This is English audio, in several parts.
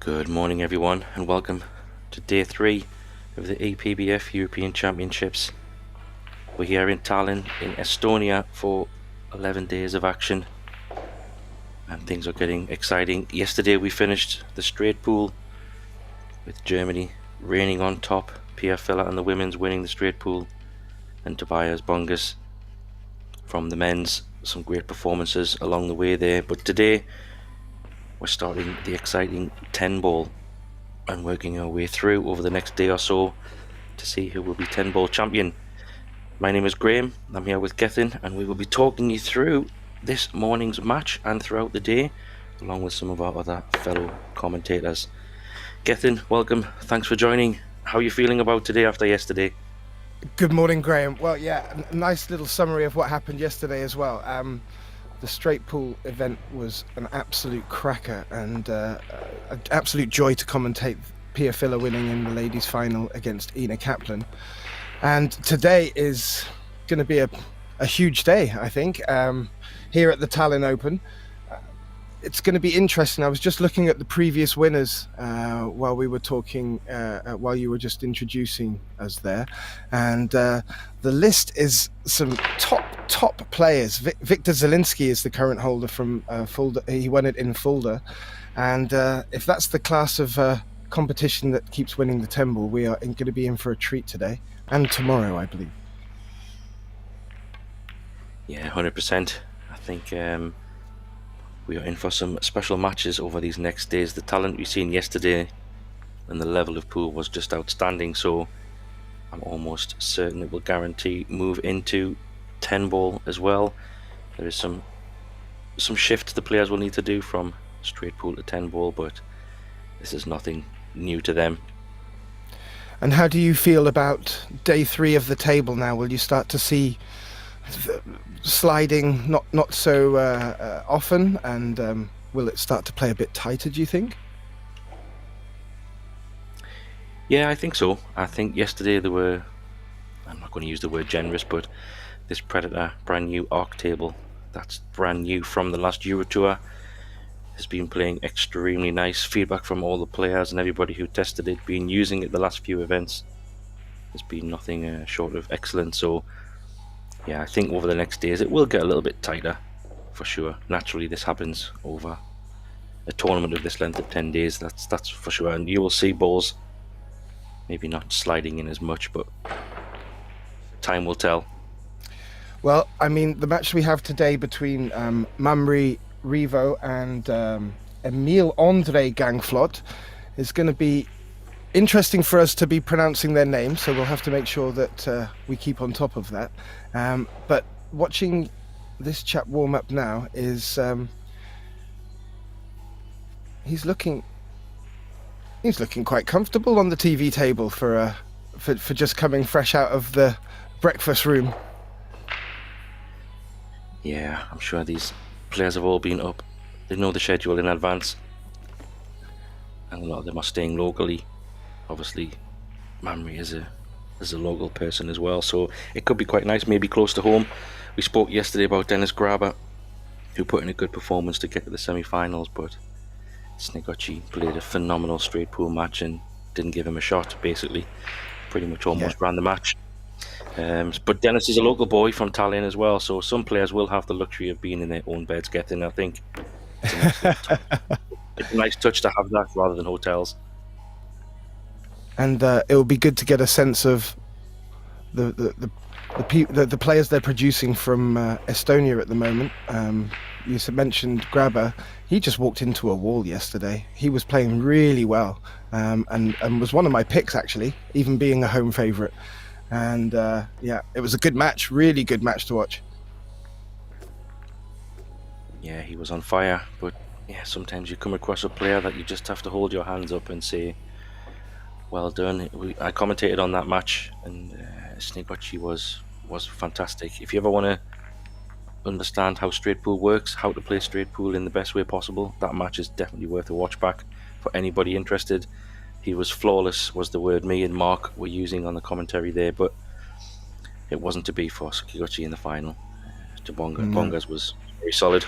Good morning everyone and welcome to day 3 of the Epbf European Championships. We're here in Tallinn in Estonia for 11 days of action and things are getting exciting. Yesterday we finished the straight pool with Germany reigning on top, Pia Filler and the women's winning the straight pool, and Tobias Bongas from the men's. Some great performances along the way there, but today we're starting the exciting 10 ball and working our way through over the next day or so to see who will be 10 ball champion. My name is Graham, I'm here with Gethin, and we will be talking you through this morning's match and throughout the day, along with some of our other fellow commentators. Gethin, welcome, thanks for joining. How are you feeling about today after yesterday? Good morning, Graham. Well, yeah, a nice little summary of what happened yesterday as well. The straight pool event was an absolute cracker and an absolute joy to commentate Pia Filler winning in the ladies' final against Ina Kaplan. And today is going to be a huge day, I think, here at the Tallinn Open. It's going to be interesting. I was just looking at the previous winners while we were talking, while you were just introducing us there. And the list is some top players. Victor Zielinski is the current holder from Fulda. He won it in Fulda. And if that's the class of competition that keeps winning the 10 ball, we are going to be in for a treat today and tomorrow, I believe. Yeah, 100%. I think we are in for some special matches over these next days. The talent we've seen yesterday and the level of pool was just outstanding, so I'm almost certain it will guarantee move into 10 ball as well. There is some shift the players will need to do from straight pool to 10 ball, but this is nothing new to them. And how do you feel about day 3 of the table now? Will you start to see sliding not so often, and will it start to play a bit tighter, do you think? Yeah, I think so. I think yesterday there were, I'm not going to use the word generous, but this Predator brand new arc table that's brand new from the last Euro Tour has been playing extremely nice. Feedback from all the players and everybody who tested it, been using it the last few events, has been nothing short of excellent. So yeah, I think over the next days it will get a little bit tighter for sure. Naturally this happens over a tournament of this length of 10 days, that's for sure, and you will see balls maybe not sliding in as much, but time will tell. Well, I mean, the match we have today between Mamri Rivo and Emile Andre Gangflot is going to be interesting for us to be pronouncing their names, so we'll have to make sure that we keep on top of that. But watching this chap warm up now is he's looking quite comfortable on the TV table for just coming fresh out of the breakfast room. Yeah, I'm sure these players have all been up. They know the schedule in advance, and a lot of them are staying locally. Obviously Mamri is a local person as well, so it could be quite nice, maybe close to home. We spoke yesterday about Dennis Graber, who put in a good performance to get to the semi-finals, but Snegochi played a phenomenal straight pool match and didn't give him a shot, basically. Pretty much almost ran the match. But Dennis is a local boy from Tallinn as well, so some players will have the luxury of being in their own beds, Gethin. I think it's a nice touch to have that rather than hotels. And it will be good to get a sense of the players they're producing from Estonia at the moment. You mentioned Graber. He just walked into a wall yesterday. He was playing really well, and was one of my picks actually, even being a home favourite. And yeah, it was a good match, really good match to watch. Yeah, he was on fire, but yeah, sometimes you come across a player that you just have to hold your hands up and say, well done. I commentated on that match, and Snegochi was fantastic. If you ever want to understand how straight pool works, how to play straight pool in the best way possible, that match is definitely worth a watch back for anybody interested. He was flawless, was the word me and Mark were using on the commentary there, but it wasn't to be for Snegochi in the final. Bongas was very solid.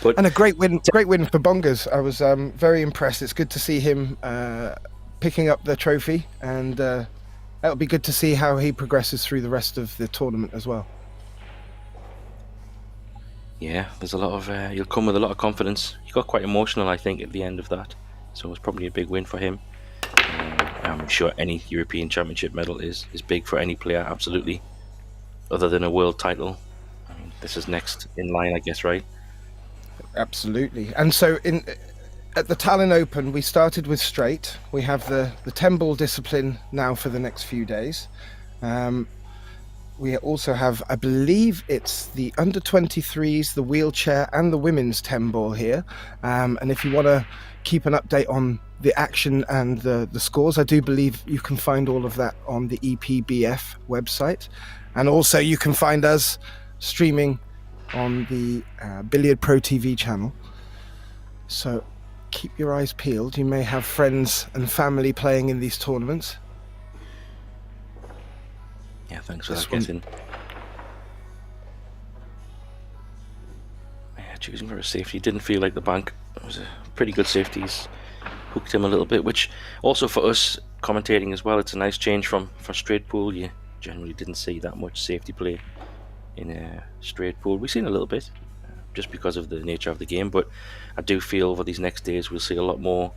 But and a great win for Bongers. I was very impressed. It's good to see him picking up the trophy, and that'll be good to see how he progresses through the rest of the tournament as well. yeah, there's a lot of he'll come with a lot of confidence. He got quite emotional, I think, at the end of that, so it was probably a big win for him. I'm sure any European Championship medal is big for any player, absolutely, other than a world title. I mean, this is next in line, I guess, right? Absolutely. And so at the Tallinn Open, we started with straight. We have the 10-ball discipline now for the next few days. We also have, I believe it's the under-23s, the wheelchair, and the women's 10-ball here. And if you want to keep an update on the action and the scores, I do believe you can find all of that on the Epbf website. And also you can find us streaming on the Billiard Pro TV channel. So keep your eyes peeled. You may have friends and family playing in these tournaments. Yeah, thanks for that, Gethin. Yeah, choosing for a safety didn't feel like the bank. It was a pretty good safety. He's hooked him a little bit, which also for us commentating as well, it's a nice change from straight pool. You generally didn't see that much safety play in a straight pool. We've seen a little bit just because of the nature of the game, but I do feel over these next days we'll see a lot more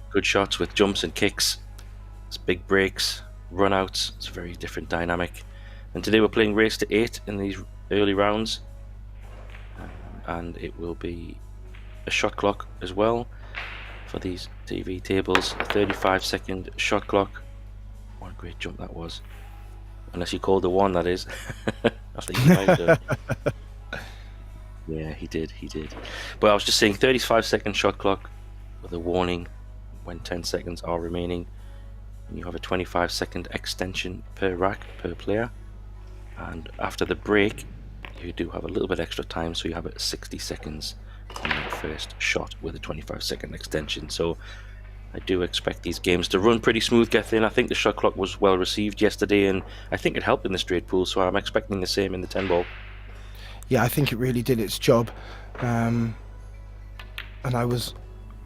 good shots with jumps and kicks. It's big breaks, run outs. It's a very different dynamic. And today we're playing race to 8 in these early rounds, and it will be a shot clock as well for these TV tables. A 35-second shot clock. What a great jump that was. Unless you called the one, that is. I think he might have done. Yeah, he did. But I was just saying, 35-second shot clock with a warning when 10 seconds are remaining. And you have a 25-second extension per rack per player. And after the break, you do have a little bit extra time, so you have 60 seconds on that first shot with a 25-second extension. So I do expect these games to run pretty smooth, Gethin. I think the shot clock was well received yesterday, and I think it helped in the straight pool, so I'm expecting the same in the 10-ball. Yeah, I think it really did its job. And I was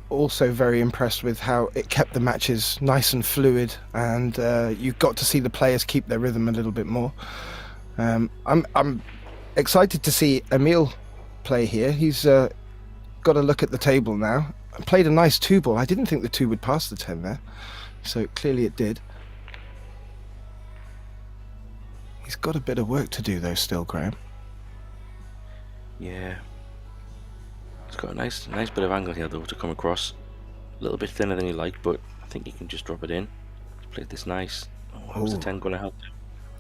also very impressed with how it kept the matches nice and fluid, and you got to see the players keep their rhythm a little bit more. I'm excited to see Emil play here. He's got a look at the table now. Played a nice 2-ball. I didn't think the 2 would pass the 10 there, so clearly it did. He's got a bit of work to do though still, Graham. Yeah, it's got a nice bit of angle here though to come across. A little bit thinner than you like, but I think you can just drop it in. Played this nice. How's the 10 going to help?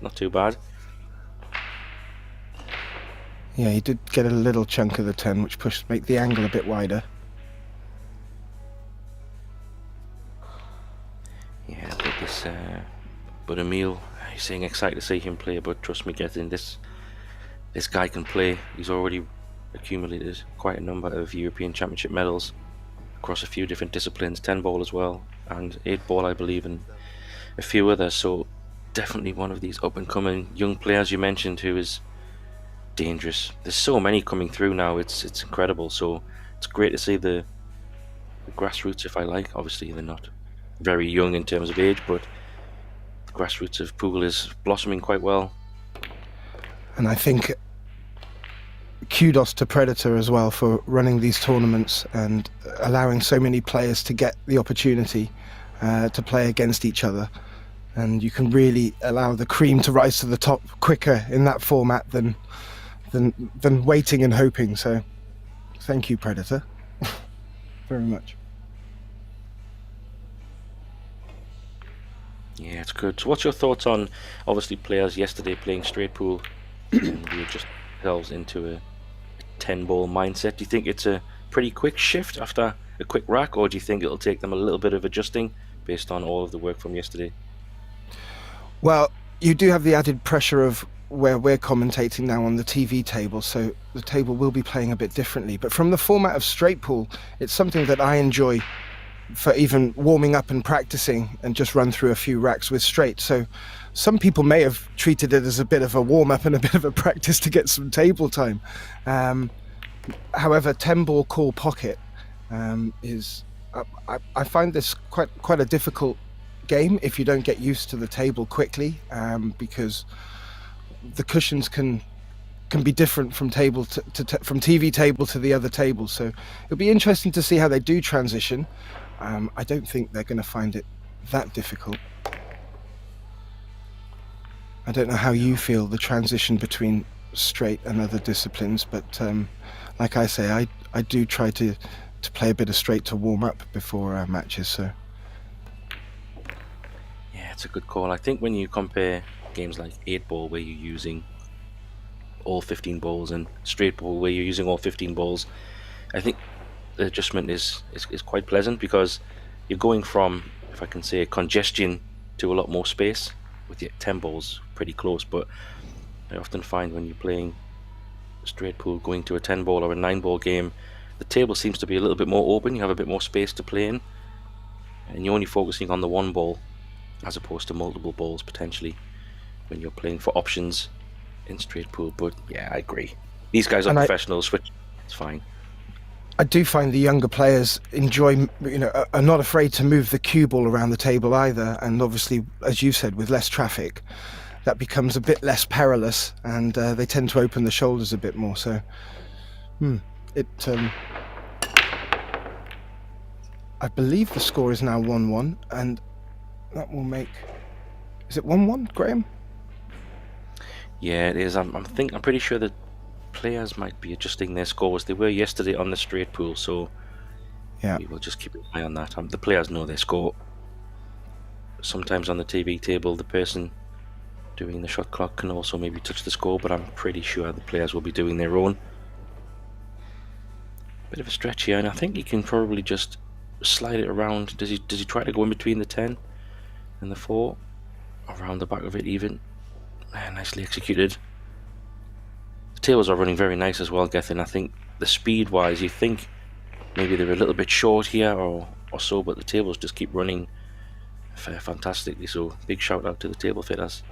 Not too bad. Yeah, he did get a little chunk of the 10, which make the angle a bit wider. Yeah, I think this. But Emil, he's saying excited to see him play, but trust me, Gethin, this guy can play. He's already accumulated quite a number of European Championship medals across a few different disciplines, 10-ball as well, and 8-ball, I believe, and a few others. So definitely one of these up-and-coming young players you mentioned who is dangerous. There's so many coming through now. It's incredible. So it's great to see the grassroots, if I like. Obviously, they're not very young in terms of age, but the grassroots of pool is blossoming quite well. And I think kudos to Predator as well for running these tournaments and allowing so many players to get the opportunity to play against each other. And you can really allow the cream to rise to the top quicker in that format than waiting and hoping. So thank you, Predator, very much. Yeah, it's good. So what's your thoughts on, obviously, players yesterday playing straight pool and we just ourselves into a 10-ball mindset? Do you think it's a pretty quick shift after a quick rack, or do you think it'll take them a little bit of adjusting based on all of the work from yesterday? Well, you do have the added pressure of where we're commentating now on the TV table, so the table will be playing a bit differently. But from the format of straight pool, it's something that I enjoy for even warming up and practicing, and just run through a few racks with straight. So some people may have treated it as a bit of a warm-up and a bit of a practice to get some table time. However, 10-ball call pocket is. I find this quite a difficult game if you don't get used to the table quickly, because the cushions can be different from table from TV table to the other table. So it'll be interesting to see how they do transition. I don't think they're going to find it that difficult. I don't know how you feel the transition between straight and other disciplines, but like I say, I do try to play a bit of straight to warm up before matches. So yeah, it's a good call. I think when you compare games like 8-ball, where you're using all 15 balls, and straight ball, where you're using all 15 balls, I think the adjustment is quite pleasant, because you're going from, if I can say, congestion to a lot more space. With your 10 balls pretty close, but I often find when you're playing straight pool, going to a 10-ball or a 9-ball game, the table seems to be a little bit more open. You have a bit more space to play in, and you're only focusing on the one ball as opposed to multiple balls potentially when you're playing for options in straight pool. But yeah, I agree. These guys are professionals, which it's fine. I do find the younger players enjoy, are not afraid to move the cue ball around the table either. And obviously, as you said, with less traffic, that becomes a bit less perilous, and they tend to open the shoulders a bit more. So, I believe the score is now 1-1, and that will make. Is it 1-1, Graham? Yeah, it is. I'm pretty sure that players might be adjusting their scores. They were yesterday on the straight pool, so yeah, we will just keep an eye on that. The players know their score. Sometimes on the TV table, the person doing the shot clock can also maybe touch the score, but I'm pretty sure the players will be doing their own. Bit of a stretch here, and I think he can probably just slide it around. Does he try to go in between the 10 and the 4, around the back of it even? Nicely executed. Tables are running very nice as well, Gethin. I think the speed wise, you think maybe they're a little bit short here or so, but the tables just keep running fantastically. So big shout out to the table fitters.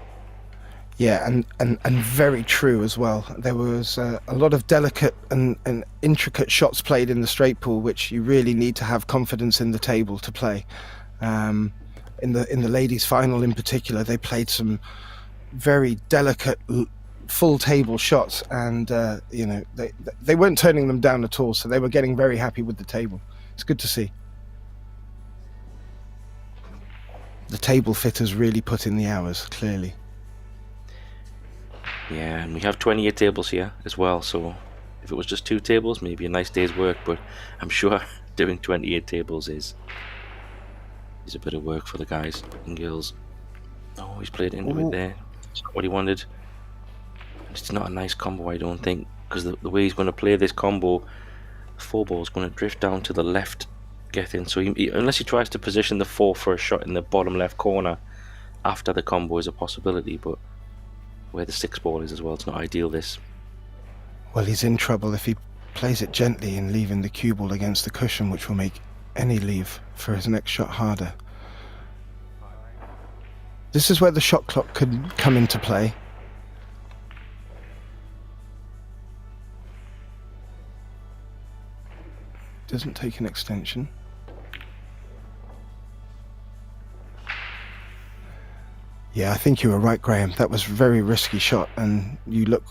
Yeah, and very true as well. There was a lot of delicate and intricate shots played in the straight pool, which you really need to have confidence in the table to play. In the ladies' final in particular, they played some very delicate full table shots, and they weren't turning them down at all, so they were getting very happy with the table. It's good to see. The table fitters really put in the hours, clearly. Yeah, and we have 28 tables here as well, so if it was just 2 tables, maybe a nice day's work, but I'm sure doing 28 tables is a bit of work for the guys and girls. Oh, he's played into it there. It's not what he wanted. It's not a nice combo, I don't think, because the way he's going to play this combo, the 4 ball is going to drift down to the left, Gethin. So unless he tries to position the 4 for a shot in the bottom left corner after the combo is a possibility, but where the 6 ball is as well, it's not ideal, this. Well, he's in trouble if he plays it gently and leaving the cue ball against the cushion, which will make any leave for his next shot harder. This is where the shot clock could come into play. Doesn't take an extension. Yeah, I think you were right, Graham. That was a very risky shot, and you look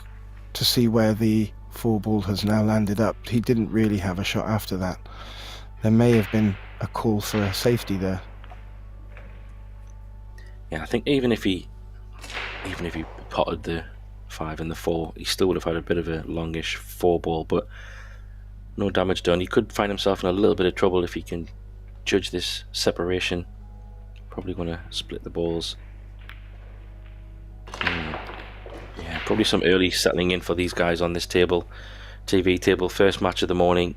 to see where the 4 ball has now landed up. He didn't really have a shot after that. There may have been a call for a safety there. Yeah, I think even if he potted the 5 and the 4, he still would have had a bit of a longish 4 ball, but no damage done. He could find himself in a little bit of trouble if he can judge this separation. Probably going to split the balls. Yeah, probably some early settling in for these guys on this table, TV table. First match of the morning.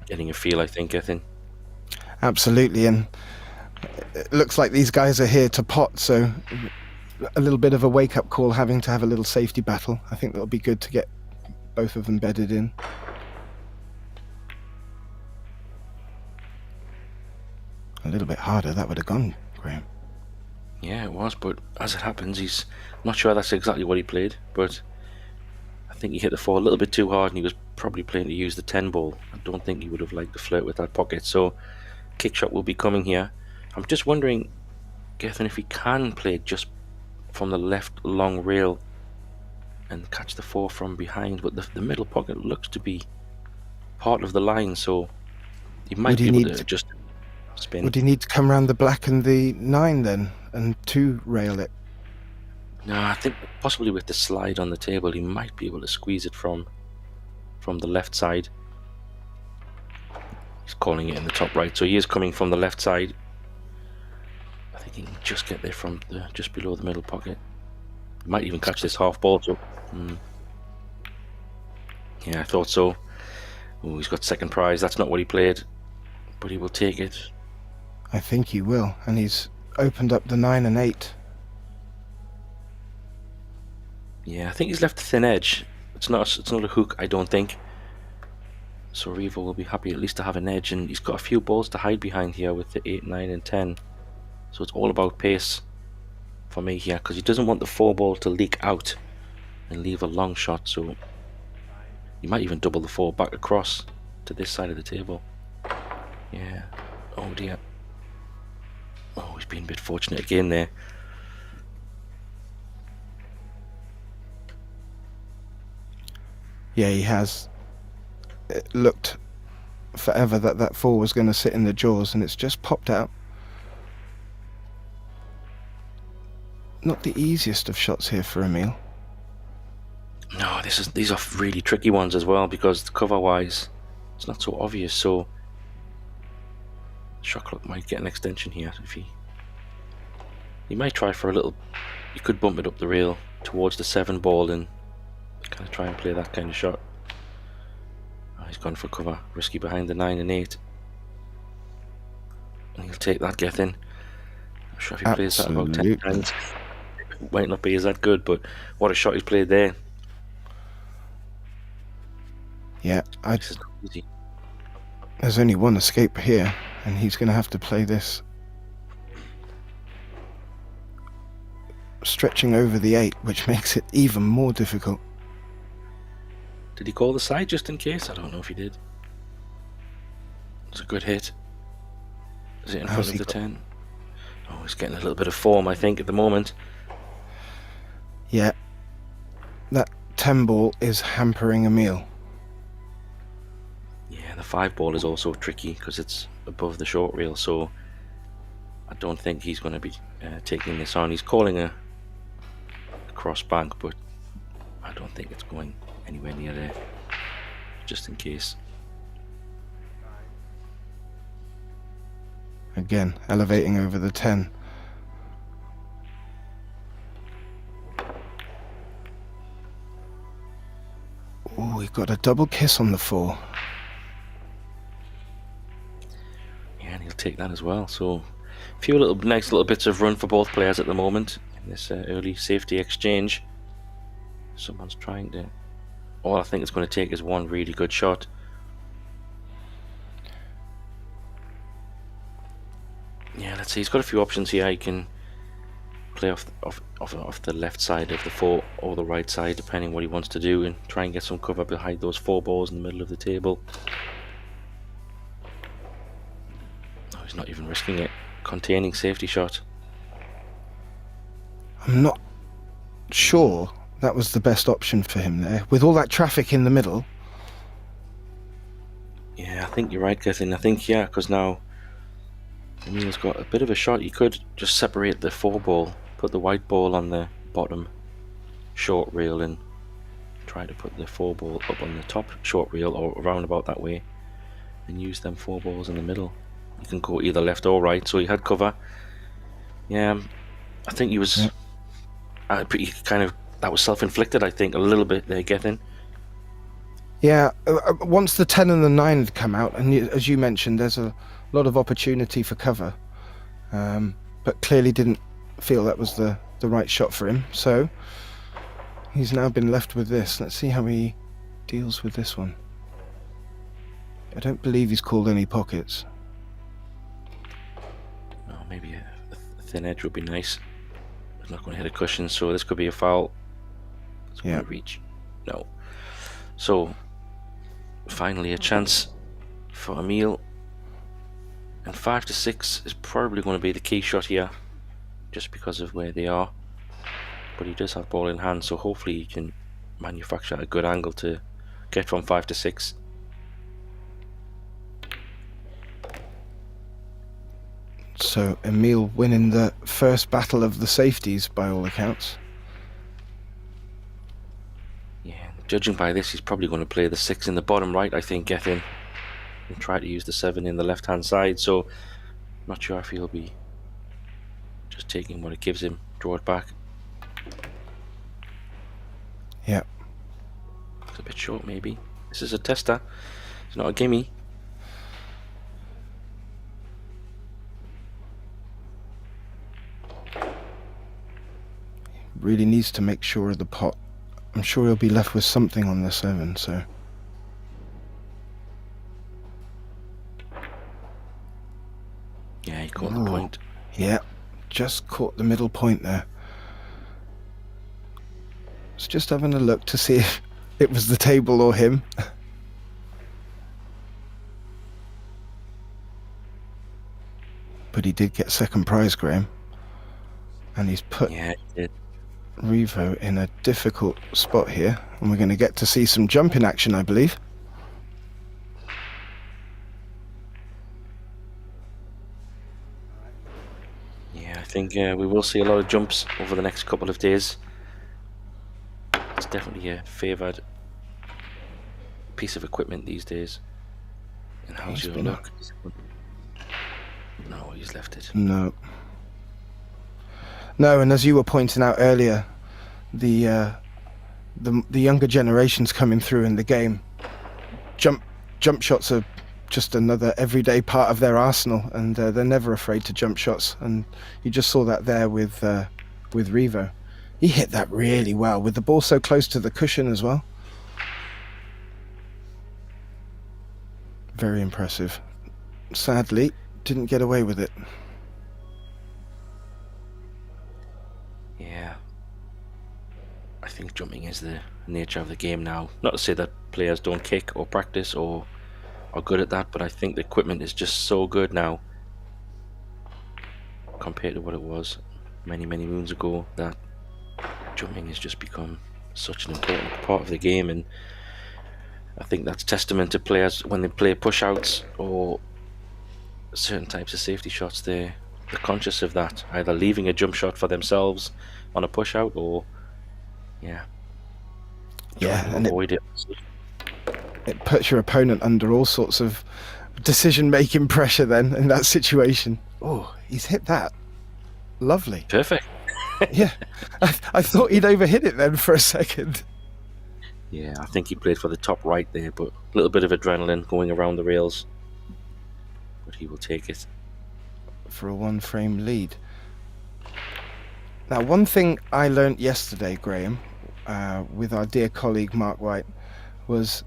Getting a feel, I think. Absolutely, and it looks like these guys are here to pot, so a little bit of a wake-up call, having to have a little safety battle. I think that'll be good to get both of them bedded in. A little bit harder, that would have gone, Graham. Yeah, it was, but as it happens, I'm not sure that's exactly what he played, but I think he hit the 4 a little bit too hard, and he was probably planning to use the 10 ball. I don't think he would have liked to flirt with that pocket. So kick shot will be coming here. I'm just wondering, Gethin, if he can play just from the left long rail and catch the 4 from behind, but the middle pocket looks to be part of the line, so he might be able to just spin. Would he need to come around the black and the 9 then, and 2 rail it? No, I think possibly with the slide on the table, he might be able to squeeze it from the left side. He's calling it in the top right, so he is coming from the left side. I think he can just get there from just below the middle pocket. He might even catch this half ball. So, yeah, I thought so. Oh, he's got second prize. That's not what he played, but he will take it. I think he will, and he's opened up the 9 and 8. Yeah, I think he's left a thin edge. It's not a hook, I don't think. So Revo will be happy at least to have an edge, and he's got a few balls to hide behind here with the 8, 9 and 10. So it's all about pace for me here, because he doesn't want the 4 ball to leak out and leave a long shot. So he might even double the 4 back across to this side of the table. Yeah. Oh dear. Oh, he's been a bit fortunate again there. Yeah, he has. It looked forever that 4 was going to sit in the jaws, and it's just popped out. Not the easiest of shots here for Emil. No, these are really tricky ones as well, because cover-wise, it's not so obvious. So shot clock might get an extension here if he might try for a little. You could bump it up the rail towards the 7 ball and kind of try and play that kind of shot. Oh, he's gone for cover, risky behind the 9 and 8, and he'll take that, Gethin. I'm sure if he plays that about 10 times, it might not be as that good, but what a shot he's played there. Yeah, this is not easy. There's only one escape here, and he's going to have to play this stretching over the 8, which makes it even more difficult. Did he call the side just in case? I don't know if he did. It's a good hit. Is it in front of the 10? Oh, he's getting a little bit of form, I think, at the moment. Yeah, that 10 ball is hampering Emil. Yeah, the 5 ball is also tricky because it's above the short rail, so I don't think he's going to be taking this on. He's calling a cross bank, but I don't think it's going anywhere near there, just in case. Again, elevating over the 10. Oh, he got a double kiss on the 4. Yeah, and he'll take that as well. So a few nice little bits of run for both players at the moment in this early safety exchange. Someone's trying to. All I think it's going to take is one really good shot. Yeah, let's see. He's got a few options here. He can play off the left side of the 4 or the right side, depending what he wants to do, and try and get some cover behind those 4 balls in the middle of the table. Oh, he's not even risking it. Containing safety shot. I'm not sure that was the best option for him there, with all that traffic in the middle. Yeah, I think you're right, Gethin. I think, yeah, because now Emil's got a bit of a shot. He could just separate the 4 ball, put the white ball on the bottom short rail, and try to put the 4 ball up on the top short rail, or around about that way, and use them 4 balls in the middle. You can go either left or right, so he had cover. Yeah, I think he was pretty kind of. That was self-inflicted, I think, a little bit there, Gethin. Yeah, once the 10 and the 9 had come out, and as you mentioned, there's a lot of opportunity for cover, but clearly didn't feel that was the right shot for him, so he's now been left with this. Let's see how he deals with this one. I don't believe he's called any pockets. Oh, maybe a thin edge would be nice. He's not going to hit a cushion, so this could be a foul. It's going to reach. No. So finally a chance for Emil. And 5 to 6 is probably going to be the key shot here, just because of where they are. But he does have ball in hand, so hopefully he can manufacture a good angle to get from 5 to 6. So Emil winning the first battle of the safeties by all accounts. Yeah, judging by this, he's probably going to play the 6 in the bottom right, I think, Gethin, and try to use the 7 in the left hand side. So not sure if he'll be just taking what it gives him, draw it back. Yeah. It's a bit short, maybe. This is a tester. It's not a gimme. Really needs to make sure of the pot. I'm sure he'll be left with something on the 7, so. Yeah, he caught the point. Yeah, just caught the middle point there. Was just having a look to see if it was the table or him. But he did get second prize, Graham. And he's put Revo in a difficult spot here. And we're going to get to see some jumping action, I believe. Yeah, I think we will see a lot of jumps over the next couple of days. It's definitely a favoured piece of equipment these days. And how's your luck? No, he's left it. No. No, and as you were pointing out earlier, the younger generations coming through in the game, jump shots are just another everyday part of their arsenal, and they're never afraid to jump shots. And you just saw that there with Revo. He hit that really well with the ball so close to the cushion as well. Very impressive. Sadly, didn't get away with it. Yeah, I think jumping is the nature of the game now. Not to say that players don't kick or practice or are good at that, but I think the equipment is just so good now compared to what it was many moons ago, that jumping has just become such an important part of the game. And I think that's testament to players when they play push outs or certain types of safety shots. They're conscious of that, either leaving a jump shot for themselves on a push out or and avoid it. It puts your opponent under all sorts of decision-making pressure then in that situation. Oh, he's hit that. Lovely. Perfect. Yeah, I thought he'd overhit it then for a second. Yeah, I think he played for the top right there, but a little bit of adrenaline going around the rails. But he will take it. For a one-frame lead. Now, one thing I learnt yesterday, Graham, with our dear colleague Mark White, was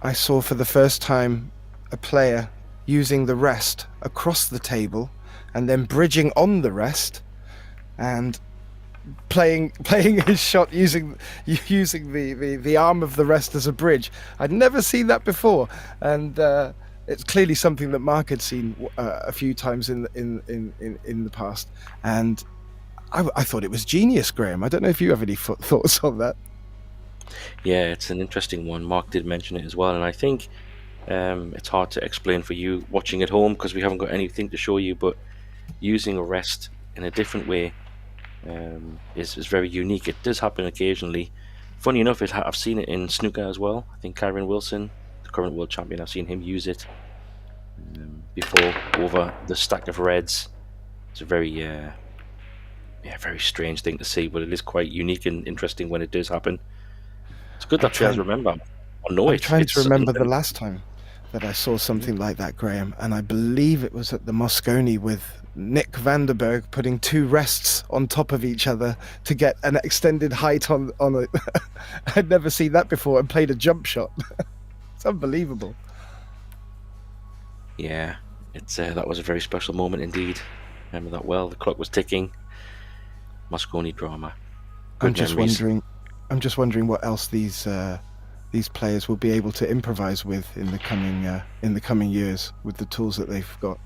I saw for the first time a player using the rest across the table and then bridging on the rest and playing his shot using the arm of the rest as a bridge. I'd never seen that before, and it's clearly something that Mark had seen a few times in the past, and I thought it was genius, Graham. I don't know if you have any thoughts on that. Yeah, it's an interesting one. Mark did mention it as well, and I think it's hard to explain for you watching at home because we haven't got anything to show you, but using a rest in a different way is very unique. It does happen occasionally. Funny enough, I've seen it in snooker as well. I think Kyron Wilson, the current world champion, I've seen him use it before over the stack of reds. It's a very very strange thing to see, but it is quite unique and interesting when it does happen. It's good that players remember or know it. I'm trying to remember the last time that I saw something like that, Graham, and I believe it was at the Moscone with Nick Vanderberg putting two rests on top of each other to get an extended height on it. I'd never seen that before, and played a jump shot. It's unbelievable. Yeah, it's that was a very special moment indeed. Remember that well. The clock was ticking. Moscone drama. I'm just wondering what else these these players will be able to improvise with in the coming years with the tools that they've got.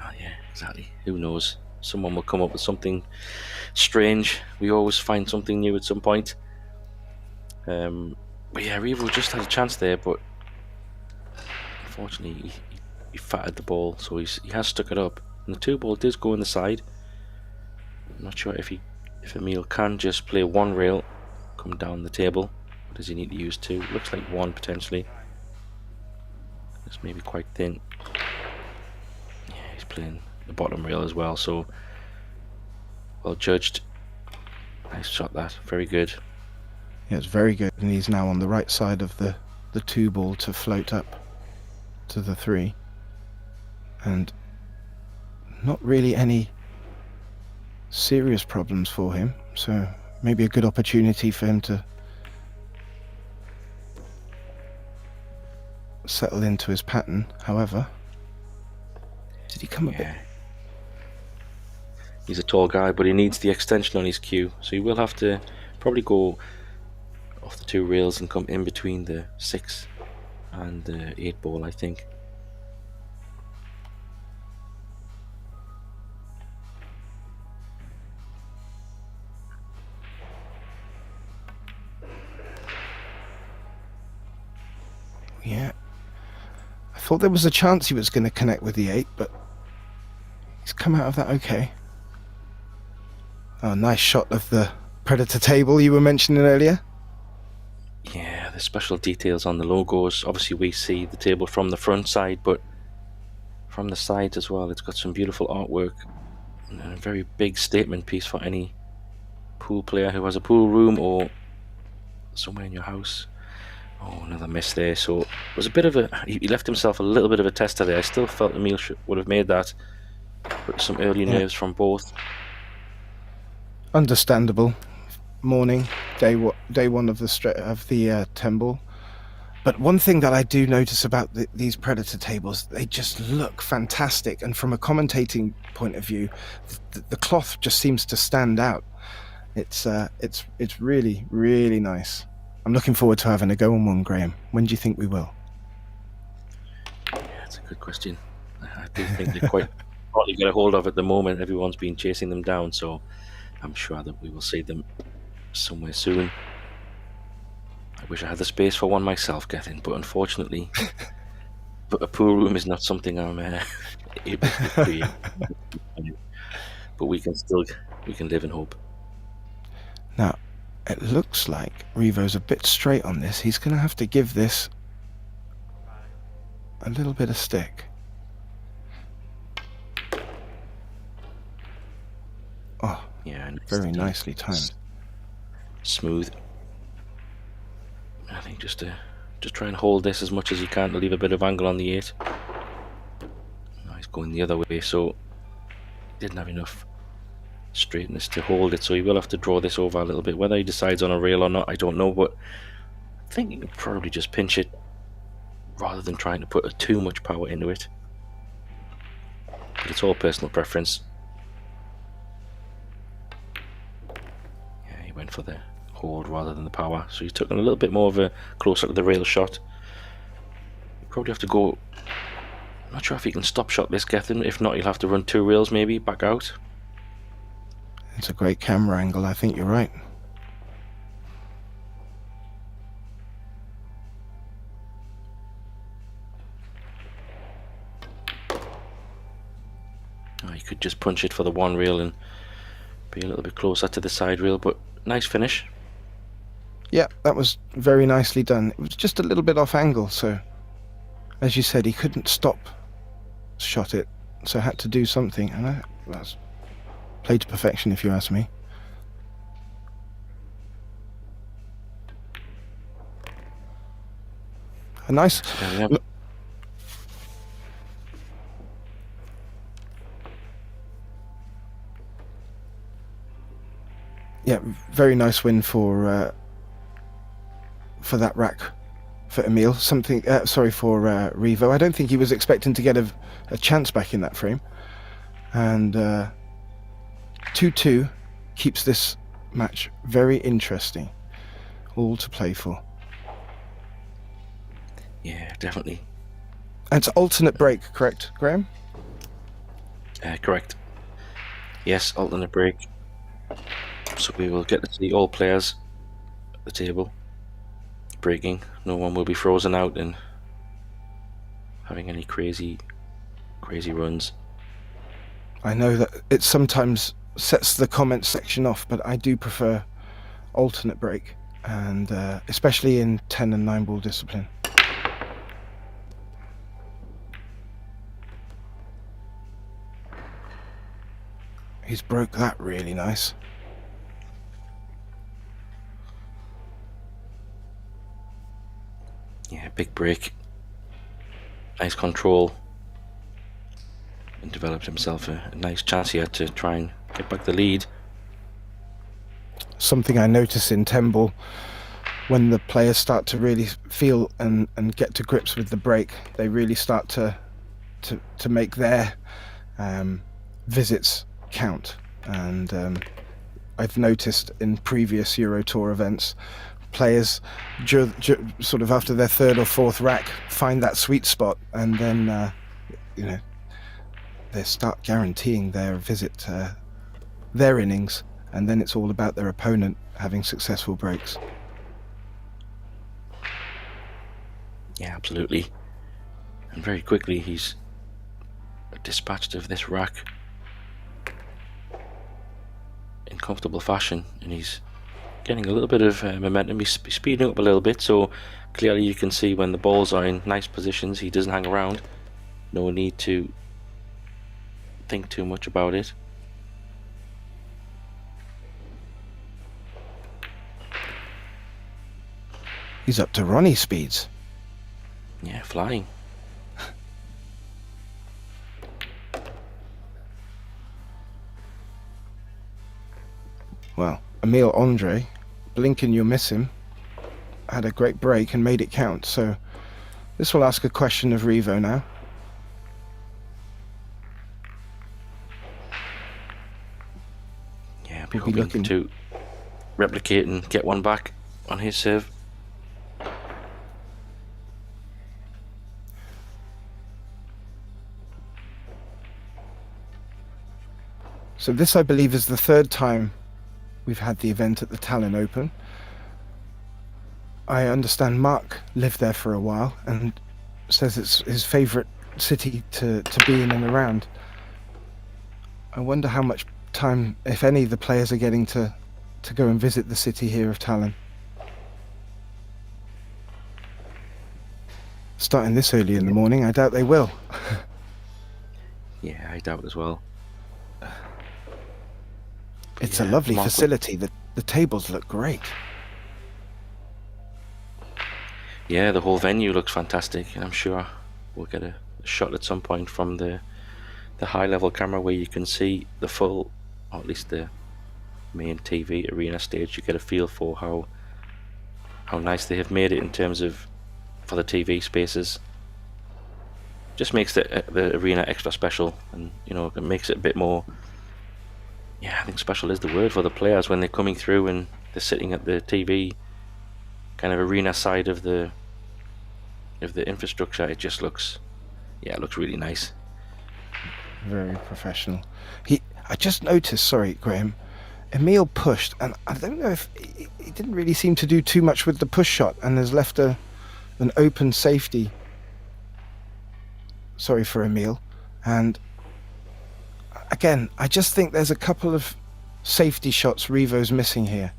Oh, yeah, exactly. Who knows? Someone will come up with something strange. We always find something new at some point. But yeah, Revo just had a chance there, but unfortunately he fatted the ball, so he has stuck it up. And the 2 ball does go in the side. I'm not sure if Emil can just play 1 rail, come down the table. Or does he need to use 2? Looks like 1 potentially. It's maybe quite thin. Yeah, he's playing the bottom rail as well, so well judged. Nice shot, that. Very good. Yeah, it's very good, and he's now on the right side of the 2 ball to float up to the 3, and not really any serious problems for him, so maybe a good opportunity for him to settle into his pattern. However, did he come a bit? He's a tall guy, but he needs the extension on his cue, so he will have to probably go off the 2 rails and come in between the 6 and the 8 ball, I think. Yeah, I thought there was a chance he was going to connect with the 8, but he's come out of that okay. Oh, nice shot of the Predator table you were mentioning earlier. Yeah, the special details on the logos. Obviously we see the table from the front side, but from the sides as well, it's got some beautiful artwork and a very big statement piece for any pool player who has a pool room or somewhere in your house. Oh, another miss there. So it was a bit of a, he left himself a little bit of a tester there. I still felt Emil would have made that, but some early nerves from both. Understandable. Morning, day 1 of the 10 ball. But one thing that I do notice about these Predator tables, they just look fantastic, and from a commentating point of view, the cloth just seems to stand out. It's really, really nice. I'm looking forward to having a go on one, Graham. When do you think we will? Yeah, that's a good question. I do think they're quite hard to get a hold of at the moment. Everyone's been chasing them down, so I'm sure that we will see them somewhere soon. I wish I had the space for one myself, Gethin, but unfortunately but a pool room is not something I'm able to create. But we can live in hope. Now it looks like Revo's a bit straight on this. He's going to have to give this a little bit of stick. Oh, yeah, very nicely timed. Smooth. I think just try and hold this as much as you can to leave a bit of angle on the 8. No, he's going the other way, so didn't have enough straightness to hold it, so he will have to draw this over a little bit. Whether he decides on a rail or not, I don't know, but I think you can probably just pinch it rather than trying to put too much power into it. But it's all personal preference. Yeah, he went for the hold rather than the power, so he took a little bit more of a closer to the rail shot. You probably have to go, I'm not sure if he can stop shot this, Gethin. If not, you'll have to run 2 rails maybe, back out. It's a great camera angle, I think you're right. Oh, you could just punch it for the 1 rail and be a little bit closer to the side rail, but nice finish. Yeah, that was very nicely done. It was just a little bit off angle, so as you said, he couldn't shot it, so had to do something, and that's played to perfection if you ask me. A nice... Yeah, very nice win for that rack for Emil. For Revo. I don't think he was expecting to get a chance back in that frame. And 2-2 keeps this match very interesting. all to play for. Yeah, definitely. And it's alternate break, correct, Graham? Correct. Yes, alternate break. So we will get to see all players at the table breaking. No one will be frozen out and having any crazy runs. I know that it sometimes sets the comment section off, but I do prefer alternate break, and especially in 10 and 9 ball discipline. He's broke that really nice. Yeah, big break. Nice control. And developed himself a nice chance here to try and get back the lead. Something I notice in 10 ball, when the players start to really feel and get to grips with the break, they really start to make their visits count. And I've noticed in previous Euro Tour events, players sort of after their third or fourth rack find that sweet spot, and then they start guaranteeing their visit, their innings, and then it's all about their opponent having successful breaks. Yeah, absolutely. And very quickly he's dispatched of this rack in comfortable fashion, and he's getting a little bit of momentum. He's speeding up a little bit, so clearly you can see when the balls are in nice positions he doesn't hang around. No need to think too much about it. He's up to Ronnie speeds. Yeah, flying. Well, Emil Andre, blink and you'll miss him, had a great break and made it count. So this will ask a question of Revo now. Yeah, we'll be looking to replicate and get one back on his serve. So this, I believe, is the third time we've had the event at the Tallinn Open. I understand Mark lived there for a while and says it's his favourite city to be in and around. I wonder how much time, if any, the players are getting to go and visit the city here of Tallinn. Starting this early in the morning, I doubt they will. Yeah, I doubt as well. It's a lovely facility. The tables look great. Yeah, the whole venue looks fantastic, and I'm sure we'll get a shot at some point from the high level camera where you can see the full, or at least the main TV arena stage. You get a feel for how nice they have made it in terms of for the TV spaces. Just makes the arena extra special, and it makes it a bit more. Yeah, I think special is the word for the players when they're coming through and they're sitting at the TV kind of arena side of the infrastructure. It just looks, it looks really nice. Very professional. I just noticed, sorry Graham, Emil pushed, and I don't know if he didn't really seem to do too much with the push shot, and has left an open safety. Sorry for Emil. And again, I just think there's a couple of safety shots Revo's missing here,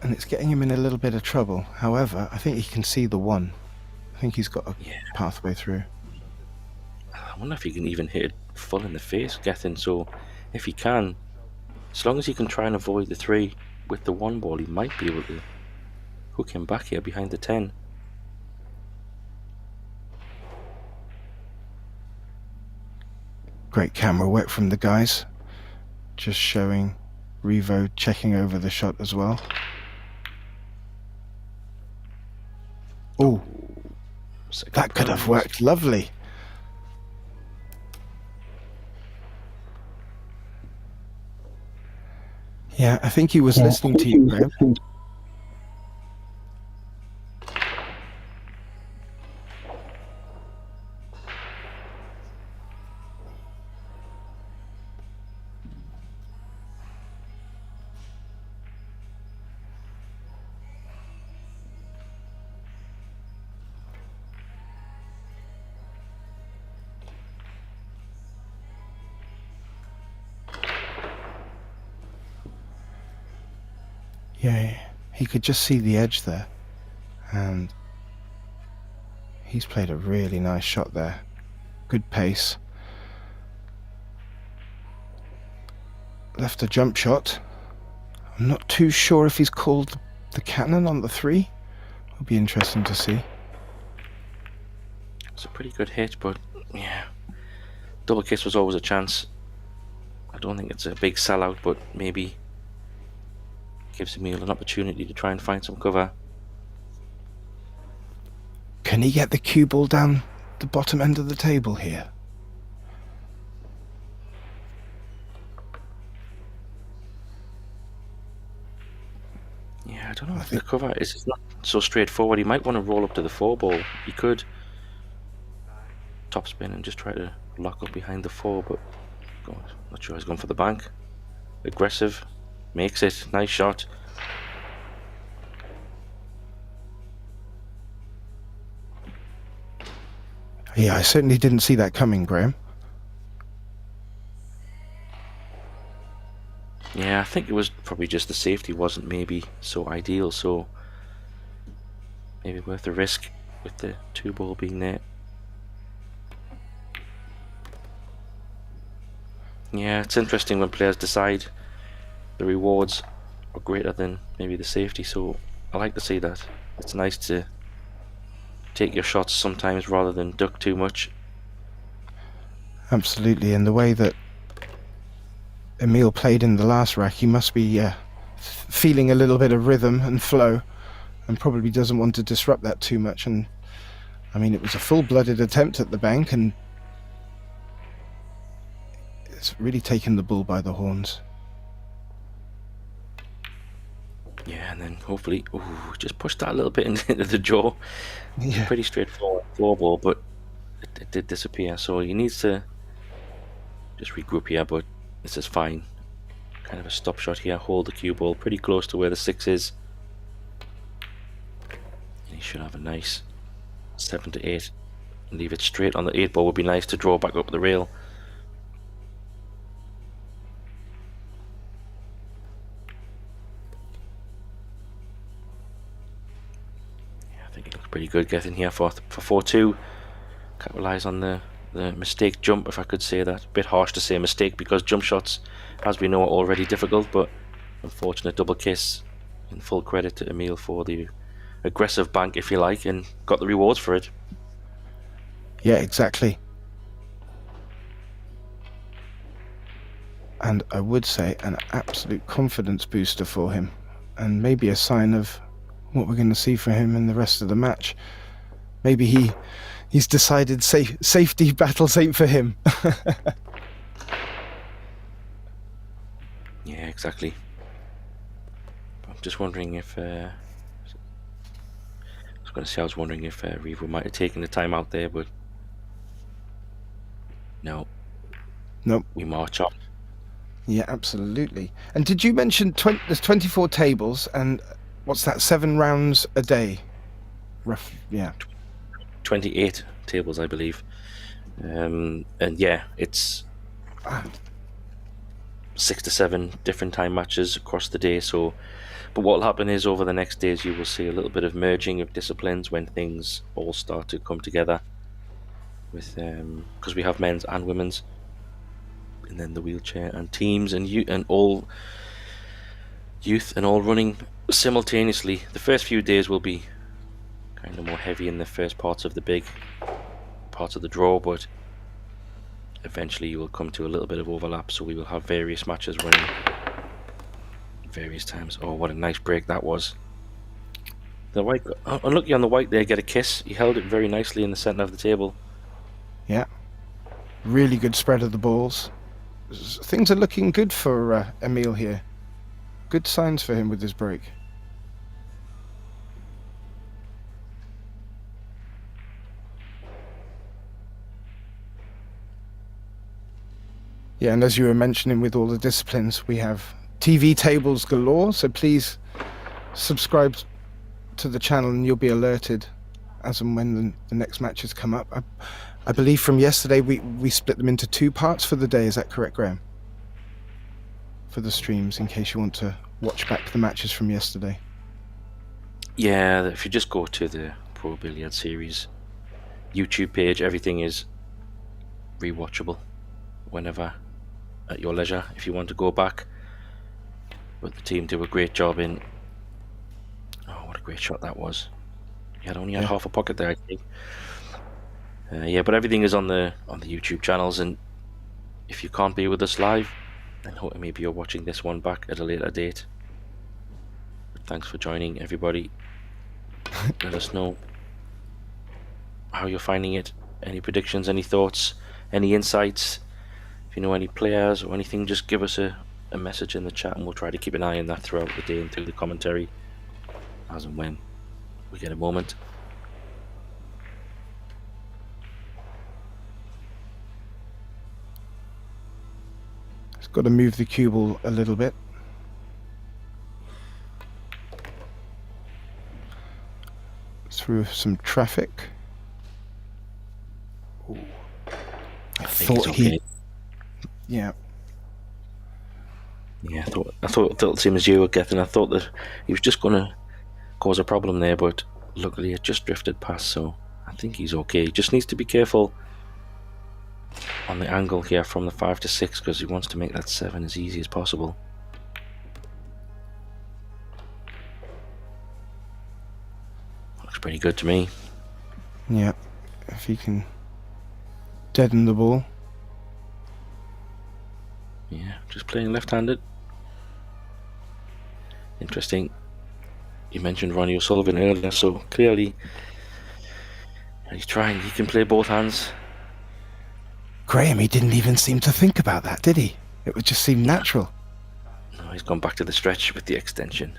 and it's getting him in a little bit of trouble. However, I think he can see the one. I think he's got a pathway through. I wonder if he can even hit it full in the face, Gethin. So if he can, as long as he can try and avoid the 3 with the 1 ball, he might be able to hook him back here behind the 10. Great camera work from the guys. Just showing Revo checking over the shot as well. Oh, that could have worked lovely. Yeah, I think he was listening to you, Graham. Yeah, he could just see the edge there, and he's played a really nice shot there. Good pace. Left a jump shot. I'm not too sure if he's called the cannon on the 3. It'll be interesting to see. It's a pretty good hit, but yeah, double kiss was always a chance. I don't think it's a big sellout, but maybe gives Emil an opportunity to try and find some cover. Can he get the cue ball down the bottom end of the table here? Yeah, I don't know if the cover is not so straightforward. He might want to roll up to the 4 ball. He could topspin and just try to lock up behind the 4, but not sure he's going for the bank. Aggressive, makes it, nice shot. Yeah, I certainly didn't see that coming, Graham. Yeah, I think it was probably just the safety wasn't maybe so ideal, so maybe worth the risk with the 2 ball being there. Yeah, it's interesting when players decide the rewards are greater than maybe the safety, so I like to see that. It's nice to take your shots sometimes rather than duck too much. Absolutely, and the way that Emil played in the last rack, he must be feeling a little bit of rhythm and flow, and probably doesn't want to disrupt that too much. And I mean, it was a full-blooded attempt at the bank, and it's really taken the bull by the horns. Yeah, and then hopefully, just push that a little bit into the jaw. Yeah. Pretty straightforward floor ball, but it did disappear, so he needs to just regroup here, but this is fine. Kind of a stop shot here, hold the cue ball pretty close to where the 6 is. And he should have a nice 7 to 8. Leave it straight on the 8 ball would be nice to draw back up the rail. I think it looks pretty good getting here for 4-2. Capitalize on the mistake jump, if I could say that. A bit harsh to say mistake because jump shots, as we know, are already difficult, but unfortunate double kiss. And full credit to Emil for the aggressive bank, if you like, and got the rewards for it. Yeah, exactly. And I would say an absolute confidence booster for him, and maybe a sign of what we're going to see for him in the rest of the match. Maybe he's decided safety battles ain't for him. Yeah, exactly. I'm just wondering if I was wondering if Revo might have taken the time out there, but no. Nope. We march on. Yeah, absolutely. And did you mention there's 24 tables, and what's that, 7 rounds a day? Rough, yeah. 28 tables, I believe. And yeah, it's 6 to 7 different time matches across the day. So, but what will happen is over the next days you will see a little bit of merging of disciplines when things all start to come together. With because we have men's and women's, and then the wheelchair and teams and all youth and all running simultaneously. The first few days will be kind of more heavy in the first parts of the big parts of the draw, but eventually you will come to a little bit of overlap, so we will have various matches running various times. Oh, what a nice break that was. The white, unlucky on the white there, get a kiss. He held it very nicely in the center of the table. Yeah, really good spread of the balls. Things are looking good for Emil here. Good signs for him with his break. Yeah, and as you were mentioning with all the disciplines, we have TV tables galore, so please subscribe to the channel and you'll be alerted as and when the next matches come up. I believe from yesterday we split them into 2 parts for the day, is that correct, Graham? For the streams, in case you want to watch back the matches from yesterday. Yeah, if you just go to the Pro Billiard Series YouTube page, everything is rewatchable whenever at your leisure if you want to go back. But the team do a great job in... Oh, what a great shot that was. He had only had half a pocket there, I think. Yeah, but everything is on the YouTube channels, and if you can't be with us live, then maybe you're watching this one back at a later date. But thanks for joining, everybody. Let us know how you're finding it. Any predictions, any thoughts, any insights. If you know any players or anything, just give us a message in the chat, and we'll try to keep an eye on that throughout the day and through the commentary as and when we get a moment. It's got to move the cue ball a little bit. Through some traffic. Ooh. I thought he... Yeah. Yeah, I thought the same as you were getting. I thought that he was just going to cause a problem there, but luckily it just drifted past, so I think he's okay. He just needs to be careful on the angle here from the 5 to 6, because he wants to make that 7 as easy as possible. Looks pretty good to me. Yeah, if he can deaden the ball. Yeah, just playing left-handed. Interesting. You mentioned Ronnie O'Sullivan earlier, so clearly he's trying. He can play both hands. Graham, he didn't even seem to think about that, did he? It would just seem natural. No, he's gone back to the stretch with the extension.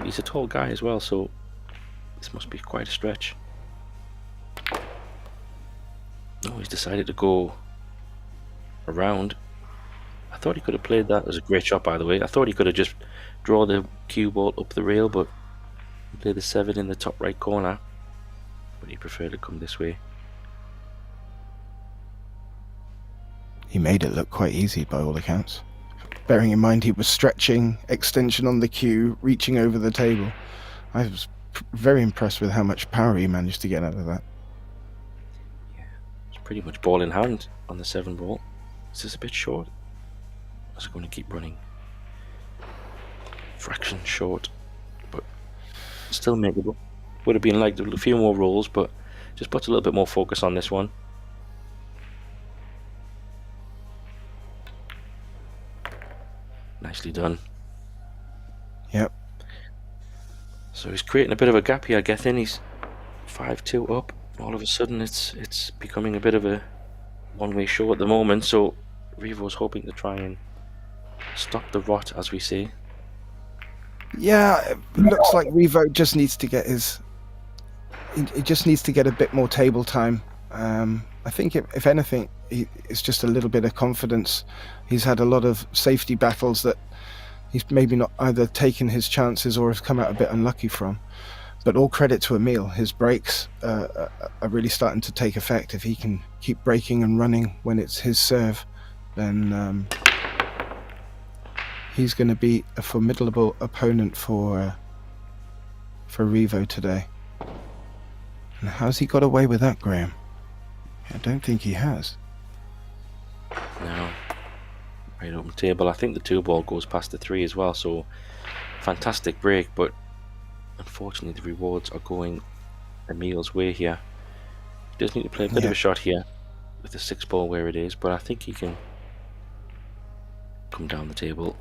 He's a tall guy as well, so this must be quite a stretch. Oh, he's decided to go around. I thought he could have played that. It was a great shot, by the way. I thought he could have just draw the cue ball up the rail, but he played the 7 in the top right corner. But he preferred to come this way. He made it look quite easy by all accounts. Bearing in mind he was stretching, extension on the cue, reaching over the table. I was very impressed with how much power he managed to get out of that. Yeah, it's pretty much ball in hand on the 7 ball. Is this a bit short? Is it going to keep running? Fraction short, but still makeable. Would have been like a few more rolls, but just puts a little bit more focus on this one. Nicely done. Yep. So he's creating a bit of a gap here, Gethin. He's 5-2 up. All of a sudden it's becoming a bit of a one-way show at the moment, so Revo's hoping to try and stop the rot, as we say. Yeah, it looks like Revo just needs to get he just needs to get a bit more table time. I think if anything, it's just a little bit of confidence. He's had a lot of safety battles that he's maybe not either taken his chances or has come out a bit unlucky from. But all credit to Emil. His breaks are really starting to take effect. If he can keep breaking and running when it's his serve, then he's going to be a formidable opponent for Revo today. And how's he got away with that, Graham? I don't think he has. No. Right open table. I think the 2 ball goes past the 3 as well, so fantastic break, but unfortunately the rewards are going Emil's way here. He does need to play a bit of a shot here with the 6 ball where it is, but I think he can come down the table.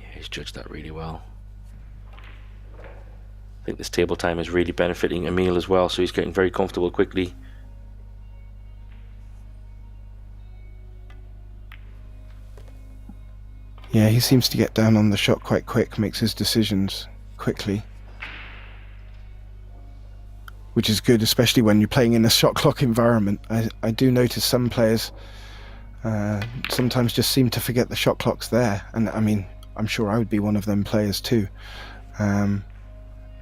Yeah, he's judged that really well. I think this table time is really benefiting Emil as well, so he's getting very comfortable quickly. Yeah, he seems to get down on the shot quite quick, makes his decisions quickly. Which is good, especially when you're playing in a shot clock environment. I do notice some players sometimes just seem to forget the shot clock's there. And I mean, I'm sure I would be one of them players too.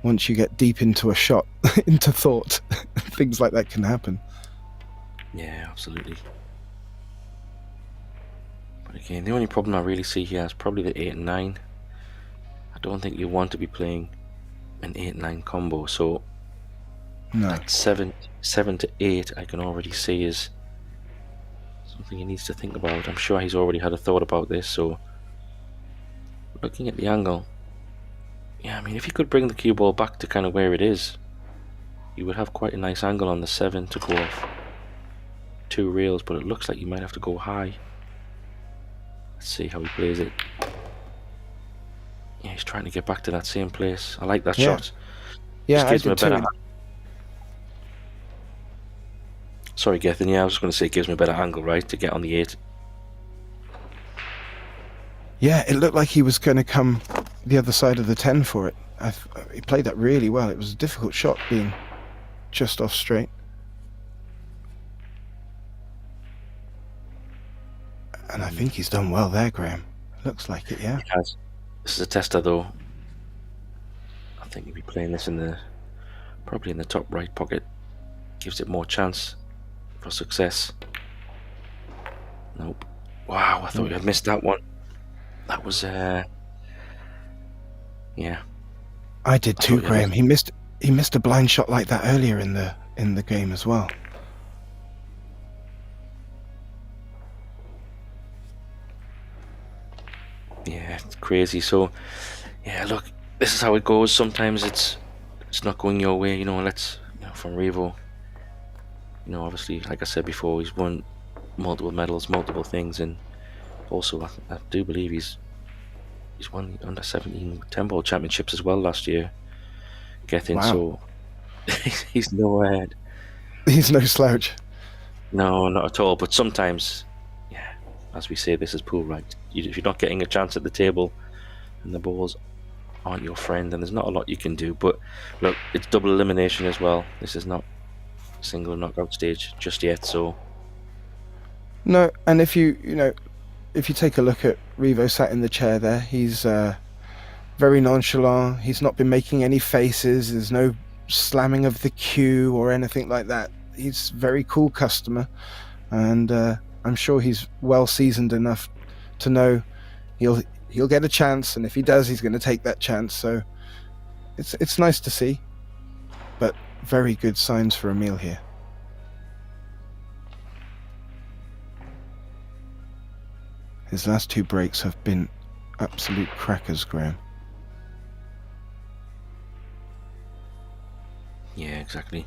Once you get deep into a shot, into thought, things like that can happen. Yeah, absolutely. But again, the only problem I really see here is probably the 8 and 9. I don't think you want to be playing an 8-9 combo, so No. that 7 to 8 I can already see is something he needs to think about. I'm sure he's already had a thought about this. So looking at the angle, yeah, I mean, if he could bring the cue ball back to kind of where it is, you would have quite a nice angle on the 7 to go off 2 rails, but it looks like you might have to go high. Let's see how he plays it. Yeah, he's trying to get back to that same place. I like that shot. Yeah, Just gives him a better. Sorry, Gethin. Yeah, I was just going to say it gives him a better angle, right, to get on the 8. Yeah, it looked like he was going to come the other side of the 10 for it. He played that really well. It was a difficult shot being just off straight. And I think he's done well there, Graham. Looks like it, yeah. He has. This is a tester, though. I think he'll be playing this probably in the top right pocket. Gives it more chance for success. Nope. Wow, I thought you had missed that one. That was, yeah. I did too, Graham. He missed a blind shot like that earlier in the game as well. Yeah, it's crazy. So, yeah, look, this is how it goes. Sometimes it's not going your way, you know. From Revo, you know, obviously, like I said before, he's won multiple medals, multiple things, and also I do believe he's won the under 17 10 ball championships as well last year. Gethin, wow. So he's no He's no slouch. No, not at all. But sometimes, yeah, as we say, this is pool right. If you're not getting a chance at the table and the balls aren't your friend, then there's not a lot you can do. But look, it's double elimination as well. This is not a single knockout stage just yet. So no, and if you take a look at Revo sat in the chair there, he's very nonchalant. He's not been making any faces. There's no slamming of the cue or anything like that. He's a very cool customer, and I'm sure he's well seasoned enough to know he'll get a chance, and if he does, he's going to take that chance. So it's nice to see, but very good signs for Emil here. His last 2 breaks have been absolute crackers, Graham. yeah, exactly.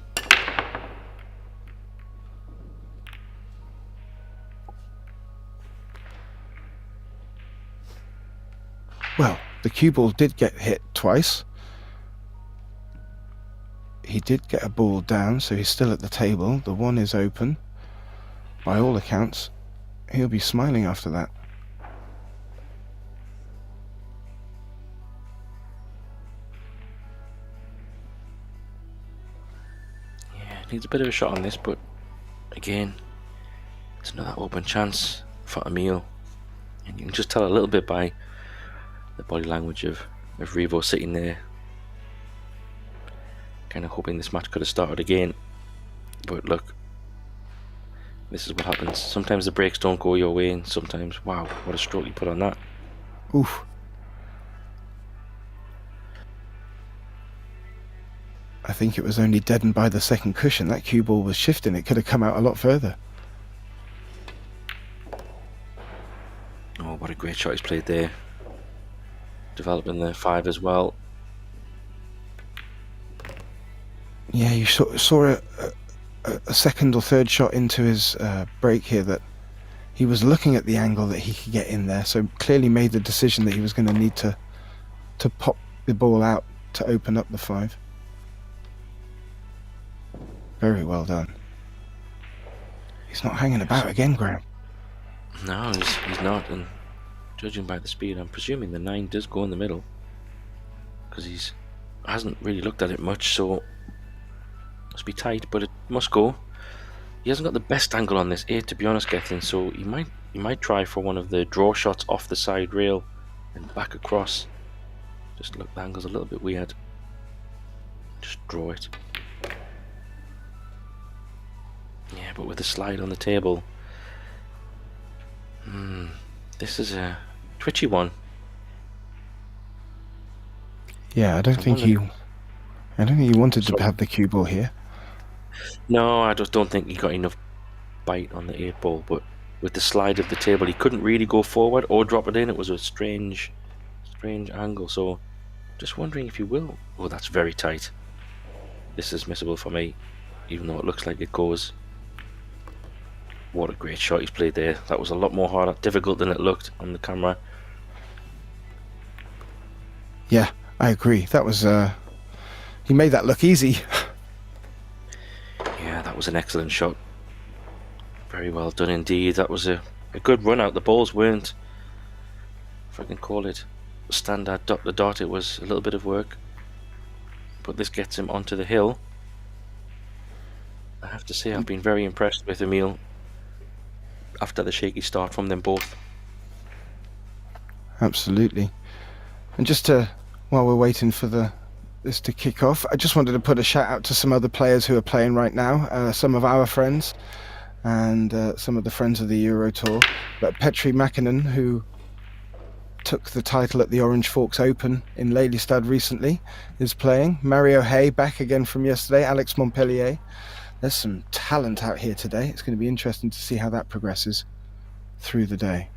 Well, the cue ball did get hit twice. He did get a ball down, so he's still at the table. The 1 is open. By all accounts, he'll be smiling after that. Yeah, needs a bit of a shot on this, but again, it's another open chance for Emil. And you can just tell a little bit by the body language of Revo sitting there, kind of hoping this match could have started again. But look, this is what happens. Sometimes the breaks don't go your way, and sometimes, wow, what a stroke you put on that. Oof. I think it was only deadened by the second cushion. That cue ball was shifting. It could have come out a lot further. Oh, what a great shot he's played there. Developing the 5 as well. Yeah, you saw a second or third shot into his break here that he was looking at the angle that he could get in there, so clearly made the decision that he was going to need to pop the ball out to open up the 5. Very well done. He's not hanging about again, Graham. No, he's not, and judging by the speed, I'm presuming the 9 does go in the middle, because he hasn't really looked at it much, so must be tight, but it must go. He hasn't got the best angle on this 8, to be honest, Gethin, so he might try for one of the draw shots off the side rail and back across. Just look, the angle's a little bit weird. Just draw it. Yeah, but with the slide on the table, This is a twitchy one. Yeah, I don't think he wanted to have the cue ball here. No, I just don't think he got enough bite on the 8-ball, but with the slide of the table he couldn't really go forward or drop it in. It was a strange angle, so just wondering if he will. Oh, that's very tight. This is missable for me, even though it looks like it goes. What a great shot he's played there. That was a lot more difficult than it looked on the camera. Yeah, I agree. That was he made that look easy. Yeah, that was an excellent shot. Very well done indeed. That was a good run out. The balls weren't, if I can call it, standard dot to dot. It was a little bit of work, but this gets him onto the hill. I have to say I've been very impressed with Emil after the shaky start from them both. Absolutely. And just while we're waiting for this to kick off, I just wanted to put a shout out to some other players who are playing right now, some of our friends and some of the friends of the Euro Tour. But Petri Mäkinen, who took the title at the Orange Forks Open in Lelystad recently, is playing. Mario Hay back again from yesterday. Alex Montpellier. There's some talent out here today. It's going to be interesting to see how that progresses through the day.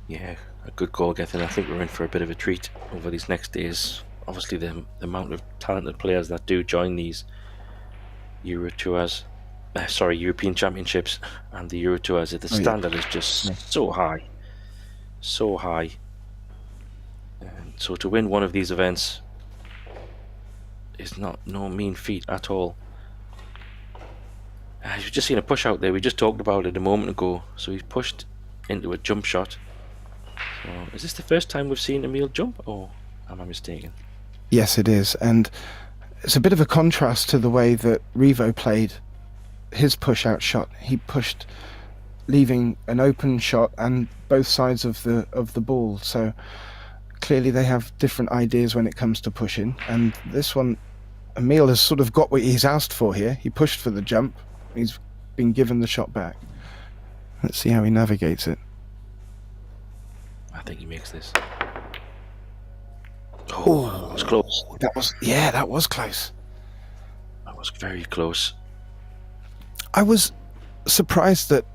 Yeah, a good goal getting. I think we're in for a bit of a treat over these next days. Obviously the amount of talented players that do join these European Championships and the Euro Tours, the standard is just so high. And so to win one of these events is no mean feat at all. You've just seen a push out there. We just talked about it a moment ago. So he's pushed into a jump shot. So is this the first time we've seen Emil jump, or am I mistaken? Yes, it is, and it's a bit of a contrast to the way that Revo played his push-out shot. He pushed, leaving an open shot and both sides of the ball. So clearly they have different ideas when it comes to pushing. And this one, Emil has sort of got what he's asked for here. He pushed for the jump. He's been given the shot back. Let's see how he navigates it. I think he makes this. Oh, that was close. That was close. That was very close. I was surprised that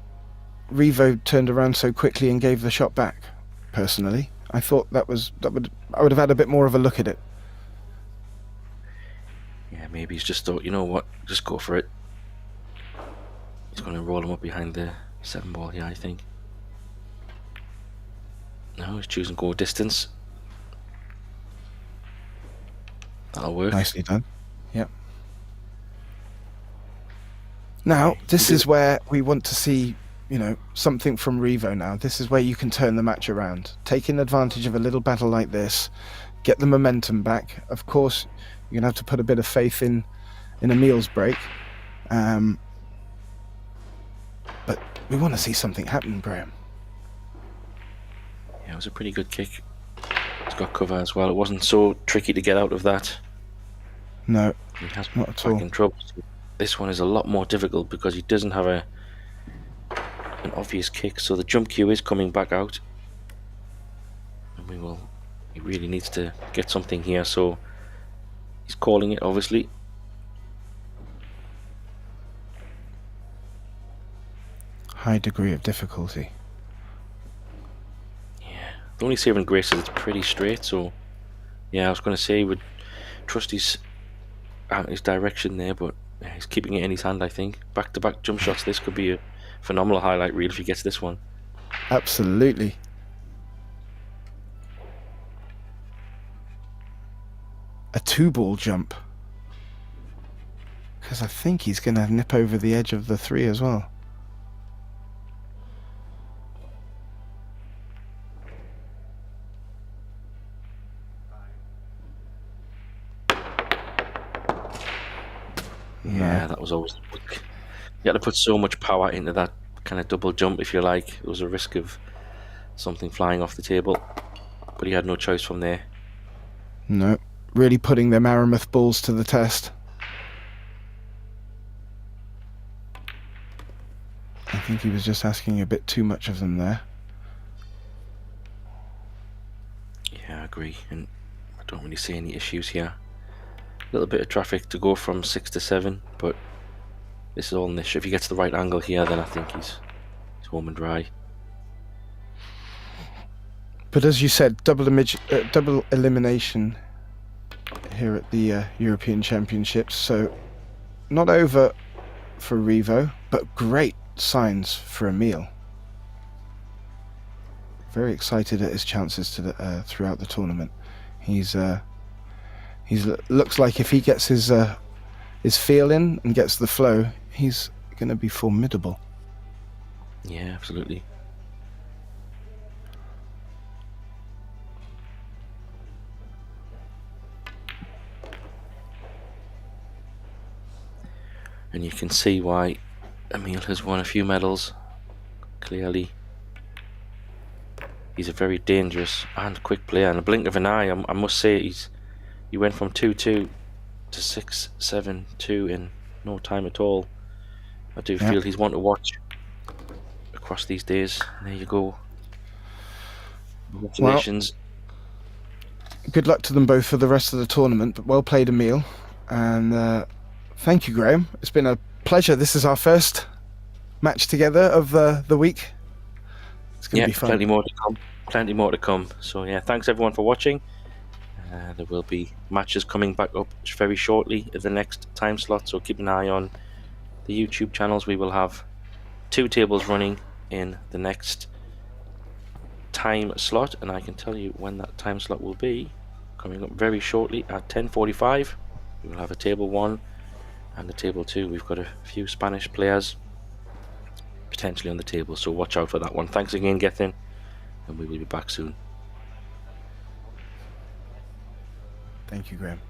Revo turned around so quickly and gave the shot back. Personally, I thought I would have had a bit more of a look at it. Yeah, maybe he's just thought, you know what, just go for it. He's going to roll him up behind the 7-ball here, I think. No, he's choosing go distance. That'll work. Nicely done. Yep. Now, this is where we want to see, something from Revo now. This is where you can turn the match around. Taking advantage of a little battle like this, get the momentum back. Of course, you're going to have to put a bit of faith in Emil's break. But we want to see something happen, Graham. Yeah, it was a pretty good kick. It's got cover as well. It wasn't so tricky to get out of that. No, he has not at all. In trouble. This one is a lot more difficult because he doesn't have an obvious kick, so the jump cue is coming back out. And he really needs to get something here, so he's calling it, obviously. High degree of difficulty. The only saving grace is it's pretty straight, so yeah, I was going to say he would trust his direction there, but he's keeping it in his hand, I think. Back-to-back jump shots, this could be a phenomenal highlight reel if he gets this one. Absolutely. A 2-ball jump. Because I think he's going to nip over the edge of the 3 as well. Yeah, that was always... You had to put so much power into that kind of double jump, if you like. There was a risk of something flying off the table, but he had no choice from there. No, really putting them Aramith balls to the test. I think he was just asking a bit too much of them there. Yeah, I agree, and I don't really see any issues here. A little bit of traffic to go from 6 to 7, but this is all in this. If he gets the right angle here, then I think he's home and dry. But as you said, double elimination here at the European Championships, so not over for Revo, but great signs for Emil. Very excited at his chances to throughout the tournament. He's looks like if he gets his feel in and gets the flow, he's going to be formidable. Yeah, absolutely. And you can see why Emil has won a few medals. Clearly, he's a very dangerous and quick player. In a blink of an eye, I must say, he went from 2-2 to 6-7-2 in no time at all. I do feel he's one to watch across these days. There you go. Congratulations. Well, good luck to them both for the rest of the tournament, but well played, Emil. And thank you, Graham. It's been a pleasure. This is our first match together of the week. It's going to be fun. Plenty more to come. Plenty more to come. So yeah, thanks everyone for watching. There will be matches coming back up very shortly in the next time slot, so keep an eye on the YouTube channels. We will have 2 tables running in the next time slot, and I can tell you when that time slot will be. Coming up very shortly at 10:45. We will have a table 1 and a table 2. We've got a few Spanish players potentially on the table, so watch out for that one. Thanks again, Gethin, and we will be back soon. Thank you, Graham.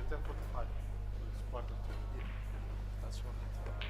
10:45. It's quarter to. That's what I thought.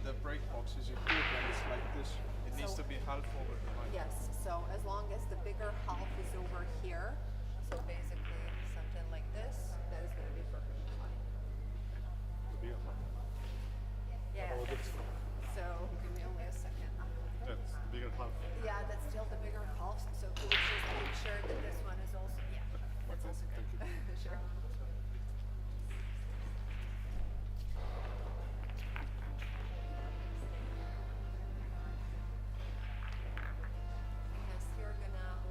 The break box is included and it's like this. It needs to be half over the line. Yes, so as long as the bigger half is over here, so basically something like this, that is going to be perfectly fine. The bigger half. Yeah. Oh, that's, So give me only a second. that's the bigger half. Yeah, that's still the bigger half. So could we just make sure that this one is also that's also good. Sure. Yes, you're gonna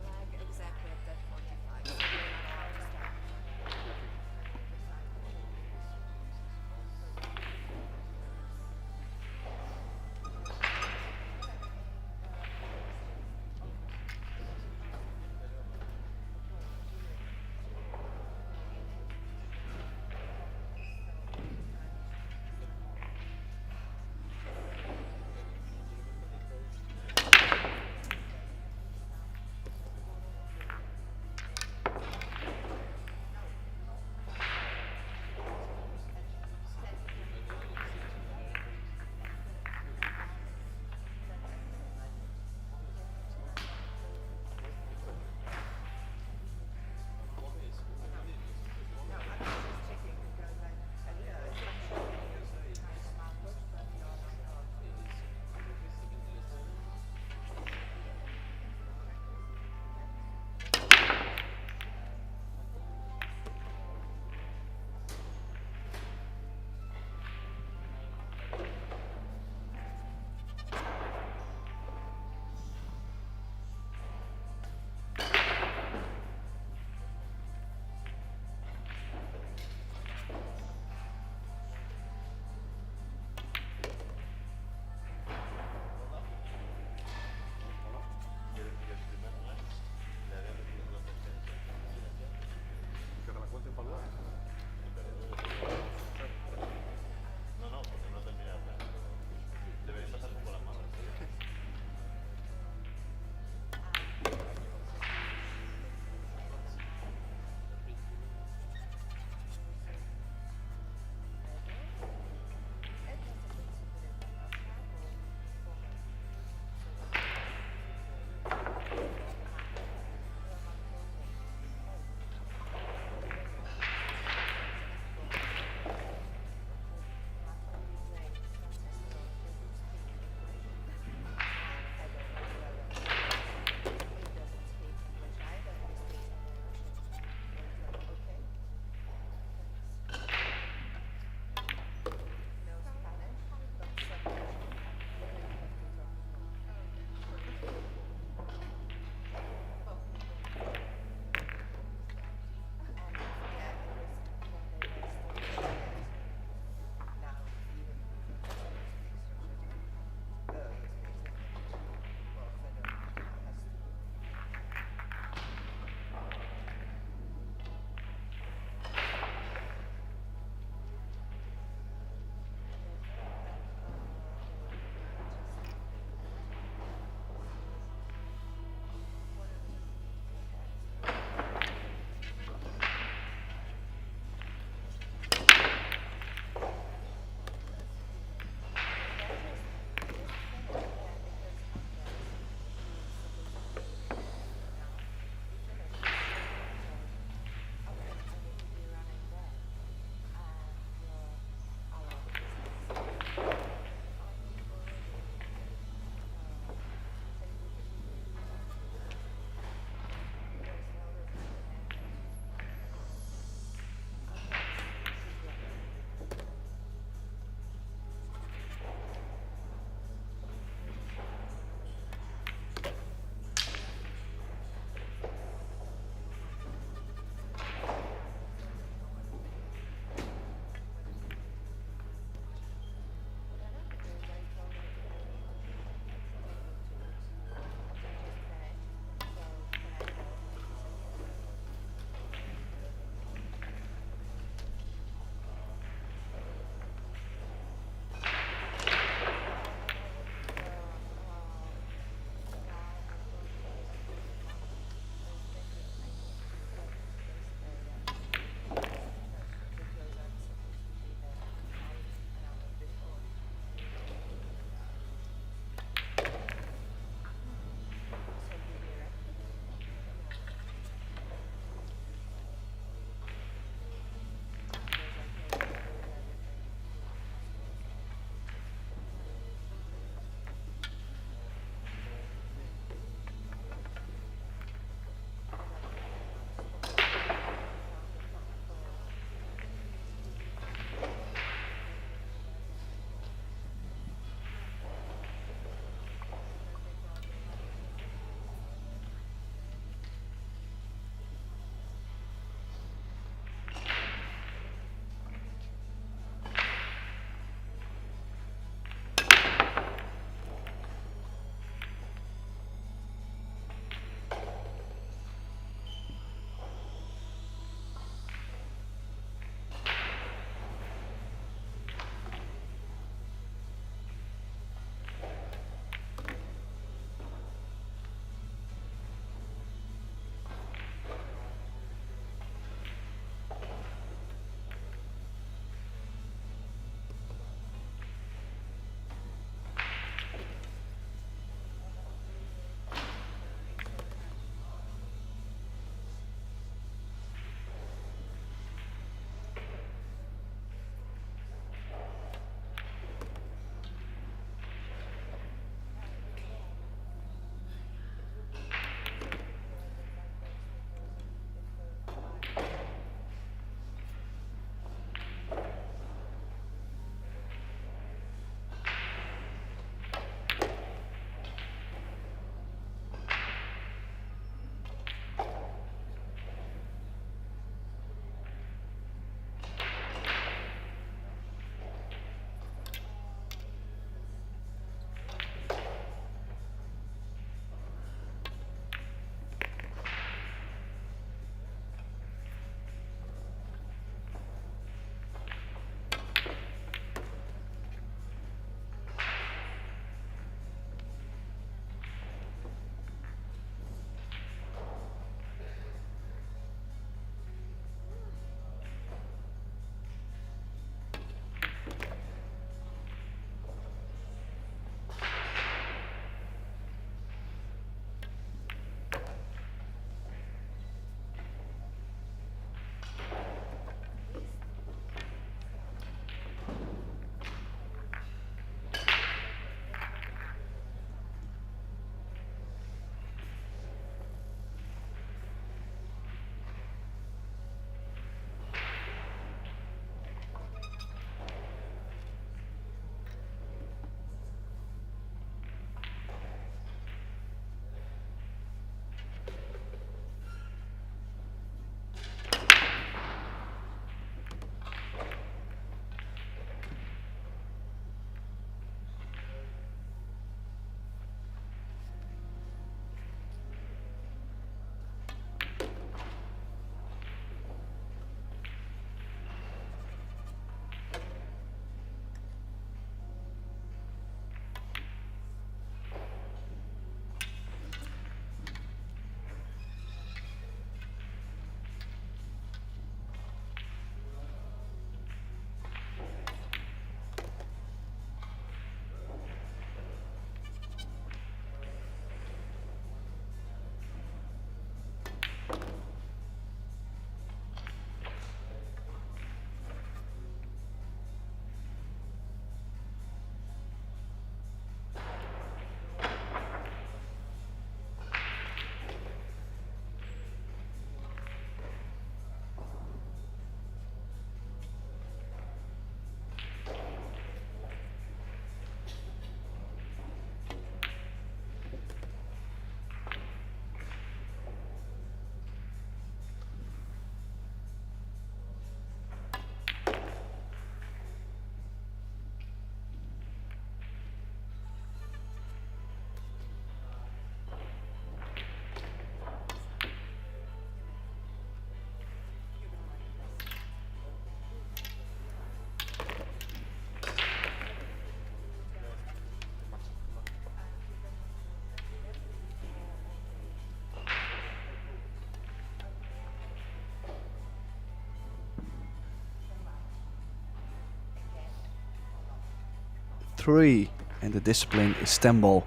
6-3 and the discipline is 10 ball.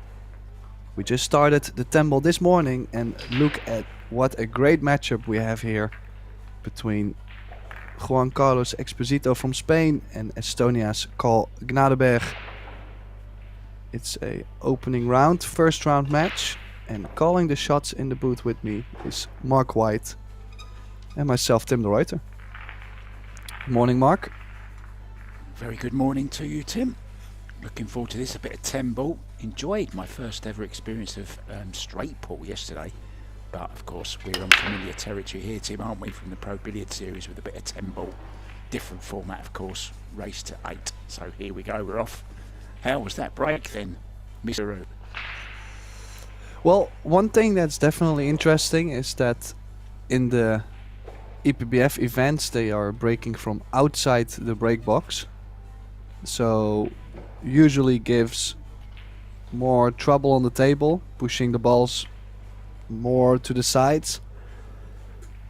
We just started the 10 ball this morning and look at what a great matchup we have here between Juan Carlos Exposito from Spain and Estonia's Carl Gnadeberg. It's a opening round, first round match, and calling the shots in the booth with me is Mark White and myself, Tim de Ruyter. Good morning, Mark. Very good morning to you, Tim. Looking forward to this, a bit of 10 ball. Enjoyed my first ever experience of straight pull yesterday. But of course, we're on familiar territory here, Tim, aren't we, from the Pro Billiard Series with a bit of 10 ball. Different format, of course, race to 8. So here we go, we're off. How was that break then, Mr. Root? Well, one thing that's definitely interesting is that in the Epbf events they are breaking from outside the break box. So usually gives more trouble on the table, pushing the balls more to the sides.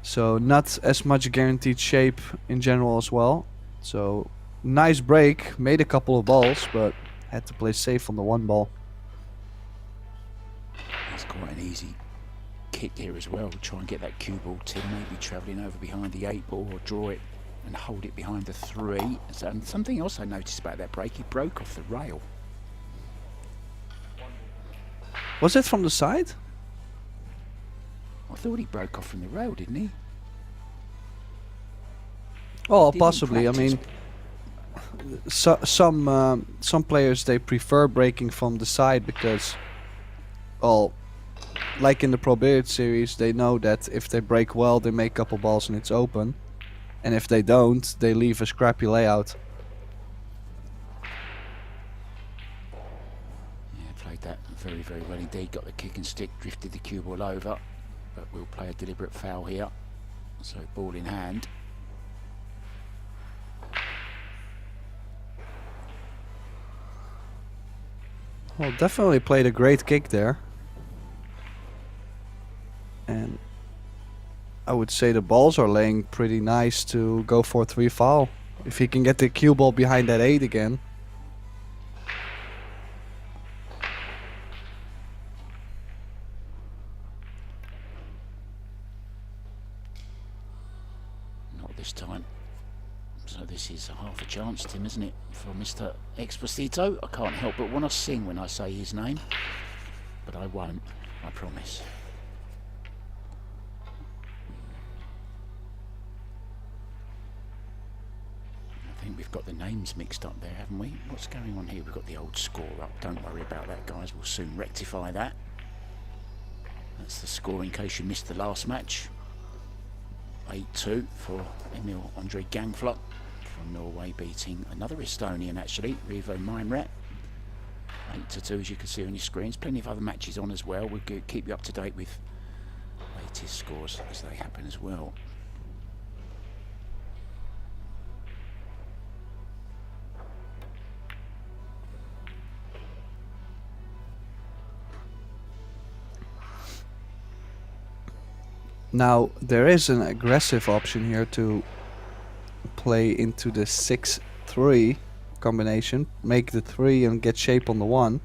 So not as much guaranteed shape in general as well. So nice break, made a couple of balls, but had to play safe on the one ball. It's quite an easy kick here as well. Try and get that cue ball, Tim, maybe travelling over behind the 8 ball or draw it and hold it behind the 3. And something else I noticed about that break, he broke off the rail. Was it from the side? I thought he broke off from the rail, didn't he? Oh, Didn't possibly. I practice. mean, some players, they prefer breaking from the side because, well, like in the Pro Billiard Series, they know that if they break well, they make a couple balls and it's open, and if they don't, they leave a scrappy layout. Yeah, played that very, very well indeed. Got the kick and stick, drifted the cue ball over, but we'll play a deliberate foul here. So ball in hand. Well, definitely played a great kick there. And I would say the balls are laying pretty nice to go for a 3 foul. If he can get the cue ball behind that 8 again. Not this time. So this is a half a chance, Tim, isn't it, for Mr. Exposito? I can't help but want to sing when I say his name, but I won't, I promise. I think we've got the names mixed up there, haven't we? What's going on here? We've got the old score up. Don't worry about that, guys. We'll soon rectify that. That's the score in case you missed the last match. 8-2 for Emil Andre Gangflot from Norway, beating another Estonian actually, Rivo Meinret. 8-2 as you can see on your screens. Plenty of other matches on as well. We'll keep you up to date with latest scores as they happen as well. Now there is an aggressive option here to play into the 6-3 combination, make the 3 and get shape on the 1.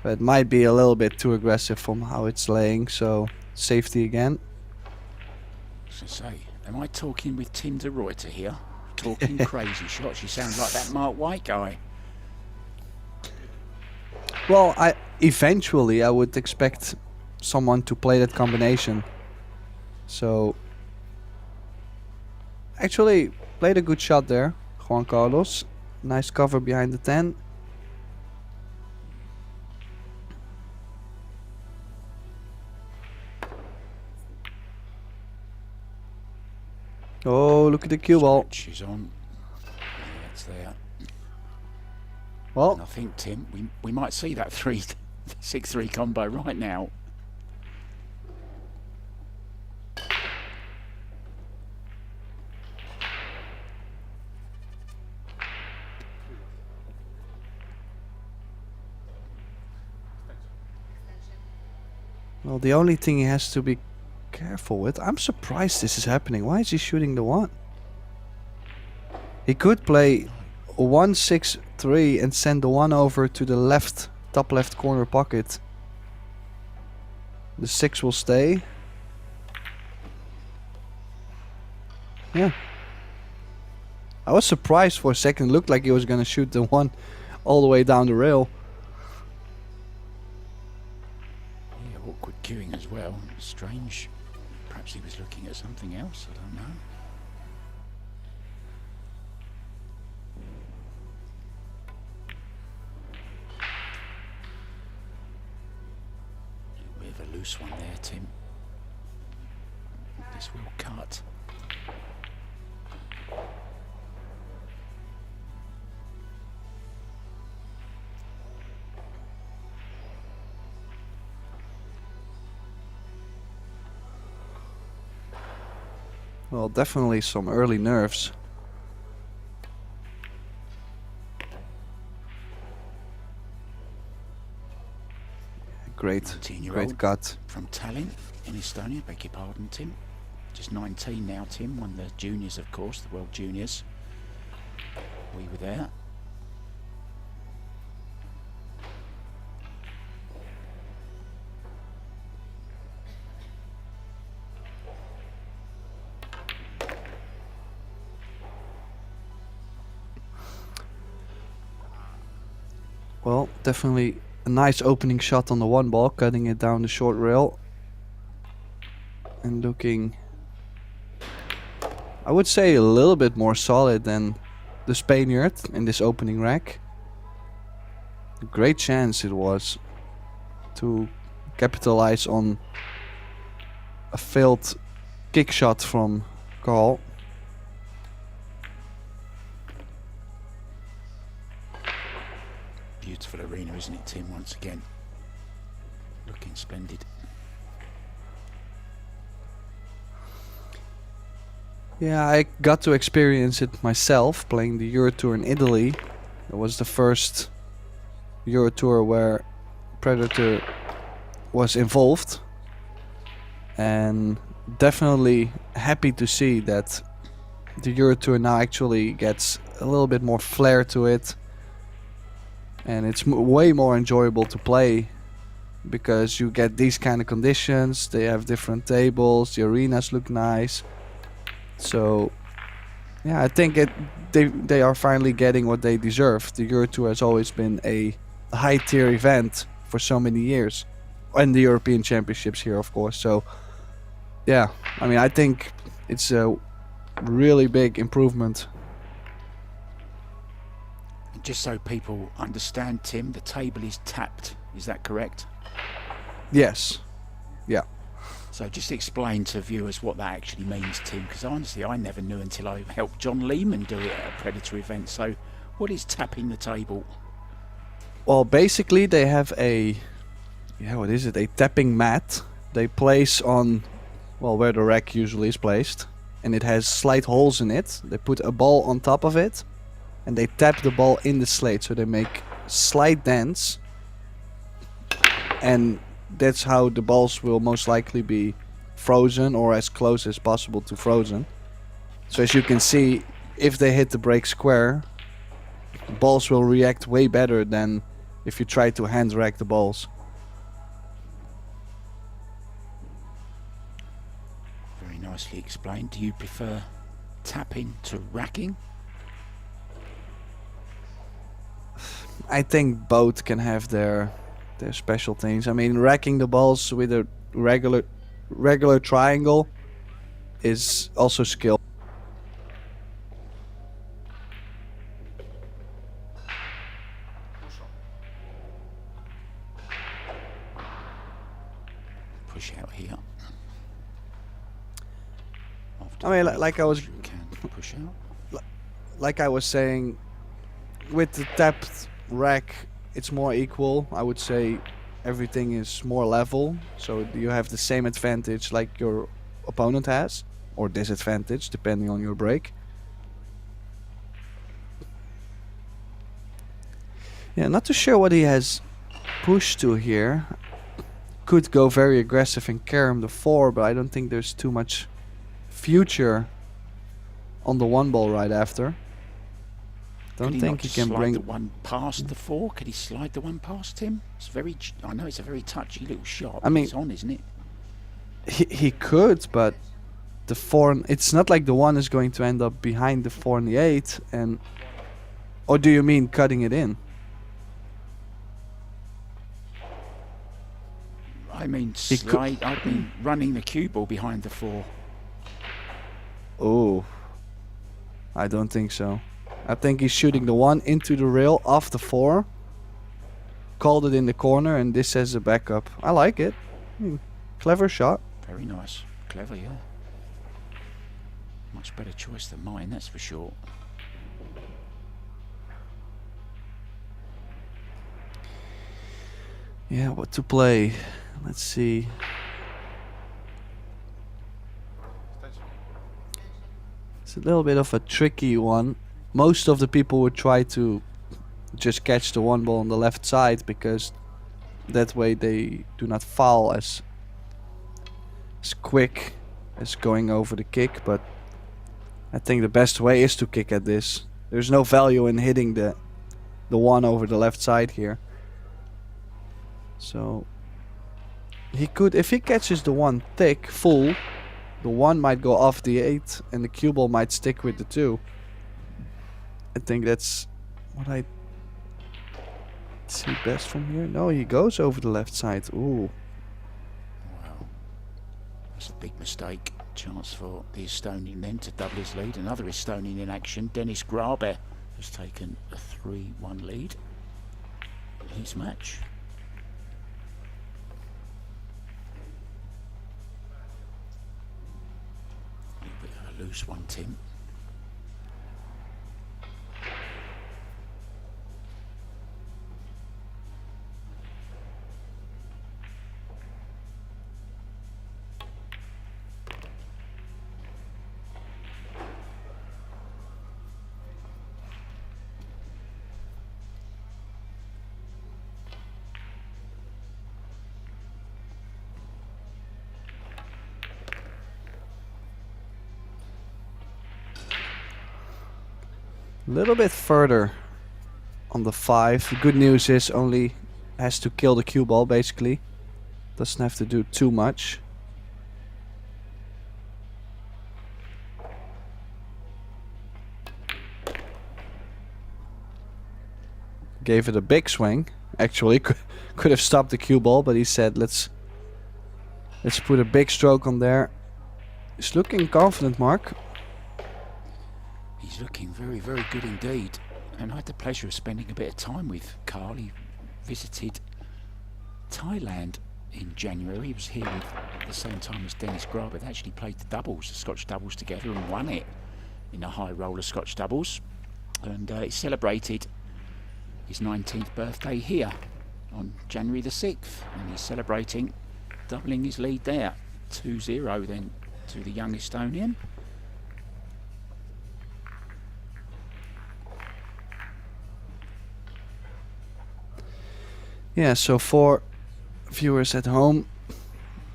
But it might be a little bit too aggressive from how it's laying, so safety again. I was going to say, am I talking with Tim de Ruyter here? Talking crazy shots. You sound like that Mark White guy. Well, eventually I would expect someone to play that combination. So actually played a good shot there, Juan Carlos. Nice cover behind the 10. Oh, look at the cue ball. She's on. Yeah, it's there. Well, And I think, Tim, we might see that 6-3 combo right now. well, the only thing he has to be careful with. I'm surprised this is happening. Why is he shooting the 1? He could play 1-6 3 and send the 1 over to the left, top left corner pocket. The 6 will stay. Yeah. I was surprised for a second. Looked like he was gonna shoot the 1 all the way down the rail. Yeah, awkward queuing as well. Strange. Perhaps he was looking at something else. I don't know. A bit of a loose one there, Tim. This will cut. Well, definitely some early nerves. Great, 19-year-old great cut. from Tallinn in Estonia. Beg your pardon, Tim. Just 19 now, Tim. Won the juniors, of course, the World Juniors. We were there. Well, definitely a nice opening shot on the 1 ball, cutting it down the short rail. And looking, I would say, a little bit more solid than the Spaniard in this opening rack. A great chance it was to capitalize on a failed kick shot from Carl. Beautiful arena, isn't it, Tim? Once again, looking splendid. Yeah, I got to experience it myself playing the Euro Tour in Italy. It was the first Euro Tour where Predator was involved, and definitely happy to see that the Euro Tour now actually gets a little bit more flair to it. And it's way more enjoyable to play because you get these kind of conditions. They have different tables, the arenas look nice. So yeah, I think they are finally getting what they deserve. The Euro Tour has always been a high tier event for so many years, and the European Championships here, of course. So yeah, I mean, I think it's a really big improvement. Just so people understand, Tim, the table is tapped. Is that correct? Yes. Yeah. So just explain to viewers what that actually means, Tim, because honestly I never knew until I helped John Lehman do it at a Predator event. So what is tapping the table? Well, basically they have a, what is it, a tapping mat they place on, well, where the rack usually is placed, and it has slight holes in it. They put a ball on top of it and they tap the ball in the slate, so they make slight dents, and that's how the balls will most likely be frozen, or as close as possible to frozen. So as you can see, if they hit the break square, the balls will react way better than if you try to hand rack the balls. Very nicely explained. Do you prefer tapping to racking? I think both can have their special things. I mean, racking the balls with a regular triangle is also skill. Push out here. I mean, like I was, You can push out. like I was saying, with the tapped rack, it's more equal. I would say everything is more level, so you have the same advantage like your opponent has, or disadvantage depending on your break. Yeah, not too sure what he has pushed to here. Could go very aggressive and carom the 4, but I don't think there's too much future on the 1 ball right after. Don't Could think he he can slide bring. the one past the 4? Could he slide the one past him? It's very. I know it's a very touchy little shot. I mean- it's on, isn't it? He could, but the 4. It's not like the 1 is going to end up behind the 4 and the 8. And or do you mean cutting it in? I mean, He could- I mean, running the cue ball behind the 4. Oh, I don't think so. I think he's shooting the 1 into the rail off the 4. Called it in the corner, and this as a backup. I like it. Clever shot. Very nice, clever, yeah. Much better choice than mine, that's for sure. Yeah, what to play? Let's see. It's a little bit of a tricky one. Most of the people would try to just catch the 1 ball on the left side because that way they do not foul as quick as going over the kick, but I think the best way is to kick at this. There's no value in hitting the 1 over the left side here. So he could, if he catches the 1 thick, full, the 1 might go off the 8 and the cue ball might stick with the 2. I think that's what I see best from here. No, he goes over the left side. Ooh. Wow. That's a big mistake. Chance for the Estonian then to double his lead. Another Estonian in action. Dennis Grabe has taken a 3-1 lead in his match. A little bit of a loose one, Tim. A little bit further on the 5. The good news is only has to kill the cue ball basically. Doesn't have to do too much. Gave it a big swing. Actually could have stopped the cue ball, but he said let's put a big stroke on there. He's looking confident, Mark. He's looking very, very good indeed. And I had the pleasure of spending a bit of time with Carl. He visited Thailand in January. He was here at the same time as Dennis Grabe. They actually played the doubles, the Scotch doubles together, and won it in a high roller Scotch doubles. And he celebrated his 19th birthday here on January the 6th. And he's celebrating doubling his lead there. 2-0 then to the young Estonian. Yeah, so for viewers at home,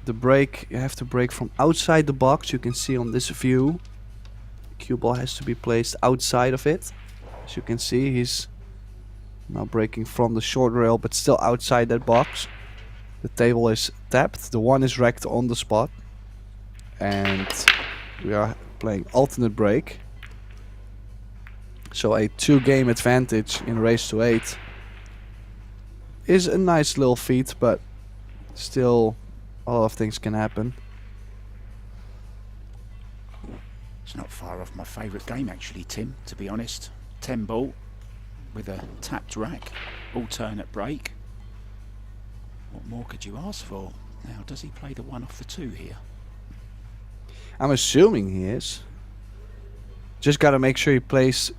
the break, you have to break from outside the box. You can see on this view, cue ball has to be placed outside of it. As you can see, he's now breaking from the short rail, but still outside that box. The table is tapped, the 1 is racked on the spot. And we are playing alternate break. So a 2-game advantage in race to 8 is a nice little feat, but still a lot of things can happen. It's not far off my favourite game actually, Tim, to be honest. 10 ball with a tapped rack, alternate break. What more could you ask for? Now, does he play the 1 off the 2 here? I'm assuming he is. Just gotta make sure he plays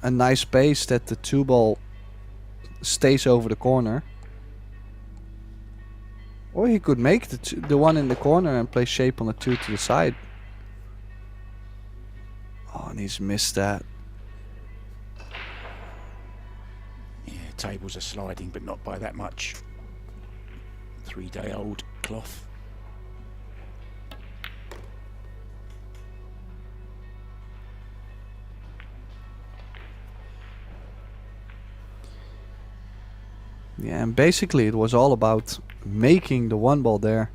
a nice pace that the 2 ball stays over the corner. Or he could make the 1 in the corner and play shape on the 2 to the side. Oh, and he's missed that. Yeah, tables are sliding, but not by that much. 3-day-old cloth. Yeah, and basically it was all about making the one ball there.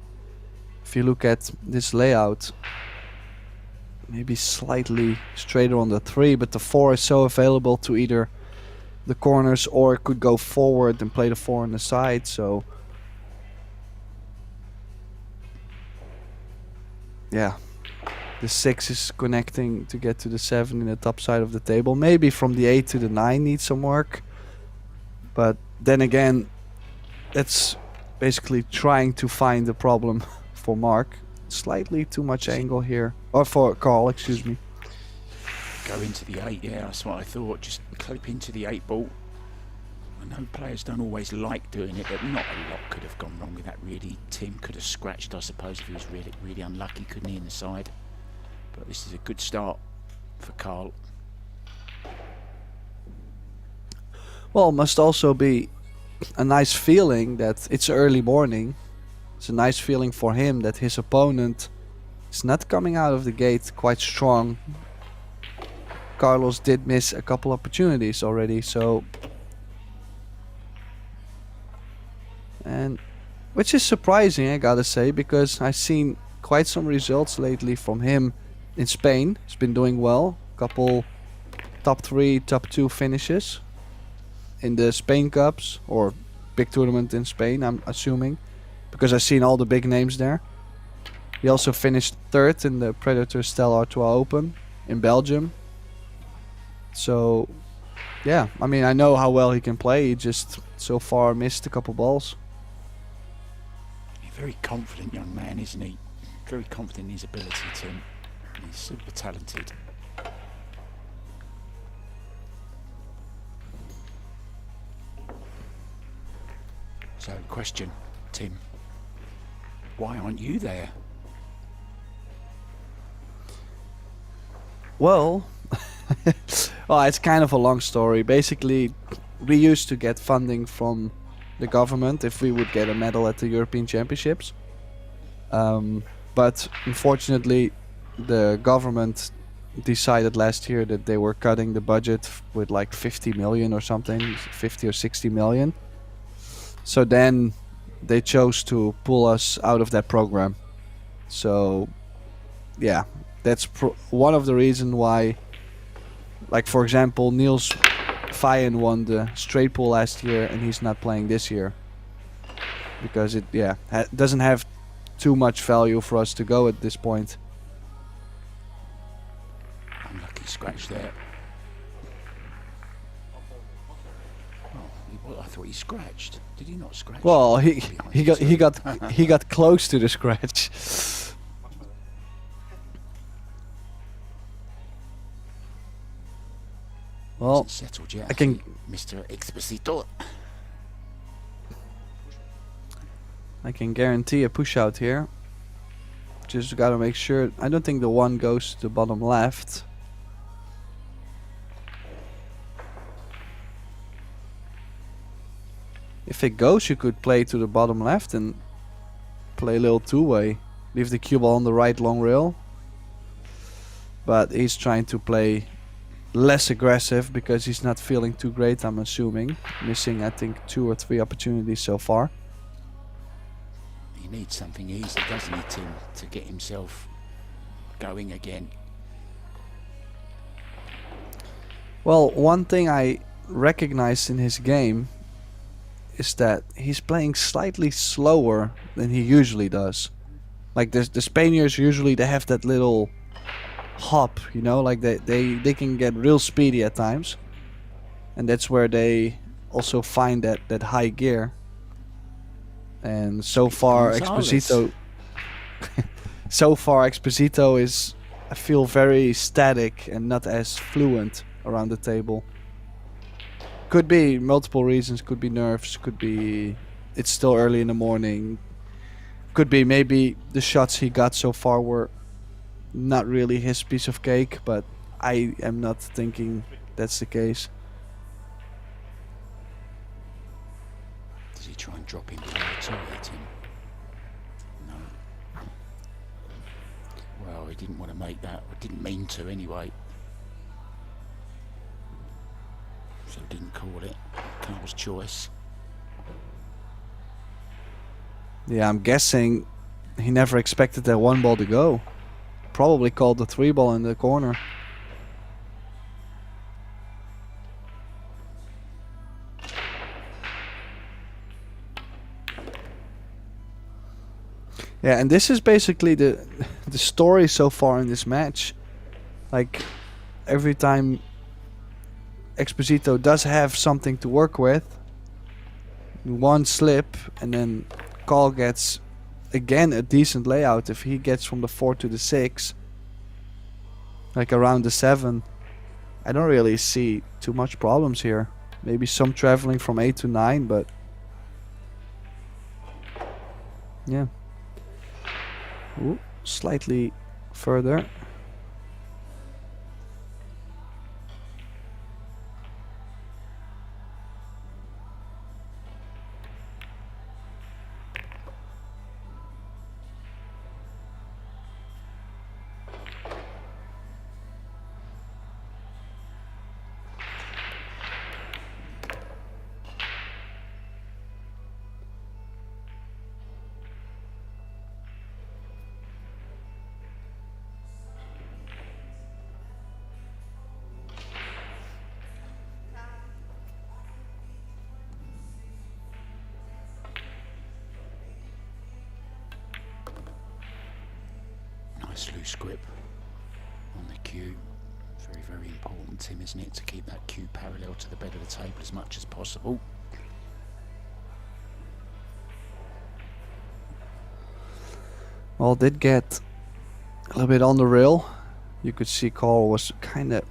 If you look at this layout, maybe slightly straighter on the 3, but the 4 is so available to either the corners or it could go forward and play the 4 on the side, so yeah. The 6 is connecting to get to the 7 in the top side of the table. Maybe from the 8 to the 9 needs some work. But then again, that's basically trying to find the problem for Mark. Slightly too much angle here. Or for Carl, excuse me. Go into the 8, yeah, that's what I thought. Just clip into the 8 ball. I know players don't always like doing it, but not a lot could have gone wrong with that, really. Tim could have scratched, I suppose, if he was really, really unlucky, couldn't he, in the side? But this is a good start for Carl. Well, it must also be a nice feeling that it's early morning. It's a nice feeling for him that his opponent is not coming out of the gate quite strong. Carlos did miss a couple opportunities already, so... And which is surprising, I gotta say, because I've seen quite some results lately from him in Spain. He's been doing well. Couple top 3, top 2 finishes in the Spain Cups or big tournament in Spain, I'm assuming, because I've seen all the big names there. He also finished 3rd in the Predator Stella Artois Open in Belgium. So yeah, I mean, I know how well he can play. He just so far missed a couple balls. He's a very confident young man, isn't he? Very confident in his ability, Tim. He's super talented. So, question, Tim. Why aren't you there? Well, well, it's kind of a long story. Basically, we used to get funding from the government if we would get a medal at the European Championships. But unfortunately, the government decided last year that they were cutting the budget with like 50 million or something, 50 or 60 million. So then they chose to pull us out of that program. So yeah, that's one of the reasons why, like for example, Niels Fayen won the straight pool last year and he's not playing this year. Because it doesn't have too much value for us to go at this point. Unlucky scratch there. Oh, I thought he scratched. Did he not scratch? Well, he got close to the scratch. Well, settled yet, I can, Mr. Exposito. I can guarantee a push out here. Just gotta make sure. I don't think the one goes to the bottom left. If it goes, you could play to the bottom left and play a little two-way. Leave the cue ball on the right long rail. But he's trying to play less aggressive because he's not feeling too great, I'm assuming. Missing, I think, 2 or 3 opportunities so far. He needs something easy, doesn't he, Tim, to get himself going again. Well, one thing I recognized in his game is that he's playing slightly slower than he usually does. Like the Spaniards usually they have that little hop, you know, like they can get real speedy at times, and that's where they also find that high gear. And so far Exposito is, I feel, very static and not as fluent around the table. Could be multiple reasons, could be nerves, could be it's still early in the morning, could be maybe the shots he got so far were not really his piece of cake, but I am not thinking that's the case. Does he try and drop into the toilet, Tim? No. Well, he didn't want to make that, or didn't mean to anyway. So didn't call it. Carl's choice. Yeah, I'm guessing he never expected that one ball to go. Probably called the 3 ball in the corner. Yeah, and this is basically the story so far in this match. Like, every time Exposito does have something to work with, one slip, and then Call gets again a decent layout. If he gets from the 4 to the 6, like around the 7, I don't really see too much problems here. Maybe some traveling from 8 to 9, but yeah. Ooh, slightly further. Nice loose grip on the cue. Very, very important, Tim, isn't it, to keep that cue parallel to the bed of the table as much as possible. Well, did get a little bit on the rail. You could see Carl was kind of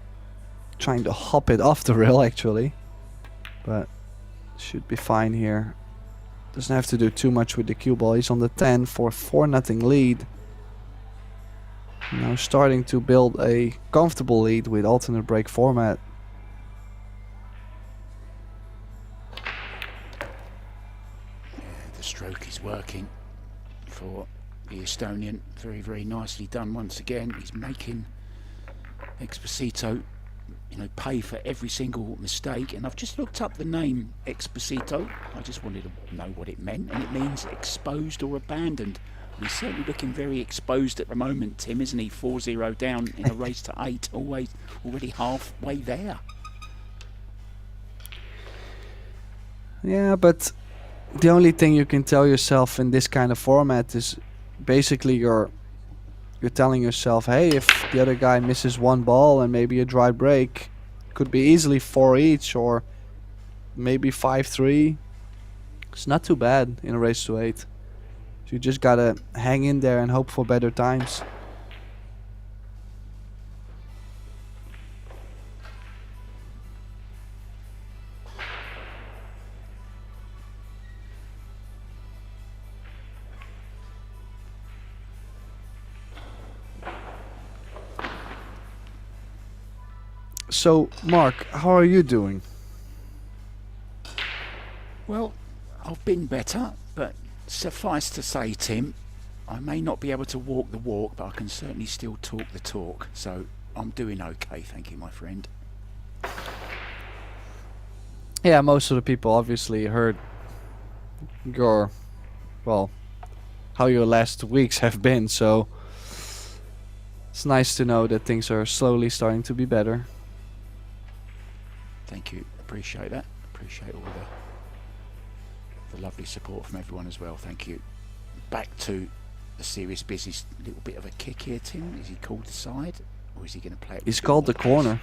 trying to hop it off the rail actually, but should be fine here. Doesn't have to do too much with the cue ball. He's on the 10 for a 4-0 lead. Now starting to build a comfortable lead with alternate break format. Yeah, the stroke is working for the Estonian. Very, very nicely done once again. He's making Exposito, you know, pay for every single mistake. And I've just looked up the name Exposito. I just wanted to know what it meant, and it means exposed or abandoned. He's certainly looking very exposed at the moment, Tim, isn't he? 4-0 down in a race to 8, already halfway there. Yeah, but the only thing you can tell yourself in this kind of format is basically you're telling yourself, hey, if the other guy misses one ball and maybe a dry break, could be easily 4 each or maybe 5-3. It's not too bad in a race to 8. You just gotta hang in there and hope for better times. So, Mark, how are you doing? Well, I've been better, but suffice to say, Tim, I may not be able to walk the walk, but I can certainly still talk the talk. So I'm doing okay, thank you, my friend. Yeah, most of the people obviously heard your, well, how your last weeks have been, so it's nice to know that things are slowly starting to be better. Thank you, appreciate that. Appreciate all the lovely support from everyone as well, thank you. Back to the serious business. Little bit of a kick here, Tim. Is he called the side, or is he going to play it? He's called the corner.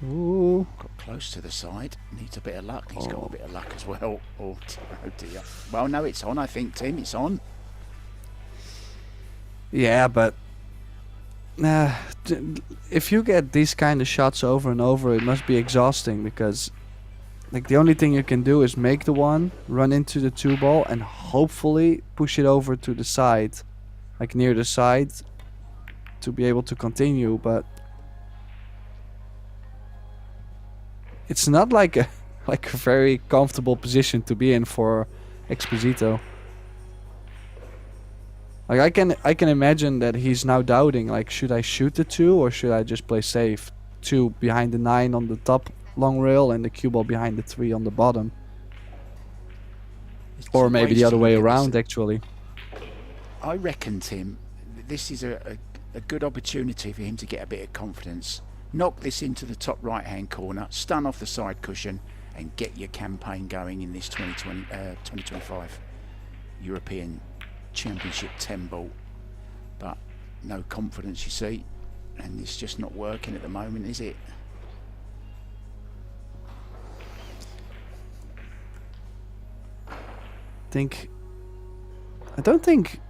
Ooh. Got close to the side. Needs a bit of luck. He's got a bit of luck as well. Oh dear. Well, no, it's on, I think, Tim. It's on. Yeah, but if you get these kind of shots over and over, it must be exhausting, because like the only thing you can do is make the one, run into the 2 ball, and hopefully push it over to the side, like near the side, to be able to continue. But it's not like a very comfortable position to be in for Exposito. Like I can imagine that he's now doubting, like, should I shoot the 2 or should I just play safe? 2 behind the 9 on the top long rail and the cue ball behind the 3 on the bottom. There's Or two maybe ways the to other way look at this. around, actually. I reckon, Tim, this is a good opportunity for him to get a bit of confidence. Knock this into the top right-hand corner, stun off the side cushion, and get your campaign going in this 2025 European Championship 10 ball. But no confidence, you see, and it's just not working at the moment, is it? I don't think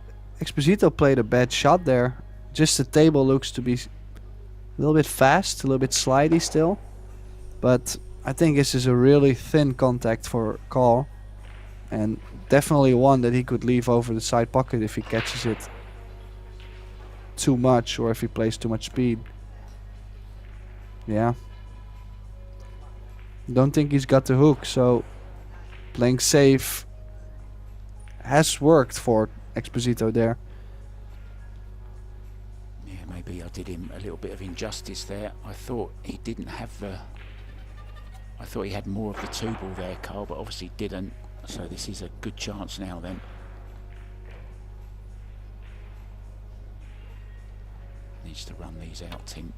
Exposito played a bad shot there. Just the table looks to be a little bit fast, a little bit slidey still. But I think this is a really thin contact for Carl. And definitely one that he could leave over the side pocket if he catches it too much or if he plays too much speed. Yeah. Don't think he's got the hook, so playing safe has worked for Exposito there. Yeah, maybe I did him a little bit of injustice there. I thought he didn't have the... I thought he had more of the 2 ball there, Carl, but obviously didn't. So this is a good chance now then. Needs to run these out, Tim.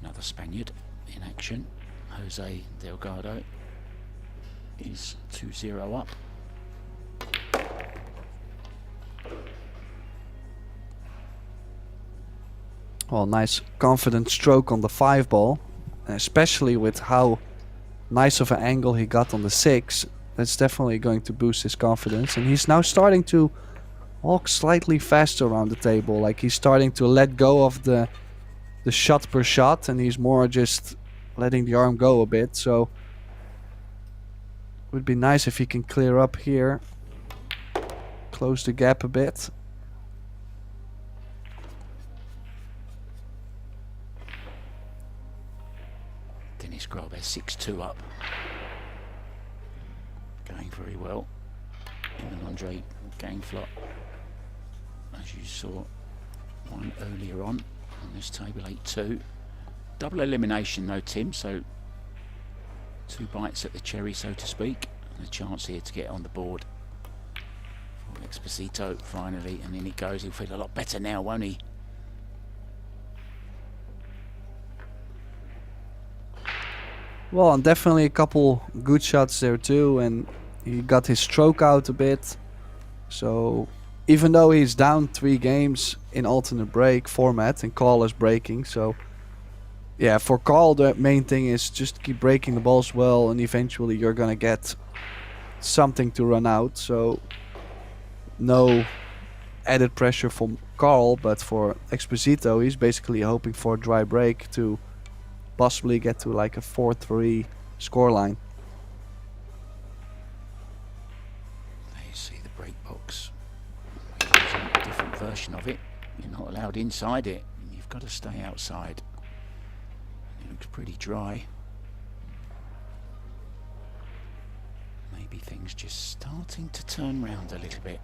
Another Spaniard in action. Jose Delgado is 2-0 up. Well, nice confident stroke on the 5 ball, especially with how nice of an angle he got on the 6. That's definitely going to boost his confidence, and he's now starting to walk slightly faster around the table. Like he's starting to let go of the shot per shot, and he's more just letting the arm go a bit. So it would be nice if he can clear up here, close the gap a bit. Dennis Grobe 6-2 up. Going very well. Even Andre Gangflot, as you saw one earlier on this table, 8-2. Double elimination though, Tim, so 2 bites at the cherry, so to speak, and a chance here to get on the board for Exposito finally, and in he goes. He'll feel a lot better now, won't he? Well, and definitely a couple good shots there too, and he got his stroke out a bit. So even though he's down 3 games in alternate break format and Carl is breaking, so yeah, for Carl the main thing is just keep breaking the balls well, and eventually you're gonna get something to run out. So no added pressure from Carl, but for Exposito he's basically hoping for a dry break to possibly get to like a 4-3 scoreline. There you see the break box. A different version of it. You're not allowed inside it. You've got to stay outside. It looks pretty dry. Maybe things just starting to turn round a little bit.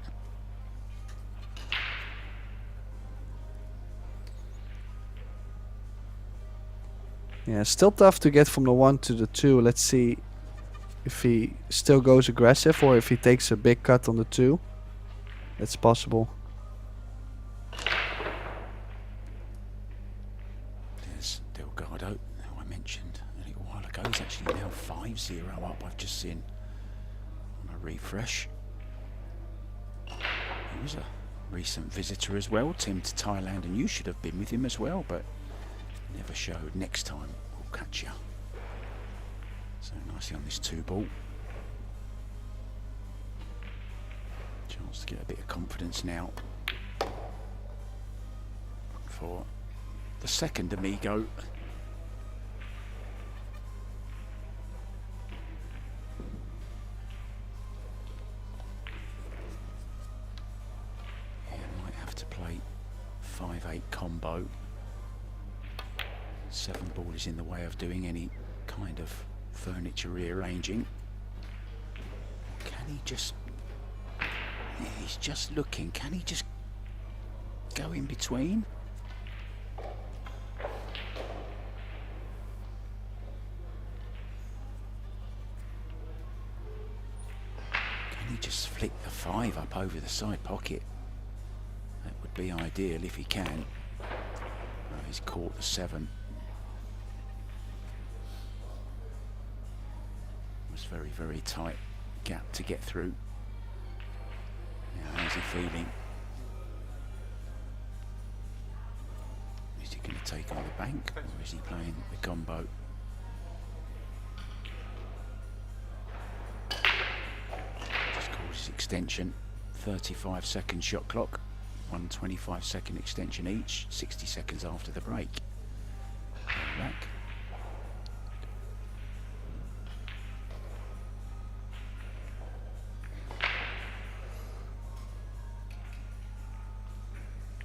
Yeah, still tough to get from the 1 to the 2. Let's see if he still goes aggressive or if he takes a big cut on the 2. That's possible. There's Delgado, who I mentioned a little while ago. He's actually now 5-0 up, I've just seen on a refresh. He was a recent visitor as well, Tim, to Thailand, and you should have been with him as well, but never showed. Next time we'll catch you. So nicely on this 2 ball. Chance to get a bit of confidence now for the second amigo 5-8 combo. 7 ball is in the way of doing any kind of furniture rearranging. Can he just... Yeah, he's just looking. Can he just go in between? Can he just flick the 5 up over the side pocket? That would be ideal if he can. Oh, he's caught the 7. It was very, very tight gap to get through. Now, how's he feeling? Is he going to take on the bank, or is he playing the combo? Just calls his extension. 35-second shot clock. 125-second extension each. 60 seconds after the break. Back.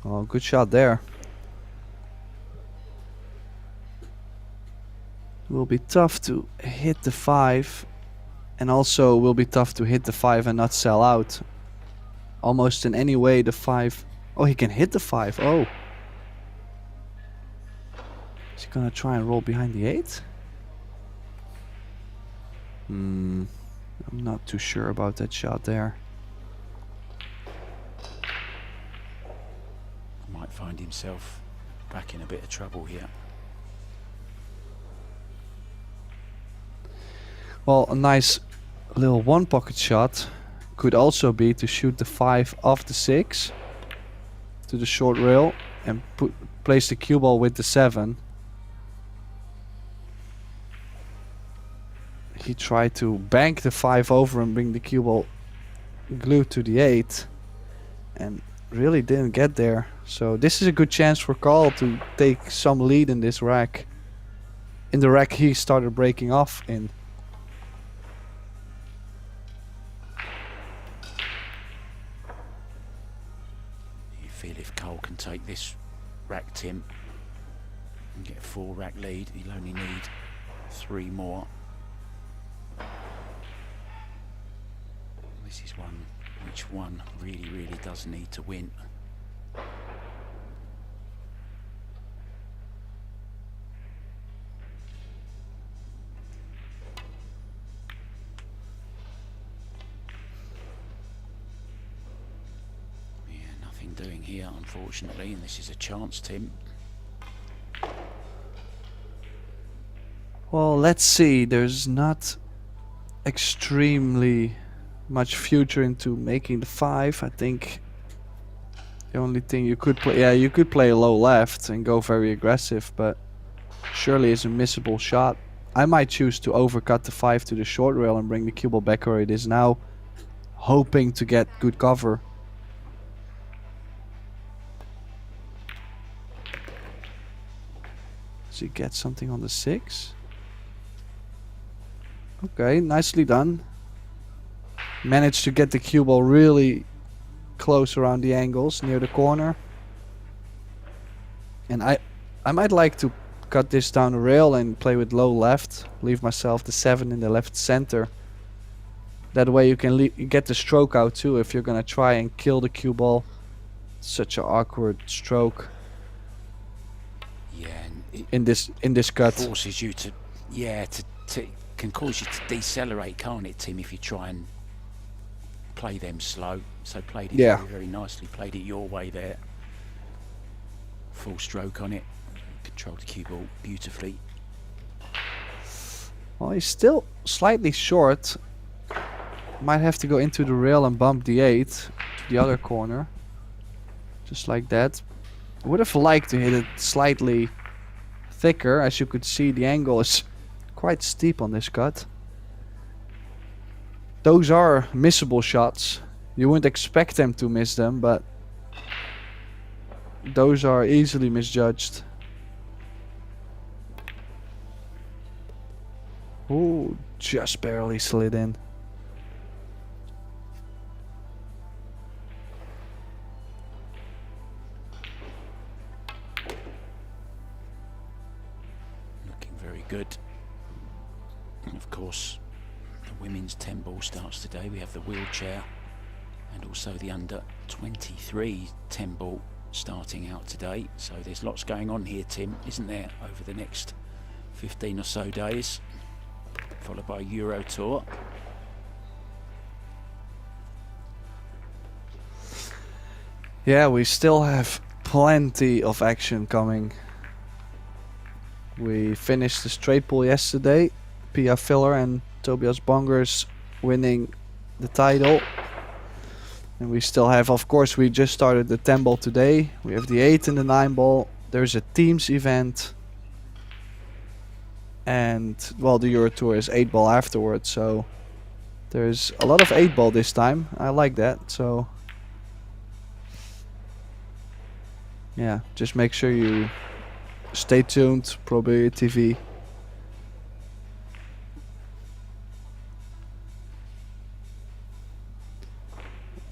Oh, good shot there. Will be tough to hit the 5, and also will be tough to hit the 5 and not sell out. Almost in any way the 5. Oh, he can hit the 5. Oh. Is he gonna try and roll behind the 8? I'm not too sure about that shot there. Might find himself back in a bit of trouble here. Well, a nice little one pocket shot could also be to shoot the 5 off the 6 to the short rail and place the cue ball with the 7. He tried to bank the 5 over and bring the cue ball glued to the 8 and really didn't get there. So this is a good chance for Carl to take some lead in this rack. In the rack he started breaking off in. You feel if Carl can take this rack, Tim, and get a 4 rack lead, he'll only need 3 more. This is one which one really does need to win. Yeah, nothing doing here, unfortunately, and this is a chance, Tim. Well, let's see. There's not extremely much future into making the 5. I think the only thing you could play, yeah, you could play low left and go very aggressive, but surely it's a missable shot. I might choose to overcut the 5 to the short rail and bring the cue ball back where it is now, hoping to get good cover. Does he get something on the 6? Okay, nicely done. Managed to get the cue ball really close around the angles near the corner. And I might like to cut this down the rail and play with low left. Leave myself the 7 in the left center. That way you can get the stroke out too if you're gonna try and kill the cue ball. Such an awkward stroke. Yeah, and in this cut. Forces you to, yeah, can cause you to decelerate, can't it, Tim, if you try and play them slow. So played it very nicely, played it your way there. Full stroke on it, controlled the cue ball beautifully. Well, he's still slightly short. Might have to go into the rail and bump the 8 to the other corner. Just like that. Would have liked to hit it slightly thicker. As you could see, the angle is quite steep on this cut. Those are missable shots. You wouldn't expect them to miss them, but those are easily misjudged. Ooh, just barely slid in. 10 ball starts today. We have the wheelchair and also the under 23 10 ball starting out today. So there's lots going on here, Tim, isn't there, over the next 15 or so days, followed by Euro Tour. Yeah, we still have plenty of action coming. We finished the straight pool yesterday. Pia Filler and Tobias Bongers winning the title. And we still have, of course, we just started the 10 ball today. We have the 8 and the 9 ball. There's a teams event. And, well, the Euro Tour is 8 ball afterwards. So there's a lot of 8 ball this time. I like that. So yeah, just make sure you stay tuned, probably TV.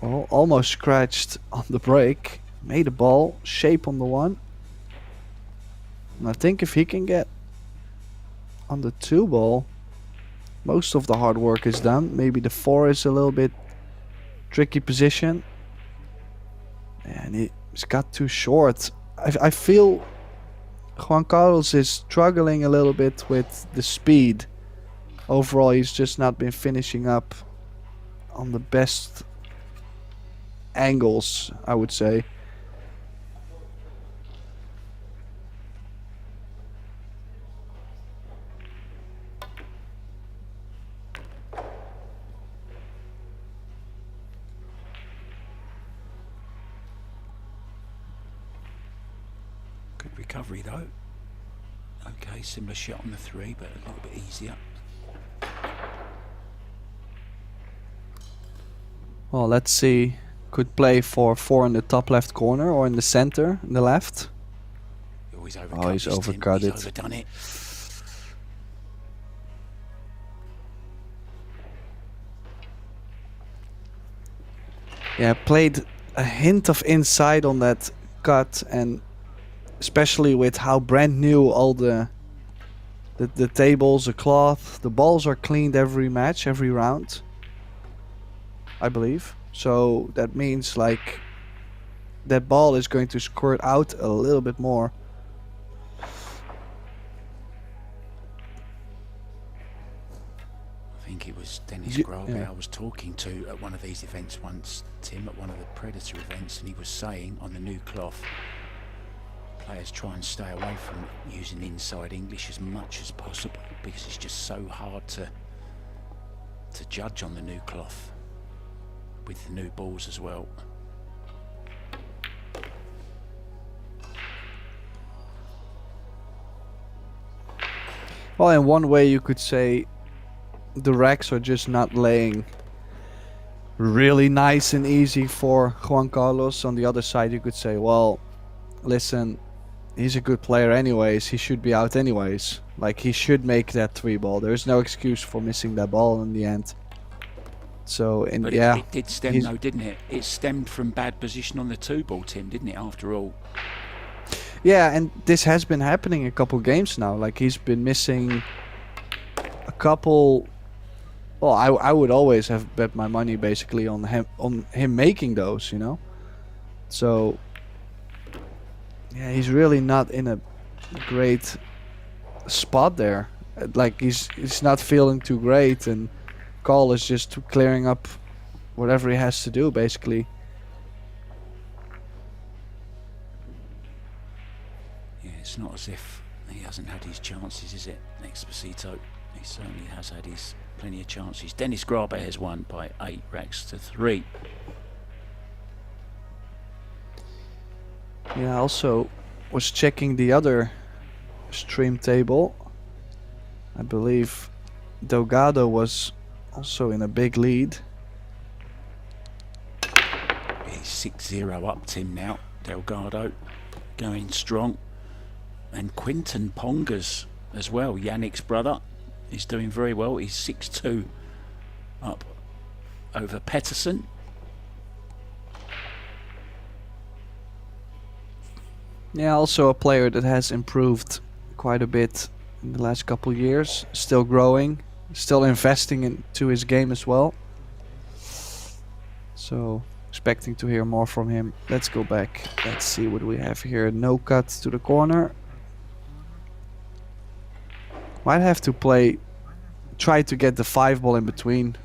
Oh, almost scratched on the break. Made a ball, shape on the one. And I think if he can get on the 2 ball, most of the hard work is done. Maybe the 4 is a little bit tricky position. And he's got too short. I feel Juan Carlos is struggling a little bit with the speed. Overall, he's just not been finishing up on the best angles, I would say. Good recovery though. Okay, similar shot on the 3, but a little bit easier. Well, let's see. Could play for 4 in the top left corner or in the center, in the left. Oh, he's overcut it. He's overdone it. Yeah, played a hint of inside on that cut, and especially with how brand new all the tables, the cloth, the balls are cleaned every match, every round, I believe. So that means like that ball is going to squirt out a little bit more. I think it was Dennis Grabe I was talking to at one of these events once, Tim, at one of the Predator events, and he was saying on the new cloth, players try and stay away from using inside English as much as possible because it's just so hard to judge on the new cloth with the new balls as well. Well, in one way you could say the racks are just not laying really nice and easy for Juan Carlos. On the other side you could say, well, listen, he's a good player anyways, he should be out anyways. Like, he should make that 3 ball. There's no excuse for missing that ball in the end. So, But yeah, it did stem though, didn't it? It stemmed from bad position on the 2 ball, Tim, didn't it, after all? yeah, and this has been happening a couple games now. Like, he's been missing a couple. Well, I would always have bet my money basically on him making those, you know. So yeah, he's really not in a great spot there. Like, he's not feeling too great, and Carl is just clearing up whatever he has to do basically. Yeah, it's not as if he hasn't had his chances, is it, Exposito? He certainly has had his plenty of chances. Dennis Grabe has won by 8 racks to 3. Yeah, I also was checking the other stream table. I believe Delgado was also in a big lead. He's 6-0 up, Tim, now. Delgado going strong. And Quinton Pongas as well, Yannick's brother, is doing very well. He's 6-2 up over Pettersson. Yeah, also a player that has improved quite a bit in the last couple years. Still growing. Still investing into his game as well. So expecting to hear more from him. Let's go back. Let's see what we have here. No cut to the corner. Might have to try to get the 5 ball in between.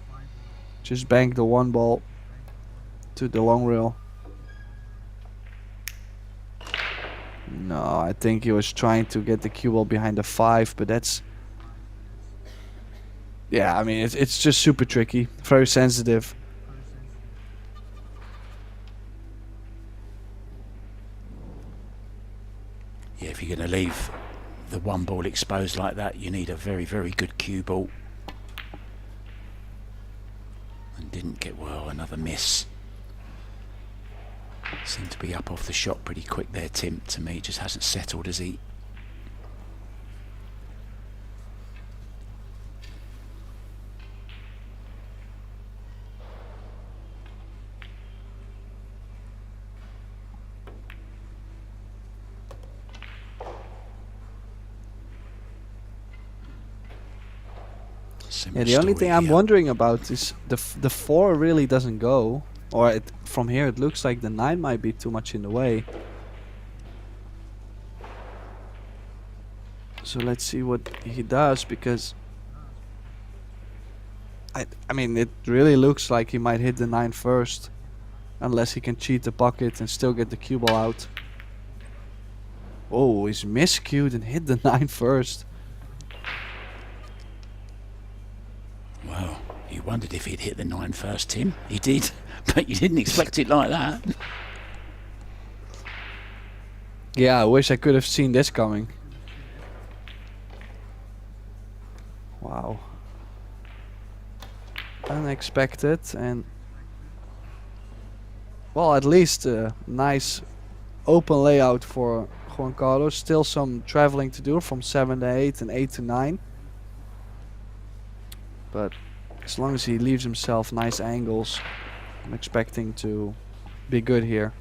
Just bank the 1 ball to the long rail. No, I think he was trying to get the cue ball behind the 5, but that's... Yeah, I mean, it's just super tricky. Very sensitive. Yeah, if you're going to leave the 1 ball exposed like that, you need a very, very good cue ball. And didn't get well, another miss. Seemed to be up off the shot pretty quick there, Tim. To me, just hasn't settled, has he? Yeah, the only thing I'm wondering about is the 4 really doesn't go, or from here it looks like the 9 might be too much in the way. So let's see what he does, because I mean, it really looks like he might hit the 9 first, unless he can cheat the pocket and still get the cue ball out. Oh, he's miscued and hit the 9 first. Well, you wondered if he'd hit the 9 first, Tim. He did, but you didn't expect it like that. Yeah, I wish I could have seen this coming. Wow. Unexpected, and well, at least a nice open layout for Juan Carlos. Still some traveling to do from 7 to 8 and 8 to 9. But as long as he leaves himself nice angles, I'm expecting to be good here.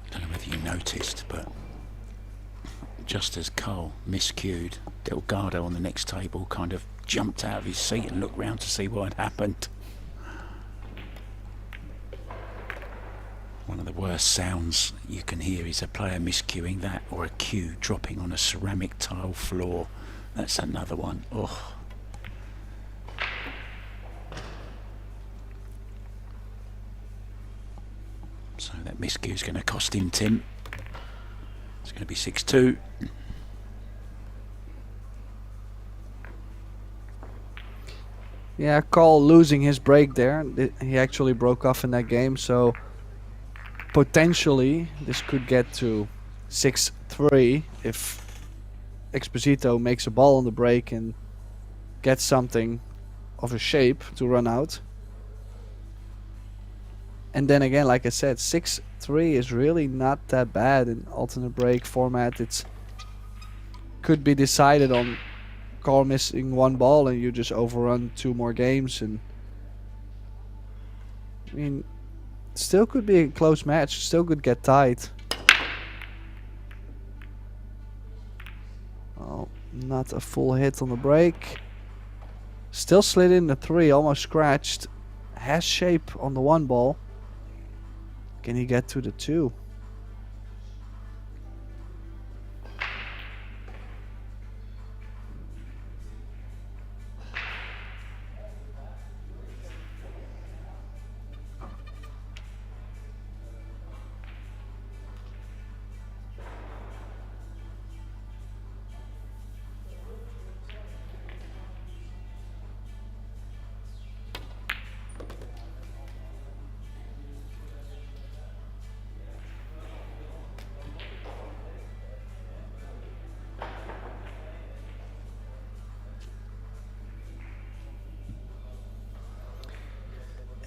I don't know whether you noticed, but just as Cole miscued, Delgado on the next table kind of jumped out of his seat and looked round to see what had happened. One of the worst sounds you can hear is a player miscuing, that or a cue dropping on a ceramic tile floor. That's another one. Oh. So that miscue is going to cost him, Tim. It's going to be 6-2. Yeah, Cole losing his break there. He actually broke off in that game, so potentially this could get to 6-3 if Exposito makes a ball on the break and gets something of a shape to run out. And then again, like I said, 6-3 is really not that bad in alternate break format. It's could be decided on Cole missing 1 ball and you just overrun 2 more games, and I mean, still could be a close match, still could get tied. Oh, not a full hit on the break. Still slid in the 3, almost scratched. Has shape on the 1 ball. Can he get to the 2?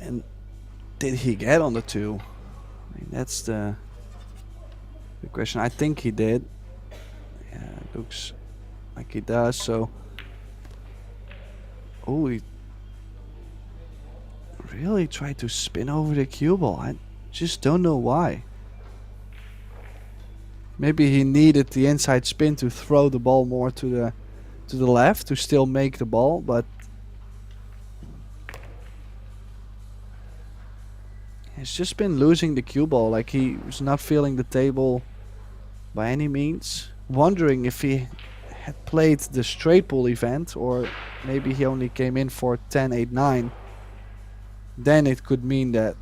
And did he get on the 2? I mean, that's the question. I think he did. Yeah, it looks like he does. So, oh, he really tried to spin over the cue ball. I just don't know why. Maybe he needed the inside spin to throw the ball more to the left to still make the ball, but he's just been losing the cue ball. Like, he was not feeling the table by any means. Wondering if he had played the straight pool event, or maybe he only came in for 10-8-9. Then it could mean that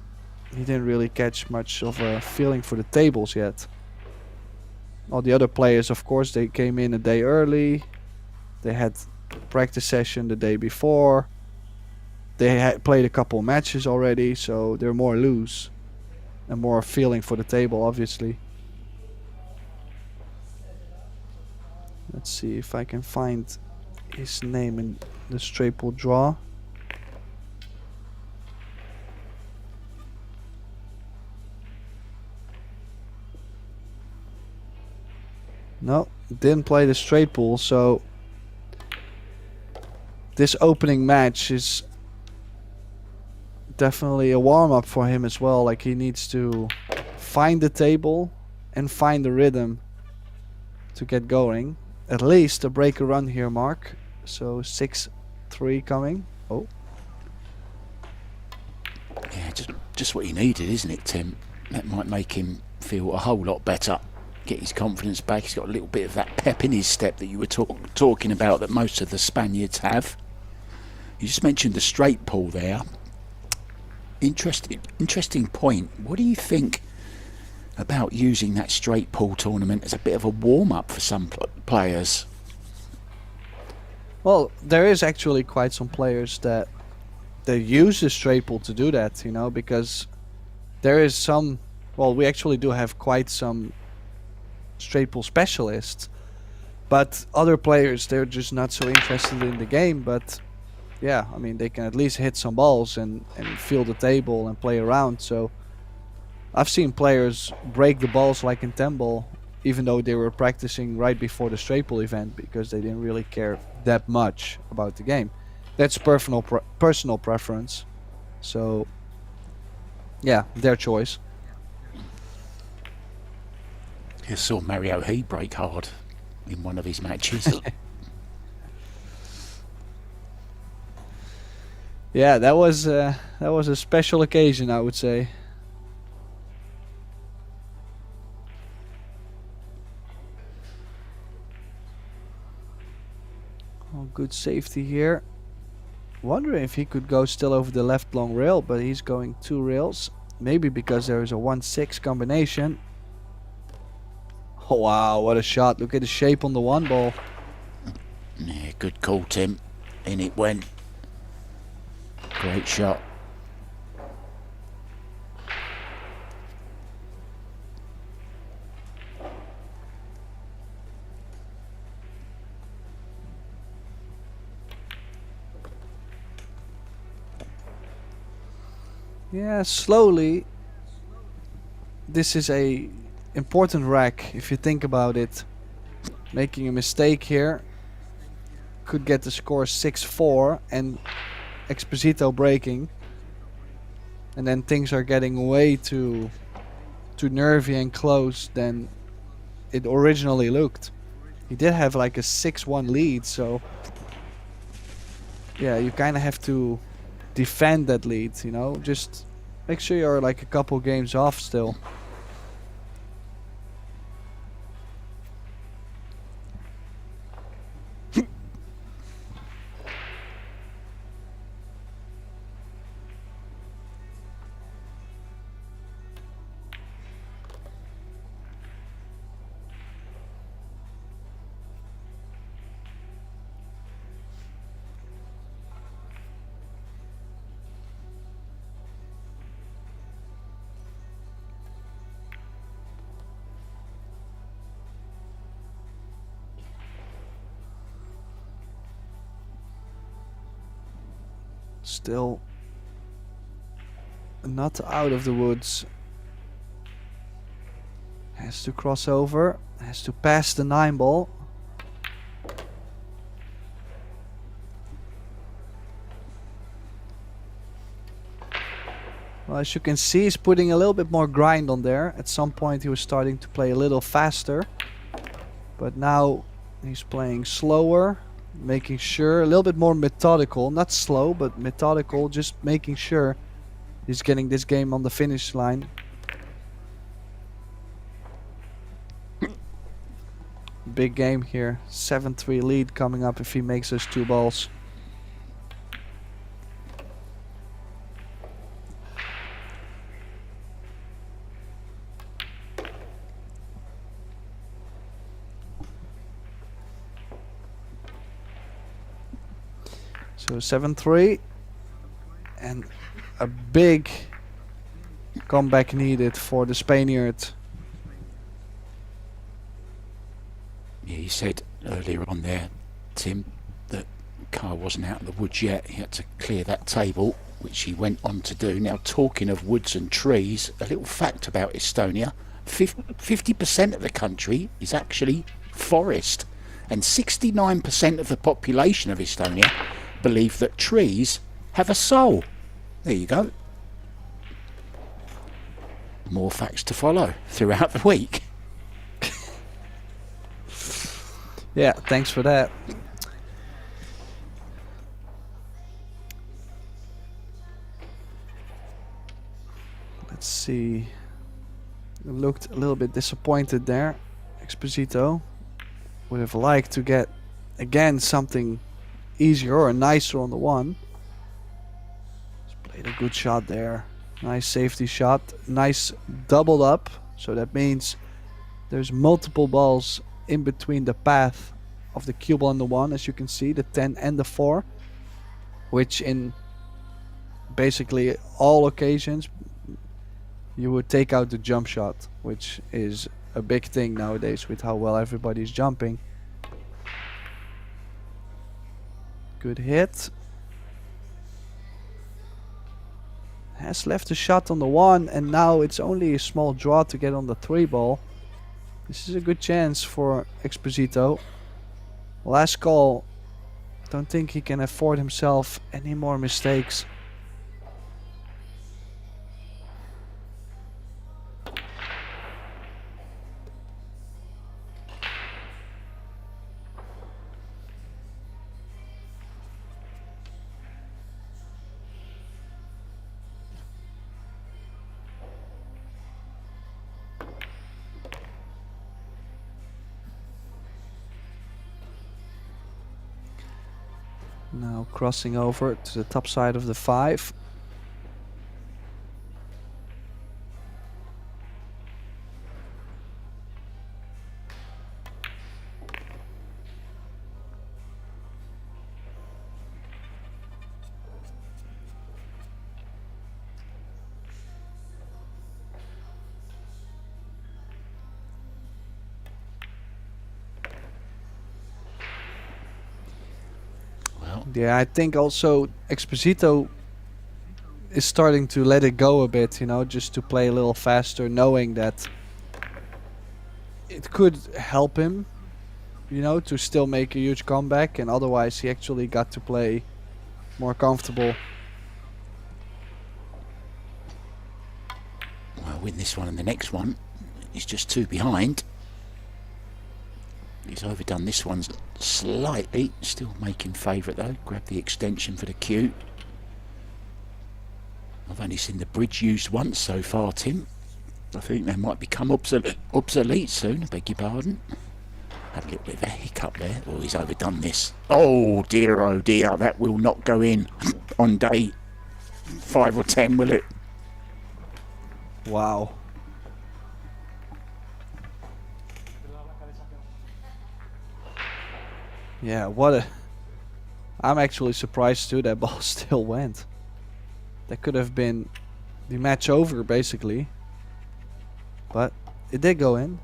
he didn't really catch much of a feeling for the tables yet. All the other players, of course, they came in a day early. They had practice session the day before. They had played a couple matches already, so they're more loose and more feeling for the table, obviously. Let's see if I can find his name in the straight pool draw. No, didn't play the straight pool, so this opening match is definitely a warm-up for him as well. Like, he needs to find the table and find the rhythm to get going. At least a break a run here, Mark. So 6-3 coming. Oh. Yeah, just what he needed, isn't it, Tim? That might make him feel a whole lot better. Get his confidence back. He's got a little bit of that pep in his step that you were talking about that most of the Spaniards have. You just mentioned the straight pool there. Interesting point. What do you think about using that straight pool tournament as a bit of a warm-up for some players? Well, there is actually quite some players that they use the straight pool to do that, you know, because there is some, well, we actually do have quite some straight pool specialists, but other players, they're just not so interested in the game. But yeah, I mean, they can at least hit some balls and feel the table and play around. So I've seen players break the balls like in 10 ball, even though they were practicing right before the straight pool event, because they didn't really care that much about the game. That's personal preference. So yeah, their choice. I saw Mario He break hard in one of his matches. Yeah, that was a special occasion, I would say. Oh, good safety here. Wondering if he could go still over the left long rail, but he's going 2 rails. Maybe because there is a 1-6 combination. Oh, wow, what a shot. Look at the shape on the 1 ball. Yeah, good call, Tim. In it went. Great shot. Yeah, slowly. This is a important rack if you think about it. Making a mistake here could get the score 6-4 and Exposito breaking, and then things are getting way too nervy and close than it originally looked. He did have like a 6-1 lead, so yeah, you kind of have to defend that lead, you know. Just make sure you're like a couple games off still. Still not out of the woods. Has to cross over. Has to pass the 9 ball. Well, as you can see, he's putting a little bit more grind on there. At some point he was starting to play a little faster. But now he's playing slower, making sure, a little bit more methodical. Not slow, but methodical, just making sure he's getting this game on the finish line. Big game here. 7-3 lead coming up if he makes those 2 balls. So 7-3 and a big comeback needed for the Spaniard. Yeah, you said earlier on there, Tim, that Carl wasn't out of the woods yet. He had to clear that table, which he went on to do. Now, talking of woods and trees, a little fact about Estonia: 50% of the country is actually forest, and 69% of the population of Estonia believe that trees have a soul. There you go. More facts to follow throughout the week. Yeah, thanks for that. Let's see. Looked a little bit disappointed there. Exposito would have liked to get again something easier or nicer on the 1. Just played a good shot there. Nice safety shot. Nice doubled up. So that means there's multiple balls in between the path of the cue ball and the 1, as you can see, the 10 and the 4, which in basically all occasions you would take out the jump shot, which is a big thing nowadays with how well everybody's jumping. Good hit. Has left a shot on the 1, and now it's only a small draw to get on the 3 ball. This is a good chance for Exposito. Last call. Don't think he can afford himself any more mistakes. Now crossing over to the top side of the 5. Yeah, I think also Exposito is starting to let it go a bit, you know, just to play a little faster, knowing that it could help him, you know, to still make a huge comeback, and otherwise he actually got to play more comfortable. Well, win this one and the next one. He's just 2 behind. He's overdone this one slightly. Still making favourite though. Grab the extension for the cue. I've only seen the bridge used once so far, Tim. I think they might become obsolete soon. I beg your pardon. Had a little bit of a hiccup there. Oh, he's overdone this. Oh dear, that will not go in on day 5 or 10, will it? Wow. Yeah, what a... I'm actually surprised too that ball still went. That could have been the match over, basically. But it did go in.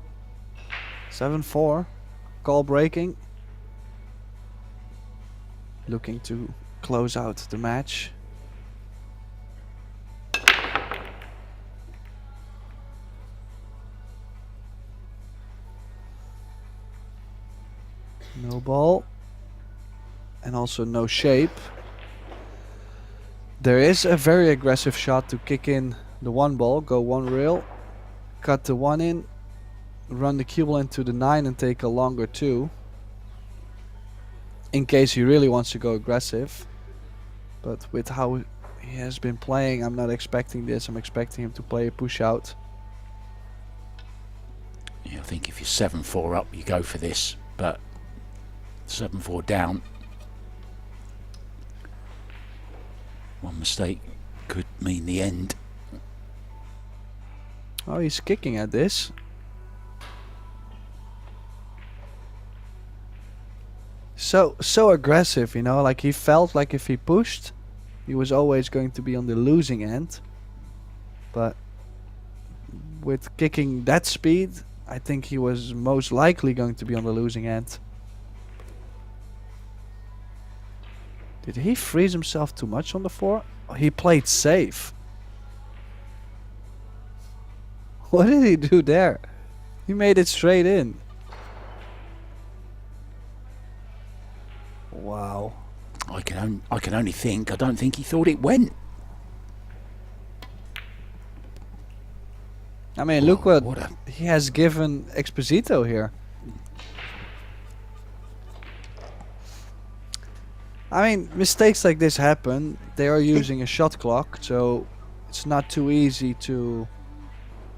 7-4. Call breaking. Looking to close out the match. No ball. And also no shape. There is a very aggressive shot to kick in the one ball, go one rail, cut the one in, run the cue ball into the 9 and take a longer 2. In case he really wants to go aggressive. But with how he has been playing, I'm not expecting this. I'm expecting him to play a push out. Yeah, I think if you're 7-4 up, you go for this, but 7-4 down, one mistake could mean the end. Oh, he's kicking at this. So aggressive, you know, like he felt like if he pushed, he was always going to be on the losing end. But with kicking that speed, I think he was most likely going to be on the losing end. Did he freeze himself too much on the 4? Oh, he played safe. What did he do there? He made it straight in. Wow. I can only think. I don't think he thought it went. I mean, look what a he has given Exposito here. I mean, mistakes like this happen. They are using a shot clock, so it's not too easy to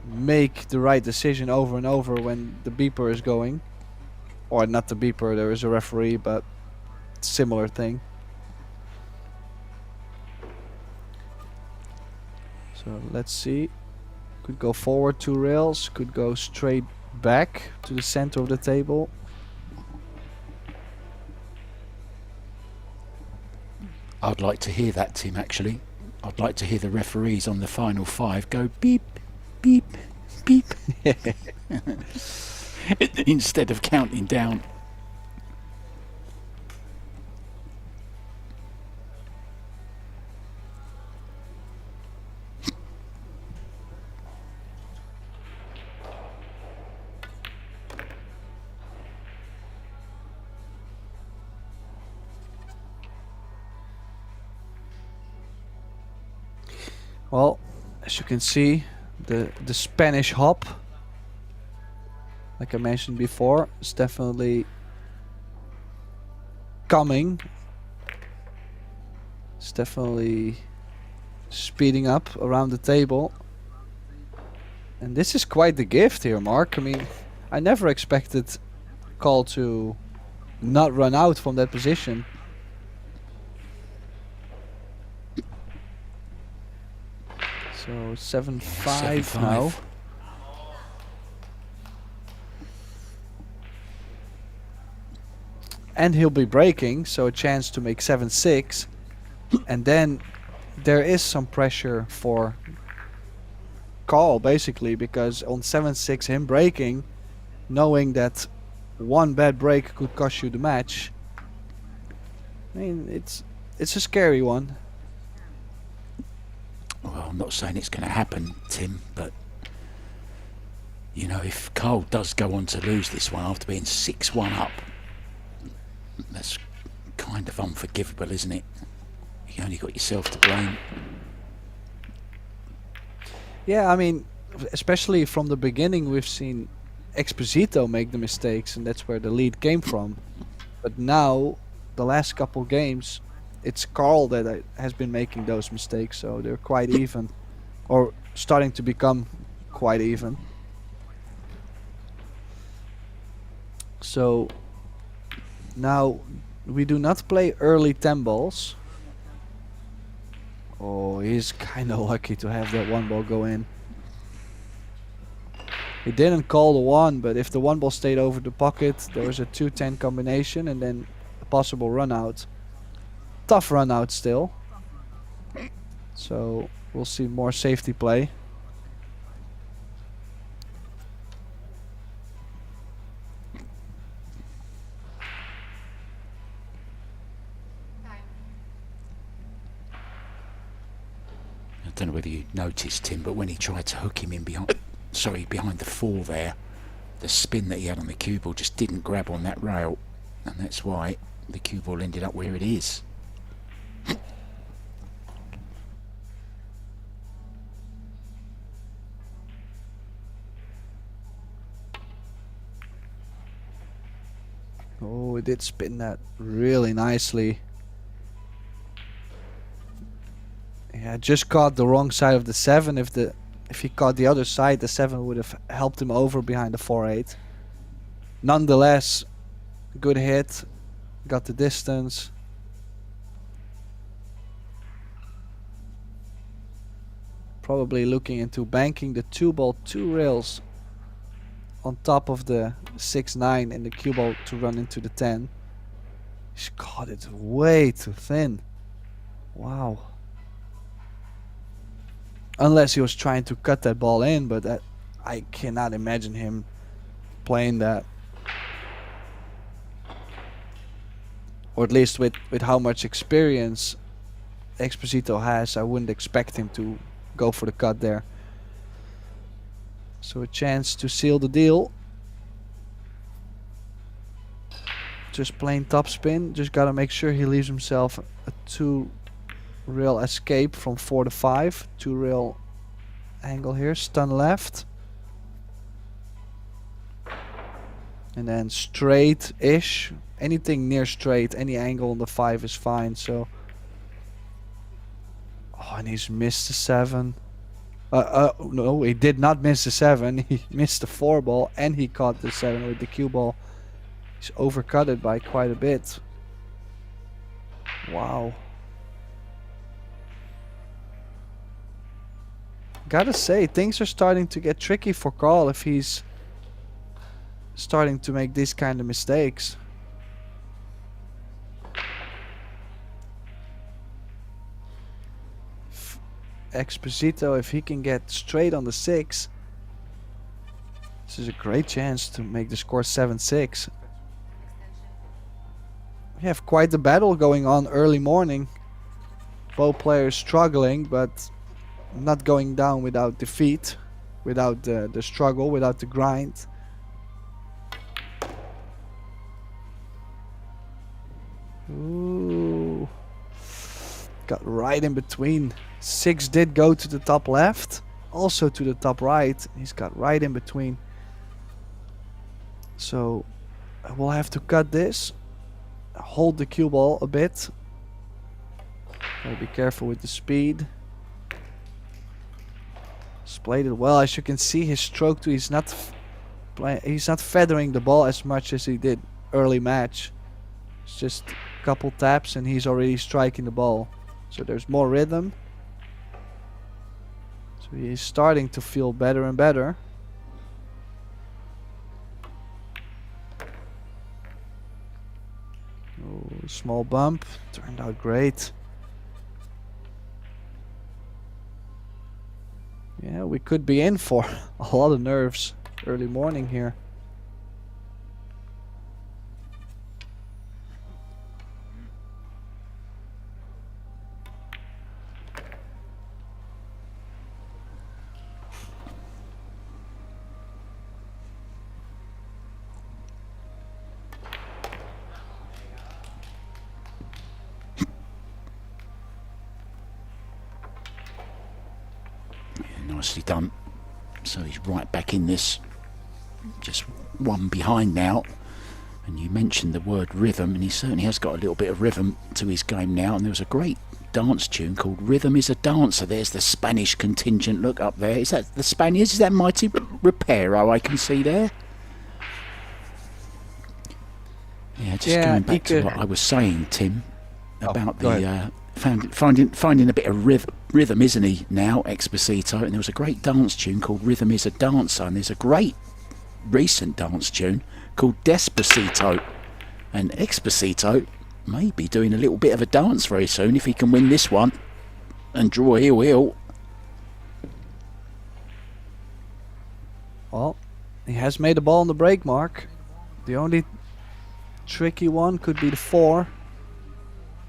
make the right decision over and over when the beeper is going. Or not the beeper, there is a referee, but similar thing. So let's see. Could go forward 2 rails, could go straight back to the center of the table. I'd like to hear that, Tim, actually. I'd like to hear the referees on the final 5 go beep, beep, beep. Instead of counting down. Well, as you can see, the Spanish hop, like I mentioned before, is definitely coming. It's definitely speeding up around the table. And this is quite the gift here, Mark. I mean, I never expected Call to not run out from that position. So 7-5 now. And he'll be breaking, so a chance to make 7-6. And then there is some pressure for Call, basically, because on 7-6 him breaking, knowing that one bad break could cost you the match. I mean, it's a scary one. Well, I'm not saying it's going to happen, Tim, but you know, if Cole does go on to lose this one after being 6-1 up, that's kind of unforgivable, isn't it? You only got yourself to blame. Yeah, I mean, especially from the beginning, we've seen Exposito make the mistakes, and that's where the lead came from. But now, the last couple games, it's Carl that has been making those mistakes, so they're quite even, or starting to become quite even. So now we do not play early 10 balls. Oh, he's kind of lucky to have that one ball go in. He didn't call the 1, but if the 1 ball stayed over the pocket, there was a 2-10 combination and then a possible run out. Tough run out still. So we'll see more safety play. I don't know whether you noticed, Tim, but when he tried to hook him in behind, behind the 4 there, the spin that he had on the cue ball just didn't grab on that rail, and that's why the cue ball ended up where it is. Oh, it did spin that really nicely. Yeah, just caught the wrong side of the 7. If he caught the other side, the 7 would have helped him over behind the 4-8. Nonetheless, good hit. Got the distance. Probably looking into banking the 2-ball 2 rails on top of the 6-9 and the cue ball to run into the 10. He's caught it way too thin. Wow. Unless he was trying to cut that ball in, but that, I cannot imagine him playing that. Or at least with how much experience Exposito has, I wouldn't expect him to go for the cut there. So a chance to seal the deal. Just plain topspin. Just gotta make sure he leaves himself a 2-rail escape from 4 to 5. 2-rail angle here. Stun left. And then straight-ish. Anything near straight, any angle on the 5 is fine. So, oh, and he's missed the 7. No, he did not miss the 7. He missed the 4 ball, and he caught the 7 with the cue ball. He's overcut it by quite a bit. Wow. Gotta say, things are starting to get tricky for Carl if he's starting to make these kind of mistakes. Exposito, if he can get straight on the 6, this is a great chance to make the score 7-6. We have quite the battle going on early morning. Both players struggling, but not going down without defeat, without the struggle, without the grind. Ooh. Got right in between. 6 did go to the top left, also to the top right. He's got right in between. So we'll have to cut this. Hold the cue ball a bit. Gotta be careful with the speed. Played it well. As you can see, his stroke too. He's not feathering the ball as much as he did early match. It's just a couple taps and he's already striking the ball. So there's more rhythm. So he's starting to feel better and better. Oh, small bump. Turned out great. Yeah, we could be in for a lot of nerves early morning here. Nicely done. So he's right back in this. Just one behind now. And you mentioned the word rhythm, and he certainly has got a little bit of rhythm to his game now. And there was a great dance tune called Rhythm is a Dancer. There's the Spanish contingent. Look up there. Is that the Spaniards? Is that Mighty Reparo I can see there? Yeah, just going back to what I was saying, Tim, about the finding a bit of rhythm, isn't he, now, Exposito? And there was a great dance tune called Rhythm is a Dancer, and there's a great recent dance tune called Despacito. And Exposito may be doing a little bit of a dance very soon if he can win this one and draw heel. Well, he has made a ball on the break mark. The only tricky one could be the 4.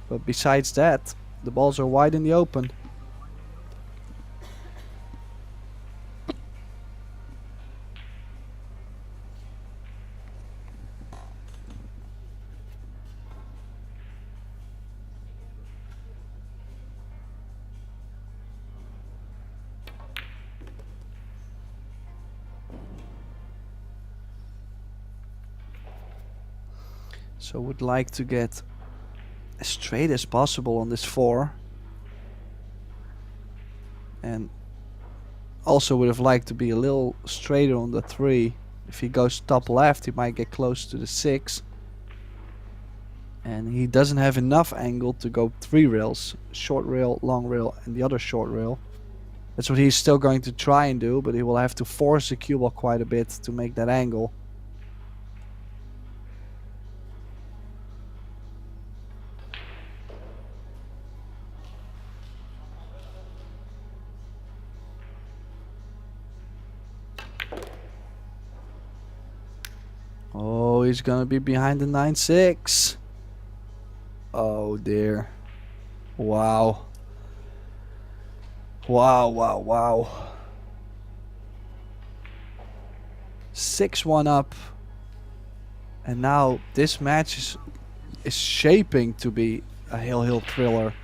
But besides that, the balls are wide in the open. So would like to get as straight as possible on this 4. And also would have liked to be a little straighter on the 3. If he goes top left, he might get close to the 6. And he doesn't have enough angle to go 3 rails. Short rail, long rail, and the other short rail. That's what he's still going to try and do, but he will have to force the cue ball quite a bit to make that angle. Oh, he's gonna be behind the 9-6. Oh dear. Wow. Wow. 6-1 up. And now this match is shaping to be a hill thriller.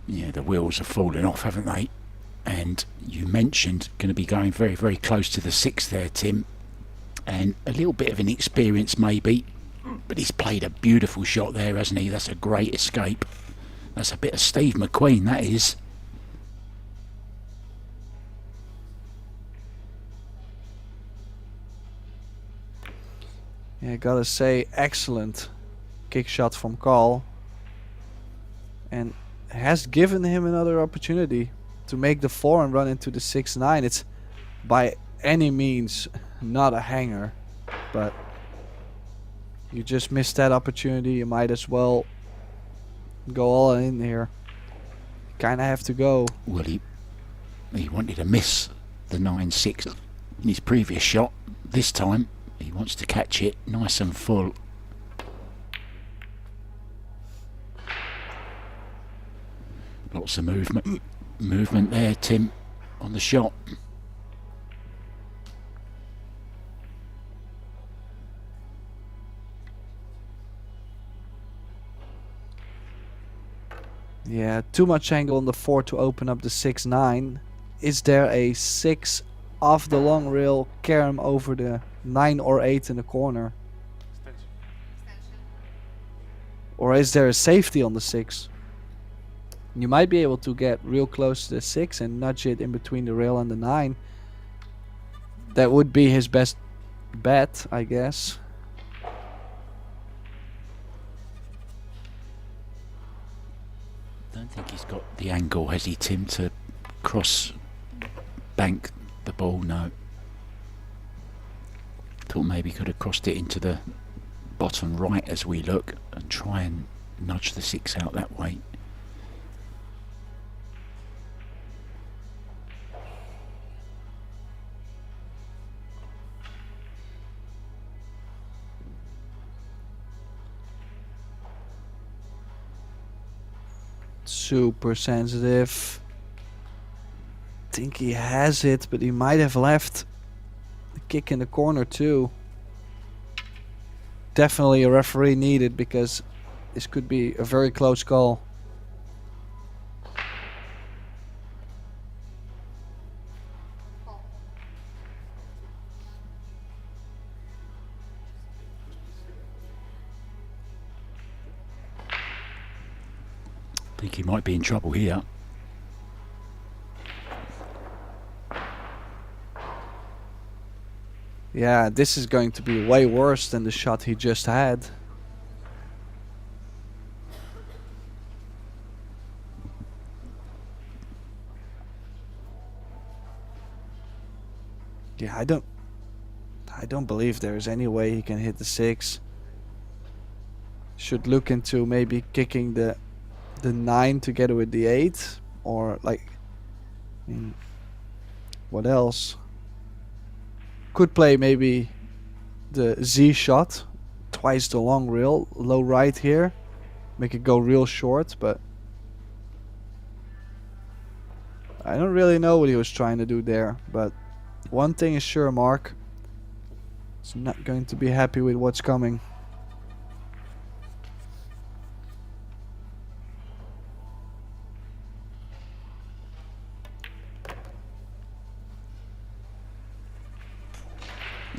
Yeah, the wheels are falling off, haven't they? And you mentioned going to be going very, very close to the 6 there, Tim. And a little bit of an experience maybe, but he's played a beautiful shot there, hasn't he? That's a great escape. That's a bit of Steve McQueen, that is. Yeah, gotta say, excellent kick shot from Carl. And has given him another opportunity to make the 4 and run into the 6-9. It's by any means not a hanger, but you just missed that opportunity. You might as well go all in here. Kind of have to go. Well, he wanted to miss the 9-6 in his previous shot. This time he wants to catch it nice and full. Lots of movement there, Tim, on the shot. Yeah, too much angle on the 4 to open up the 6-9. Is there a 6 off the long rail carom over the 9 or 8 in the corner? Extension. Or is there a safety on the 6? You might be able to get real close to the 6 and nudge it in between the rail and the 9. That would be his best bet, I guess. I don't think he's got the angle, has he, Tim, to cross bank the ball? No. Thought maybe could have crossed it into the bottom right as we look and try and nudge the 6 out that way. Super sensitive. Think he has it, but he might have left the kick in the corner too. Definitely a referee needed because this could be a very close call. I think he might be in trouble here. Yeah, this is going to be way worse than the shot he just had. Yeah, I don't believe there's any way he can hit the 6. Should look into maybe kicking the 9 together with the 8, or like, I mean, what else? Could play maybe the Z shot, twice the long rail, low right here, make it go real short, but I don't really know what he was trying to do there. But one thing is sure, Mark, he's not going to be happy with what's coming.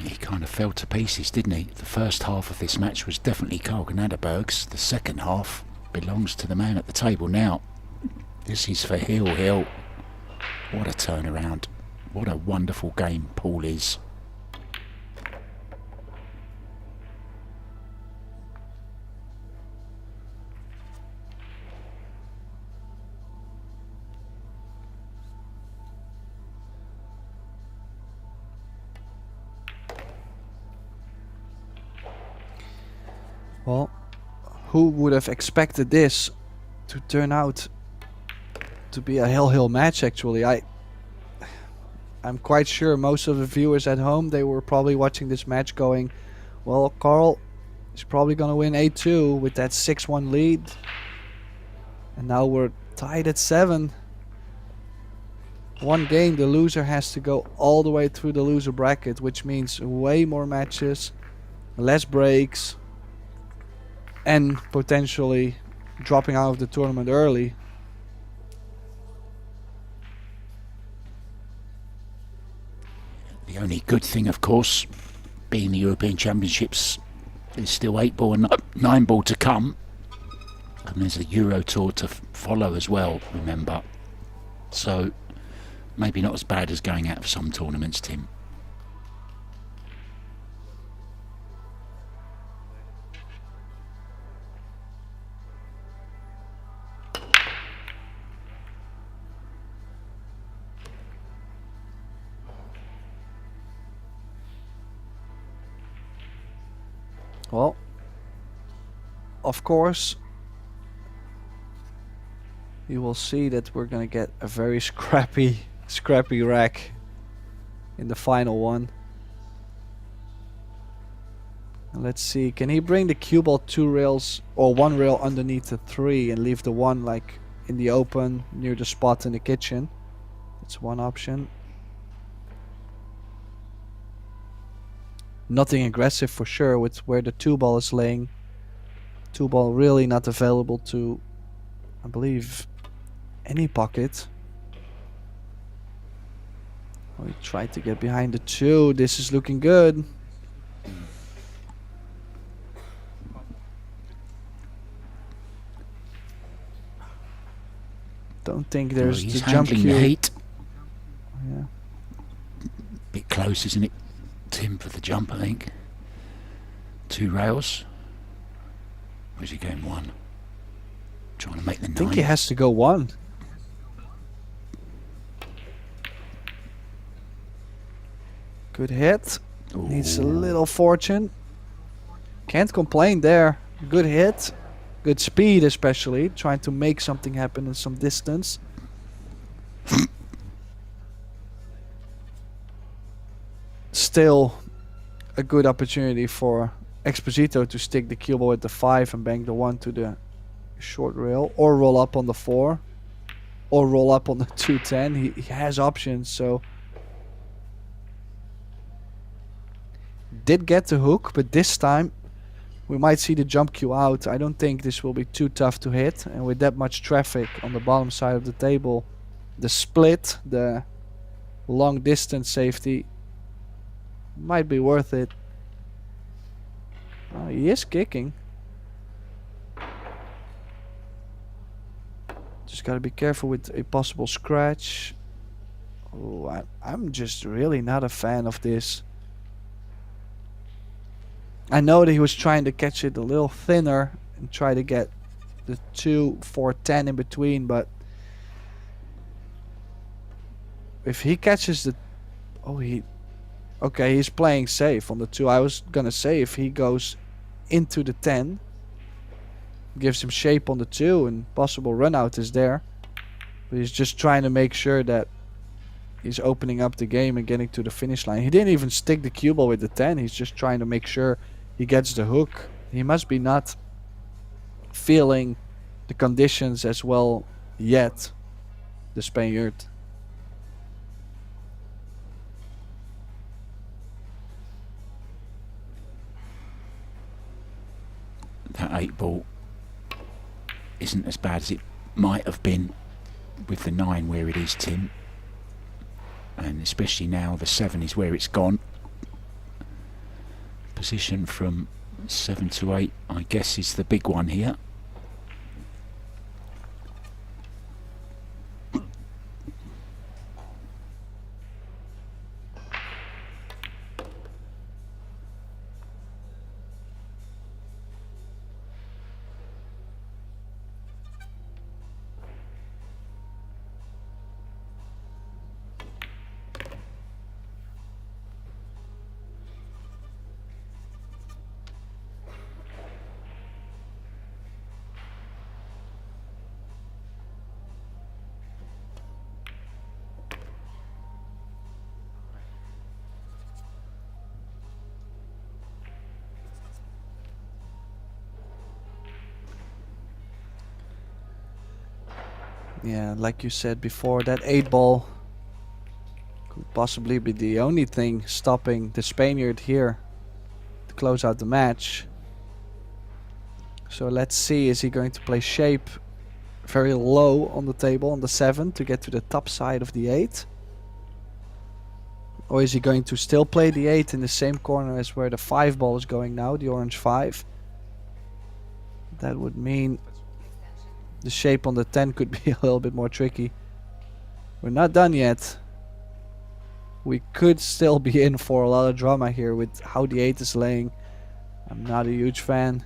he kind of fell to pieces, didn't he? The first half of this match was definitely Carl Gnaderberg's. The second half belongs to the man at the table now. This is for Hill. What a turnaround. What a wonderful game Paul is. Well, who would have expected this to turn out to be a hill match? Actually, I'm quite sure most of the viewers at home, they were probably watching this match going, well, Carl is probably gonna win 8-2 with that 6-1 lead, and now we're tied at 7. One game, the loser has to go all the way through the loser bracket, which means way more matches, less breaks, and potentially dropping out of the tournament early. The only good thing, of course, being the European Championships, there's still 8 ball and 9 ball to come. And there's a Euro Tour to follow as well, remember. So, maybe not as bad as going out of some tournaments, Tim. Well, of course, you will see that we're gonna get a very scrappy rack in the final one. And let's see, can he bring the cue ball 2 rails or 1 rail underneath the 3 and leave the 1 like in the open near the spot in the kitchen? That's one option. Nothing aggressive for sure with where the 2 ball is laying. 2 ball really not available to, I believe, any pocket. We tried to get behind the 2. This is looking good. Don't think there's Well, the he's jump handling cue. the heat. Yeah. Bit close, isn't it, Tim, for the jump, I think. 2 rails. Where's he going? 1. Trying to make the 9. I think he has to go 1. Good hit. Needs a little fortune. Can't complain there. Good hit. Good speed especially. Trying to make something happen in some distance. Still a good opportunity for Exposito to stick the cue ball at the 5 and bang the 1 to the short rail, or roll up on the 4, or roll up on the 210. He has options, so did get the hook, but this time we might see the jump cue out. I don't think this will be too tough to hit, and with that much traffic on the bottom side of the table, the split, the long distance safety might be worth it. He is kicking. Just gotta be careful with a possible scratch. Oh, I'm just really not a fan of this. I know that he was trying to catch it a little thinner and try to get the 2, 4, 10 in between, but if he catches the... Okay, he's playing safe on the 2. I was gonna say if he goes into the 10, gives him shape on the 2 and possible run out is there. But he's just trying to make sure that he's opening up the game and getting to the finish line. He didn't even stick the cue ball with the 10. He's just trying to make sure he gets the hook. He must be not feeling the conditions as well yet, the Spaniard. That 8 ball isn't as bad as it might have been with the 9 where it is, Tim. And especially now the 7 is where it's gone. position from 7 to 8, I guess, is the big one here. Yeah, like you said before, that 8 ball could possibly be the only thing stopping the Spaniard here to close out the match. So let's see, is he going to play shape very low on the table on the 7 to get to the top side of the 8? Or is he going to still play the 8 in the same corner as where the 5 ball is going now, the orange 5? That would mean the shape on the 10 could be a little bit more tricky. We're not done yet. We could still be in for a lot of drama here with how the 8 is laying. I'm not a huge fan.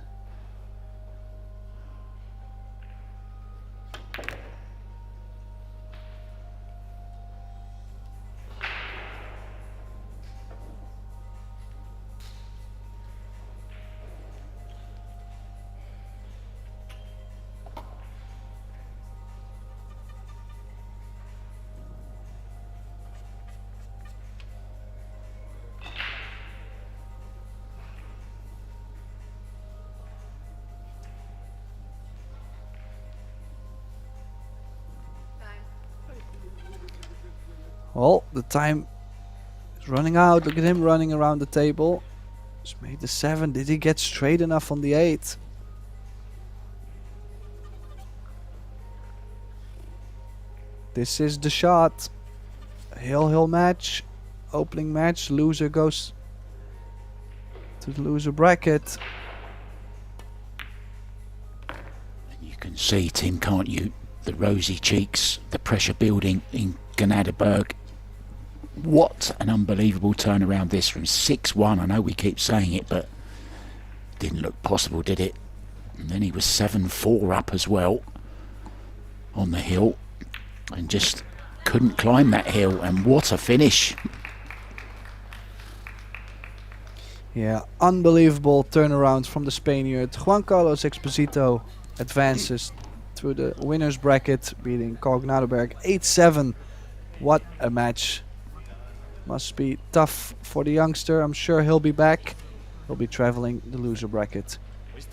Well, the time is running out. Look at him running around the table. Just made the 7. Did he get straight enough on the 8? This is the shot. Hill match. Opening match. Loser goes to the loser bracket. And you can see, Tim, can't you? The rosy cheeks, the pressure building in Ganaderberg. What an unbelievable turnaround this from 6-1. I know we keep saying it, but didn't look possible, did it? And then he was 7-4 up as well on the hill and just couldn't climb that hill. And what a finish. Yeah, unbelievable turnaround from the Spaniard. Juan Carlos Exposito advances through the winner's bracket, beating Kogler 8-7. What a match. Must be tough for the youngster. I'm sure he'll be back. He'll be traveling the loser bracket.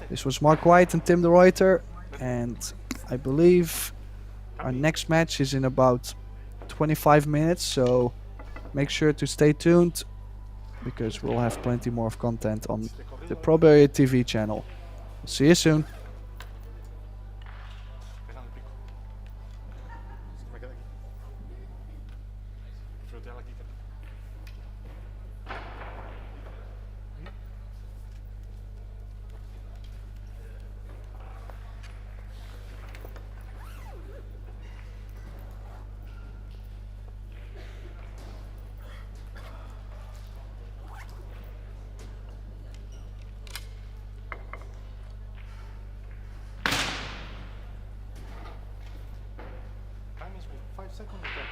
This was Mark White and Tim de Ruyter, and I believe our next match is in about 25 minutes, so make sure to stay tuned because we'll have plenty more of content on the Pro Billiard TV channel. See you soon. Time is 5 seconds or 10?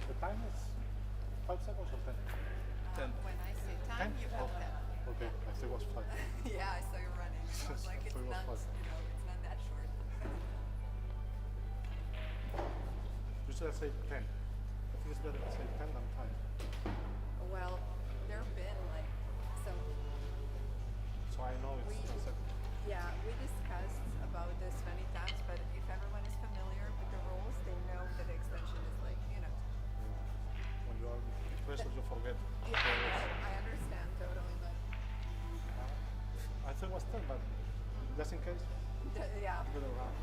The time is 5 seconds or 10? 10. When I say time, you have 10. Okay, I think it was 5. Yeah, I saw you running. I was like, it's So it was not, fast. it's not that short. Usually I say 10. I think it's better to say 10 than time. Well, there have been like some, So I know it's 10 seconds. yeah, we discussed about this many times, but if everyone is familiar with the rules, they know that the extension is like, When you are expressive, you forget. yeah, I understand totally, but I think it was 10, but just in case, yeah. better around.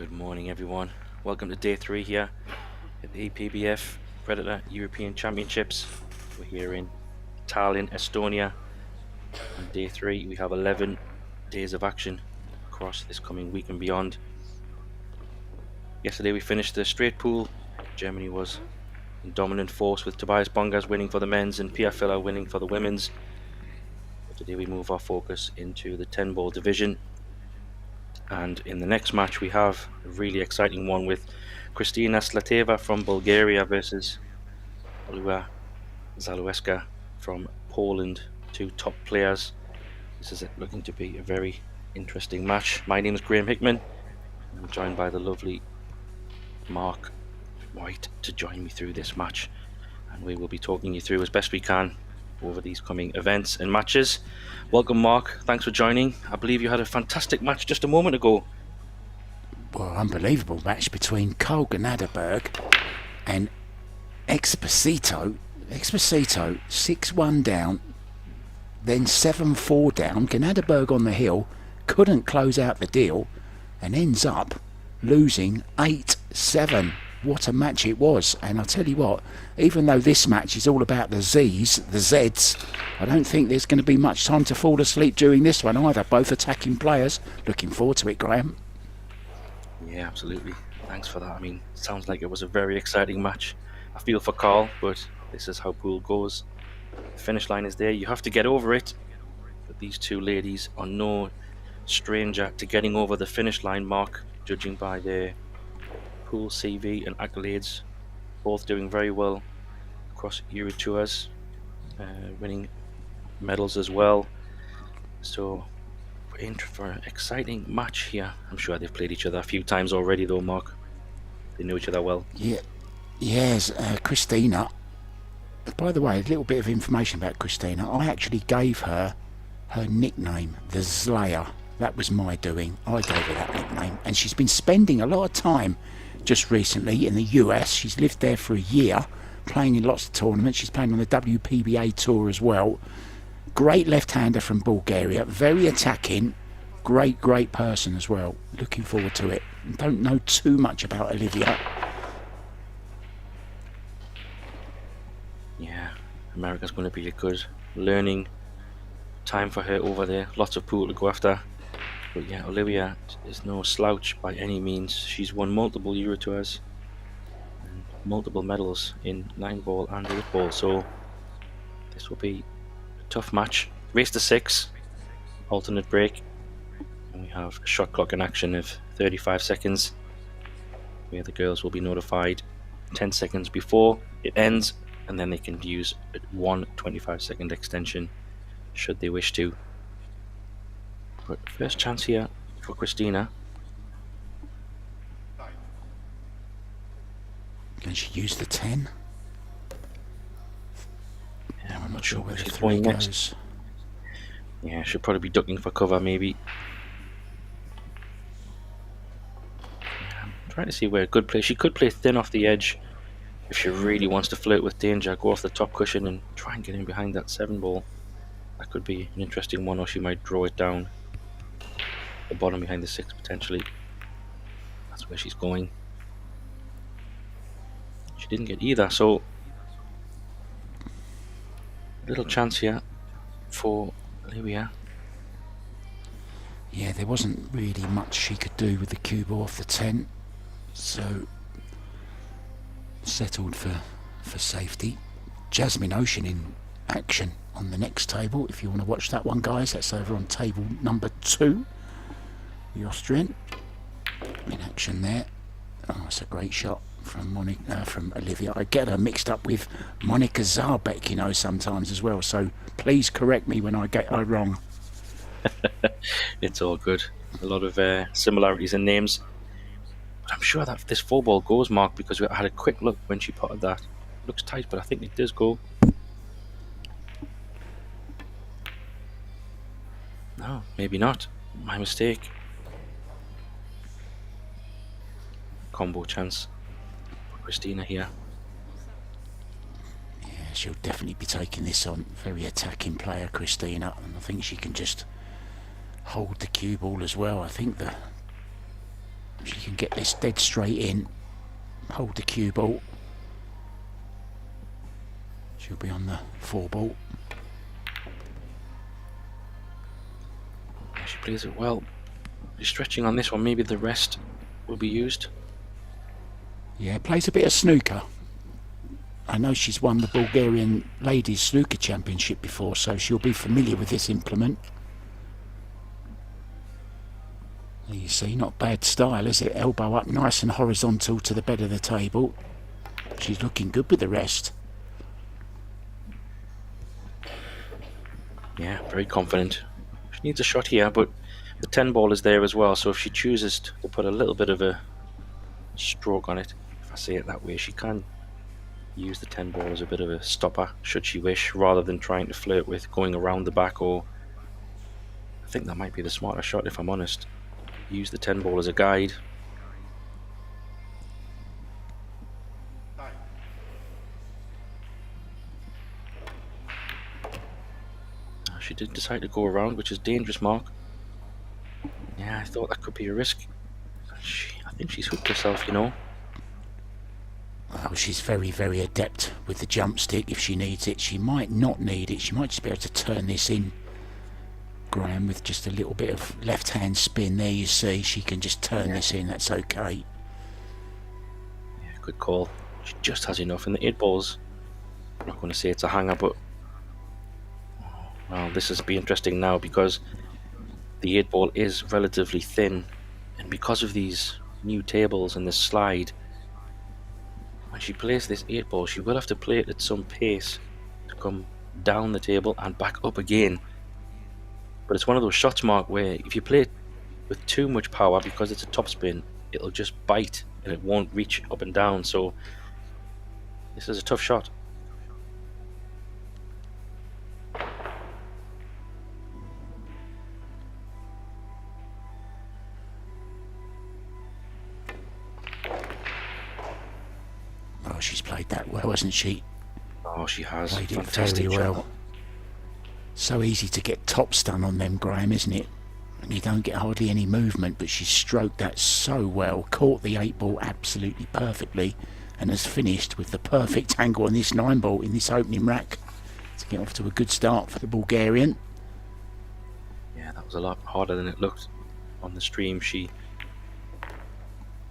Good morning, everyone. Welcome to day 3 here at the Epbf Predator European Championships. We're here in Tallinn, Estonia. On day 3, we have 11 days of action across this coming week and beyond. Yesterday we finished the straight pool. Germany was in dominant force with Tobias Bongas winning for the men's and Pia Filler winning for the women's. But today we move our focus into the 10-ball division. And in the next match we have a really exciting one with Kristina Slateva from Bulgaria versus Olua Zeslaca from Poland, 2 top players. This is looking to be a very interesting match. My name is Graham Hickman. I'm joined by the lovely Mark White to join me through this match, and we will be talking you through as best we can over these coming events and matches. Welcome, Mark. Thanks for joining. I believe you had a fantastic match just a moment ago. Well, unbelievable match between Kogler and Exposito. Exposito 6-1 down, then 7-4 down. Gnaderberg on the hill couldn't close out the deal and ends up losing 8-7. What a match it was. And I'll tell you what, even though this match is all about the Zs, I don't think there's going to be much time to fall asleep during this one either. Both attacking players. Looking forward to it, Graham. Yeah, absolutely. Thanks for that. I mean, it sounds like it was a very exciting match. I feel for Carl, but this is how pool goes. The finish line is there. You have to get over it. But these two ladies are no stranger to getting over the finish line, Mark, judging by their pool CV and accolades. Both doing very well across Euro Tours, winning medals as well. So we're in for an exciting match here. I'm sure they've played each other a few times already though, Mark. They know each other well. Yeah, yes, Kristina. By the way, a little bit of information about Kristina. I actually gave her nickname, the Slayer. That was my doing. I gave her that nickname, and she's been spending a lot of time just recently in the US. She's lived there for a year, playing in lots of tournaments. She's playing on the WPBA tour as well. Great left-hander from Bulgaria, very attacking, great person as well. Looking forward to it. Don't know too much about Olivia. Yeah, America's going to be a good learning time for her over there. Lots of pool to go after. But yeah, Olivia is no slouch by any means. She's won multiple Euro Tours and multiple medals in 9-ball and 8-ball. So this will be a tough match. Race to 6, alternate break. And we have a shot clock in action of 35 seconds. Where the girls will be notified 10 seconds before it ends. And then they can use one 25-second extension should they wish to. But first chance here for Kristina. Can she use the 10? Yeah, I'm not sure where the she's 3 going next. goes. Yeah, she'll probably be ducking for cover maybe. Yeah, I'm trying to see where a good play. She could play thin off the edge if she really wants to flirt with danger. Go off the top cushion and try and get in behind that 7-ball. That could be an interesting one, or she might draw it down the bottom behind the 6 potentially. That's where she's going. She didn't get either, so little chance here for Olivia. Yeah, there wasn't really much she could do with the cue ball off the 10, so settled for safety. Jasmine Ocean in action on the next table. If you want to watch that one, guys, that's over on table number 2. The Austrian in action there. Oh, that's a great shot from Olivia. I get her mixed up with Monika Zarbek, you know, sometimes as well. So please correct me when I get her wrong. It's all good. A lot of similarities in names. But I'm sure that this 4-ball goes, Mark, because I had a quick look when she potted that. It looks tight, but I think it does go. No, maybe not. My mistake. Combo chance for Kristina here. Yeah, she'll definitely be taking this on. Very attacking player, Kristina, and I think she can just hold the cue ball as well. I think the She can get this dead straight in. Hold the cue ball. She'll be on the 4 ball. Yeah, she plays it well. She's stretching on this one. Maybe the rest will be used. Yeah, plays a bit of snooker. I know she's won the Bulgarian Ladies Snooker Championship before, so she'll be familiar with this implement. There you see, not bad style, is it? Elbow up, nice and horizontal to the bed of the table. She's looking good with the rest. Yeah, very confident. She needs a shot here, but the 10 ball is there as well, so if she chooses to put a little bit of a stroke on it, if I say it that way, she can use the 10 ball as a bit of a stopper, should she wish, rather than trying to flirt with going around the back. Or I think that might be the smarter shot, if I'm honest. Use the 10 ball as a guide. She did decide to go around, which is dangerous, Mark. Yeah, I thought that could be a risk. I think she's hooked herself, you know. Well, she's very, very adept with the jump stick if she needs it. She might not need it. She might just be able to turn this in, Graham, with just a little bit of left-hand spin. There you see, she can just turn this in. That's okay. Yeah, good call. She just has enough. And the 8 balls, I'm not going to say it's a hanger, but well, this is be interesting now because the 8 ball is relatively thin, and because of these new tables and this slide, when she plays this 8 ball, she will have to play it at some pace to come down the table and back up again. But it's one of those shots, Mark, where if you play it with too much power, because it's a topspin, it'll just bite and it won't reach up and down. So this is a tough shot. Oh, she's played that well, hasn't she? Oh, she has. Played it Fantastic very well. shot. So easy to get top stun on them, Graham, isn't it? And you don't get hardly any movement, but she's stroked that so well, caught the 8 ball absolutely perfectly, and has finished with the perfect angle on this 9 ball in this opening rack to get off to a good start for the Bulgarian. Yeah, that was a lot harder than it looked on the stream. She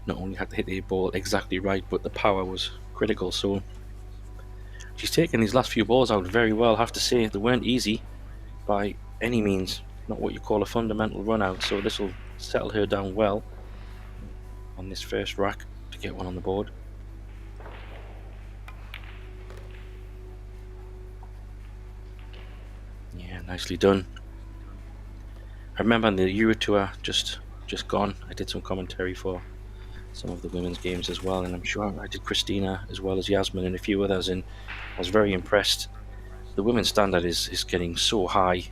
not only had to hit the 8 ball exactly right, but the power was critical. So she's taken these last few balls out very well, I have to say. They weren't easy by any means, not what you call a fundamental run out, so this will settle her down well on this first rack to get one on the board. Yeah, nicely done. I remember on the Euro Tour just gone, I did some commentary for some of the women's games as well, and I'm sure I did Christina as well as Yasmin and a few others, and I was very impressed. The women's standard is getting so high,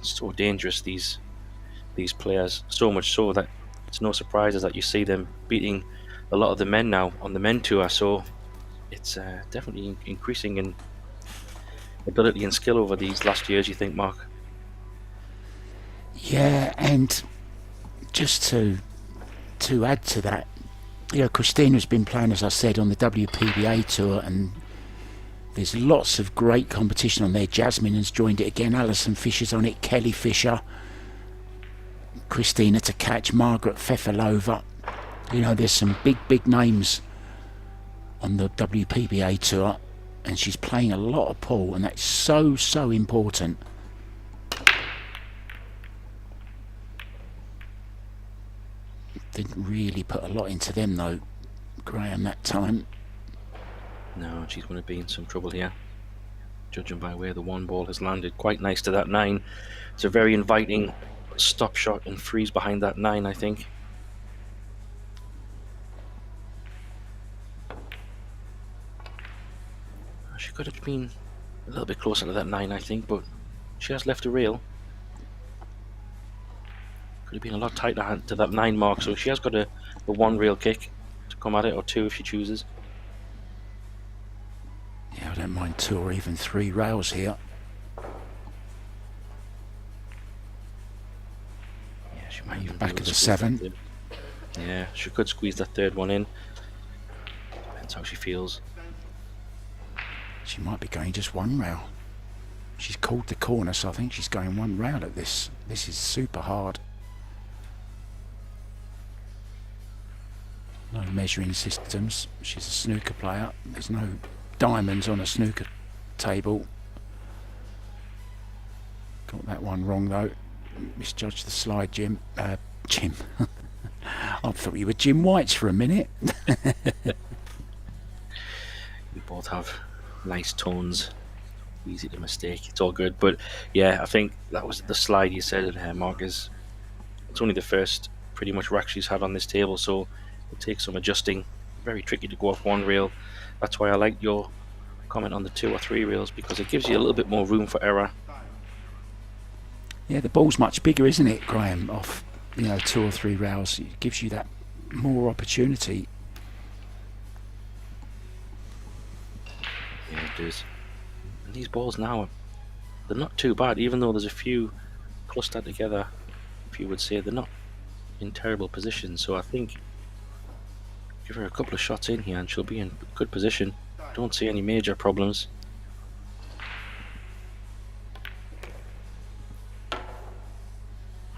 so dangerous, these players, so much so that it's no surprises that you see them beating a lot of the men now on the men tour. So it's definitely increasing in ability and skill over these last years, you think, Mark? Yeah, and just to add to that, you know, Christina's been playing, as I said, on the WPBA tour, and there's lots of great competition on there. Jasmine has joined it again, Alison Fisher's on it, Kelly Fisher, Christina to catch, Margaret Fefilova. You know, there's some big names on the WPBA tour, and she's playing a lot of pool, and that's so important. Didn't really put a lot into them though, Graham, that time. No, she's going to be in some trouble here, judging by where the 1 ball has landed. Quite nice to that 9. It's a very inviting stop shot and freeze behind that 9, I think. She could have been a little bit closer to that 9, I think, but she has left a rail. Could have been a lot tighter to that 9 mark, so she has got a 1 rail kick to come at it, or 2 if she chooses. Yeah, I don't mind 2 or even 3 rails here. Yeah, she might even Back of the 7. Yeah, she could squeeze that third one in. Depends how she feels. She might be going just one rail. She's called the corner, so I think she's going one rail at this. This is super hard. No measuring systems. She's a snooker player. There's no diamonds on a snooker table. Got that one wrong though. Misjudged the slide, Jim. Jim. I thought you were Jim White's for a minute. We both have nice tones. Easy to mistake. It's all good. But yeah, I think that was the slide you said, Mark. It's only the first pretty much rack she's had on this table, so it'll take some adjusting. Very tricky to go off one rail. That's why I like your comment on the 2 or 3 rails, because it gives you a little bit more room for error. Yeah, the ball's much bigger, isn't it, Graham? Off, 2 or 3 rails, it gives you that more opportunity. Yeah, it is. And these balls now, they're not too bad, even though there's a few clustered together. If you would say, they're not in terrible position. So I think give her a couple of shots in here and she'll be in good position. Don't see any major problems.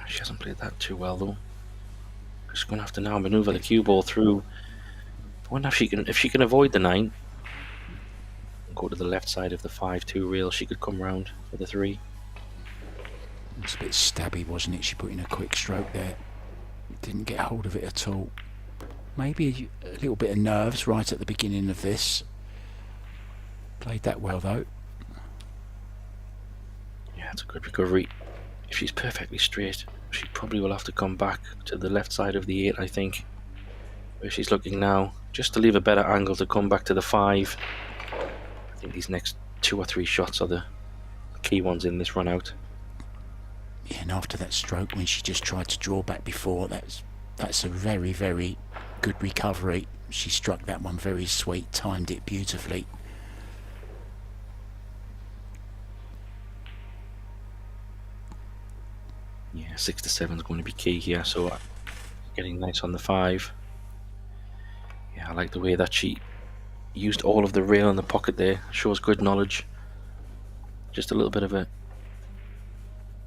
She hasn't played that too well though. She's going to have to now maneuver the cue ball through. I wonder if she can avoid the 9 and go to the left side of the 5-2 rail. She could come round for the 3. It was a bit stabby, wasn't it? She put in a quick stroke there. Didn't get hold of it at all. Maybe a little bit of nerves right at the beginning of this. Played that well though. Yeah, it's a good recovery. If she's perfectly straight, she probably will have to come back to the left side of the 8, I think, where she's looking now, just to leave a better angle to come back to the 5. I think these next 2 or 3 shots are the key ones in this run out. Yeah, and after that stroke, when she just tried to draw back before, that's a very, very good recovery. She struck that one very sweet, timed it beautifully. Yeah, 6 to 7 is going to be key here, so getting nice on the 5. Yeah, I like the way that she used all of the rail in the pocket there. Shows good knowledge. Just a little bit of a...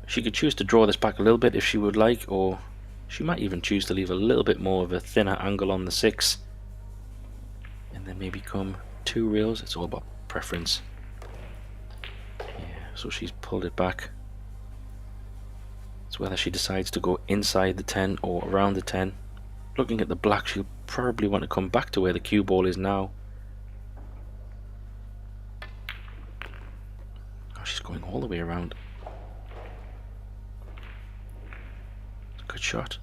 She could choose to draw this back a little bit if she would like, or she might even choose to leave a little bit more of a thinner angle on the 6 and then maybe come 2 rails. It's all about preference. Yeah, so she's pulled it back. It's whether she decides to go inside the 10 or around the 10. Looking at the black, she'll probably want to come back to where the cue ball is now. Oh, she's going all the way around. Good shot.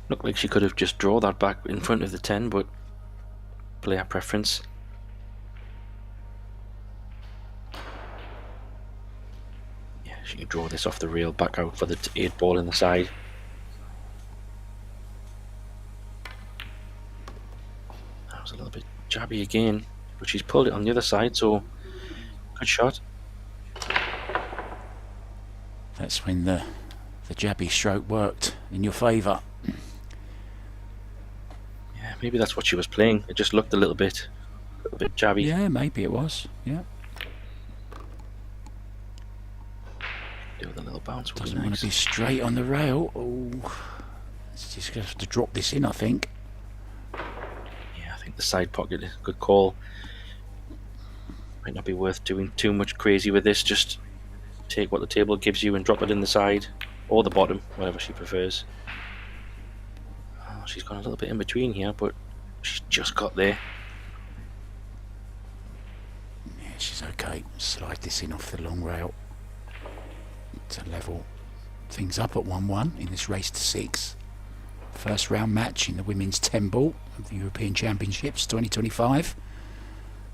Looked like she could have just drawn that back in front of the 10, but player preference. Yeah, she can draw this off the rail back out for the 8 ball in the side. That was a little bit jabby again, but she's pulled it on the other side, so good shot. That's when the jabby stroke worked in your favour. Yeah, maybe that's what she was playing. It just looked a little bit jabby. Yeah, maybe it was. Yeah. Do with a little bounce. Doesn't want to be straight on the rail. Oh, it's just going to have to drop this in, I think. Yeah, I think the side pocket is a good call. Might not be worth doing too much crazy with this. Just take what the table gives you and drop it in the side or the bottom, whatever she prefers. Oh, she's gone a little bit in between here, but she's just got there. Yeah, she's okay. Slide this in off the long rail to level things up at 1-1 in this race to 6. First round match in the women's 10 ball of the European Championships 2025.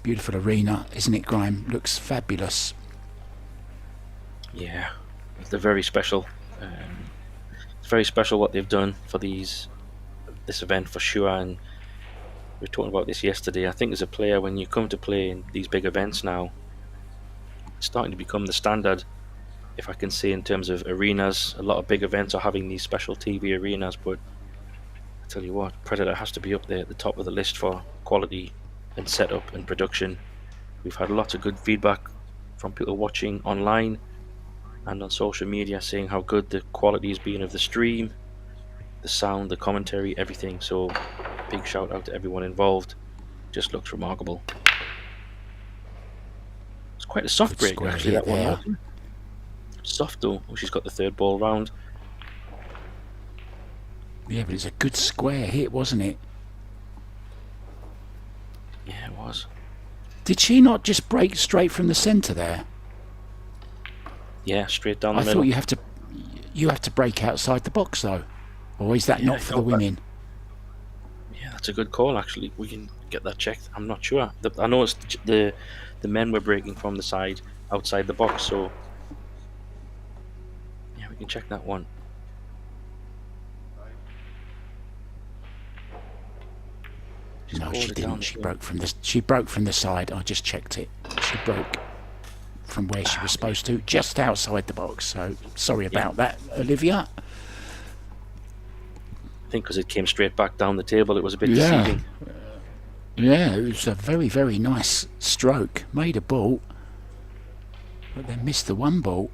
Beautiful arena, isn't it, Graham? Looks fabulous. Yeah, they're very special. It's very special what they've done for this event for sure. And we were talking about this yesterday. I think as a player, when you come to play in these big events now, it's starting to become the standard. If I can say in terms of arenas, a lot of big events are having these special TV arenas, but tell you what, Predator has to be up there at the top of the list for quality and setup and production. We've had lots of good feedback from people watching online and on social media saying how good the quality has been of the stream, the sound, the commentary, everything. So big shout out to everyone involved. Just looks remarkable. It's quite a soft break actually, that one. Wasn't it? Soft though. Oh, she's got the third ball round. Yeah, but it's a good square hit, wasn't it? Yeah, it was. Did she not just break straight from the centre there? Yeah, straight down the middle. I thought you have to break outside the box though, or is that not for the women? Yeah, that's a good call actually. We can get that checked. I'm not sure. I know it's the men were breaking from the side outside the box, so yeah, we can check that one. No, she didn't. She broke from the side. I just checked it. She broke from where she was supposed to, just outside the box. So sorry about that, Olivia. I think because it came straight back down the table, it was a bit deceiving. Yeah, it was a very, very nice stroke. Made a ball, but then missed the one ball,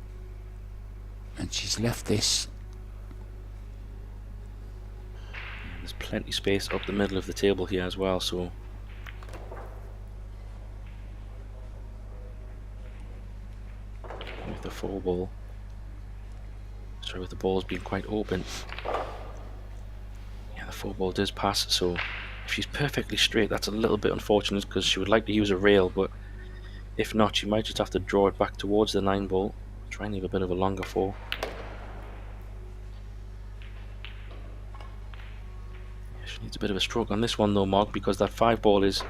and she's left this. There's plenty of space up the middle of the table here as well, so with the full ball, sorry, with the balls being quite open, yeah, the full ball does pass. So if she's perfectly straight, that's a little bit unfortunate because she would like to use a rail, but if not, she might just have to draw it back towards the 9 ball, try and leave a bit of a longer 4. She needs a bit of a stroke on this one though, Mark, because that 5 ball is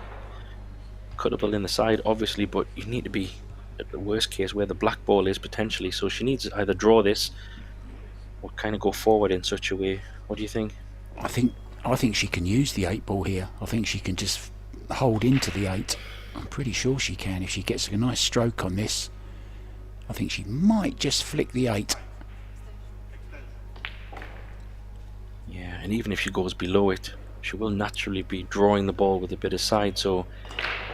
cuttable in the side obviously, but you need to be at the worst case where the black ball is potentially, so she needs to either draw this or kind of go forward in such a way. What do you think? I think she can use the 8 ball here. I think she can just hold into the 8. I'm pretty sure she can if she gets a nice stroke on this. I think she might just flick the 8. Yeah, and even if she goes below it, she will naturally be drawing the ball with a bit of side, so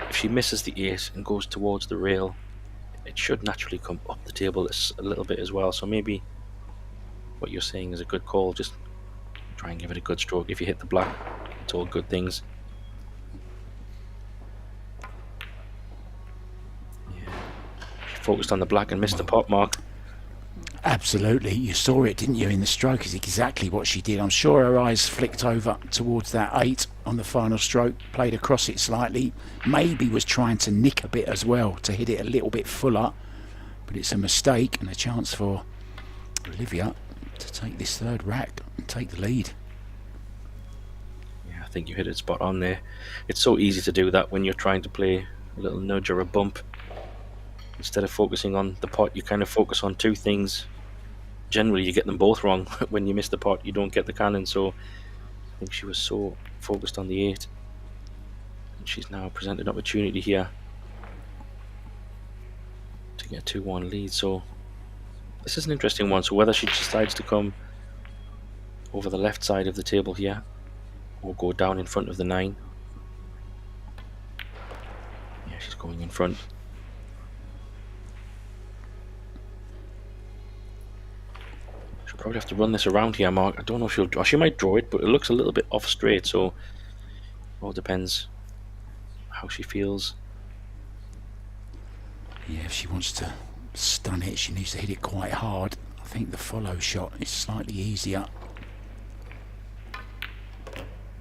if she misses the 8 and goes towards the rail, it should naturally come up the table a little bit as well. So maybe what you're saying is a good call. Just try and give it a good stroke. If you hit the black, it's all good things. Yeah, she focused on the black and missed the pot, Mark. Absolutely, you saw it, didn't you, in the stroke? Is exactly what she did. I'm sure her eyes flicked over towards that 8 on the final stroke, played across it slightly, maybe was trying to nick a bit as well to hit it a little bit fuller, but it's a mistake and a chance for Olivia to take this 3rd rack and take the lead. Yeah, I think you hit it spot on there. It's so easy to do that when you're trying to play a little nudge or a bump. Instead of focusing on the pot, you kind of focus on 2 things. Generally, you get them both wrong. When you miss the pot, you don't get the cannon. So I think she was so focused on the 8. And she's now presented an opportunity here to get a 2-1 lead. So this is an interesting one. So whether she decides to come over the left side of the table here or go down in front of the 9. Yeah, she's going in front. Probably have to run this around here, Mark. I don't know if she'll draw. She might draw it, but it looks a little bit off straight, so it all depends how she feels. Yeah, if she wants to stun it, she needs to hit it quite hard. I think the follow shot is slightly easier.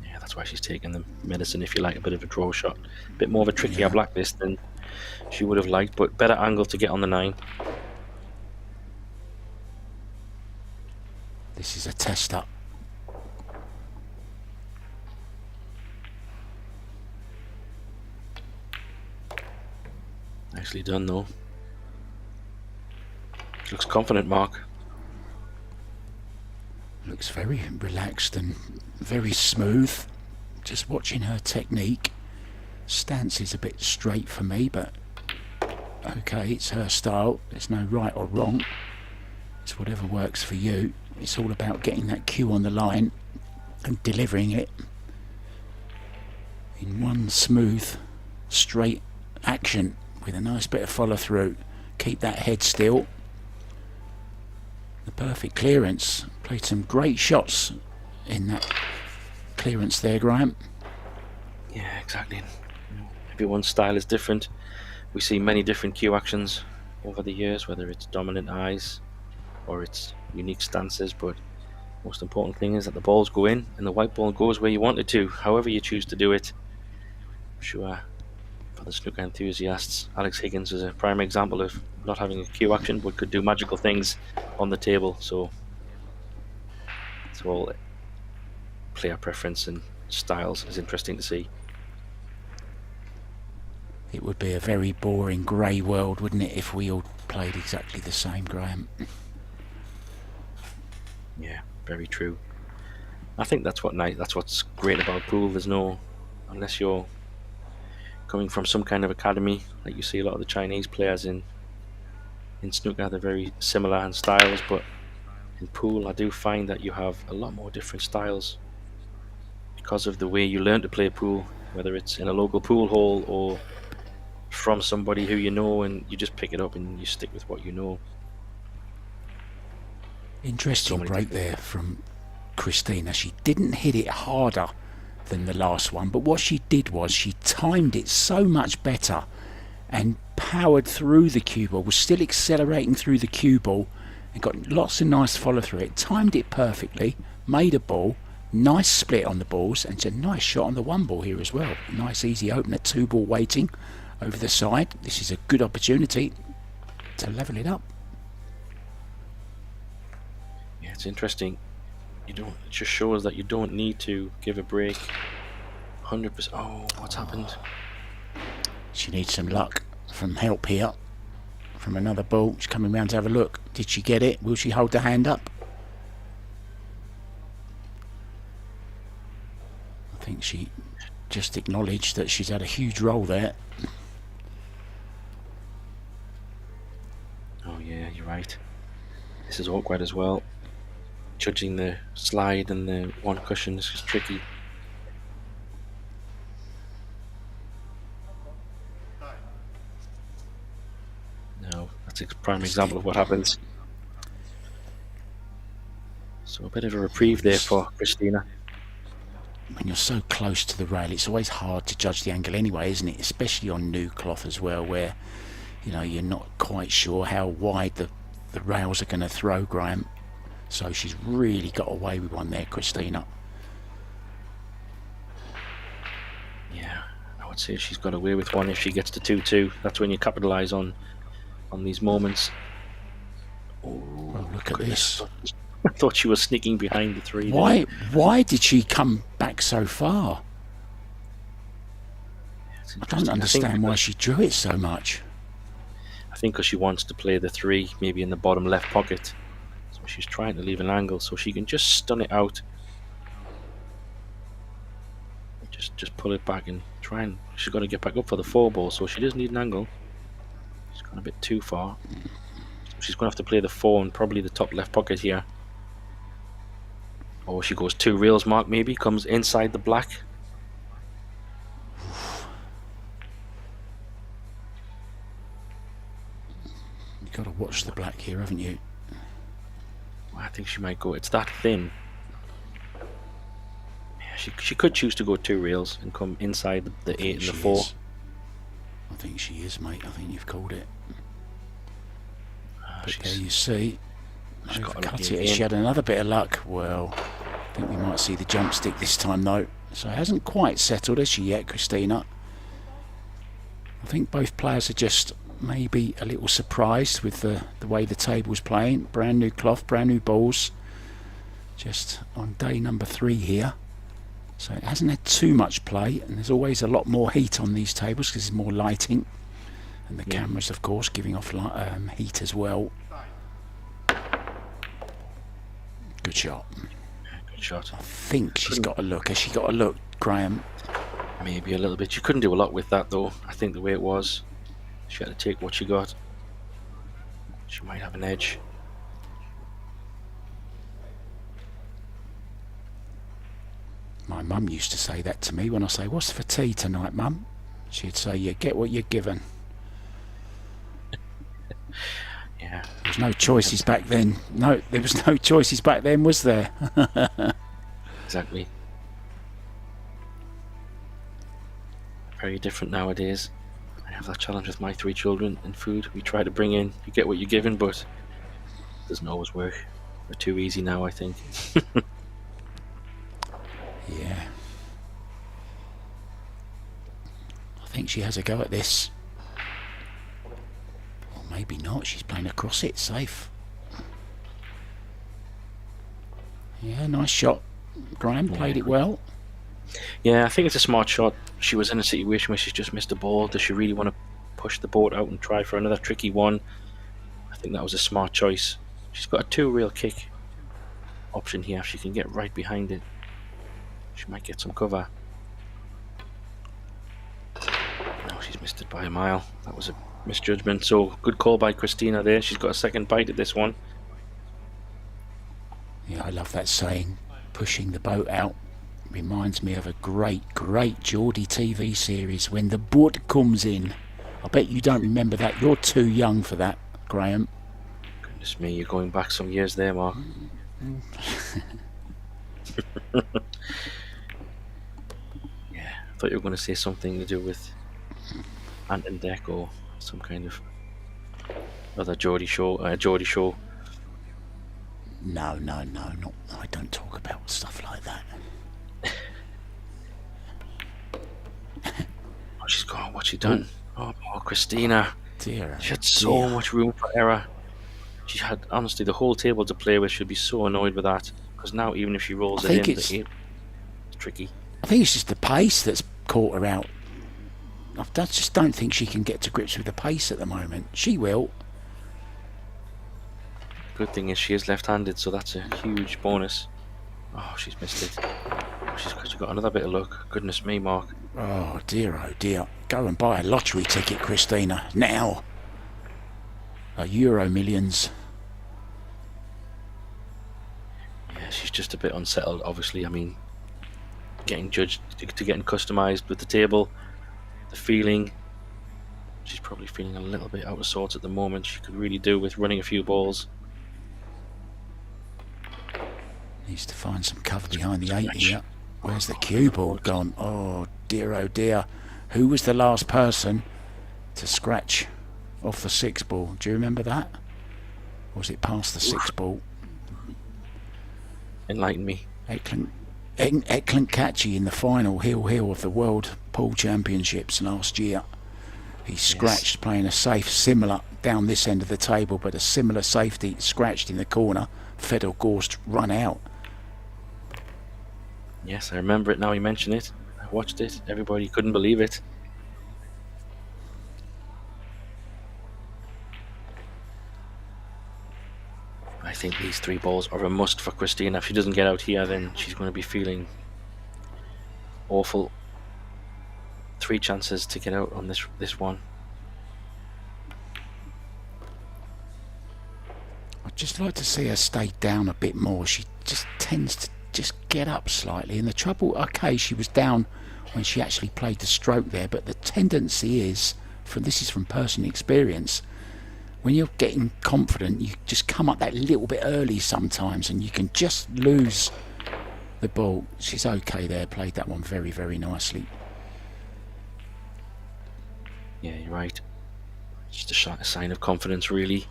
Yeah, that's why she's taking the medicine, if you like, a bit of a draw shot. A bit more of a trickier blacklist than she would have liked, but better angle to get on the 9. This is a tester. Nicely done, though. She looks confident, Mark. Looks very relaxed and very smooth. Just watching her technique. Stance is a bit straight for me, but okay, it's her style. There's no right or wrong. It's whatever works for you. It's all about getting that cue on the line and delivering it in one smooth, straight action with a nice bit of follow through. Keep that head still. The perfect clearance. Played some great shots in that clearance there, Graham. Yeah, exactly. Everyone's style is different. We see many different cue actions over the years, whether it's dominant eyes or it's unique stances, but most important thing is that the balls go in and the white ball goes where you want it to, however you choose to do it. I'm sure for the snooker enthusiasts, Alex Higgins is a prime example of not having a cue action but could do magical things on the table. So it's all player preference and styles is interesting to see. It would be a very boring grey world, wouldn't it, if we all played exactly the same, Graham? Yeah, very true. I think that's what's great about pool. There's no, unless you're coming from some kind of academy, like you see a lot of the Chinese players in snooker, they're very similar in styles, but in pool I do find that you have a lot more different styles because of the way you learn to play pool, whether it's in a local pool hall or from somebody who you know, and you just pick it up and you stick with what you know. Interesting break there from Christina. She didn't hit it harder than the last one, but what she did was she timed it so much better and powered through the cue ball, was still accelerating through the cue ball and got lots of nice follow through it, timed it perfectly, made a ball, nice split on the balls, and it's a nice shot on the one ball here as well. Nice easy opener, two ball waiting over the side. This is a good opportunity to level it up. Yeah, it's interesting. It just shows that you don't need to give a break 100%. Oh, what's happened? She needs some luck from help here from another ball. She's coming round to have a look. Did she get it? Will she hold the hand up? I think she just acknowledged that she's had a huge roll there. Oh yeah, you're right. This is awkward as well. Judging the slide and the one cushion is just tricky. No, that's a prime example of what happens. So a bit of a reprieve there for Christina. When you're so close to the rail, it's always hard to judge the angle anyway, isn't it? Especially on new cloth as well, where you know you're not quite sure how wide the rails are going to throw, Graham. So she's really got away with one there, Christina. Yeah, I would say she's got away with one if she gets to 2-2. That's when you capitalise on these moments. Oh, look at this. I thought she was sneaking behind the three. Why did she come back so far? I don't understand why she drew it so much. I think because she wants to play the three, maybe in the bottom left pocket. So she's trying to leave an angle so she can just stun it out. Just pull it back and try and... She's got to get back up for the 4 ball, so she does need an angle. She's gone a bit too far. So she's going to have to play the 4 and probably the top left pocket here. Or she goes 2 reels mark maybe, comes inside the black. You've got to watch the black here, haven't you? I think she might go, it's that thin. Yeah, she could choose to go 2 reels and come inside the 8 and the 4. I think she is, mate. I think you've called it. But there you see. Overcut it. She had another bit of luck. Well, I think we might see the jump stick this time though. So it hasn't quite settled, has she yet, Christina? I think both players are just maybe a little surprised with the way the table's playing. Brand new cloth, brand new balls. Just on day number 3 here. So it hasn't had too much play, and there's always a lot more heat on these tables because there's more lighting. And the cameras, of course, giving off heat as well. Good shot. Good shot. I think she's got a look. Has she got a look, Graham? Maybe a little bit. She couldn't do a lot with that though. I think the way it was, she had to take what she got. She might have an edge. My mum used to say that to me when I say, "What's for tea tonight, Mum?" She'd say, "You get what you're given." Yeah. There was no choices back then. No, there was no choices back then, was there? Exactly. Very different nowadays. I have that challenge with my 3 children in food. We try to bring in, you get what you're given, but it doesn't always work. They're too easy now, I think. Yeah. I think she has a go at this. Or maybe not. She's playing across it. Safe. Yeah, nice shot. Graham played it well. Yeah, I think it's a smart shot. She was in a situation where she's just missed a ball. Does she really want to push the board out and try for another tricky one? I think that was a smart choice. She's got a 2-reel kick option here. If she can get right behind it, she might get some cover. No, she's missed it by a mile. That was a misjudgment. So good call by Christina there. She's got a second bite at this one. Yeah, I love that saying. Pushing the boat out reminds me of a great Geordie TV series, When the Boat Comes In. I bet you don't remember that. You're too young for that, Graham. Goodness me, you're going back some years there, Mark. Yeah, I thought you were going to say something to do with Ant and Dec or some kind of other Geordie show. No, not. I don't talk about stuff like that. Oh, she's gone. What's she done? Oh, poor Christina. Dear. She had so much room for error. She had, honestly, the whole table to play with. She'll be so annoyed with that. Because now, even if she rolls it in, it's tricky. I think it's just the pace that's caught her out. I just don't think she can get to grips with the pace at the moment. She will. Good thing is she is left-handed, so that's a huge bonus. Oh, she's missed it. She's got another bit of luck. Goodness me, Mark. Oh dear. Go and buy a lottery ticket, Christina, now. A Euro Millions. Yeah, she's just a bit unsettled, obviously. I mean, getting judged to getting customised with the table, the feeling. She's probably feeling a little bit out of sorts at the moment. She could really do with running a few balls. Needs to find some cover behind the 8 here. Where's the cue ball gone? Oh dear. Who was the last person to scratch off the 6 ball? Do you remember that? Or was it past the 6 ball? Enlighten me. Eklund Catchy in the final heel of the World Pool Championships last year. He scratched playing a safe, similar down this end of the table, but a similar safety scratched in the corner. Fedor Gorst run out. Yes, I remember it now you mention it. I watched it. Everybody couldn't believe it. I think these 3 balls are a must for Christina. If she doesn't get out here, then she's going to be feeling awful. 3 chances to get out on this one. I'd just like to see her stay down a bit more. She just tends to just get up slightly, and the trouble, okay, she was down when she actually played the stroke there, but the tendency is, this is from personal experience, when you're getting confident, you just come up that little bit early sometimes, and you can just lose the ball. She's okay there, played that one very, very nicely. Yeah, you're right. Just a sign of confidence, really.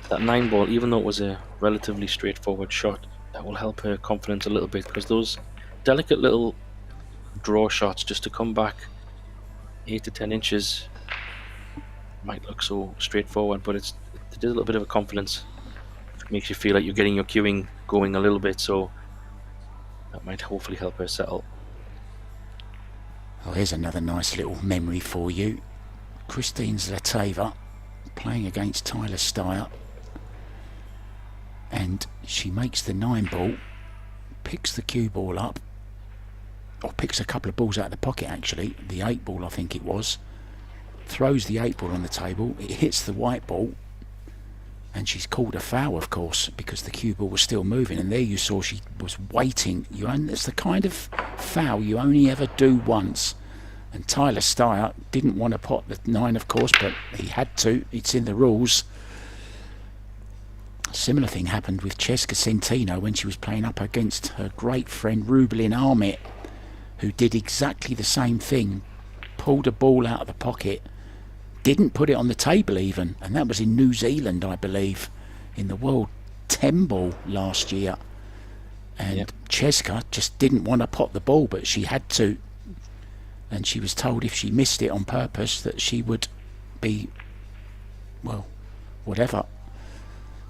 That 9 ball, even though it was a relatively straightforward shot, that will help her confidence a little bit, because those delicate little draw shots, just to come back 8 to 10 inches, might look so straightforward, but it is a little bit of a confidence. It makes you feel like you're getting your cueing going a little bit, so that might hopefully help her settle. Oh, here's another nice little memory for you. Christine Zlateva playing against Tyler Steyer, and she makes the 9 ball, picks the cue ball up, or picks a couple of balls out of the pocket actually, the 8 ball I think it was, throws the 8 ball on the table, it hits the white ball, and she's called a foul, of course, because the cue ball was still moving, and there you saw she was waiting. It's the kind of foul you only ever do once. And Tyler Steyer didn't want to pot the 9, of course, but he had to. It's in the rules. A similar thing happened with Cesca Centino when she was playing up against her great friend Rubelin Armit, who did exactly the same thing. Pulled a ball out of the pocket, didn't put it on the table even, and that was in New Zealand, I believe, in the World 10 Ball last year. And Cesca just didn't want to pot the ball, but she had to. And she was told if she missed it on purpose that she would be, well, whatever,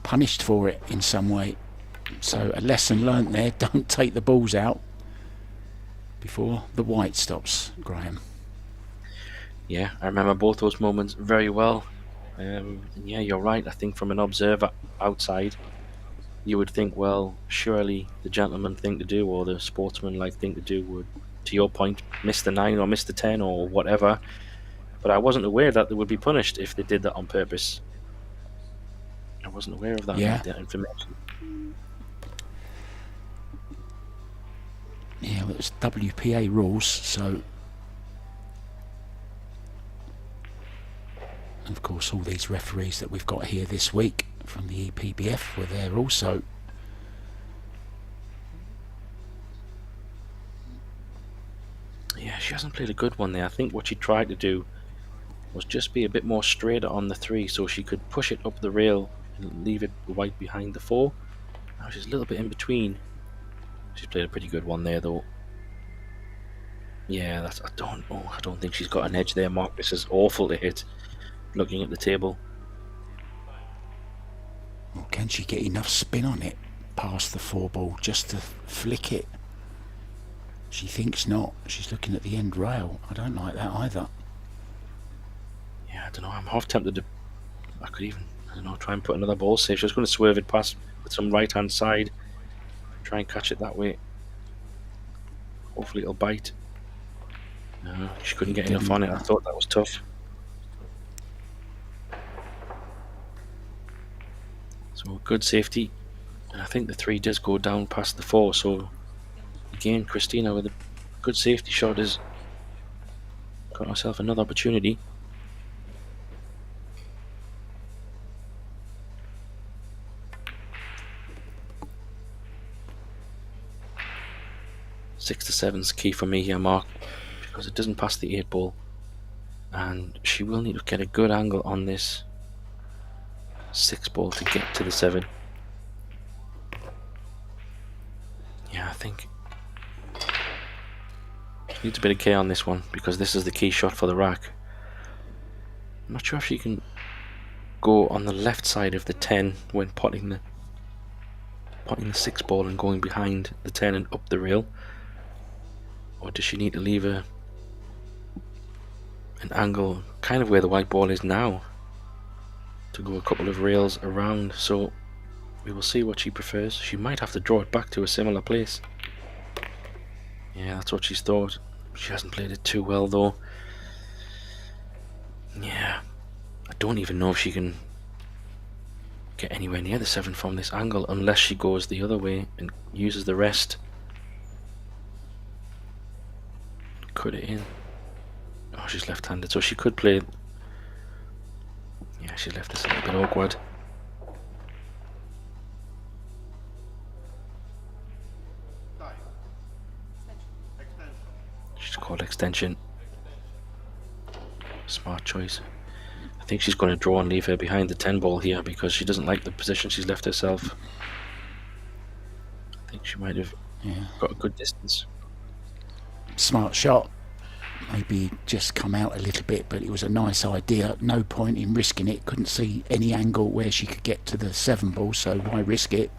punished for it in some way. So a lesson learnt there, don't take the balls out before the white stops, Graham. Yeah, I remember both those moments very well. And yeah, you're right. I think from an observer outside, you would think, well, surely the gentleman thing to do, or the sportsman-like thing to do, would, to your point, miss the 9 or miss the 10 or whatever. But I wasn't aware that they would be punished if they did that on purpose. I wasn't aware of that, that information. Yeah, well, it was WPA rules, so... And of course, all these referees that we've got here this week from the EPBF were there also. Yeah, she hasn't played a good one there. I think what she tried to do was just be a bit more straighter on the 3 so she could push it up the rail and leave it white behind the 4. Now she's a little bit in between. She's played a pretty good one there though. Yeah, I don't think she's got an edge there, Mark. This is awful to hit. Looking at the table. Well, can she get enough spin on it past the 4 ball just to flick it? She thinks not. She's looking at the end rail. I don't like that either. Yeah, I don't know. I'm half tempted to. I could even, I don't know, try and put another ball safe. She's going to swerve it past with some right hand side. Try and catch it that way. Hopefully it'll bite. No, she couldn't get enough on it. I thought that was tough. So good safety, and I think the 3 does go down past the 4. So again, Christina with a good safety shot has got herself another opportunity. Six to 7's key for me here, Mark, because it doesn't pass the 8 ball, and she will need to get a good angle on this 6 ball to get to the 7. Yeah, I think she needs a bit of care on this one, because this is the key shot for the rack. I'm not sure if she can go on the left side of the 10 when potting the 6 ball and going behind the 10 and up the rail, or does she need to leave an angle kind of where the white ball is now to go a couple of rails around? So we will see what she prefers. She might have to draw it back to a similar place. Yeah, that's what she's thought. She hasn't played it too well though. Yeah, I don't even know if she can get anywhere near the 7 from this angle unless she goes the other way and uses the rest. Cut it in. Oh, she's left-handed, so she could play. Yeah, she left this a little bit awkward. She's called extension. Smart choice. I think she's going to draw and leave her behind the 10 ball here because she doesn't like the position she's left herself. I think she might have got a good distance. Smart shot. Maybe just come out a little bit, but it was a nice idea. No point in risking it. Couldn't see any angle where she could get to the 7 ball, so why risk it?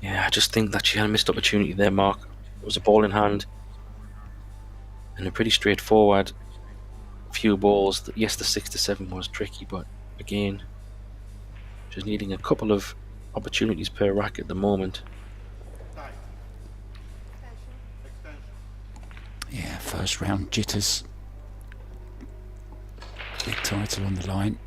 Yeah, I just think that she had a missed opportunity there, Mark. It was a ball in hand and a pretty straightforward few balls. Yes, the 6 to 7 was tricky, but again, just needing a couple of opportunities per rack at the moment. Yeah, first round jitters. Big title on the line.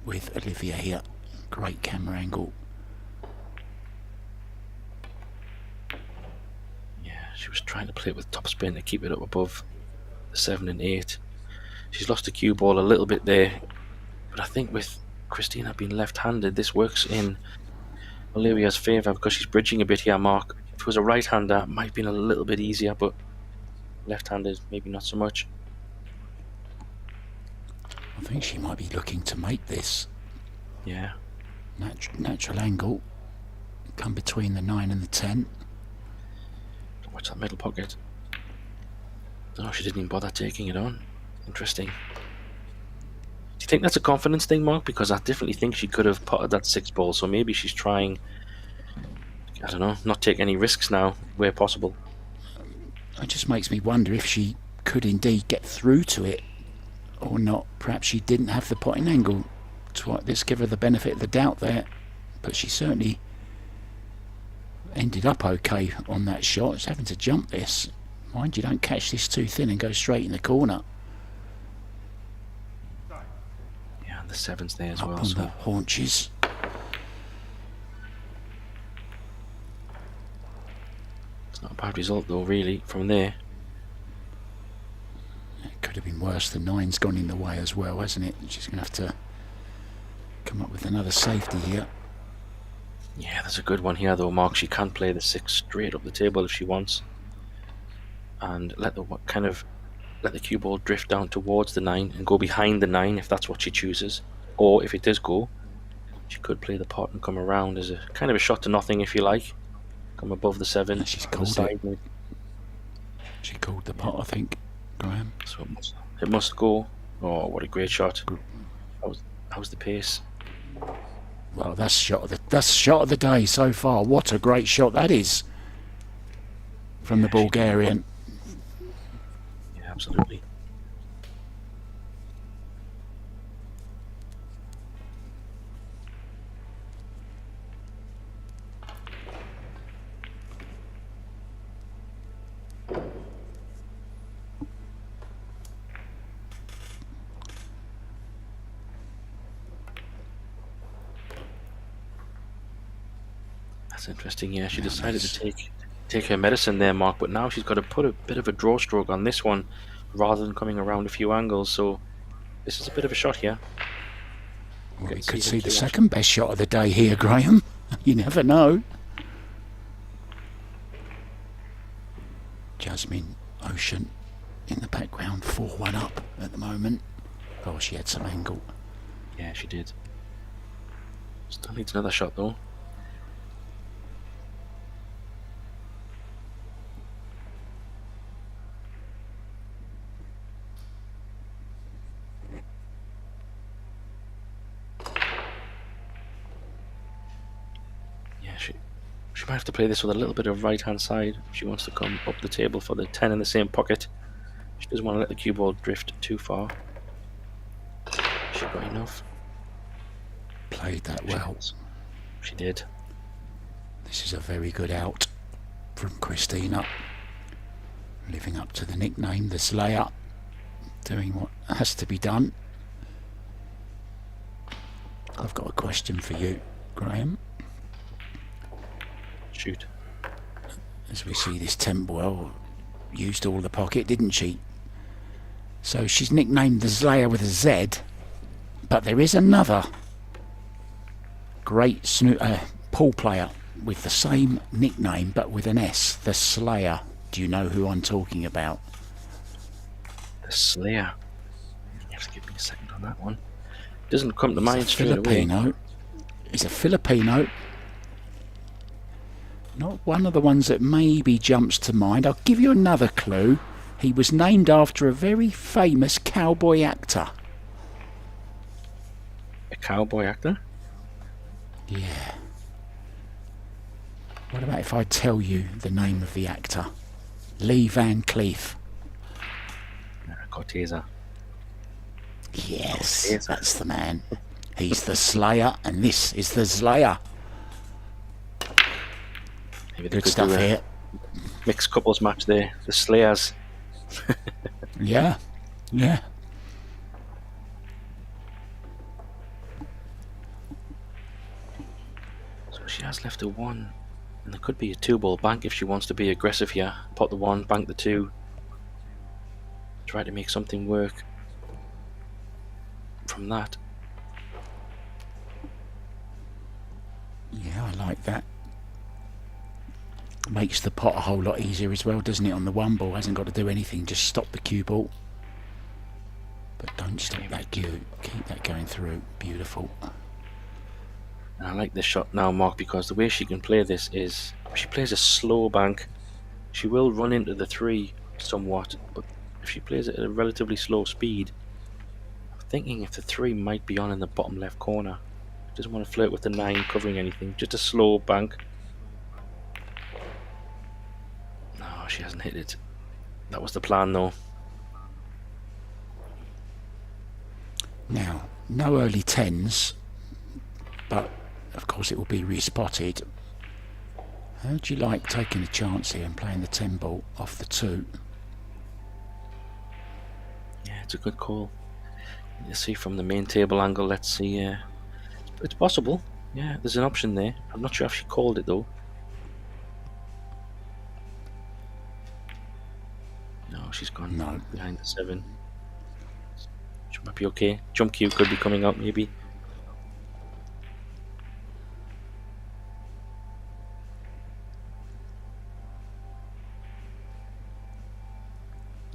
with Olivia here. Great camera angle. Yeah, she was trying to play it with topspin to keep it up above the 7 and 8. She's lost the cue ball a little bit there, but I think with Christina being left-handed, this works in Olivia's favour because she's bridging a bit here, Mark. If it was a right-hander, it might have been a little bit easier, but left-handed, maybe not so much. I think she might be looking to make this. Yeah. Natural angle. Come between the 9 and the 10. Watch that middle pocket. Oh, she didn't even bother taking it on. Interesting. Do you think that's a confidence thing, Mark? Because I definitely think she could have potted that 6 ball, so maybe she's trying, I don't know, not take any risks now where possible. It just makes me wonder if she could indeed get through to it or not. Perhaps she didn't have the potting angle. Let's give her the benefit of the doubt there. But she certainly ended up okay on that shot. It's having to jump this. Mind you, don't catch this too thin and go straight in the corner. Yeah, and the 7's there as Up well. on So the haunches. it's not a bad result though, really, from there. It could have been worse. The 9's gone in the way as well, hasn't it? She's going to have to come up with another safety here. Yeah, there's a good one here though, Mark. She can play the 6 straight up the table if she wants, and let the cue ball drift down towards the 9 and go behind the 9 if that's what she chooses. Or if it does go, she could play the pot and come around as a kind of a shot to nothing, if you like. Come above the 7. And she's on the called side. it. She called the pot, I think, Graham. So it must go. Oh, what a great shot! How's the pace? Well, that's shot of the day so far. What a great shot that is from the Bulgarian. Yeah, absolutely. That's interesting. Yeah, she decided to take her medicine there, Mark, but now she's got to put a bit of a draw stroke on this one rather than coming around a few angles, so this is a bit of a shot here. Well, we could see the second best shot of the day here, Graham. You never know. Jasmine Ocean in the background, 4-1 up at the moment. Oh, she had some angle. Yeah, she did. Still needs another shot though. She might have to play this with a little bit of right hand side if she wants to come up the table for the 10 in the same pocket. She doesn't want to let the cue ball drift too far. She got enough. Played that well. She did. This is a very good out from Christina. Living up to the nickname, the Slayer. Doing what has to be done. I've got a question for you, Graham. Shoot. As we see this Tempwell used all the pocket, didn't she? So she's nicknamed the Slayer with a Z, but there is another great pool player with the same nickname but with an S, the Slayer. Do you know who I'm talking about? The Slayer. You have to give me a second on that one. Doesn't come to mind straight away. He's a Filipino. Not one of the ones that maybe jumps to mind. I'll give you another clue. He was named after a very famous cowboy actor. A cowboy actor? Yeah. What about if I tell you the name of the actor? Lee Van Cleef. Corteza. Yes, Corteza. that's the man. He's the Slayer, and this is the Slayer. Maybe they Good could stuff do a here. mixed couples match there. The Slayers. Yeah, yeah. She has left a 1, and there could be a 2-ball bank if she wants to be aggressive here. Pot the 1, bank the 2. Try to make something work from that. Yeah, I like that. Makes the pot a whole lot easier as well, doesn't it? On the 1 ball, hasn't got to do anything, just stop the cue ball. But don't stop that cue, keep that going through. Beautiful. And I like this shot now, Mark, because the way she can play this is, if she plays a slow bank, she will run into the 3 somewhat, but if she plays it at a relatively slow speed, I'm thinking if the 3 might be on in the bottom left corner. She doesn't want to flirt with the 9 covering anything, just a slow bank. No, she hasn't hit it. That was the plan though. Now, no early 10s, but of course it will be respotted. How do you like taking a chance here and playing the 10 ball off the 2? Yeah, it's a good call. You see from the main table angle, let's see. It's possible. Yeah, there's an option there. I'm not sure if she called it though. No, she's gone No. behind the 7. She might be okay. Jump cue could be coming out maybe.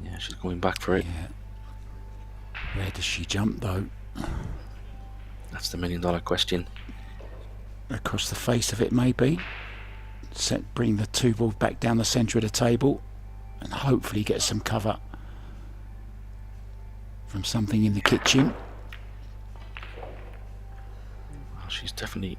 Yeah, she's going back for it. Yeah. Where does she jump though? That's the $1 million question. Across the face of it maybe. Bring the 2 ball back down the centre of the table and hopefully get some cover from something in the kitchen. Well, she's definitely...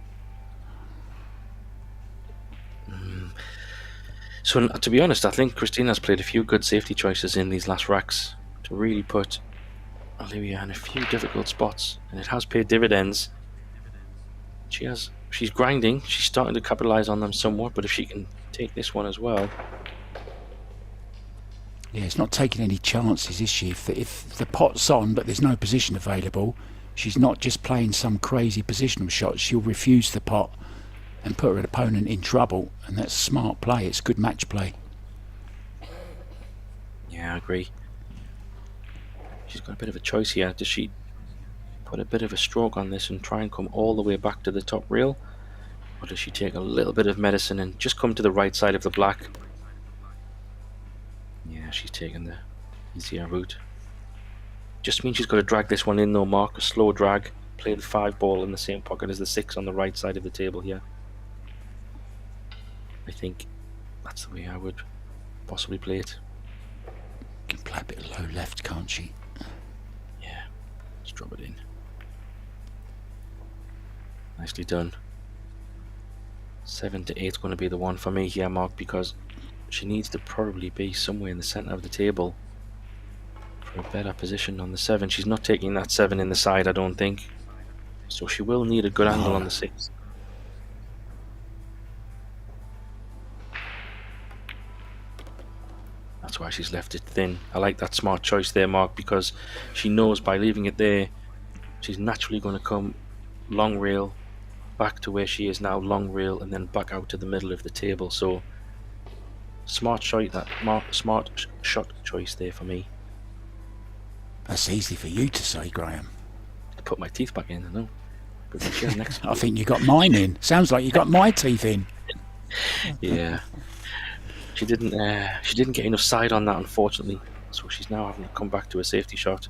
So to be honest, I think Christina's played a few good safety choices in these last racks to really put Olivia in a few difficult spots, and it has paid dividends. She's grinding, she's starting to capitalise on them somewhat, but if she can take this one as well. Yeah, it's not taking any chances, is she? If the pot's on but there's no position available, she's not just playing some crazy positional shot. She'll refuse the pot and put her opponent in trouble, and that's smart play. It's good match play. Yeah, I agree. She's got a bit of a choice here. Does she put a bit of a stroke on this and try and come all the way back to the top rail, or does she take a little bit of medicine and just come to the right side of the black? Yeah, she's taking the easier route. Just means she's got to drag this one in though, Mark. A slow drag. Play the 5 ball in the same pocket as the 6 on the right side of the table here. I think that's the way I would possibly play it. Can play a bit low left, can't she? Yeah, just drop it in. Nicely done. 7 to 8 is going to be the one for me here, Mark, because she needs to probably be somewhere in the centre of the table for a better position on the 7. She's not taking that 7 in the side, I don't think. So she will need a good angle on the 6. That's why she's left it thin. I like that smart choice there, Mark, because she knows by leaving it there, she's naturally going to come long rail, back to where she is now, long rail, and then back out to the middle of the table. So smart shot choice there for me. That's easy for you to say, Graham. To put my teeth back in, I know. But she has next. I think you got mine in. Sounds like you got my teeth in. Yeah. She didn't get enough side on that, unfortunately. So she's now having to come back to a safety shot.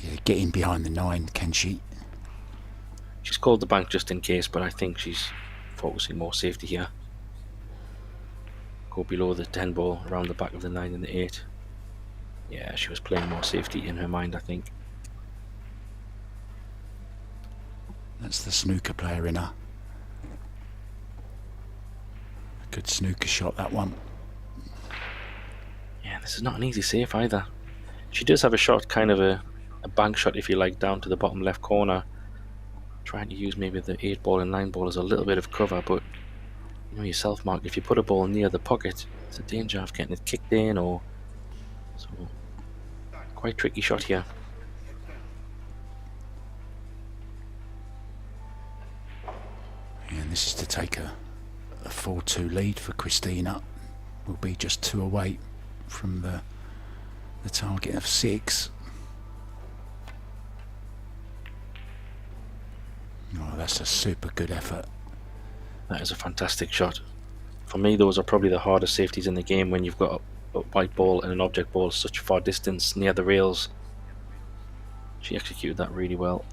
Yeah, get in behind the 9, can she? She's called the bank just in case, but I think she's focusing more safety here. Go below the 10 ball, around the back of the 9 and the 8. Yeah, she was playing more safety in her mind, I think. That's the snooker player in her. A good snooker shot, that one. Yeah, this is not an easy save either. She does have a shot, kind of a bank shot, if you like, down to the bottom left corner. Trying to use maybe the 8 ball and 9 ball as a little bit of cover, but you know yourself, Mark, if you put a ball near the pocket, there's a danger of getting it kicked in, or so. Quite tricky shot here. And this is to take a 4-2 lead for Christina. Will be just 2 away from the target of 6. Oh, that's a super good effort. That is a fantastic shot. For me, those are probably the hardest safeties in the game, when you've got a white ball and an object ball such far distance near the rails. She executed that really well.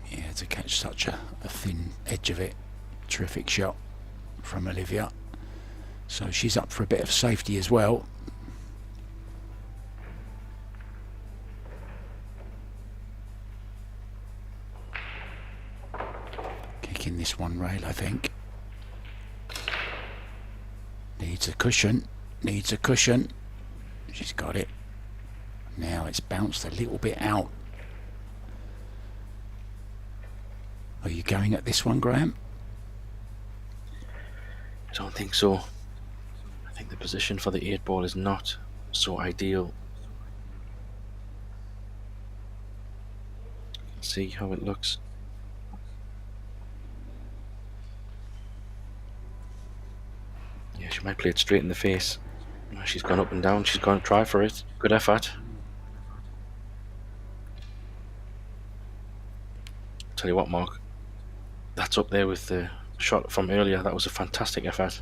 Yeah, to catch such a thin edge of it. Terrific shot from Olivia. So she's up for a bit of safety as well. Kicking this one rail, I think. Needs a cushion. Needs a cushion. She's got it. Now it's bounced a little bit out. Are you going at this one, Graham? I don't think so. I think the position for the 8 ball is not so ideal. Let's see how it looks. Yeah, she might play it straight in the face. She's gone up and down. She's going to try for it. Good effort. Tell you what, Mark, that's up there with the shot from earlier. That was a fantastic effort.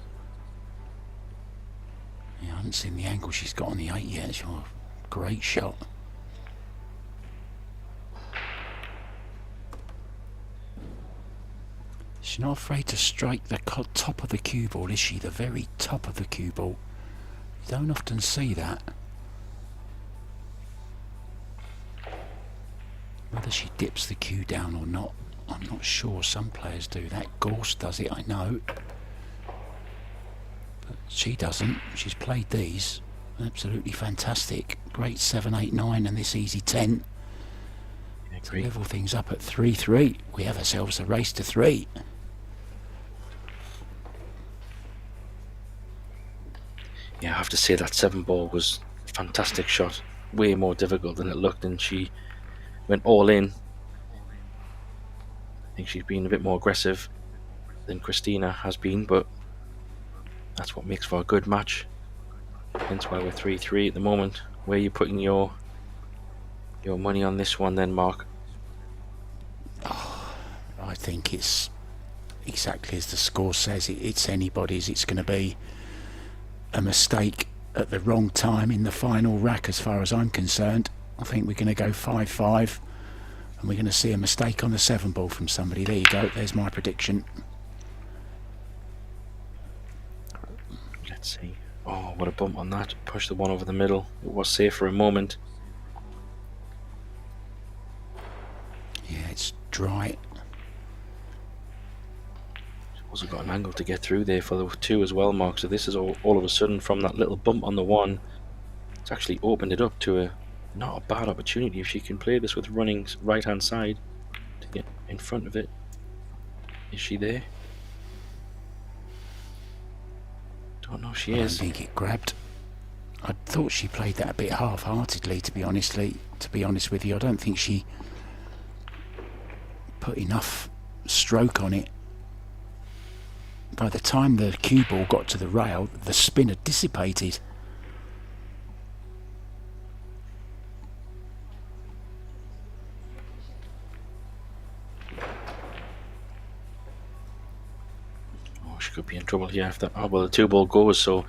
Yeah, I haven't seen the angle she's got on the 8 yet. It's a great shot. She's not afraid to strike the top of the cue ball, is she? The very top of the cue ball. You don't often see that. Whether she dips the cue down or not, I'm not sure. Some players do that. Gorse does it, I know. But she doesn't. She's played these. Absolutely fantastic. Great 7, 8, 9 and this easy 10. To level things up at 3-3. We have ourselves a race to 3. Yeah, I have to say that 7 ball was a fantastic shot. Way more difficult than it looked, and she went all in. I think she's been a bit more aggressive than Christina has been, but that's what makes for a good match. Hence why we're 3-3 at the moment. Where are you putting your money on this one then, Mark? I think it's exactly as the score says. It's anybody's. It's going to be a mistake at the wrong time in the final rack as far as I'm concerned. I think we're going to go 5-5 and we're going to see a mistake on the 7 ball from somebody. There you go, there's my prediction. Let's see. Oh, what a bump on that. Push the one over the middle. It was safe for a moment. Yeah, it's dry. Also got an angle to get through there for the 2 as well, Mark. So this is all of a sudden, from that little bump on the 1, it's actually opened it up to not a bad opportunity if she can play this with running right hand side to get in front of it. Is she there? Don't know if she is. I don't think it grabbed. I thought she played that a bit half-heartedly, to be honest with you. I don't think she put enough stroke on it. By the time the cue ball got to the rail, the spin had dissipated. Oh, she could be in trouble here if that. Oh well, the 2 ball goes. So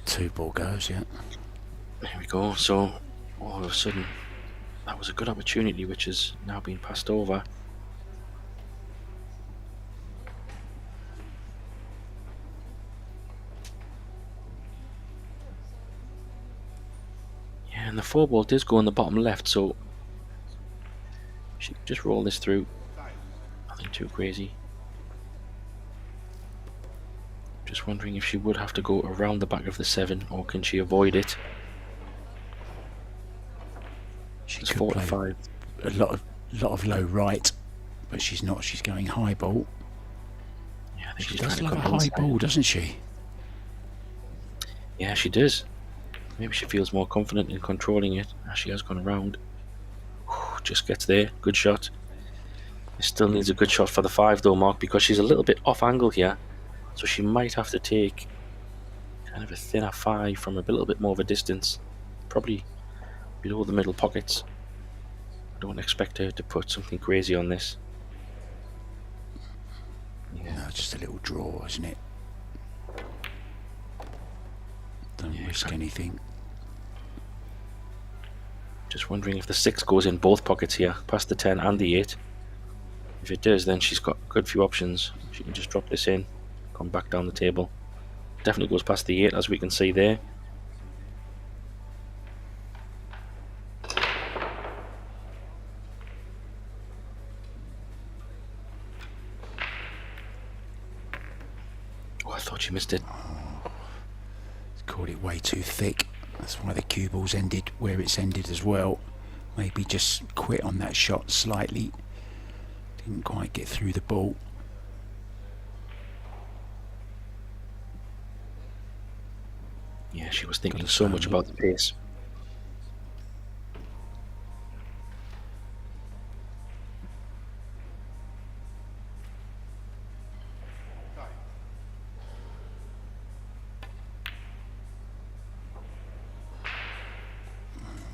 2 ball goes, yeah. There we go. So all of a sudden, that was a good opportunity, which has now been passed over. And the 4 ball does go on the bottom left, so she could just roll this through. Nothing too crazy. Just wondering if she would have to go around the back of the 7, or can she avoid it? She It's could 4 to play 5. a lot of low right, but she's not. She's going high ball. Yeah, I think She she's does trying to love a come high inside. ball, doesn't she? Yeah, she does. Maybe she feels more confident in controlling it as she has gone around. Just gets there. Good shot. She still needs a good shot for the 5 though, Mark, because she's a little bit off angle here. So she might have to take kind of a thinner 5 from a little bit more of a distance. Probably below the middle pockets. I don't expect her to put something crazy on this. Yeah. No, just a little draw, isn't it? Don't risk anything. Just wondering if the 6 goes in both pockets here, past the 10 and the 8. If it does, then she's got a good few options. She can just drop this in, come back down the table. Definitely goes past the 8, as we can see there. Oh, I thought she missed it. Caught it way too thick. That's why the cue ball's ended where it's ended as well. Maybe just quit on that shot slightly. Didn't quite get through the ball. Yeah, she was thinking so much about the pace.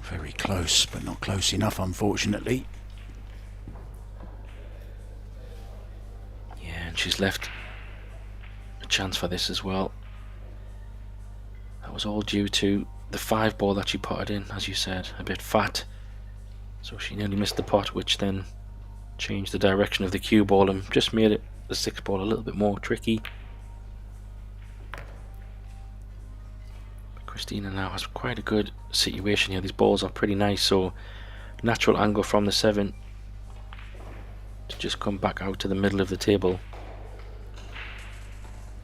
Very close, but not close enough, unfortunately. Yeah, and she's left a chance for this as well. That was all due to the 5 ball that she potted in, as you said, a bit fat. So she nearly missed the pot, which then changed the direction of the cue ball and just made it, the 6 ball, a little bit more tricky. Christina now has quite a good situation here. These balls are pretty nice, so natural angle from the 7 to just come back out to the middle of the table.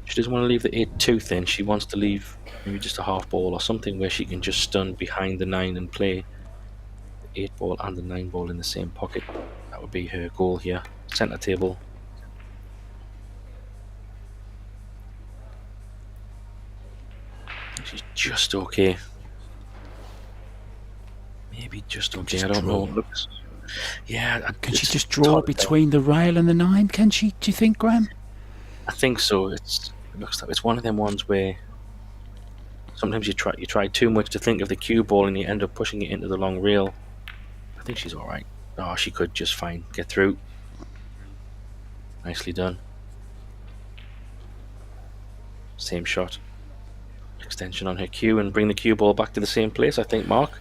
She doesn't want to leave the 8 too thin. She wants to leave maybe just a half ball or something where she can just stun behind the 9 and play the 8 ball and the 9 ball in the same pocket. That would be her goal here. Centre table. She's just okay. Maybe just okay. Just I don't draw. know. Looks, yeah. Can she just draw between the rail and the 9? Can she? Do you think, Graham? I think so. It looks like it's one of them ones where sometimes you try too much to think of the cue ball and you end up pushing it into the long rail. I think she's all right. Oh, she could just fine get through. Nicely done. Same shot. Extension on her cue and bring the cue ball back to the same place, I think, Mark.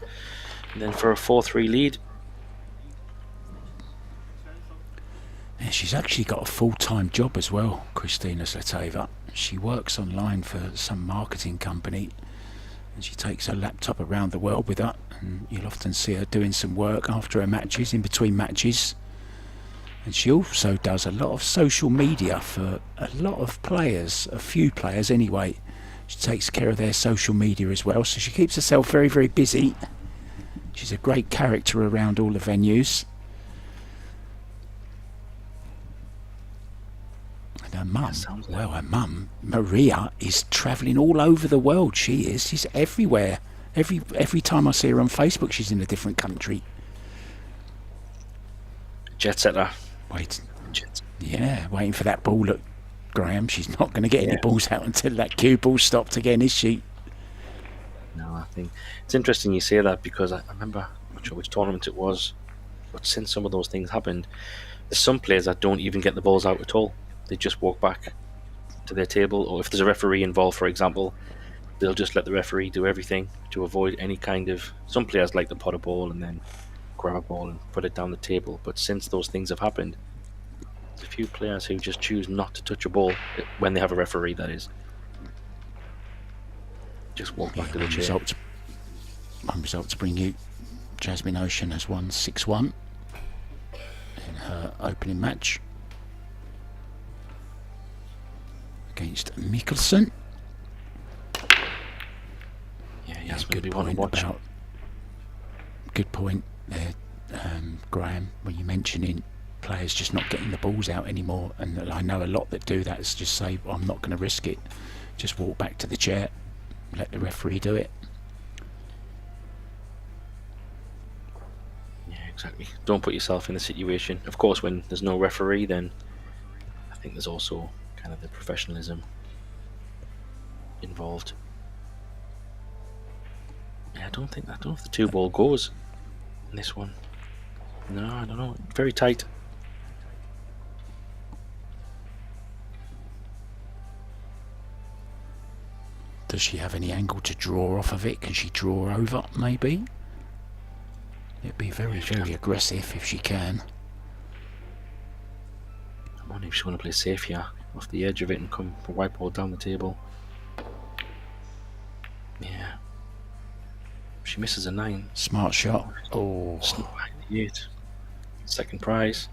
And then for a 4-3 lead. Yeah, she's actually got a full-time job as well, Christina Zeslaca. She works online for some marketing company and she takes her laptop around the world with her, and you'll often see her doing some work after her matches, in between matches. And she also does a lot of social media for a lot of players, a few players anyway. She takes care of their social media as well, so she keeps herself very, very busy. She's a great character around all the venues. And her mum, well, her mum, Maria, is travelling all over the world. She is. She's everywhere. Every time I see her on Facebook, she's in a different country. Jet setter. Waiting for that ball. Look, Graham, she's not going to get any balls out until that cue ball stopped again, is she? No, I think it's interesting you say that, because I remember, I'm not sure which tournament it was, but since some of those things happened, there's some players that don't even get the balls out at all. They just walk back to their table, or if there's a referee involved, for example, they'll just let the referee do everything to avoid any kind of... Some players like to pot a ball and then grab a ball and put it down the table, but since those things have happened, there's a few players who just choose not to touch a ball when they have a referee, that is. Just walk back to the chair. One result to bring you. Jasmine Ocean has won 6-1 in her opening match against Mikkelsen. Yeah, yes, good point about. Good point there, Graham, when you're mentioning players just not getting the balls out anymore, and I know a lot that do that. Is just say, well, I'm not going to risk it. Just walk back to the chair, let the referee do it. Yeah, exactly. Don't put yourself in a situation. Of course, when there's no referee, then I think there's also kind of the professionalism involved. Yeah, I don't know if the 2-ball goes in this one. No, I don't know. Very tight. Does she have any angle to draw off of it? Can she draw over, maybe? It'd be very, very aggressive if she can. I wonder if she's going to play safe here, off the edge of it and come for white ball down the table. Yeah. She misses a 9. Smart shot. Oh. 8. Second prize.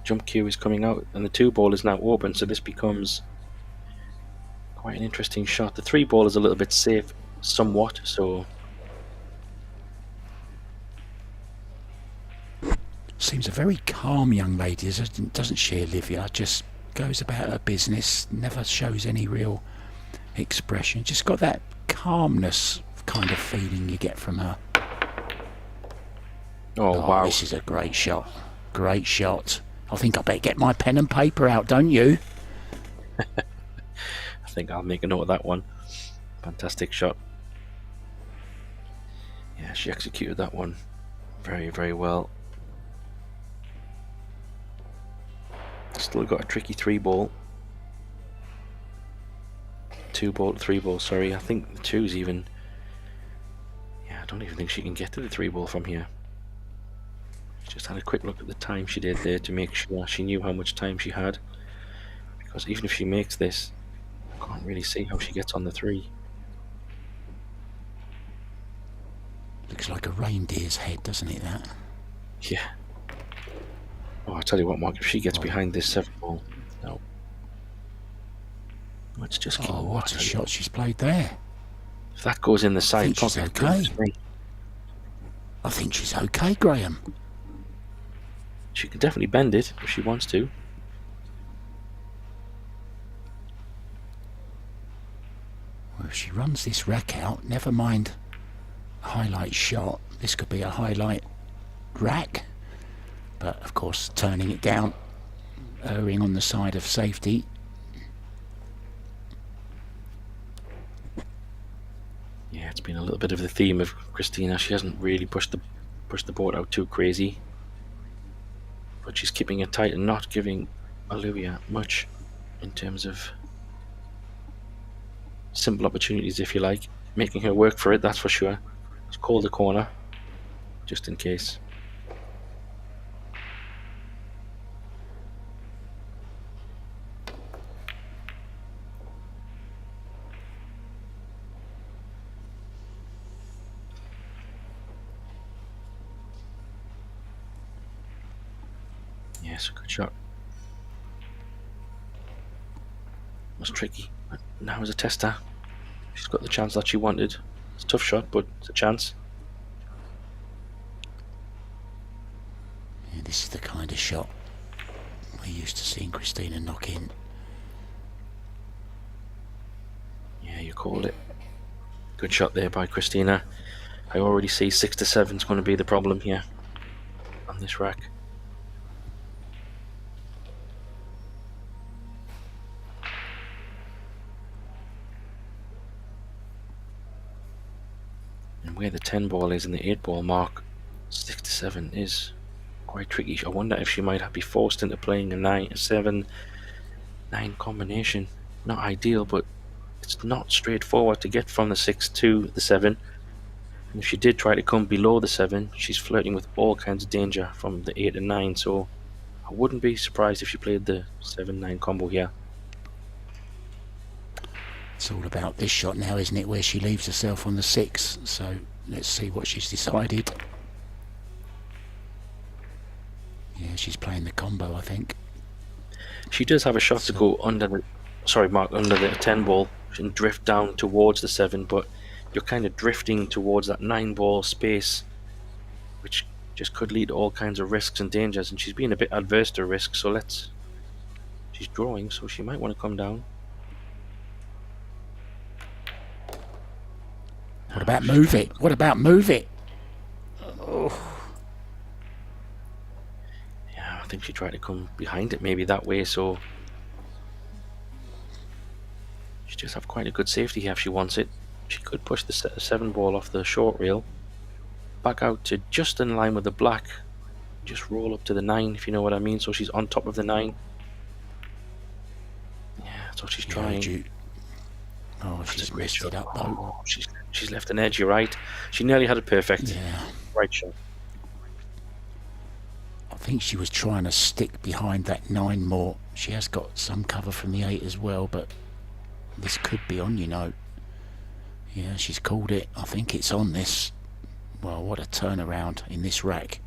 Jump cue is coming out, and the 2-ball is now open, so this becomes quite an interesting shot. The 3-ball is a little bit safe, somewhat, so. Seems a very calm young lady, doesn't she, Olivia? Just goes about her business, never shows any real expression. Just got that calmness kind of feeling you get from her. Oh, wow. This is a great shot. Great shot. I think I better get my pen and paper out, don't you? I think I'll make a note of that one. Fantastic shot. Yeah, she executed that one very, very well. Still got a tricky 3-ball. 2-ball to 3-ball, sorry. I think the 2's even... Yeah, I don't even think she can get to the 3-ball from here. Just had a quick look at the time she did there to make sure she knew how much time she had. Because even if she makes this, I can't really see how she gets on the 3. Looks like a reindeer's head, doesn't it, that? Yeah. Oh, I tell you what, Mark, if she gets behind this 7-ball, no. Let's just keep. Oh, what a shot she's played there. If that goes in the side I think she's pocket, okay. I think she's okay, Graham. She can definitely bend it if she wants to. Well, if she runs this rack out, never mind a highlight shot, this could be a highlight rack. But of course, turning it down, erring on the side of safety. Yeah, it's been a little bit of the theme of Christina. She hasn't really pushed the board out too crazy, but she's keeping it tight and not giving Olivia much in terms of simple opportunities, if you like, making her work for it. That's for sure. Let's call the corner just in case. Yes, a good shot. Was tricky. But now is a tester. She's got the chance that she wanted. It's a tough shot, but it's a chance. Yeah, this is the kind of shot we're used to seeing Christina knock in. Yeah, you called it. Good shot there by Christina. I already see 6 to 7 is going to be the problem here on this rack. And where the 10 ball is and the 8 ball mark, 6 to 7 is quite tricky. I wonder if she might be forced into playing a 9, a 7, 9 combination. Not ideal, but it's not straightforward to get from the 6 to the 7. And if she did try to come below the 7, she's flirting with all kinds of danger from the 8 and 9. So I wouldn't be surprised if she played the 7-9 combo here. It's all about this shot now, isn't it, where she leaves herself on the 6. So let's see what she's decided. Yeah, she's playing the combo, I think. She does have a shot to go under the, sorry Mark, under the 10 ball and drift down towards the 7, but you're kind of drifting towards that 9 ball space, which just could lead to all kinds of risks and dangers, and she's being a bit adverse to risk, so she's drawing, so she might want to come down. What about move it? What about move it? Oh. think she tried to come behind it maybe that way, so she does have quite a good safety here if she wants it. She could push the 7 ball off the short rail, back out to just in line with the black, just roll up to the 9, if you know what I mean, so she's on top of the 9. Yeah, that's what she's trying. Oh, she's messed it up though. Oh, she's left an edge, you're right. She nearly had it perfect. Yeah. Right shot. I think she was trying to stick behind that 9 more. She has got some cover from the 8 as well, but this could be on, you know. Yeah, she's called it. I think it's on this. Well, what a turnaround in this rack.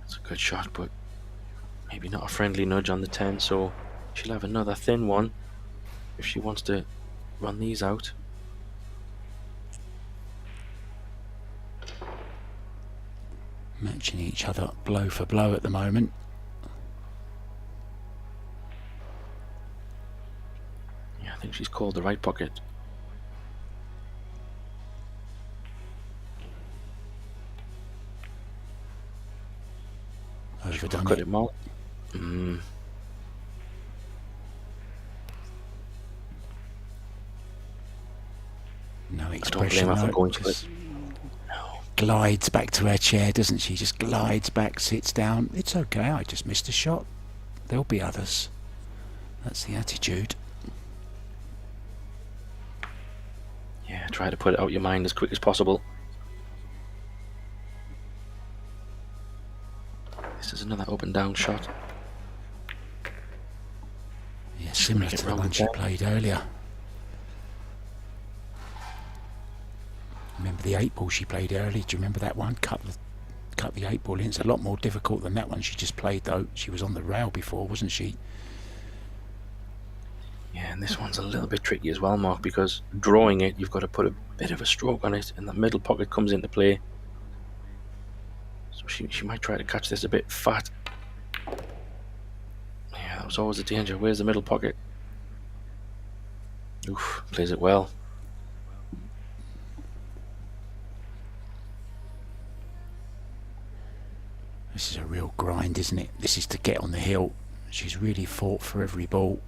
It's a good shot, but maybe not a friendly nudge on the 10, so she'll have another thin one if she wants to run these out. Matching each other blow for blow at the moment. Yeah, I think she's called the right pocket. Overdone Cut it. it more. No I don't expression. blame her for No, going to just it. glides back to her chair, doesn't she? Just glides back, sits down. It's okay, I just missed a shot. There'll be others. That's the attitude. Yeah, try to put it out your mind as quick as possible. This is another up and down shot. Yeah, similar make it to the round one the she ball. played earlier. Remember the 8 ball she played earlier? Do you remember that one? Cut the 8 ball in. It's a lot more difficult than that one she just played though. She was on the rail before, wasn't she? Yeah, and this one's a little bit tricky as well, Mark, because drawing it, you've got to put a bit of a stroke on it, and the middle pocket comes into play. So she might try to catch this a bit fat. Yeah, that was always a danger. Where's the middle pocket? Oof, plays it well. This is a real grind, isn't it? This is to get on the hill. She's really fought for every ball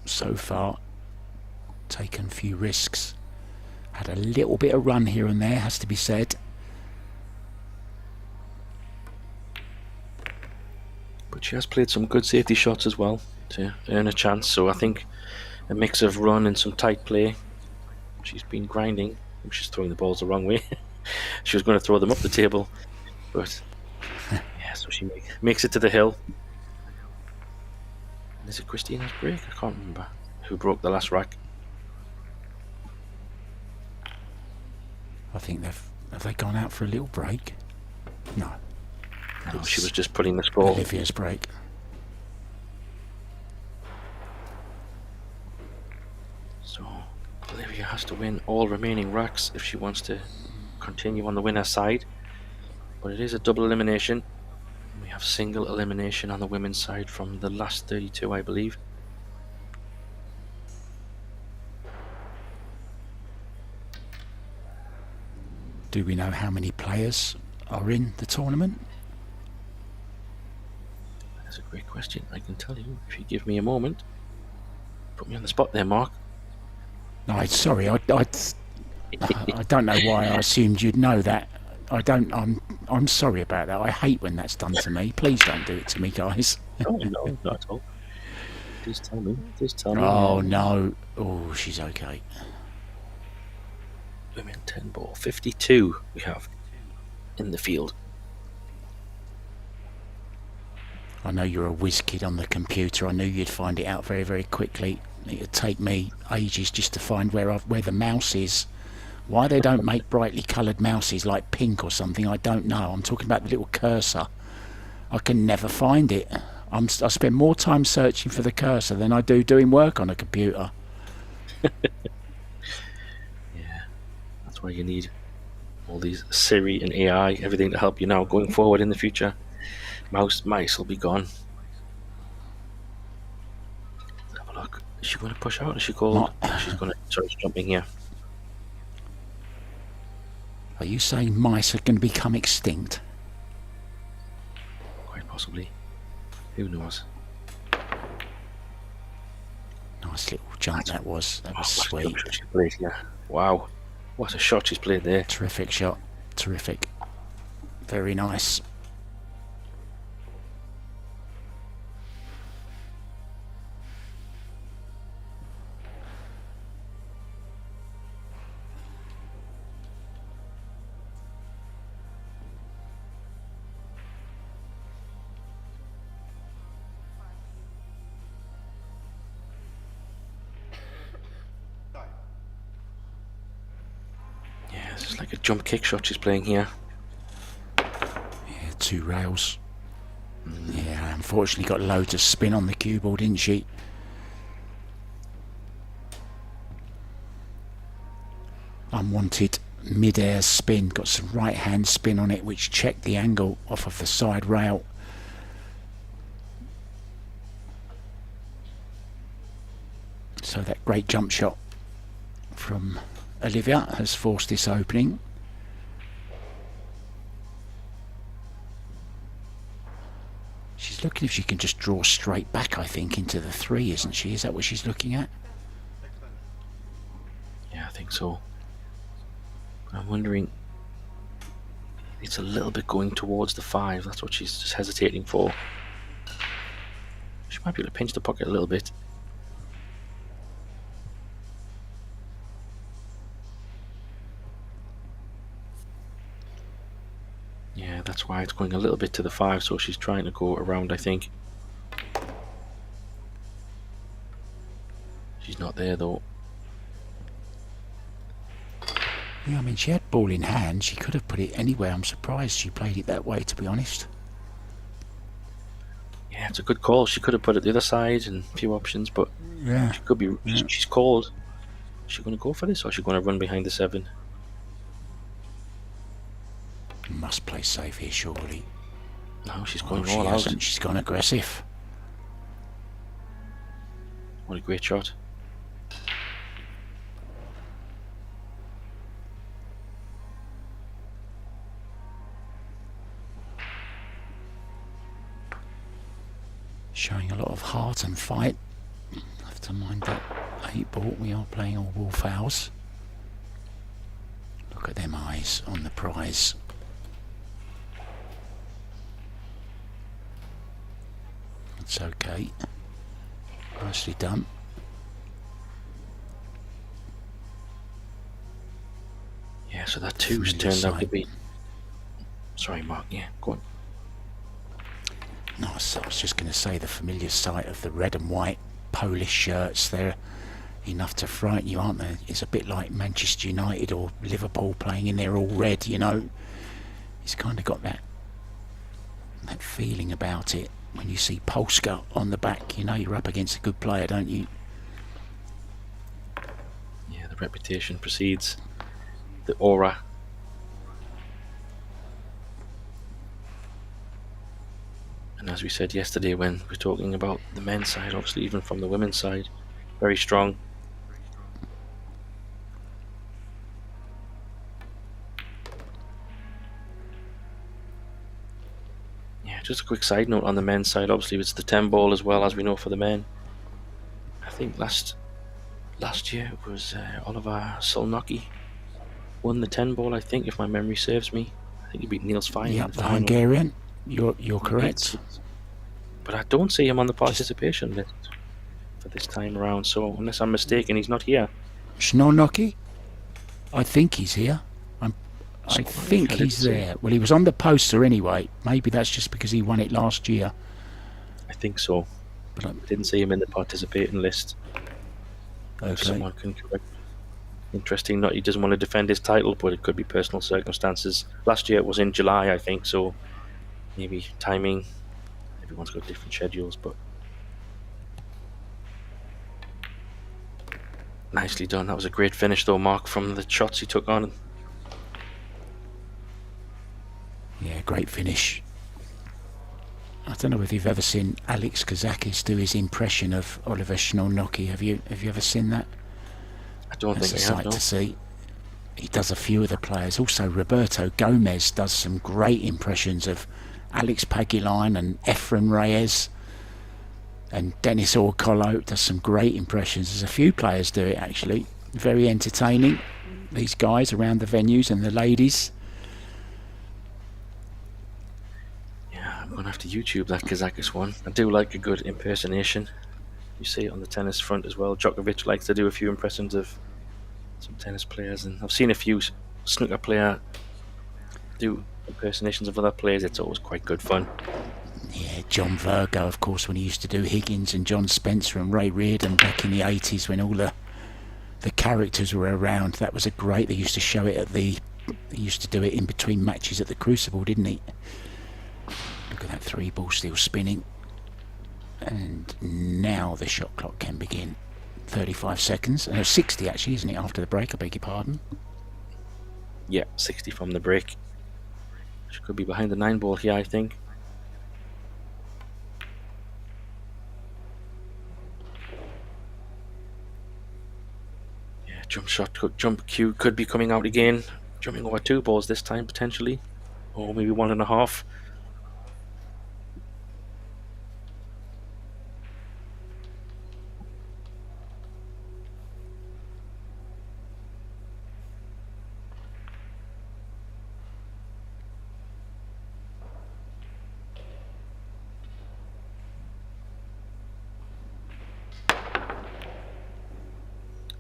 so far. Taken a few risks. Had a little bit of run here and there, has to be said. But she has played some good safety shots as well to earn a chance, so I think a mix of run and some tight play. She's been grinding. She's throwing the balls the wrong way. She was going to throw them up the table, but yeah, so she makes it to the hill. And is it Christina's break? I can't remember who broke the last rack. I think have they gone out for a little break? No. No, she was just putting the score. Olivia's break. So Olivia has to win all remaining racks if she wants to continue on the winner's side. But it is a double elimination. We have single elimination on the women's side from the last 32, I believe. Do we know how many players are in the tournament? That's a great question. I can tell you if you give me a moment. Put me on the spot there, Mark. No, sorry, I don't know why I assumed you'd know that. I'm sorry about that. I hate when that's done to me. Please don't do it to me, guys. Oh no, not at all. Please tell me. Please tell me. Oh no. Oh, she's okay. Women 10 ball. 52 we have in the field. I know you're a whiz kid on the computer. I knew you'd find it out very, very quickly. It'd take me ages just to find where the mouse is. Why they don't make brightly coloured mouses like pink or something, I don't know. I'm talking about the little cursor. I can never find it. I spend more time searching for the cursor than I do doing work on a computer. Yeah, that's why you need all these Siri and AI, everything to help you now going forward in the future. Mice will be gone. Is she going to push out? Is she called? She's going to. Sorry, she's jumping here. Are you saying mice are going to become extinct? Quite possibly. Who knows? Nice little jump that was. That was What a sweet. shot she played here. Wow. What a shot she's played there. Terrific shot. Terrific. Very nice. Yeah, this is like a jump kick shot she's playing here. Yeah, 2 rails. Yeah, unfortunately got loads of spin on the cue ball, didn't she? Unwanted mid-air spin. Got some right hand spin on it, which checked the angle off of the side rail. So that great jump shot from Olivia has forced this opening. She's looking if she can just draw straight back, I think, into the 3, isn't she? Is that what she's looking at? Yeah, I think so. I'm wondering. It's a little bit going towards the 5. That's what she's just hesitating for. She might be able to pinch the pocket a little bit. Yeah, that's why it's going a little bit to the 5, so she's trying to go around, I think. She's not there though. Yeah, I mean, she had ball in hand. She could have put it anywhere. I'm surprised she played it that way, to be honest. Yeah, it's a good call. She could have put it the other side and a few options, but Yeah. she could be. She's called. Is she going to go for this, or is she going to run behind the 7? Must play safe here, surely. No, she's Oh, going she all out. hasn't. She's gone aggressive. What a great shot. Showing a lot of heart and fight. Have to mind that 8 ball. We are playing all wall fouls. Look at them eyes on the prize. It's okay. Nicely done. Yeah, so that 2's turned out to be. Sorry, Mark. Yeah, go on. Nice. I was just going to say the familiar sight of the red and white Polish shirts. They're enough to frighten you, aren't they? It's a bit like Manchester United or Liverpool playing in there all red, you know. It's kind of got that feeling about it. When you see Polska on the back, you know you're up against a good player, don't you? Yeah, the reputation precedes the aura. And as we said yesterday when we were talking about the men's side, obviously even from the women's side, very strong. Yeah, just a quick side note on the men's side, obviously it's the 10 ball as well, as we know for the men. I think last year it was Oliver Solnocki won the 10 ball, I think, if my memory serves me. I think he beat Niels Fein in Yep, the the final. Hungarian. You're correct. But I don't see him on the participation list for this time around, so unless I'm mistaken, he's not here. Snonoki? I think he's here. I think he's there. Well, he was on the poster anyway. Maybe that's just because he won it last year. I think so. But I didn't see him in the participating list. If okay. someone can correct. Interesting, not he doesn't want to defend his title, but it could be personal circumstances. Last year it was in July, I think, so maybe timing. Everyone's got different schedules, but nicely done. That was a great finish, though, Mark, from the shots he took on. Yeah, great finish. I don't know if you've ever seen Alex Kazakis do his impression of Oliver Sznolnoki. Have you ever seen that? I don't That's think a I have, sight no. to see. He does a few of the players. Also, Roberto Gomez does some great impressions of Alex Paguiline and Efren Reyes. And Dennis Orcolo does some great impressions. There's a few players do it, actually. Very entertaining, these guys around the venues, and the ladies. Yeah, I'm going to have to YouTube that Kazakis one. I do like a good impersonation. You see it on the tennis front as well. Djokovic likes to do a few impressions of some tennis players, and I've seen a few snooker player do impersonations of other players. It's always quite good fun. Yeah, John Virgo, of course, when he used to do Higgins and John Spencer and Ray Reardon back in the 80s when all the characters were around. That was a great... They used to show it at the... They used to do it in between matches at the Crucible, didn't he? Look at that 3-ball still spinning. And now the shot clock can begin. 35 seconds. 60 actually, isn't it, after the break? I beg your pardon. Yeah, 60 from the break. She could be behind the 9-ball here, I think. Yeah, jump cue could be coming out again. Jumping over 2 balls this time, potentially. Or maybe 1.5.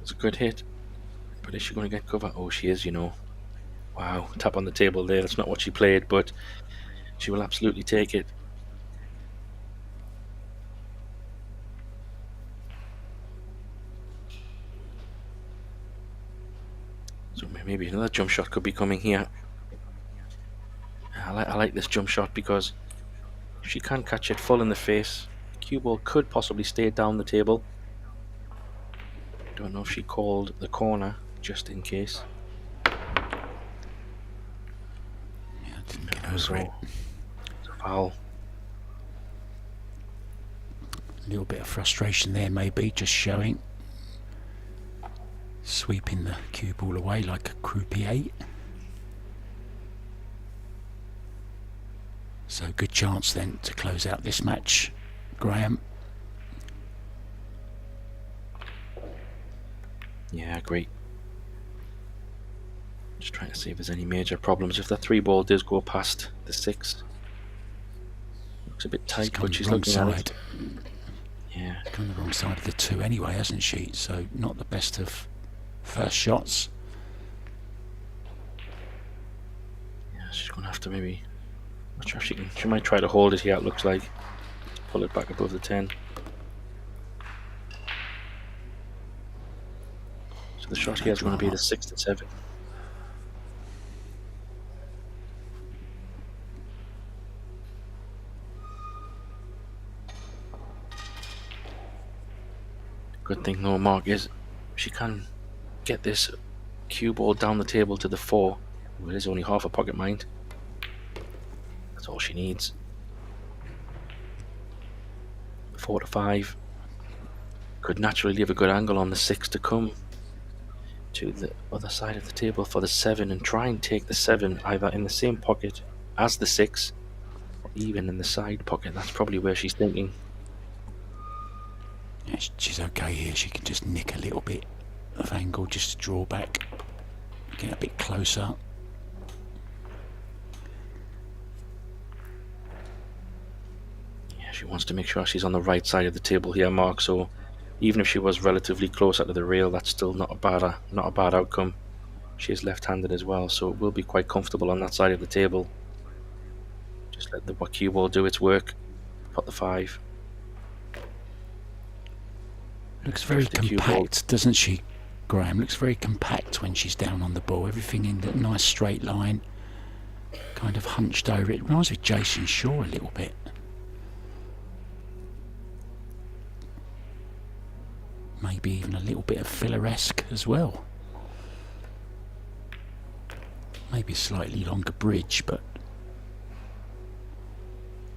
It's a good hit, but is she going to get cover? Oh, she is, you know. Wow, tap on the table there. That's not what she played, but she will absolutely take it. So maybe another jump shot could be coming here. I like this jump shot because if she can catch it full in the face, cue ball could possibly stay down the table. Don't know if she called the corner just in case. Yeah, I didn't get over it. It's a foul. A little bit of frustration there, maybe, just showing. Sweeping the cue ball away like a croupier. So good chance then to close out this match, Graham. Yeah, great. Just trying to see if there's any major problems. If the 3-ball does go past the 6, looks a bit tight, but she's looking at it. Yeah, She's on the wrong side of the 2 anyway, hasn't she? So not the best of first shots. yeah, she's going to have to maybe. Not sure if she can. She might try to hold it here. It looks like pull it back above the 10. So the shot here is going to be the 6 and 7. Good thing though, Mark, is she can get this cue ball down the table to the 4. Well, it is only half a pocket mind. That's all she needs. 4 to 5. Could naturally leave a good angle on the 6 to come to the other side of the table for the 7 and try and take the 7 either in the same pocket as the 6 or even in the side pocket. That's probably where she's thinking. Yeah, she's okay here. She can just nick a little bit of angle just to draw back, get a bit closer. Yeah, she wants to make sure she's on the right side of the table here, Mark, so even if she was relatively closer to the rail, that's still not a bad outcome. She is left-handed as well, so it will be quite comfortable on that side of the table. Just let the cue ball do its work. Pot the 5. Looks very compact, doesn't she, Graham? Looks very compact when she's down on the ball. Everything in a nice straight line, kind of hunched over. It reminds me of Jason Shaw a little bit. Maybe even a little bit of Filler-esque as well. Maybe a slightly longer bridge, but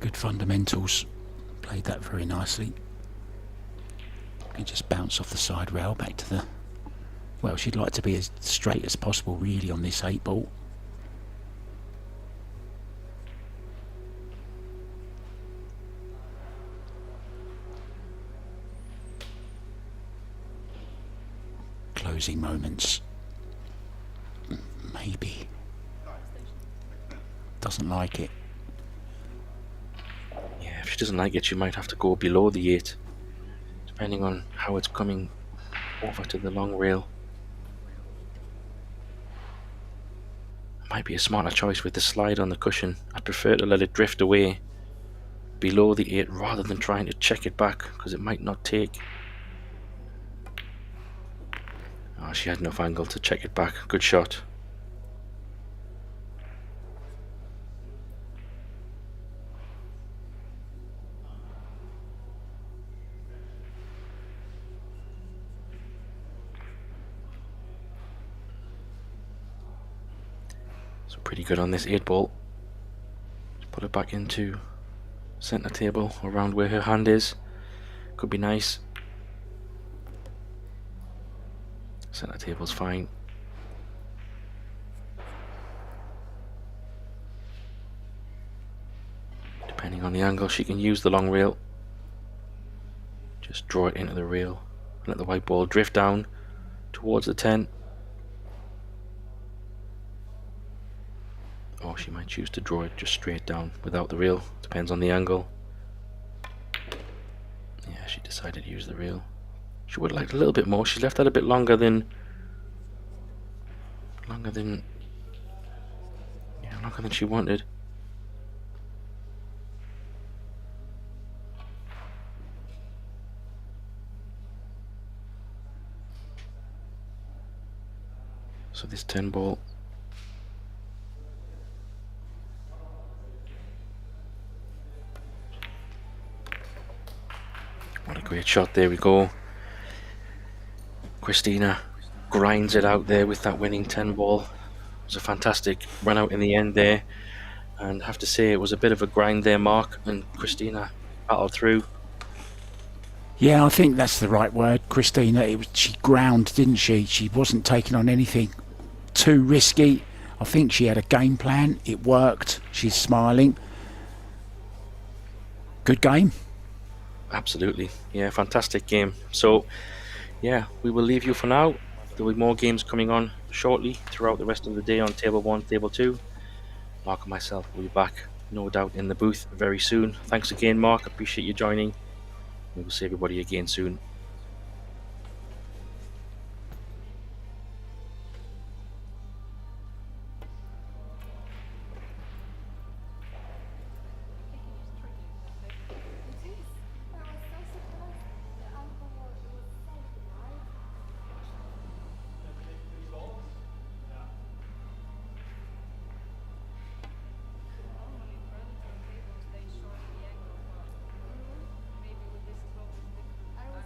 Good fundamentals. Played that very nicely. And just bounce off the side rail back to the... Well, she'd like to be as straight as possible, really, on this 8 ball. Closing moments. Maybe. Doesn't like it. Yeah, if she doesn't like it, she might have to go below the 8, depending on how it's coming over to the long rail. Might be a smarter choice with the slide on the cushion. I'd prefer to let it drift away below the 8 rather than trying to check it back, because it might not take. Oh, she had enough angle to check it back. Good shot. So pretty good on this 8 ball. Just put it back into center table around where her hand is. Could be nice. Center table's fine. Depending on the angle, she can use the long rail. Just draw it into the rail. Let the white ball drift down towards the 10. Or she might choose to draw it just straight down without the rail. Depends on the angle. Yeah, she decided to use the rail. She would have liked a little bit more. She left that a bit longer than she wanted. So this 10 ball, what a great shot. There we go. Christina grinds it out there with that winning 10 ball. It was a fantastic run out in the end there, and I have to say it was a bit of a grind there, Mark, and Christina battled through. Yeah, I think that's the right word, Christina. She ground, didn't she? She wasn't taking on anything too risky. I think she had a game plan. It worked. She's smiling. Good game. Absolutely. Yeah, fantastic game. So yeah, we will leave you for now. There will be more games coming on shortly throughout the rest of the day on table 1, table 2. Mark and myself will be back, no doubt, in the booth very soon. Thanks again, Mark. Appreciate you joining. We will see everybody again soon. I was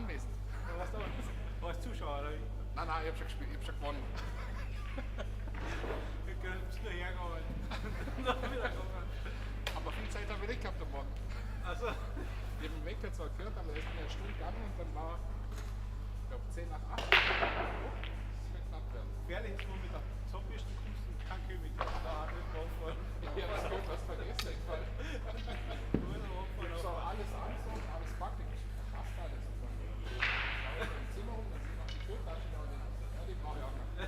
anwesend. Du warst da. Du warst Zuschauer, oder wie? Nein, nein, ich hab schon gespielt, ich hab schon gewonnen. Du bist nur hergekommen. Noch wieder gekommen. Aber viel Zeit haben wir nicht gehabt am Morgen. Also, Ich hab den Weg zwar gehört, aber er ist mir eine Stunde gegangen und dann war, ich glaube, 10 nach 8. Das wird knapp werden. gefährlich ist, wo mit der Zombie-Stück kommst und kein König. Da hat nicht drauf fallen. Ich hab das gehört, was vergessen. Ich fall. Nur noch Ich hab so alles an, so alles packt. Ich fast alles. Ich laufe im Zimmer rum, dann sind noch die Türtaschen da und die brauche ich auch noch.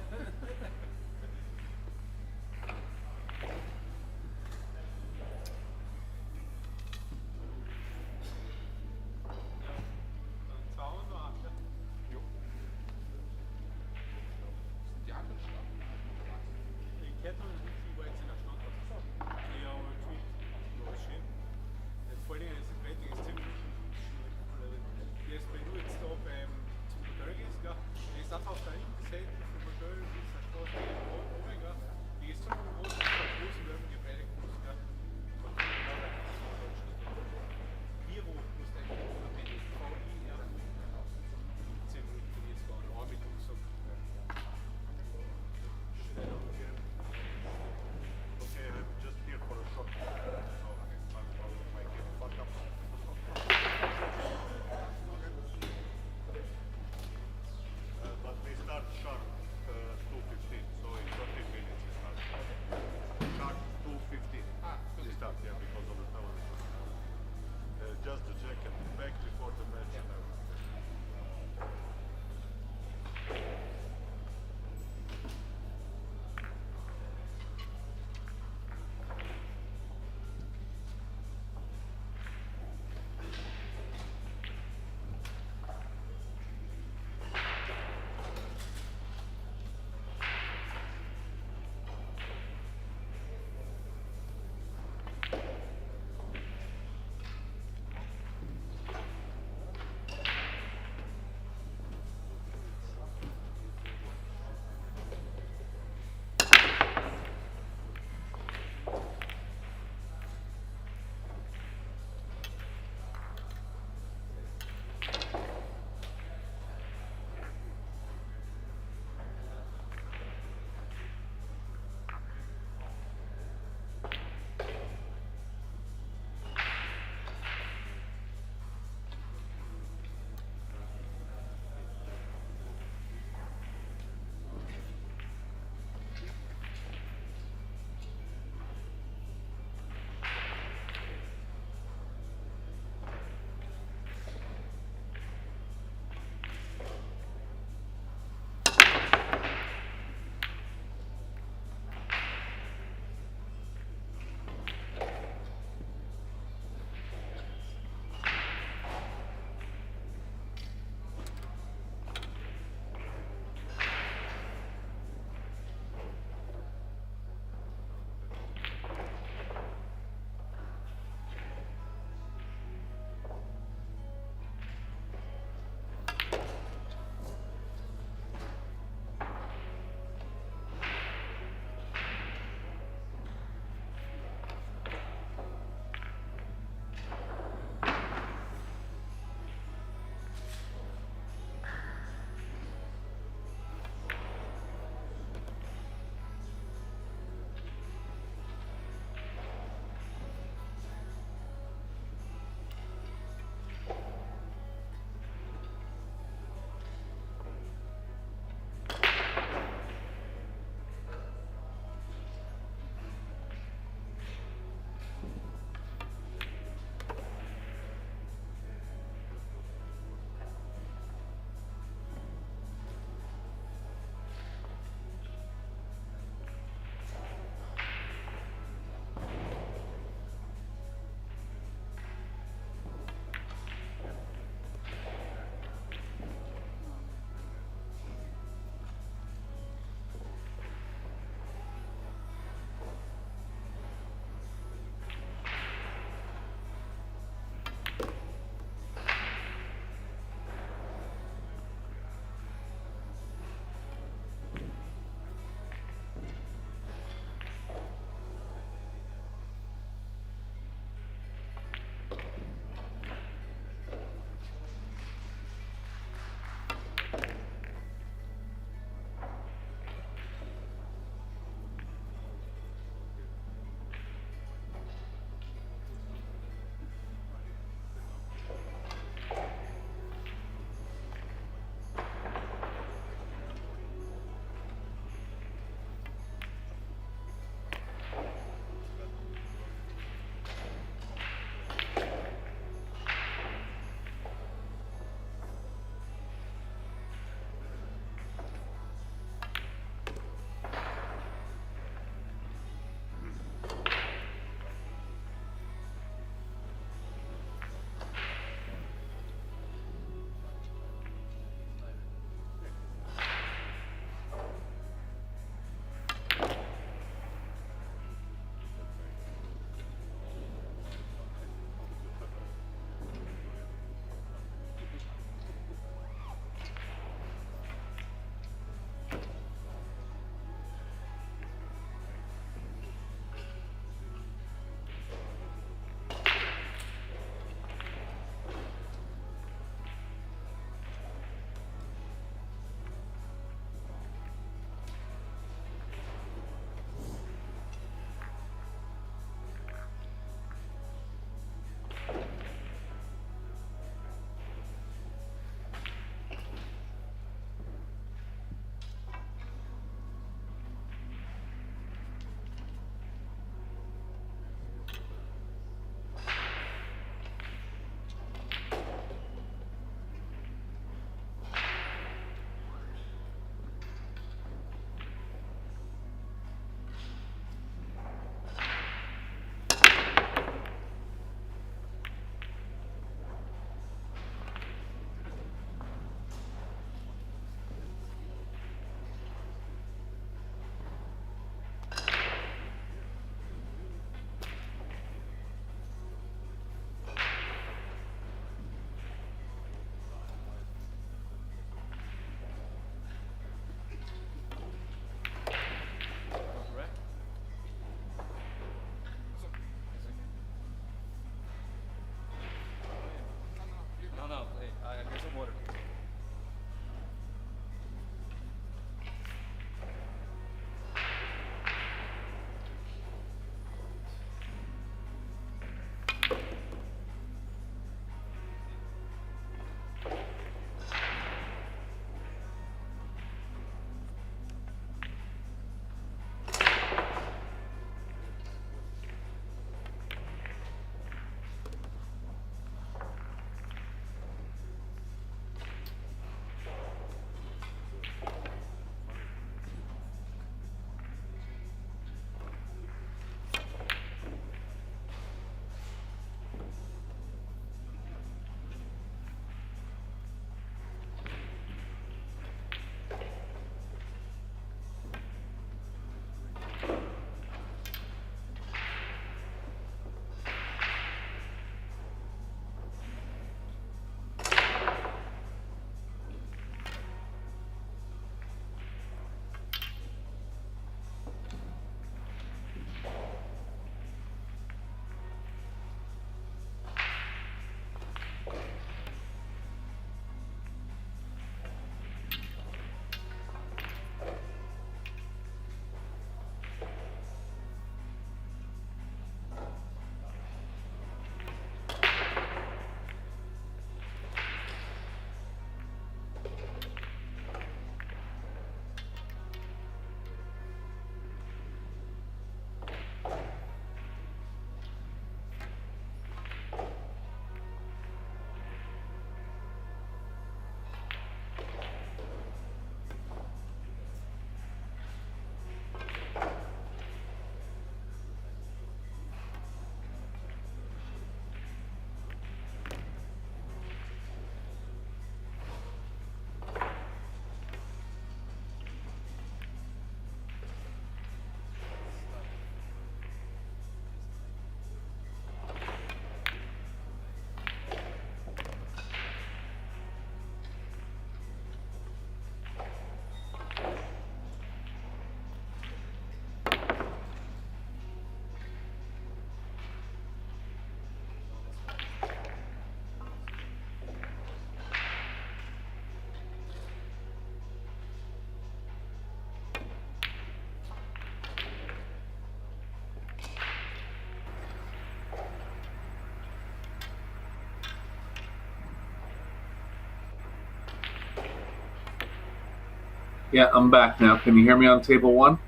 Yeah, I'm back now. Can you hear me on table 1?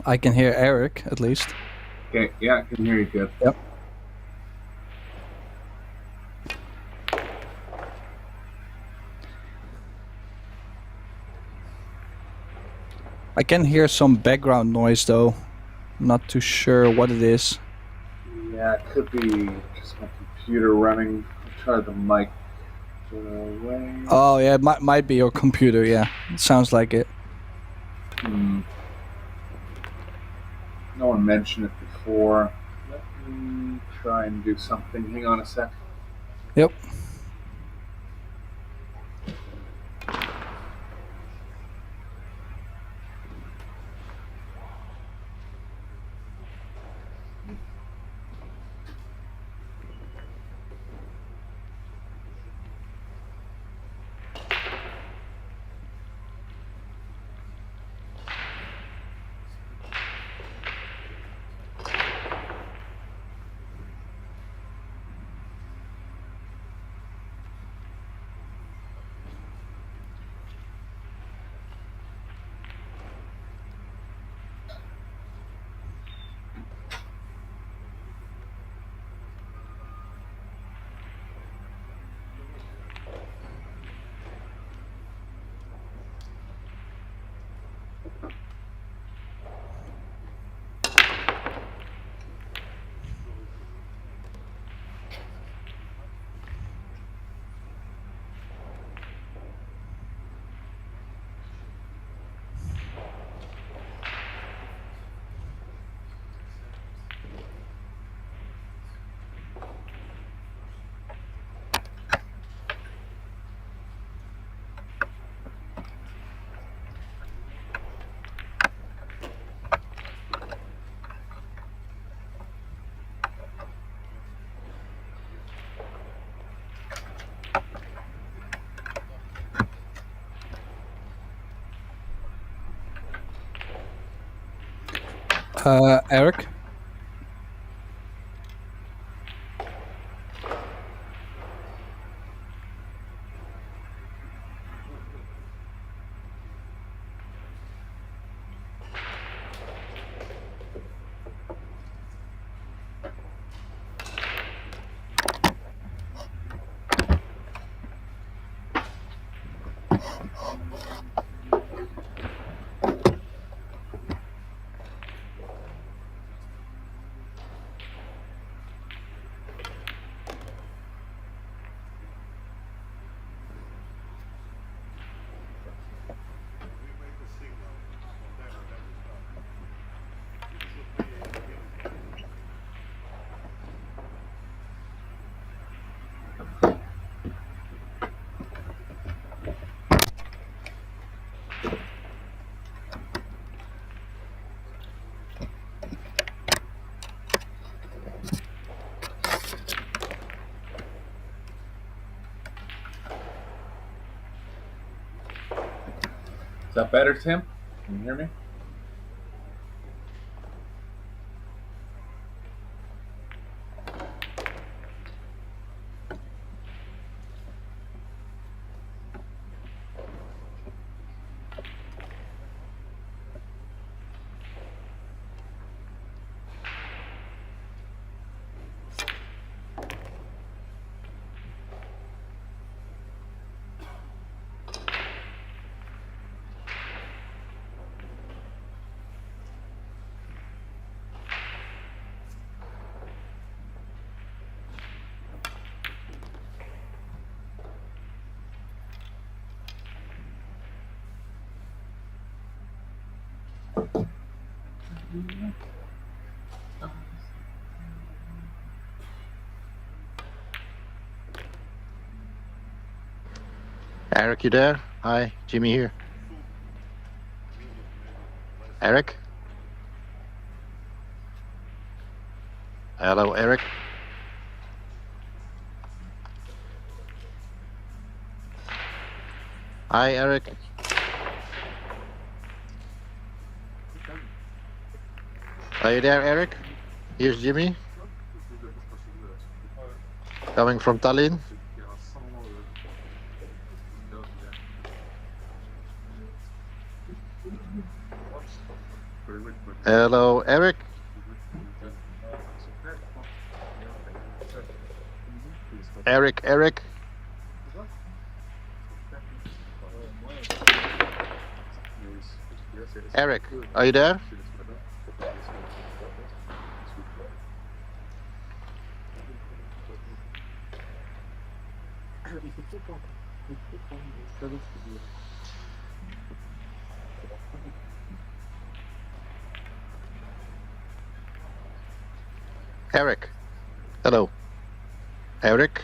I can hear Eric at least. Okay, yeah, I can hear you good. Yep. I can hear some background noise though. I'm not too sure what it is. Yeah, it could be just my computer running. I'll try the mic away. Oh yeah, it might be your computer, yeah. It sounds like it. No one mentioned it before. Let me try and do something. Hang on a sec. Yep. Eric? Is that better, Tim? Can you hear me? Eric, you there? Hi, Jimmy here. Eric? Hello, Eric. Hi, Eric. Are you there, Eric? Here's Jimmy. Coming from Tallinn. Hello, Eric. Eric. Eric, are you there? Eric. Hello. Eric.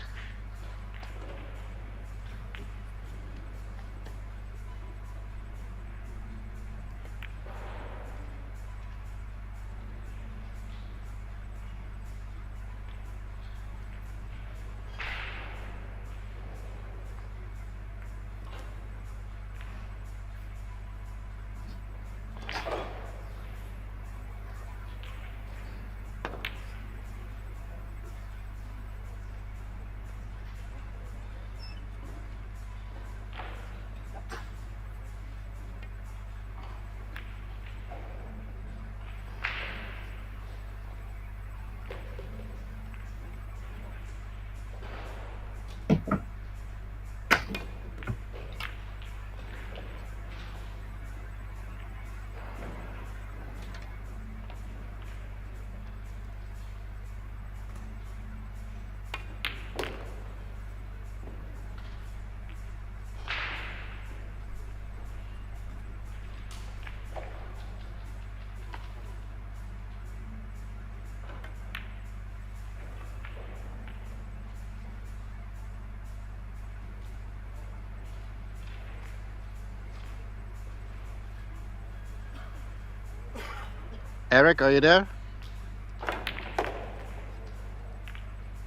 Eric, are you there?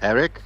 Eric?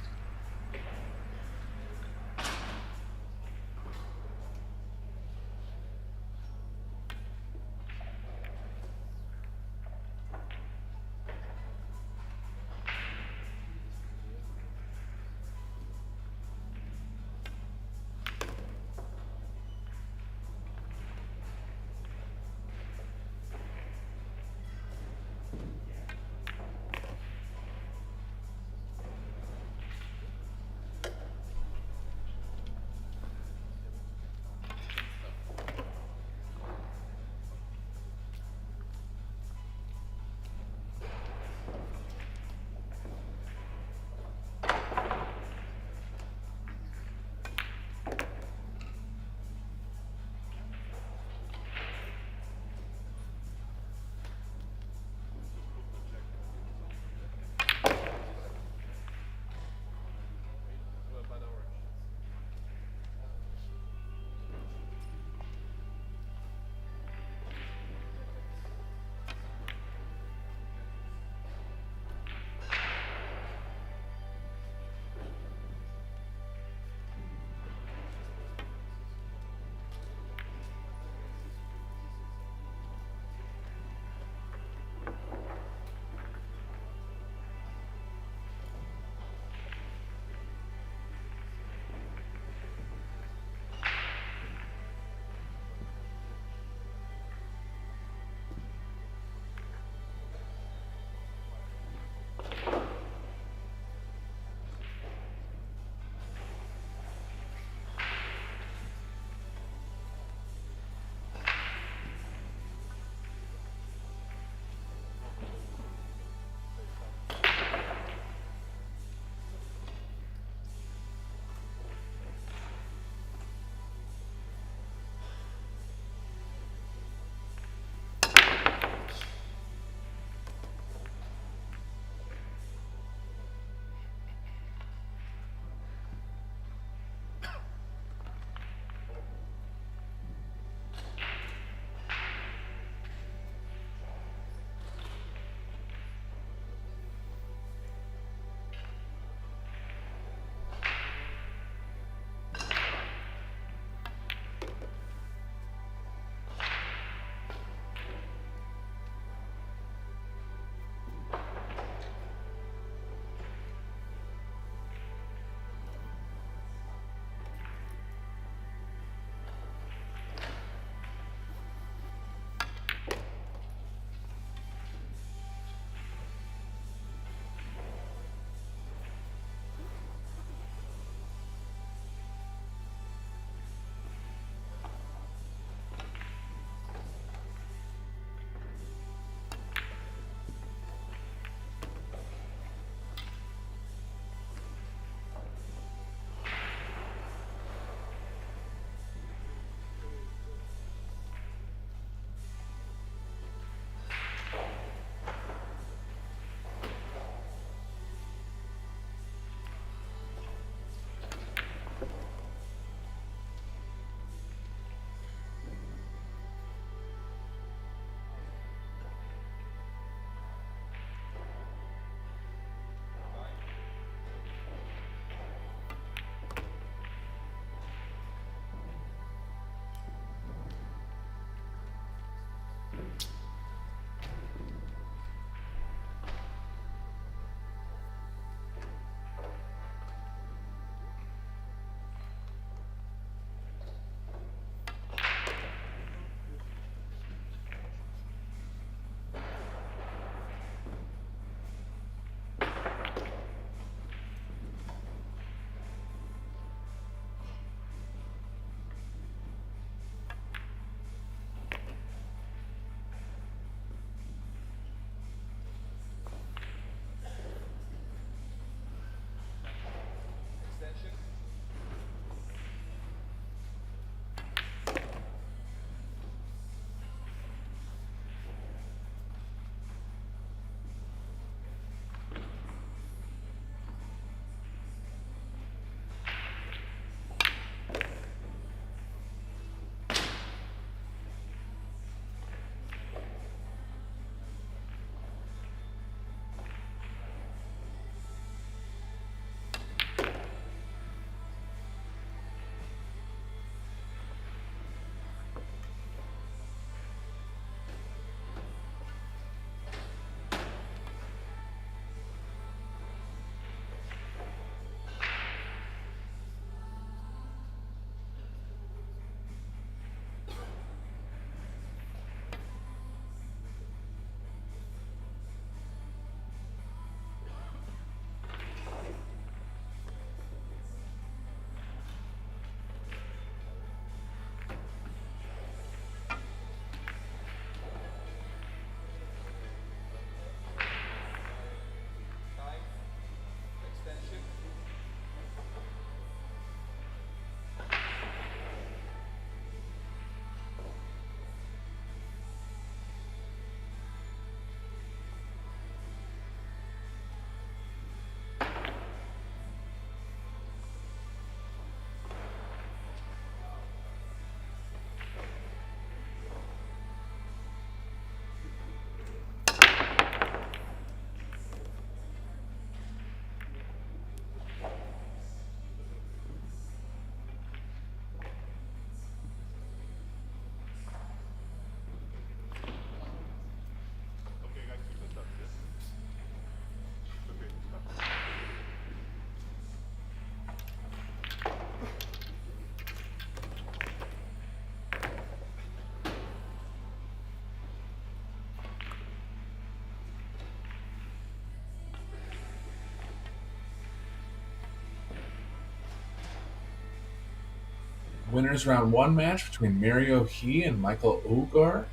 Winners round 1 match between Mario He and Michael Ogaard.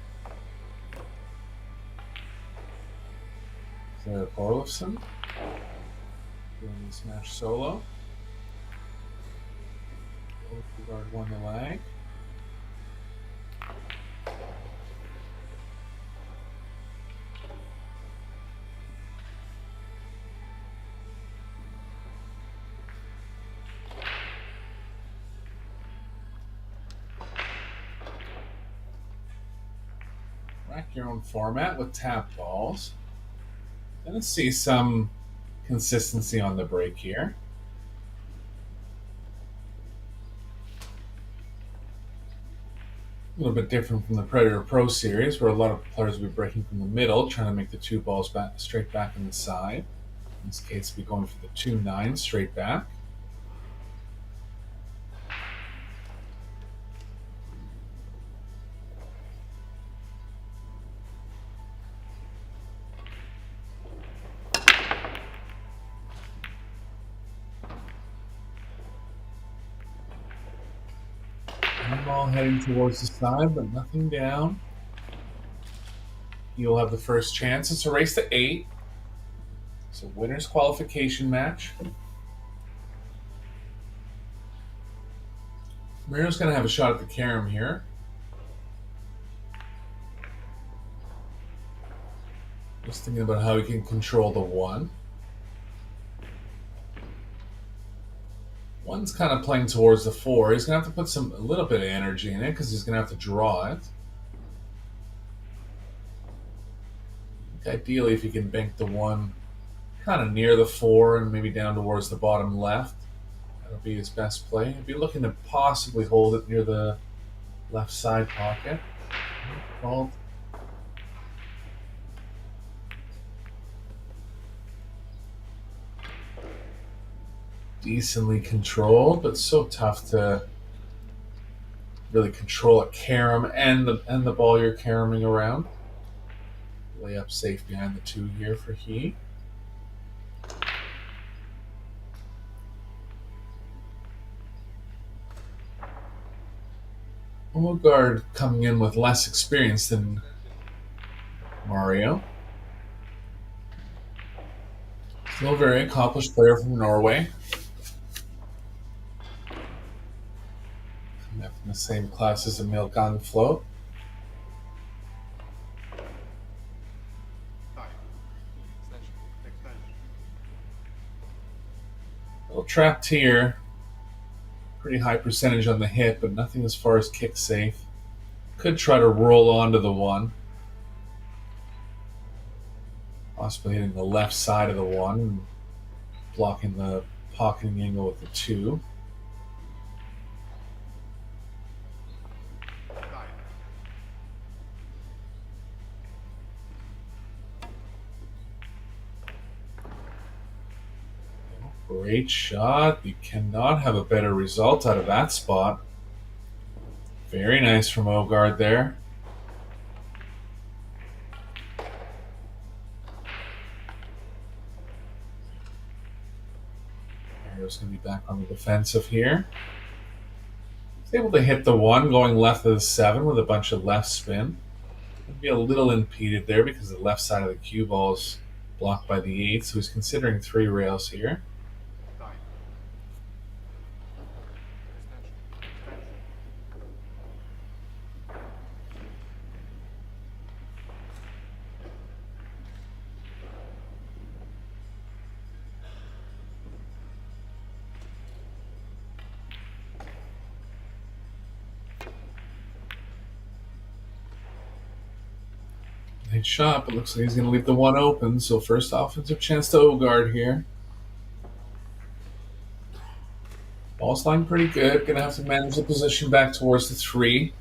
Eric Orlofsson doing this match solo. Ogaard won the lag. Rack your own format with tap balls. Gonna see some consistency on the break here. A little bit different from the Predator Pro Series, where a lot of players will be breaking from the middle, trying to make the 2 balls back straight back on the side. In this case, we'll be going for the 2-9 straight back. Ball heading towards the side, but nothing down. You'll have the first chance. It's a race to 8. It's a winner's qualification match. Mario's going to have a shot at the carom here. Just thinking about how he can control the 1. One's kind of playing towards the 4. He's going to have to put a little bit of energy in it because he's going to have to draw it. Ideally, if he can bank the 1 kind of near the 4 and maybe down towards the bottom left, that'll be his best play. He'll be looking to possibly hold it near the left side pocket. Called. Decently controlled, but so tough to really control a carom and the ball you're caroming around. Lay up safe behind the 2 here for He. Ogaard coming in with less experience than Mario. Still a very accomplished player from Norway. Coming up in the same class as Emil Gangflot. Little trapped here. Pretty high percentage on the hit, but nothing as far as kick safe. Could try to roll onto the 1. Possibly hitting the left side of the 1 and blocking the pocketing angle with the 2. Great shot. You cannot have a better result out of that spot. Very nice from Ogaard there. Mario's going to be back on the defensive here. He's able to hit the 1 going left of the 7 with a bunch of left spin. He'll be a little impeded there because the left side of the cue ball is blocked by the 8, so he's considering 3 rails here. Nice shot, but looks like he's going to leave the 1 open, so first offensive chance to Ogaard here. Ball's lying pretty good. Going to have to manage the position back towards the 3.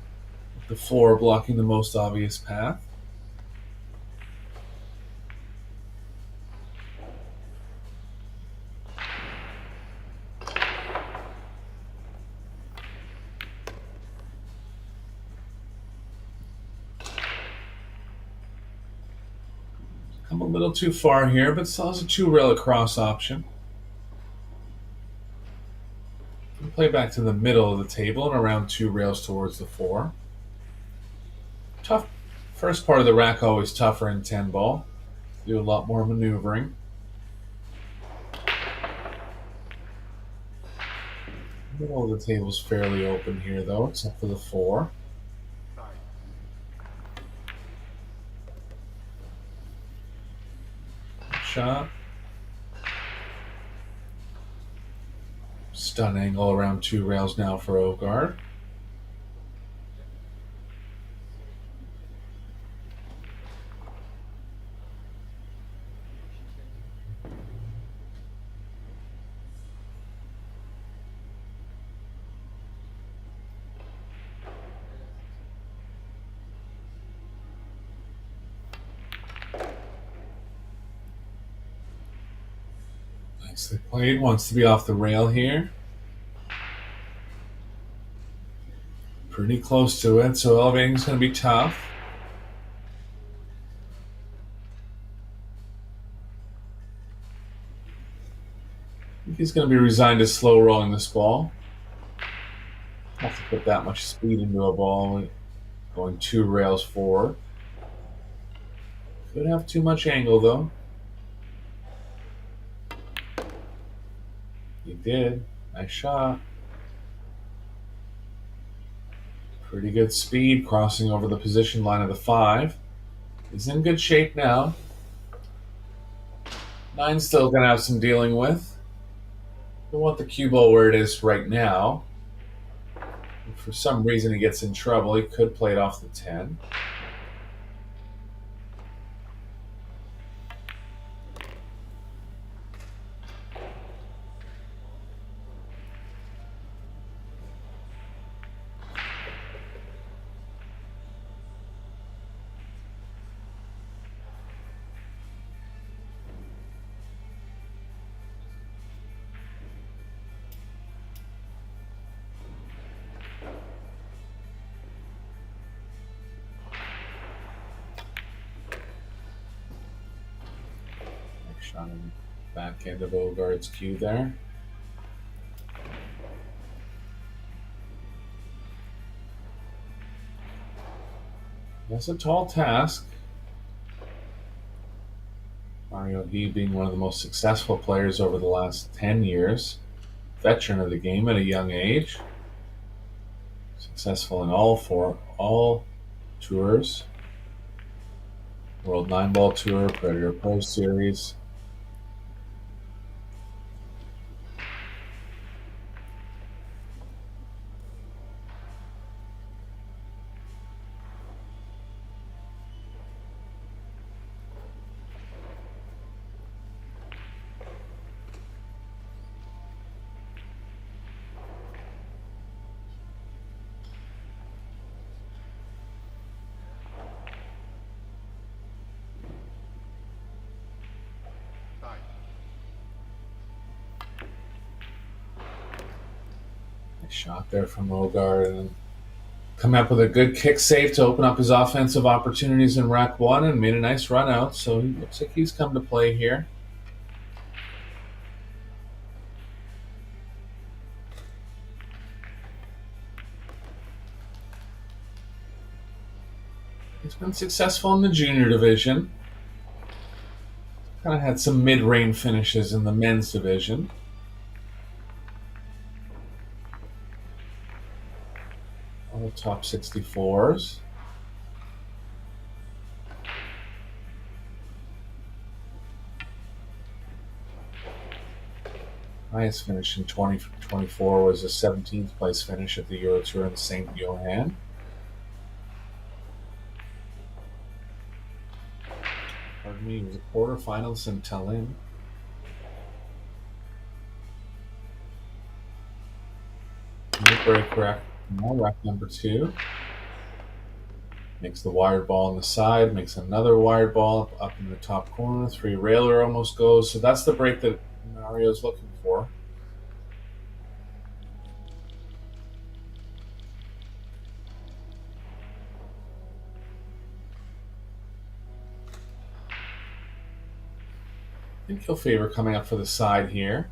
With the 4 blocking the most obvious path. Come a little too far here, but still has a 2 rail across option. play back to the middle of the table and around 2 rails towards the 4. Tough. First part of the rack always tougher in 10 ball. Do a lot more maneuvering. Middle of the table's fairly open here though, except for the 4. Shot. Stun angle around 2 rails now for Ogaard. Nicely played. Wants to be off the rail here. Pretty close to it, so elevating is going to be tough. I think he's going to be resigned to slow rolling this ball. Have to put that much speed into a ball going 2 rails forward. Could have too much angle though. He did. Nice shot. Pretty good speed crossing over the position line of the 5. He's in good shape now. 9's still going to have some dealing with. We want the cue ball where it is right now. If for some reason he gets in trouble, he could play it off the 10. Shot in the back end of Ogaard's cue there. That's a tall task. Mario V being one of the most successful players over the last 10 years. Veteran of the game at a young age. Successful in all tours. World 9-Ball Tour, Predator Pro Series. Shot there from Ogaard, and come up with a good kick save to open up his offensive opportunities in rack 1 and made a nice run out, so he looks like he's come to play here. He's been successful in the junior division. Kind of had some mid-range finishes in the men's division. All top 64s. Highest finish in 2024 was a 17th place finish at the Euro Tour in St. Johann. Pardon me, he was a quarterfinalist in Tallinn. Break rack. Rack number 2. Makes the wired ball on the side, makes another wired ball up in the top corner. 3 railer almost goes. So that's the break that Mario's looking for. I think he'll favor coming up for the side here.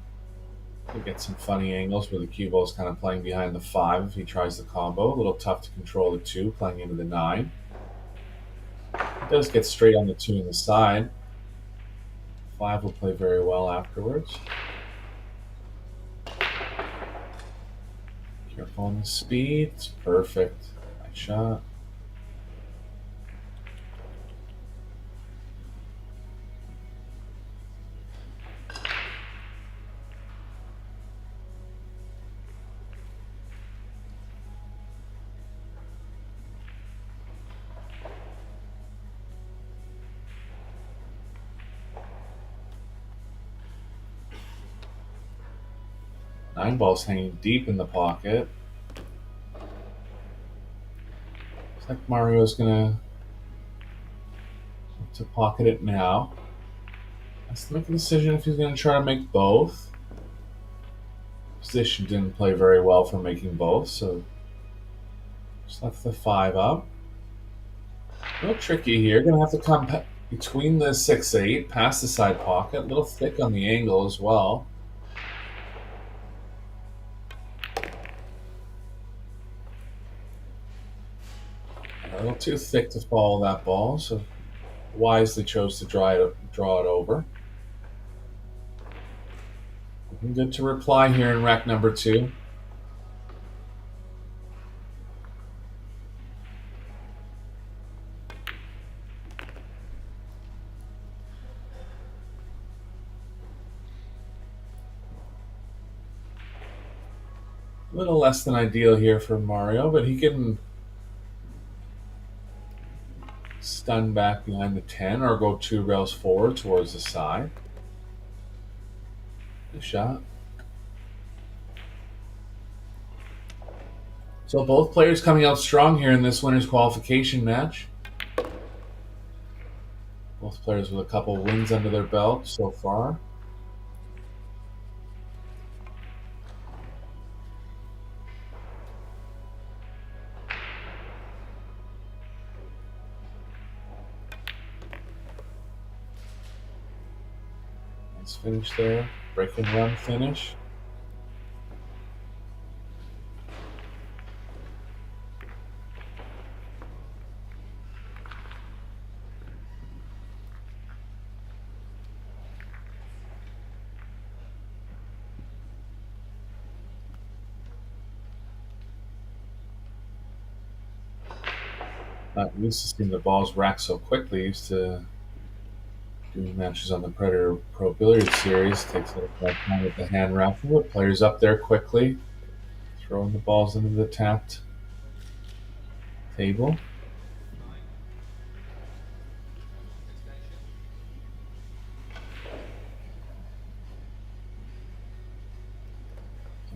He'll get some funny angles where the cue ball is kind of playing behind the 5 if he tries the combo. A little tough to control the 2, playing into the 9. He does get straight on the 2 in the side. 5 will play very well afterwards. Careful on the speed. It's perfect. Nice shot. Nine ball's hanging deep in the pocket. Looks like Mario's gonna have to pocket it now. Has to make a decision if he's gonna try to make both. Position didn't play very well for making both, so just left the 5 up. A little tricky here. Gonna have to come between the 6-8, past the side pocket. A little thick on the angle as well. A little too thick to follow that ball, so wisely chose to draw it over. Looking good to reply here in rack number 2. A little less than ideal here for Mario, but he can stun back behind the 10 or go 2 rails forward towards the side. Good shot. So both players coming out strong here in this winner's qualification match. Both players with a couple wins under their belt so far. Nice finish there. Break and run finish. Not used to seeing the balls rack so quickly. Used to doing matches on the Predator Pro Billiard Series. Takes a little more time with the hand raffle. The players up there quickly, throwing the balls into the tapped table.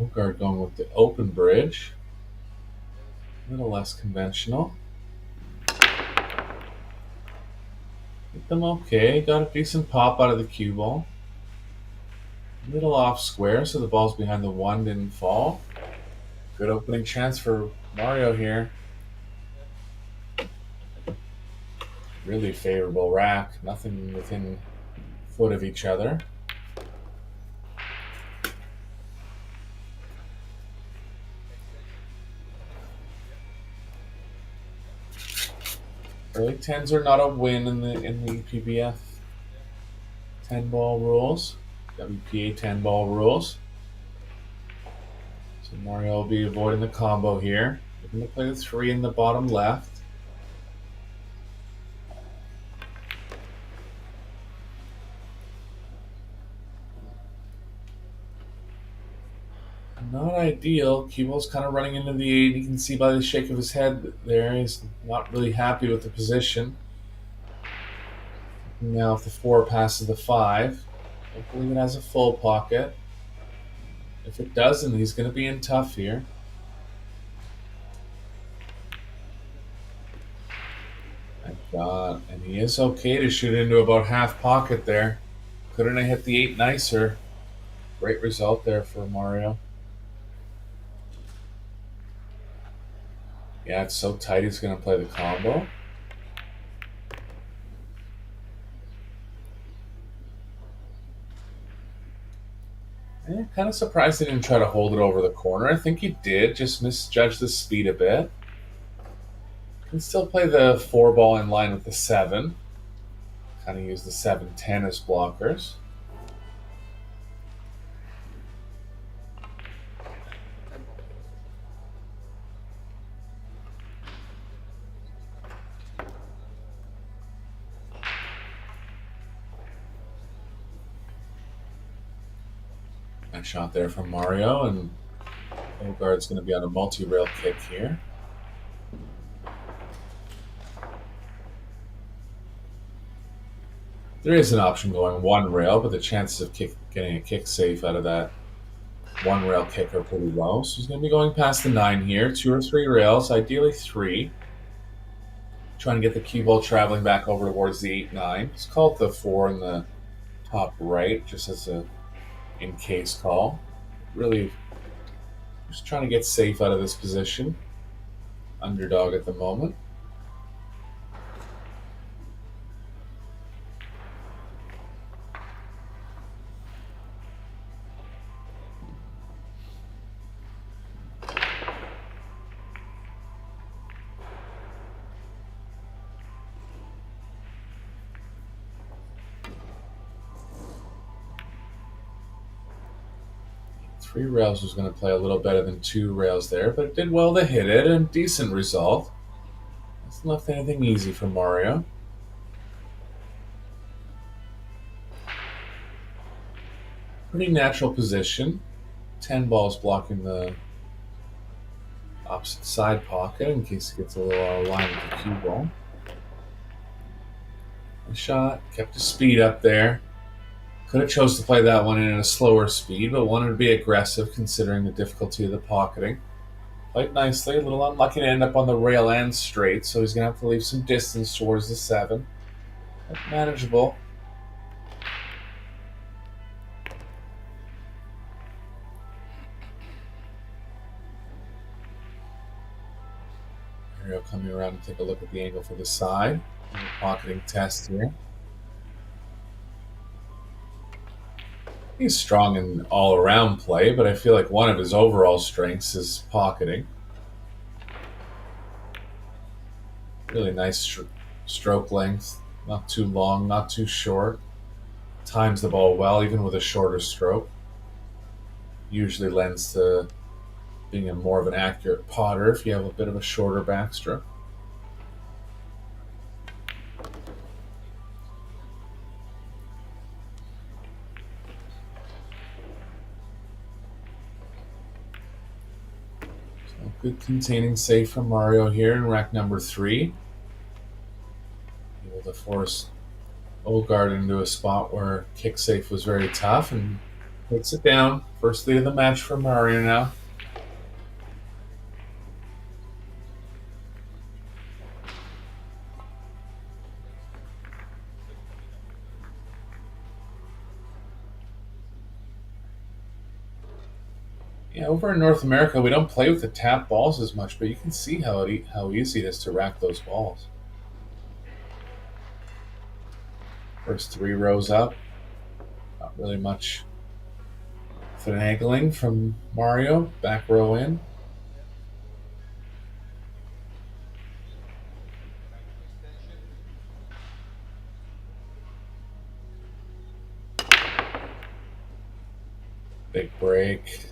Ogaard going with the open bridge. A little less conventional. Hit them okay. Got a decent pop out of the cue ball. A little off square, so the ball's behind the 1 didn't fall. Good opening chance for Mario here. Really favorable rack. Nothing within a foot of each other. Early 10s are not a win in the PBF 10-ball rules, WPA 10-ball rules. So Mario will be avoiding the combo here. We're going to play the 3 in the bottom left. Not ideal. Cue ball's kind of running into the 8. You can see by the shake of his head there, he's not really happy with the position. Now if the 4 passes the 5, I believe it has a full pocket. If it doesn't, he's going to be in tough here. Thank God. And he is okay to shoot into about half pocket there. Couldn't have hit the 8 nicer. Great result there for Mario. Yeah, it's so tight he's going to play the combo. Kind of surprised he didn't try to hold it over the corner. I think he did, just misjudged the speed a bit. Can still play the 4 ball in line with the 7. Kind of use the 7-10 as blockers. Nice shot there from Mario, and Ogaard's going to be on a multi-rail kick here. There is an option going 1 rail, but the chances of getting a kick safe out of that 1 rail kick are pretty low. So he's going to be going past the 9 here, 2 or 3 rails, ideally 3. Trying to get the cue ball traveling back over towards the 8-9. It's called the 4 in the top right, just as a in-case call. Really just trying to get safe out of this position. Underdog at the moment. Three rails was going to play a little better than 2 rails there, but it did well to hit it, and decent result. Hasn't left anything easy for Mario. Pretty natural position. 10 balls blocking the opposite side pocket in case it gets a little out of line with the cue ball. The shot kept his speed up there. Could have chose to play that one in at a slower speed, but wanted to be aggressive considering the difficulty of the pocketing. Played nicely, a little unlucky to end up on the rail and straight, so he's going to have to leave some distance towards the 7. But manageable. Mario coming around to take a look at the angle for the side. Pocketing test here. He's strong in all-around play, but I feel like one of his overall strengths is pocketing. Really nice stroke length. Not too long, not too short. Times the ball well, even with a shorter stroke. Usually lends to being a more of an accurate potter if you have a bit of a shorter backstroke. Good containing save from Mario here in rack number 3. Able to force Ogaard into a spot where kick safe was very tough and puts it down. First lead of the match for Mario now. Yeah, over in North America, we don't play with the tap balls as much, but you can see how easy it is to rack those balls. First 3 rows up. Not really much finagling from Mario. Back row in. Big break.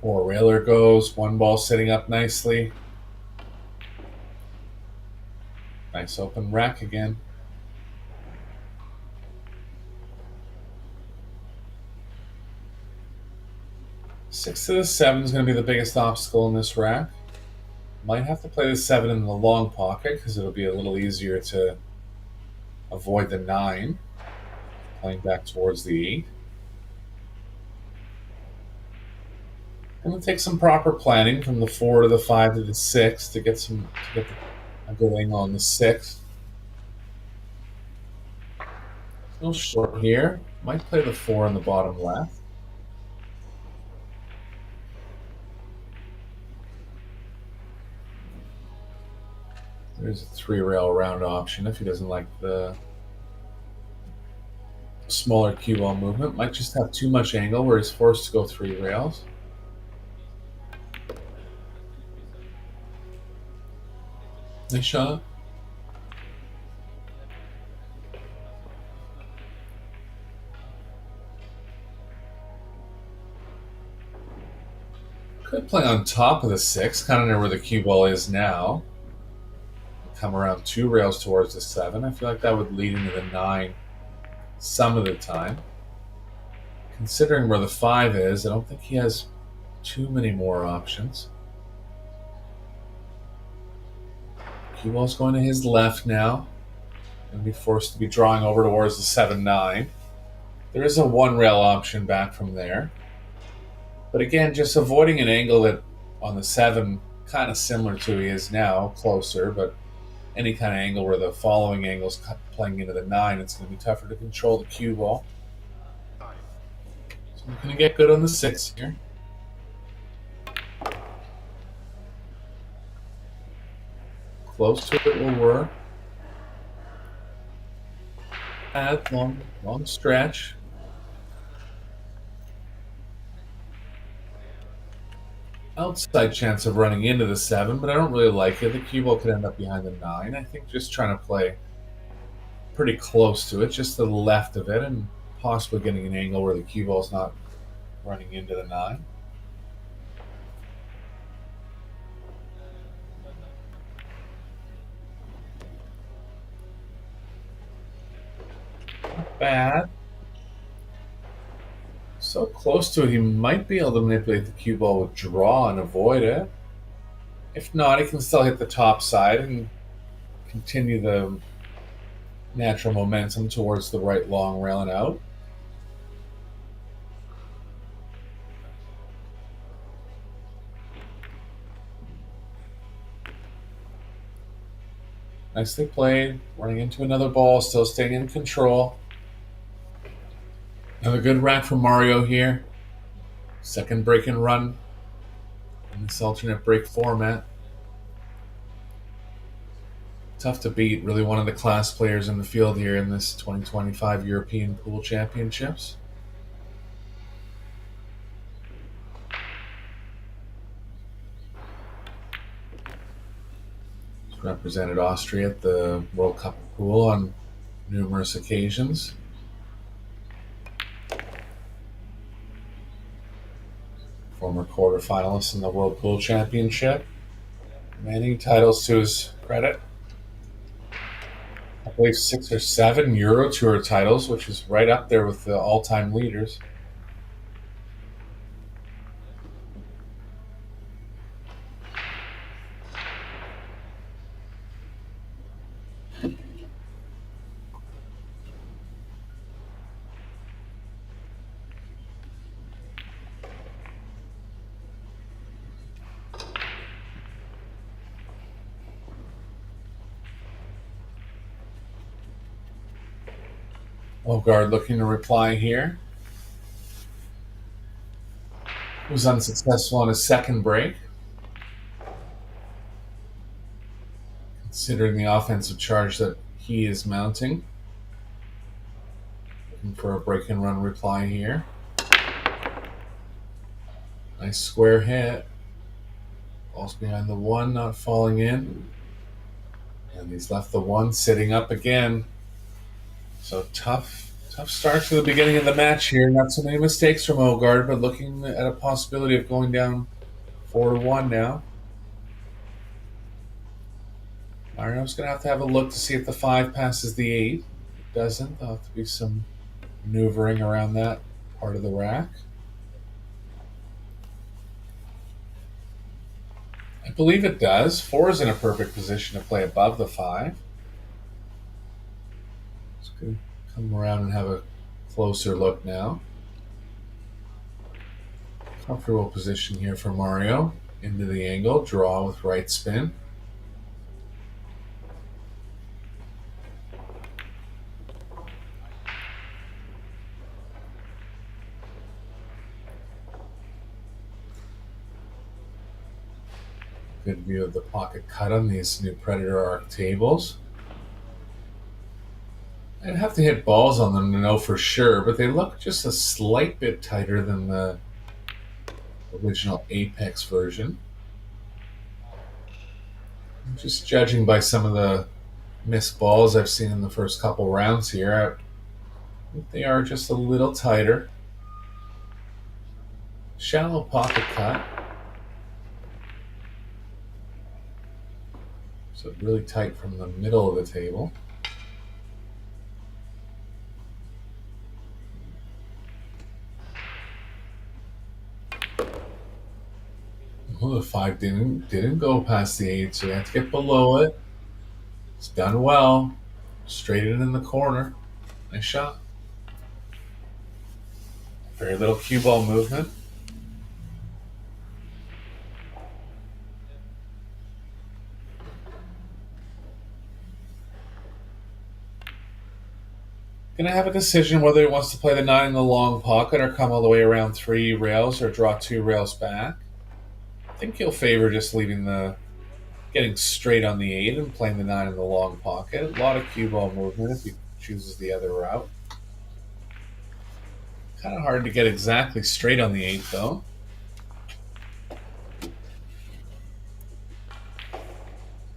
4 railer goes, 1 ball sitting up nicely. Nice open rack again. Six to the 7 is going to be the biggest obstacle in this rack. Might have to play the 7 in the long pocket because it'll be a little easier to avoid the 9. Playing back towards the 8. Going to take some proper planning from the 4 to the 5 to the 6 to get a good angle on the 6. A little short here. Might play the 4 in the bottom left. There's a 3 rail round option if he doesn't like the smaller cue ball movement. Might just have too much angle where he's forced to go 3 rails. Nice shot. Could play on top of the 6, kind of near where the cue ball is now. Come around 2 rails towards the 7. I feel like that would lead into the 9 some of the time. Considering where the 5 is, I don't think he has too many more options. Cue ball's going to his left now. Going to be forced to be drawing over towards the 7-9. There is a 1 rail option back from there. But again, just avoiding an angle that on the 7, kind of similar to he is now, closer, but any kind of angle where the following angle is playing into the 9, it's going to be tougher to control the cue ball. So we're going to get good on the 6 here. Close to it will work. Add long stretch. Outside chance of running into the 7, but I don't really like it. The cue ball could end up behind the 9. I think just trying to play pretty close to it, just to the left of it, and possibly getting an angle where the cue ball's not running into the 9. Not bad. So close to it, he might be able to manipulate the cue ball with draw and avoid it. If not, he can still hit the top side and continue the natural momentum towards the right long rail and out. Nicely played, running into another ball, still staying in control. Another good rack from Mario here. Second break and run in this alternate break format. Tough to beat, really one of the class players in the field here in this 2025 European Pool Championships. He's represented Austria at the World Cup of Pool on numerous occasions. Former quarterfinalist in the World Pool Championship. Many titles to his credit. I believe 6 or 7 Euro Tour titles, which is right up there with the all-time leaders. Ogaard looking to reply here. Was unsuccessful on his second break. Considering the offensive charge that he is mounting. Looking for a break and run reply here. Nice square hit. Ball's behind the 1, not falling in. And he's left the 1 sitting up again. So tough start to the beginning of the match here. Not so many mistakes from Ogaard, but looking at a possibility of going down 4-1 now. Mario's going to have a look to see if the 5 passes the 8. If it doesn't, there'll have to be some maneuvering around that part of the rack. I believe it does. 4 is in a perfect position to play above the 5. Come around and have a closer look now. Comfortable position here for Mario. Into the angle, draw with right spin. Good view of the pocket cut on these new Predator Arc tables. I'd have to hit balls on them to know for sure, but they look just a slight bit tighter than the original Apex version. Just judging by some of the missed balls I've seen in the first couple rounds here, I think they are just a little tighter. Shallow pocket cut. So really tight from the middle of the table. Well, the 5 didn't go past the 8, so you have to get below it. It's done well. Straight in the corner. Nice shot. Very little cue ball movement. Going to have a decision whether he wants to play the 9 in the long pocket or come all the way around 3 rails or draw 2 rails back. I think he'll favor just getting straight on the 8 and playing the 9 in the long pocket. A lot of cue ball movement if he chooses the other route. Kind of hard to get exactly straight on the 8 though.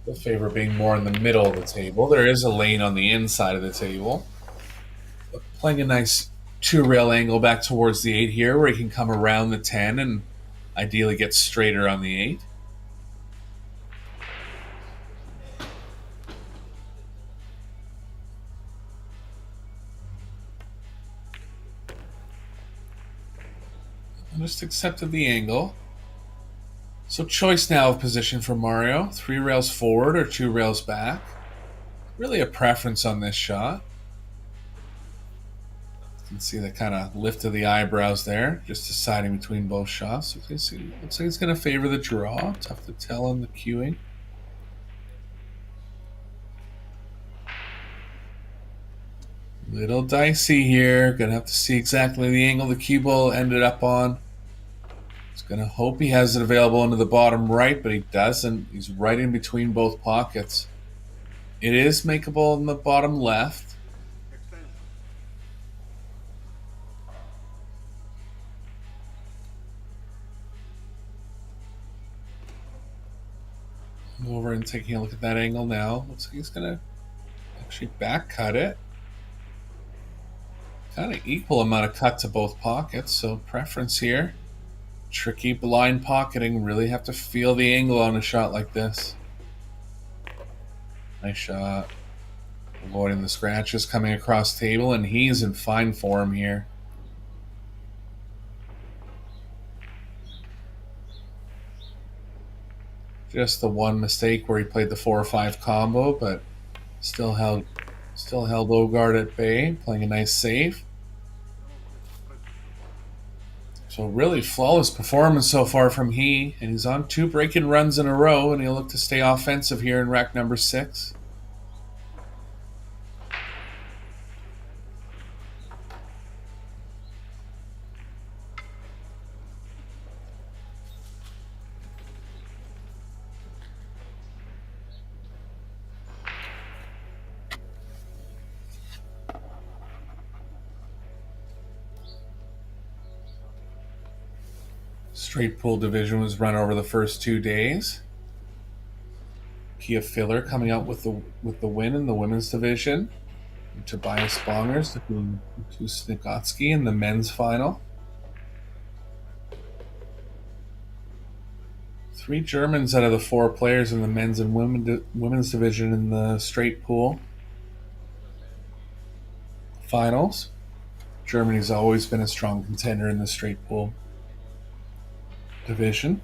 He'll favor being more in the middle of the table. There is a lane on the inside of the table. But playing a nice 2 rail angle back towards the 8 here where he can come around the 10 and ideally get straighter on the 8. I just accepted the angle. So choice now of position for Mario. 3 rails forward or 2 rails back. Really a preference on this shot. You can see the kind of lift of the eyebrows there, just deciding between both shots. Looks like it's going to favor the draw. Tough to tell on the cueing. Little dicey here. Going to have to see exactly the angle the cue ball ended up on. He's going to hope he has it available into the bottom right, but he doesn't. He's right in between both pockets. It is makeable in the bottom left. Over and taking a look at that angle now. Looks like he's going to actually back cut it. Kind of equal amount of cut to both pockets, so preference here. Tricky blind pocketing. Really have to feel the angle on a shot like this. Nice shot. Avoiding the scratches coming across table, and he's in fine form here. Just the one mistake where he played the 4 or 5 combo, but still held Ogaard at bay, playing a nice save. So really flawless performance so far from he, and he's on 2 break-in runs in a row, and he'll look to stay offensive here in rack number 6. Straight pool division was run over the first 2 days. Kia Filler coming out with the win in the women's division. And Tobias Bongers defeating Snigotsky in the men's final. 3 Germans out of the 4 players in the men's and women's division in the straight pool finals. Germany's always been a strong contender in the straight pool division.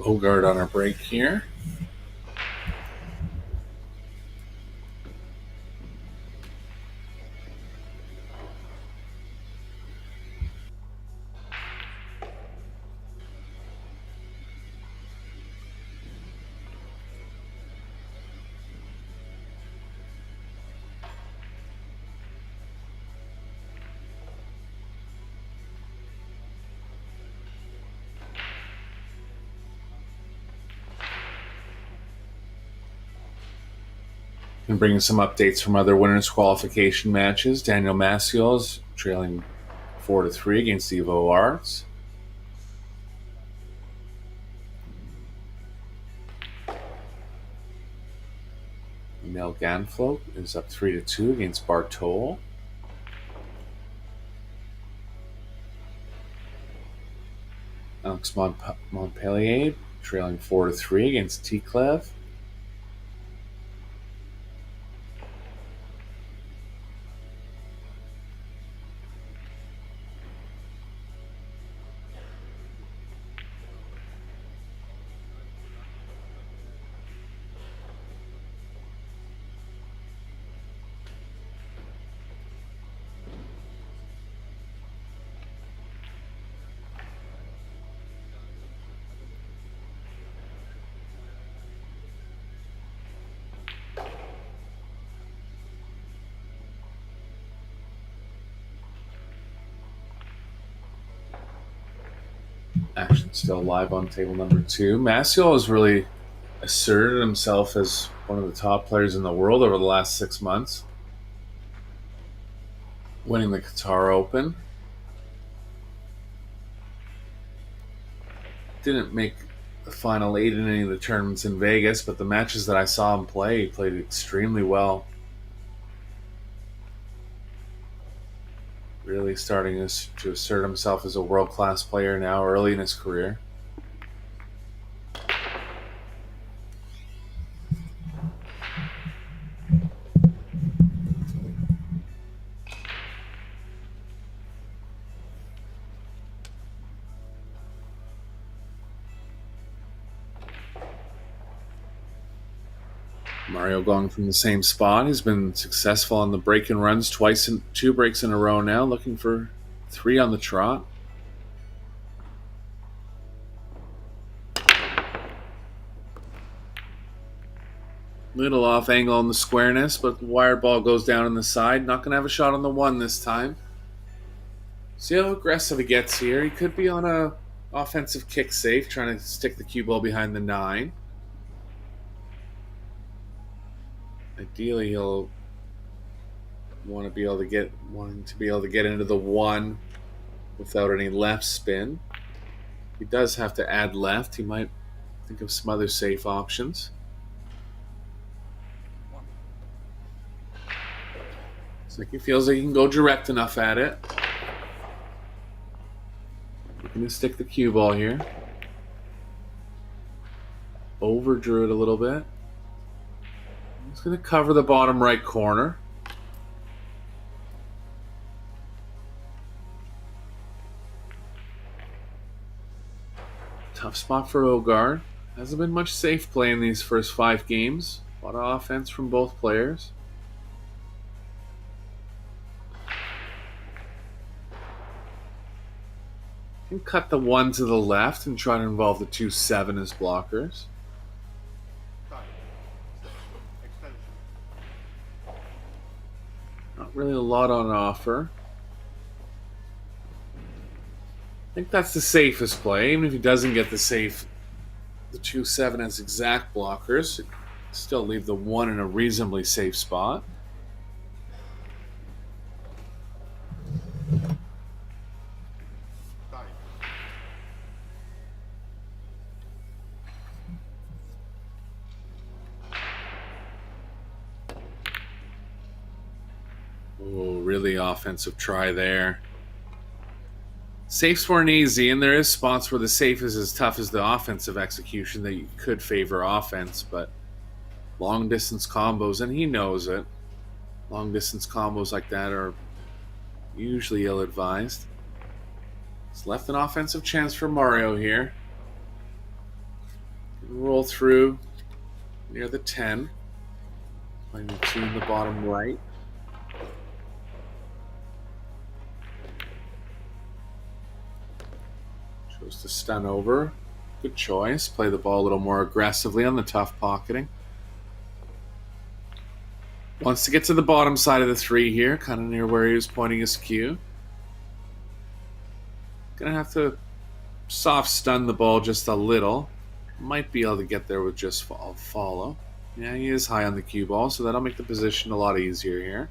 Ogaard on our break here. And bringing some updates from other winners' qualification matches. Daniel Maciel is trailing 4-3 against Evo Arts. Emil Gangflot is up 3-2 against Bartol. Alex Montpellier trailing 4-3 against T-Clev. Action still live on table number 2. Maciel has really asserted himself as one of the top players in the world over the last 6 months. Winning the Qatar Open. Didn't make the final 8 in any of the tournaments in Vegas, but the matches that I saw him play, he played extremely well. Really starting to assert himself as a world-class player now early in his career. Mario going from the same spot. He's been successful on the break and runs twice in 2 breaks in a row now, looking for 3 on the trot. Little off angle on the squareness, but the wire ball goes down on the side. Not going to have a shot on the 1 this time. See how aggressive he gets here. He could be on a offensive kick safe, trying to stick the cue ball behind the 9. Ideally, he'll want to be able to get into the 1 without any left spin. He does have to add left. He might think of some other safe options. It's like he feels like he can go direct enough at it. Looking to stick the cue ball here. Overdrew it a little bit. He's going to cover the bottom right corner. Tough spot for Ogaard. Hasn't been much safe play in these first 5 games. A lot of offense from both players. Can cut the 1 to the left and try to involve the 2-7 as blockers. Not really a lot on offer. I think that's the safest play. Even if he doesn't get the safe, the 2-7 as exact blockers, still leave the 1 in a reasonably safe spot. Oh, really offensive try there. Safes weren't easy, and there is spots where the safe is as tough as the offensive execution that you could favor offense, but long distance combos, and he knows it. Long distance combos like that are usually ill-advised. It's left an offensive chance for Mario here. Roll through near the 10. Playing the 2 in the bottom right. Chose to stun over. Good choice. Play the ball a little more aggressively on the tough pocketing. Wants to get to the bottom side of the 3 here, kind of near where he was pointing his cue. Gonna have to soft stun the ball just a little. Might be able to get there with just follow. Yeah, he is high on the cue ball, so that'll make the position a lot easier here.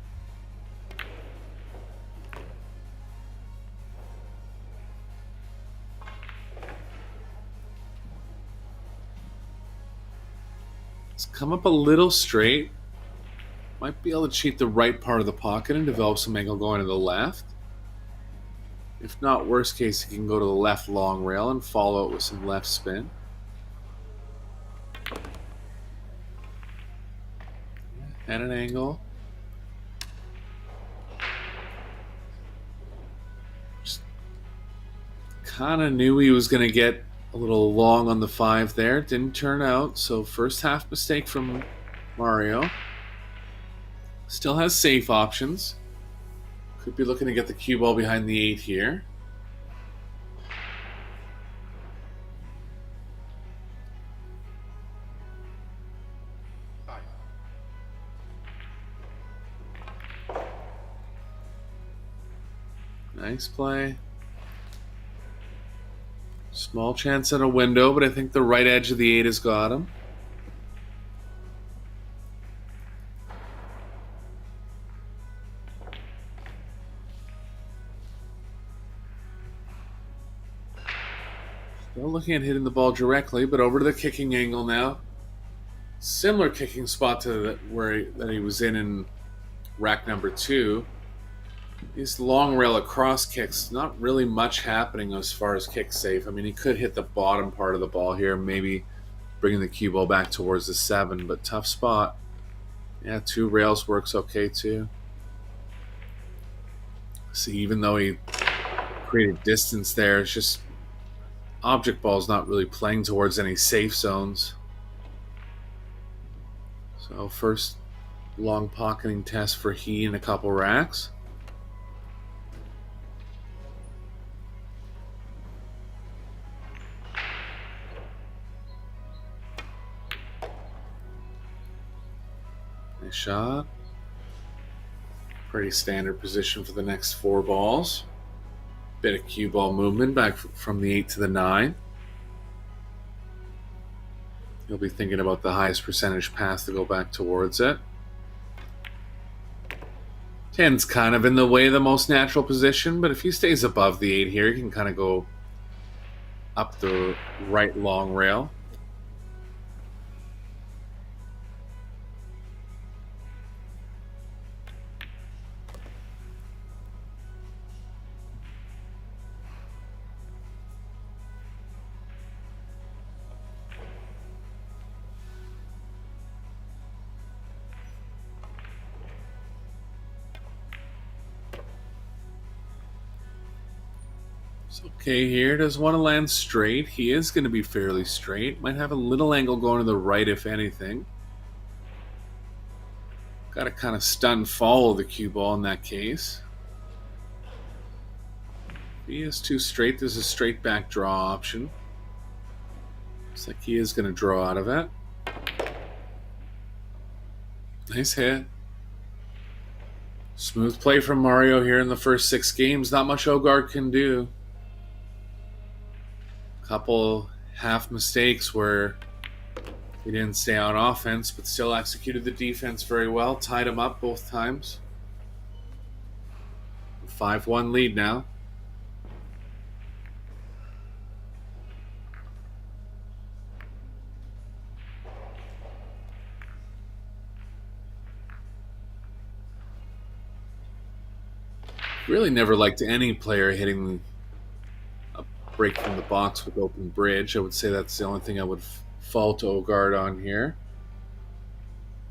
Let's come up a little straight. Might be able to cheat the right part of the pocket and develop some angle going to the left. If not, worst case, he can go to the left long rail and follow it with some left spin. At an angle. Just kind of knew he was going to get a little long on the 5 there. Didn't turn out, so first half mistake from Mario. Still has safe options. Could be looking to get the cue ball behind the 8 here. Nice play. Small chance at a window, but I think the right edge of the 8 has got him. Still looking at hitting the ball directly, but over to the kicking angle now. Similar kicking spot to that he was in rack number 2. These long rail across kicks, not really much happening as far as kick safe. I mean, he could hit the bottom part of the ball here, maybe bringing the cue ball back towards the 7, but tough spot. Yeah, 2 rails works okay too. See, even though he created distance there, it's just object ball's not really playing towards any safe zones. So first long pocketing test for he in a couple racks. Nice shot. Pretty standard position for the next 4 balls. Bit of cue ball movement back from the 8 to the 9. You'll be thinking about the highest percentage pass to go back towards it. 10's kind of in the way of the most natural position, but if he stays above the 8 here, he can kind of go up the right long rail. Okay, here does want to land straight. He is going to be fairly straight. Might have a little angle going to the right, if anything. Got to kind of stun follow the cue ball in that case. If he is too straight, there's a straight back draw option. Looks like he is going to draw out of it. Nice hit. Smooth play from Mario here in the first 6 games. Not much Ogaard can do. Couple half mistakes where he didn't stay on offense, but still executed the defense very well. Tied him up both times. 5-1 lead now. Really never liked any player hitting a break from the box with open bridge. I would say that's the only thing I would fault Ogaard on here.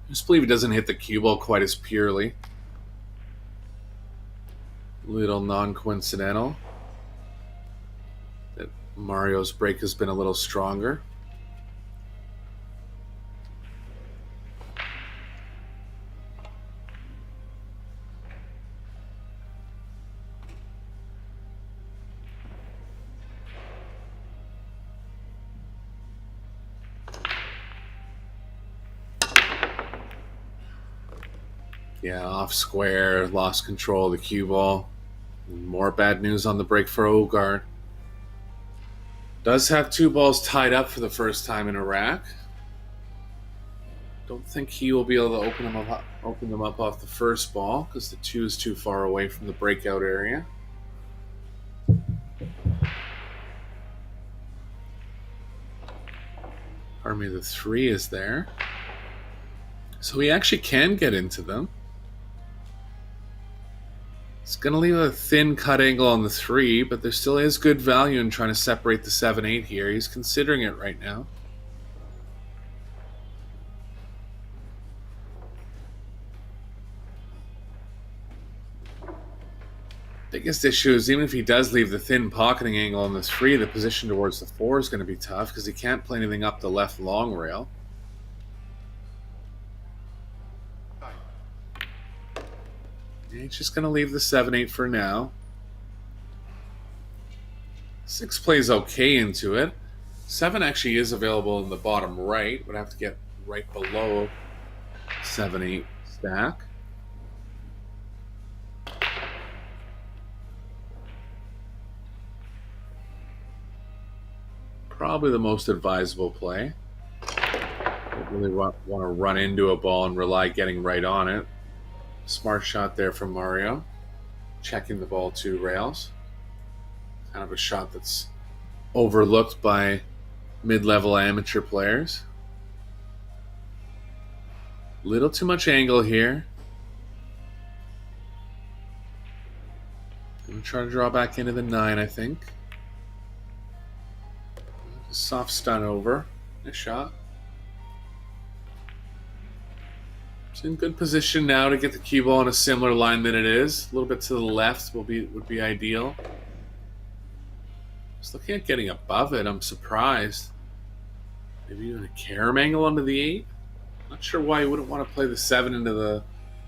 I just believe he doesn't hit the cue ball quite as purely. Little non-coincidental that Mario's break has been a little stronger. Yeah, off square, lost control of the cue ball. More bad news on the break for Ogaard. Does have 2 balls tied up for the first time in a rack. Don't think he will be able to open them up off the first ball because the 2 is too far away from the breakout area. Pardon me, the 3 is there. So he actually can get into them. It's going to leave a thin cut angle on the 3, but there still is good value in trying to separate the 7-8 here. He's considering it right now. Biggest issue is even if he does leave the thin pocketing angle on the 3, the position towards the 4 is going to be tough because he can't play anything up the left long rail. He's just going to leave the 7-8 for now. 6 plays okay into it. 7 actually is available in the bottom right. Would have to get right below 7-8 stack. Probably the most advisable play. Don't really want to run into a ball and rely getting right on it. Smart shot there from Mario. Checking the ball 2 rails. Kind of a shot that's overlooked by mid-level amateur players. Little too much angle here. Gonna try to draw back into the 9, I think. Soft stun over. Nice shot. It's in good position now to get the cue ball in a similar line than it is. A little bit to the left would be ideal. Just looking at getting above it, I'm surprised. Maybe even a carom angle onto the 8. Not sure why you wouldn't want to play the 7 into the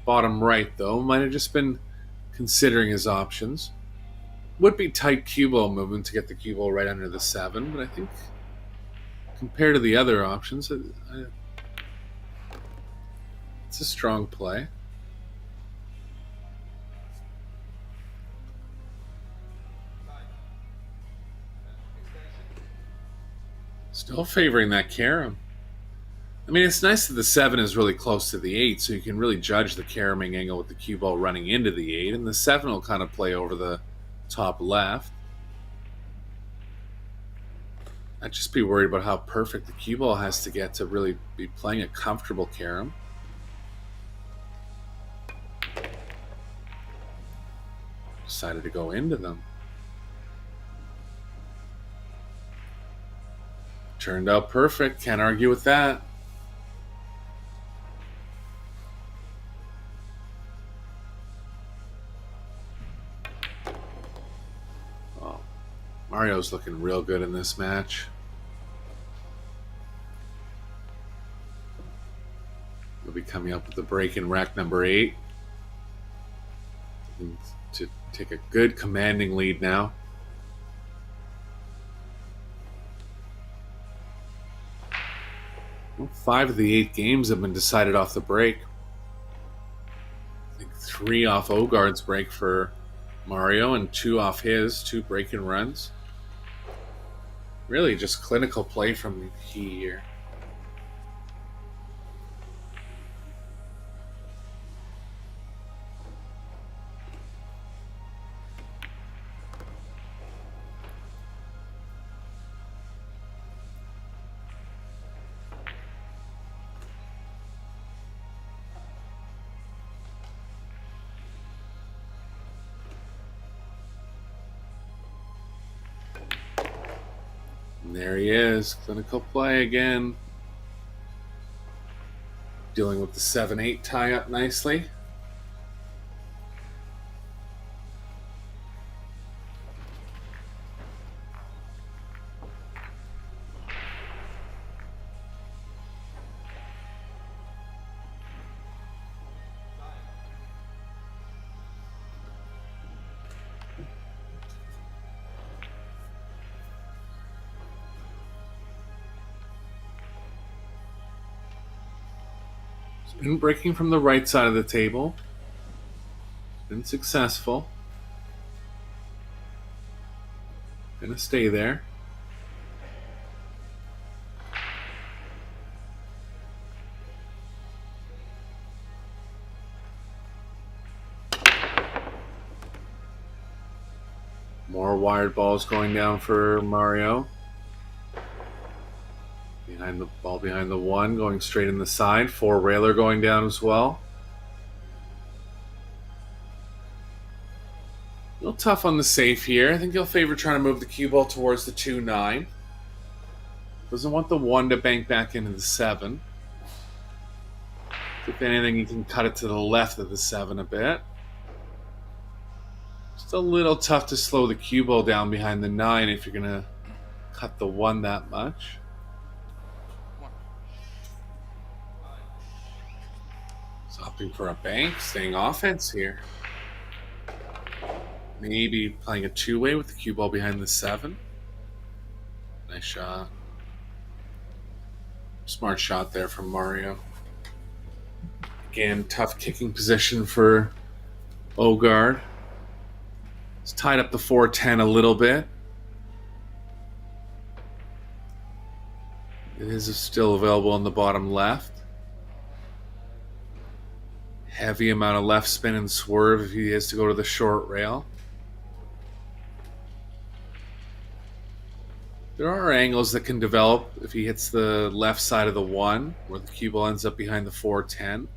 bottom right, though. Might have just been considering his options. Would be tight cue ball movement to get the cue ball right under the 7, but I think compared to the other options, it's a strong play. Still favoring that carom. I mean, it's nice that the 7 is really close to the 8, so you can really judge the caroming angle with the cue ball running into the 8, and the 7 will kind of play over the top left. I'd just be worried about how perfect the cue ball has to get to really be playing a comfortable carom. Decided to go into them. Turned out perfect. Can't argue with that. Oh, Mario's looking real good in this match. He'll be coming up with the break in rack number 8. To take a good commanding lead now. Well, 5 of the 8 games have been decided off the break. I think 3 off Ogaard's break for Mario and 2 off his, 2 break-in runs. Really just clinical play from he here. And there he is, clinical play again. Dealing with the 7-8 tie up nicely. Been breaking from the right side of the table. Been successful. Gonna stay there. More wired balls going down for Mario. Behind the ball, behind the one, going straight in the side. 4 railer going down as well. A little tough on the safe here. I think he'll favor trying to move the cue ball towards the 2-9. Doesn't want the 1 to bank back into the 7. If anything, he can cut it to the left of the 7 a bit. Just a little tough to slow the cue ball down behind the 9 if you're going to cut the 1 that much. He's opting for a bank, staying offense here. Maybe playing a 2-way with the cue ball behind the 7. Nice shot. Smart shot there from Mario. Again, tough kicking position for Ogaard. It's tied up the 4-10 a little bit. It is still available on the bottom left. Heavy amount of left spin and swerve if he is to go to the short rail. There are angles that can develop if he hits the left side of the 1, where the cue ball ends up behind the 4-10.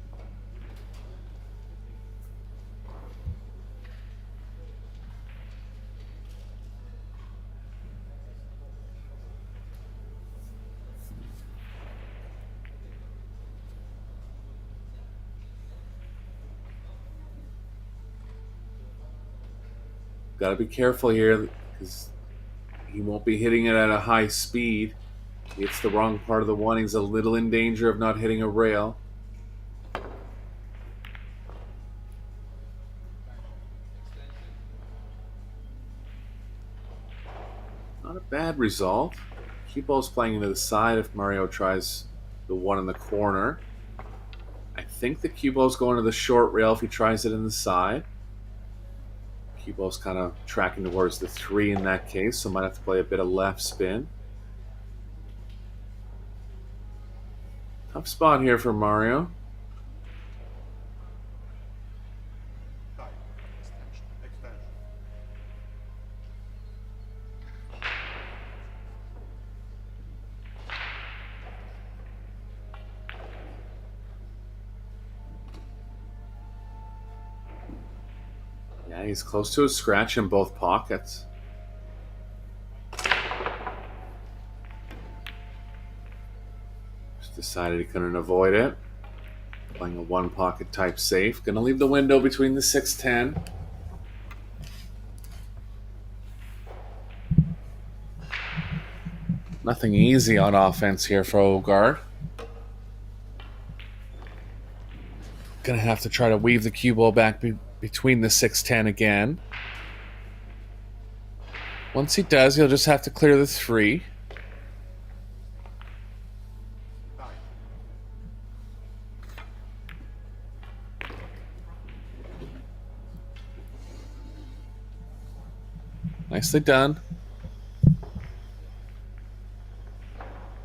Got to be careful here because he won't be hitting it at a high speed. If he hits the wrong part of the 1, he's a little in danger of not hitting a rail. Not a bad result. Cue ball's playing into the side if Mario tries the 1 in the corner. I think the cue ball's going to the short rail if he tries it in the side. Cue ball's kind of tracking towards the 3 in that case, so might have to play a bit of left spin. Tough spot here for Mario. Yeah, he's close to a scratch in both pockets. Just decided he couldn't avoid it. Playing a 1 pocket type safe. Gonna leave the window between the 6-10. Nothing easy on offense here for Ogaard. Gonna have to try to weave the cue ball back between the 6-10 again. Once he does, he'll just have to clear the 3. Nicely done.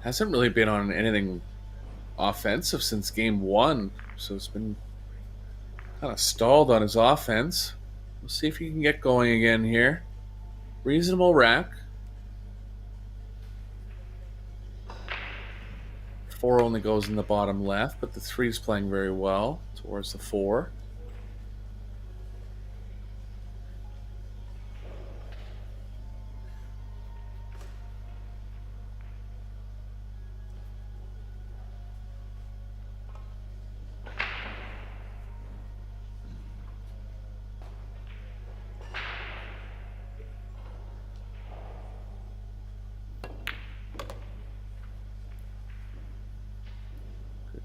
Hasn't really been on anything offensive since game 1, so it's been kind of stalled on his offense. We'll see if he can get going again here. Reasonable rack. 4 only goes in the bottom left, but the 3 is playing very well towards the 4.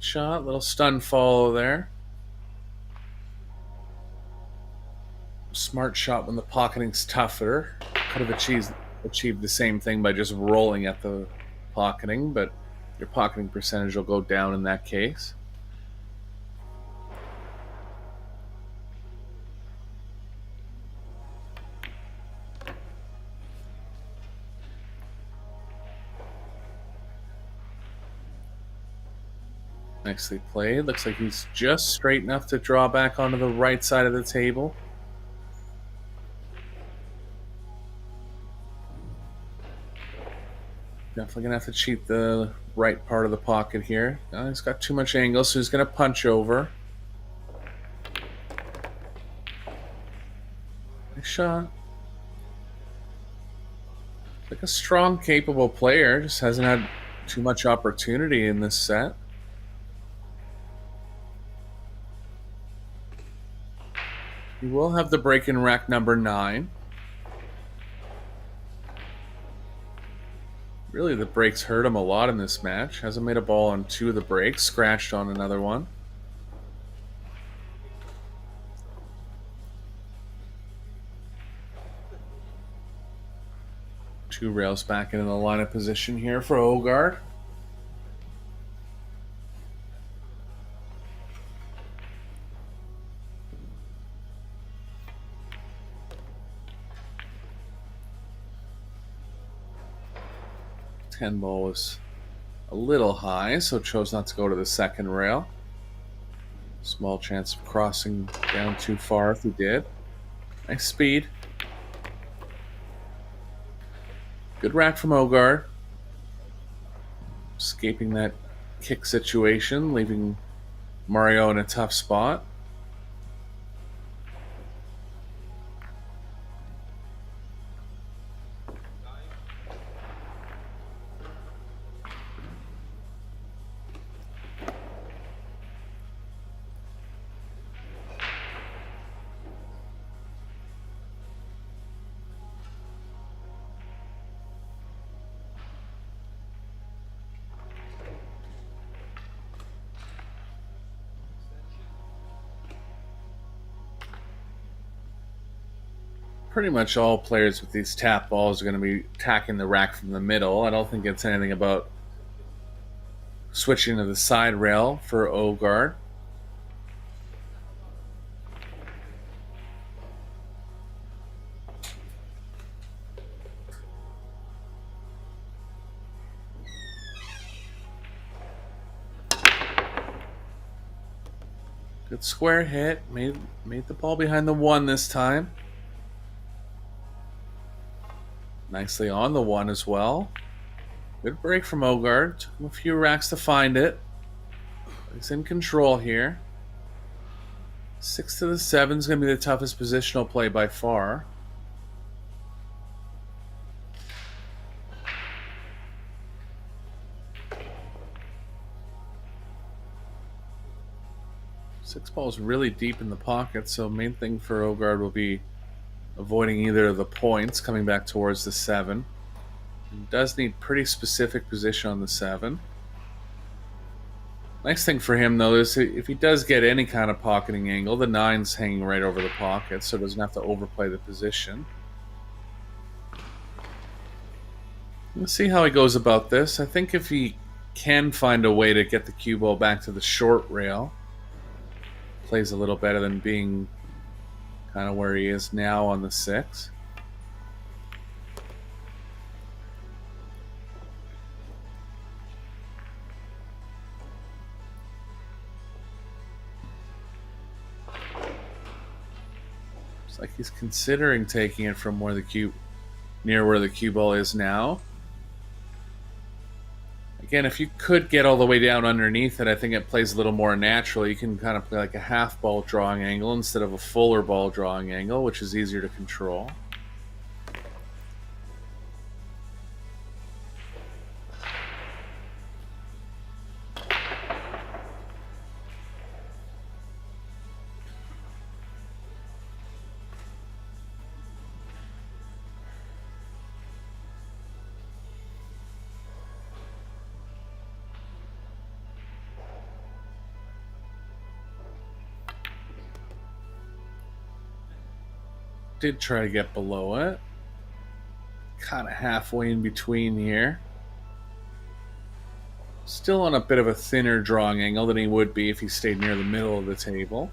Shot, little stun follow there. Smart shot when the pocketing's tougher. Could have achieved the same thing by just rolling at the pocketing, but your pocketing percentage will go down in that case. Nicely played. Looks like he's just straight enough to draw back onto the right side of the table. Definitely going to have to cheat the right part of the pocket here. He's got too much angle, so he's going to punch over. Nice shot. Like a strong, capable player, just hasn't had too much opportunity in this set. He will have the break in rack number 9. Really, the breaks hurt him a lot in this match. Hasn't made a ball on 2 of the breaks, scratched on another one. Two rails back into the lineup position here for Ogaard. Ball was a little high, so chose not to go to the second rail. Small chance of crossing down too far if he did. Nice speed. Good rack from Ogaard. Escaping that kick situation, leaving Mario in a tough spot. Pretty much all players with these tap balls are going to be attacking the rack from the middle. I don't think it's anything about switching to the side rail for Ogaard. Good square hit. Made the ball behind the 1 this time. Nicely on the 1 as well. Good break from Ogaard. Took him a few racks to find it. He's in control here. 6 to the 7 is going to be the toughest positional play by far. Six ball's really deep in the pocket, so main thing for Ogaard will be avoiding either of the points, coming back towards the 7. He does need pretty specific position on the 7. Nice thing for him, though, is if he does get any kind of pocketing angle, the 9's hanging right over the pocket, so doesn't have to overplay the position. Let's see how he goes about this. I think if he can find a way to get the cue ball back to the short rail, plays a little better than being kind of where he is now on the 6. Looks like he's considering taking it from where the near where the cue ball is now. Again, if you could get all the way down underneath it, I think it plays a little more natural. You can kind of play like a half ball drawing angle instead of a fuller ball drawing angle, which is easier to control. Did try to get below it. Kind of halfway in between here. Still on a bit of a thinner drawing angle than he would be if he stayed near the middle of the table.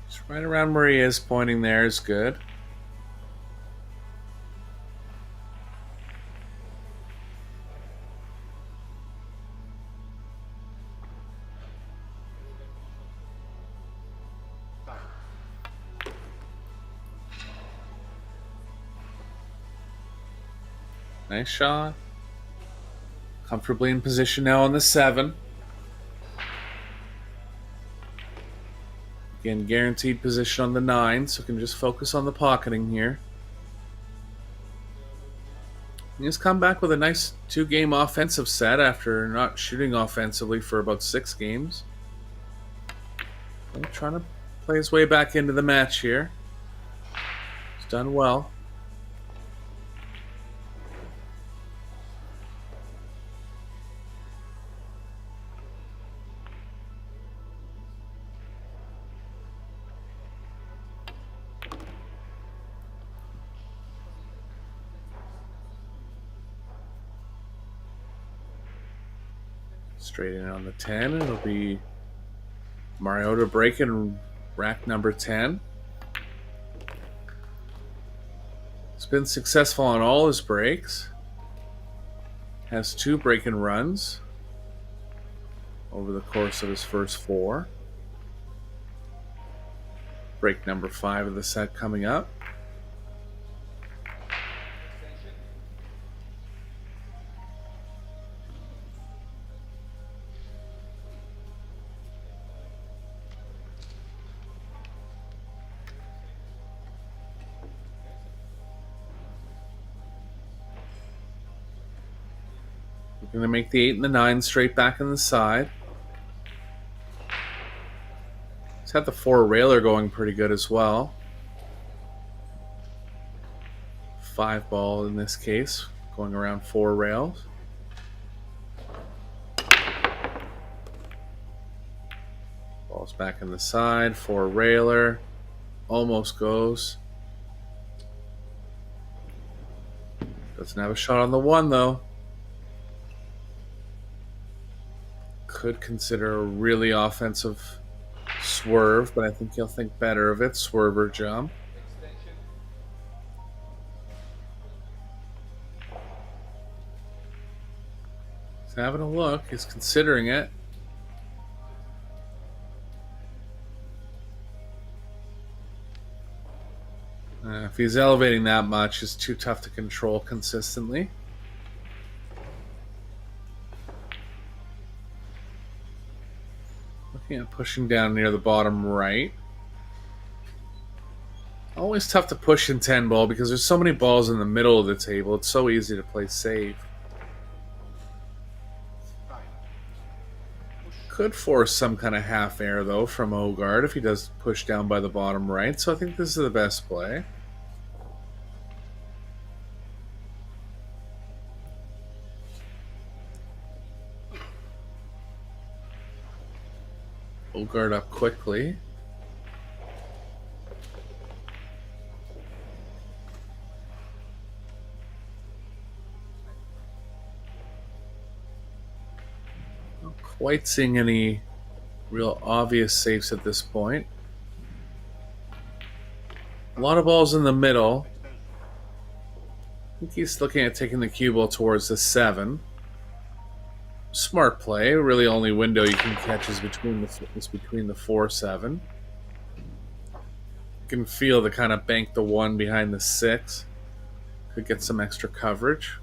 Just right around where he is, pointing there is good. Nice shot. Comfortably in position now on the 7. Again, guaranteed position on the 9, so can just focus on the pocketing here. He's come back with a nice 2-game offensive set after not shooting offensively for about 6 games. Trying to play his way back into the match here. He's done well. Straight in on the 10. It'll be Mario to break in rack number 10. He's been successful on all his breaks. Has 2 break-in runs over the course of his first 4. Break number 5 of the set coming up. We're going to make the 8 and the 9 straight back in the side. He's had the 4 railer going pretty good as well. 5 ball in this case, going around 4 rails. Ball's back in the side, 4 railer. Almost goes. Doesn't have a shot on the 1 though. Could consider a really offensive swerve, but I think he'll think better of it. Swerve or jump. He's having a look. He's considering it. If he's elevating that much, it's too tough to control consistently. Looking at pushing down near the bottom right. Always tough to push in 10 ball because there's so many balls in the middle of the table. It's so easy to play safe. Could force some kind of half air though from Ogaard if he does push down by the bottom right. So I think this is the best play. Ogaard up quickly. Not quite seeing any real obvious safes at this point. A lot of balls in the middle. I think he's looking at taking the cue ball towards the 7. Smart play. Really, only window you can catch is between the 4-7. You can feel the kind of bank the 1 behind the 6. Could get some extra coverage.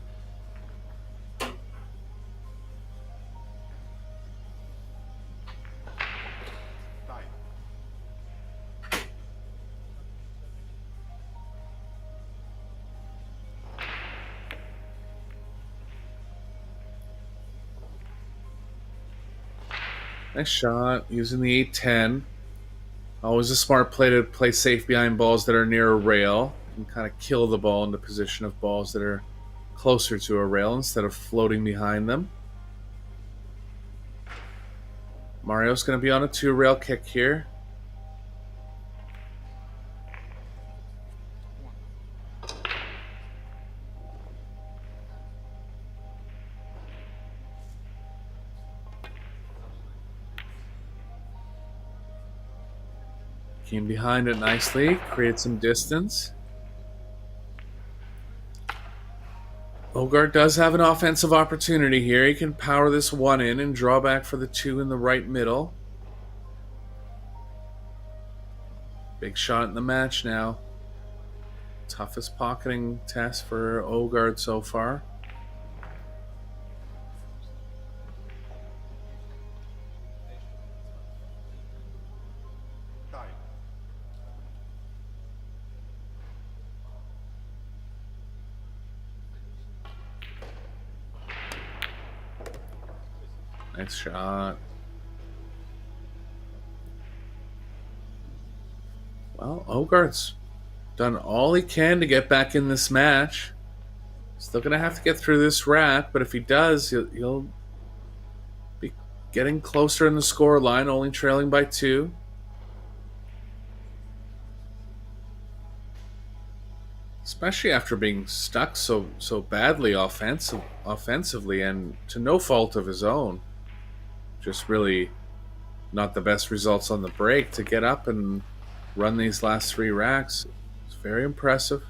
Nice shot, using the 8-10. Always a smart play to play safe behind balls that are near a rail and kind of kill the ball into position of balls that are closer to a rail instead of floating behind them. Mario's going to be on a 2-rail kick here. Came behind it nicely, created some distance. Ogaard does have an offensive opportunity here. He can power this 1 in and draw back for the 2 in the right middle. Big shot in the match now. Toughest pocketing test for Ogaard so far. Nice shot. Well, Ogaard's done all he can to get back in this match. Still going to have to get through this rack, but if he does, he'll be getting closer in the score line, only trailing by 2. Especially after being stuck so badly offensively and to no fault of his own. Just really not the best results on the break. To get up and run these last 3 racks, it's very impressive.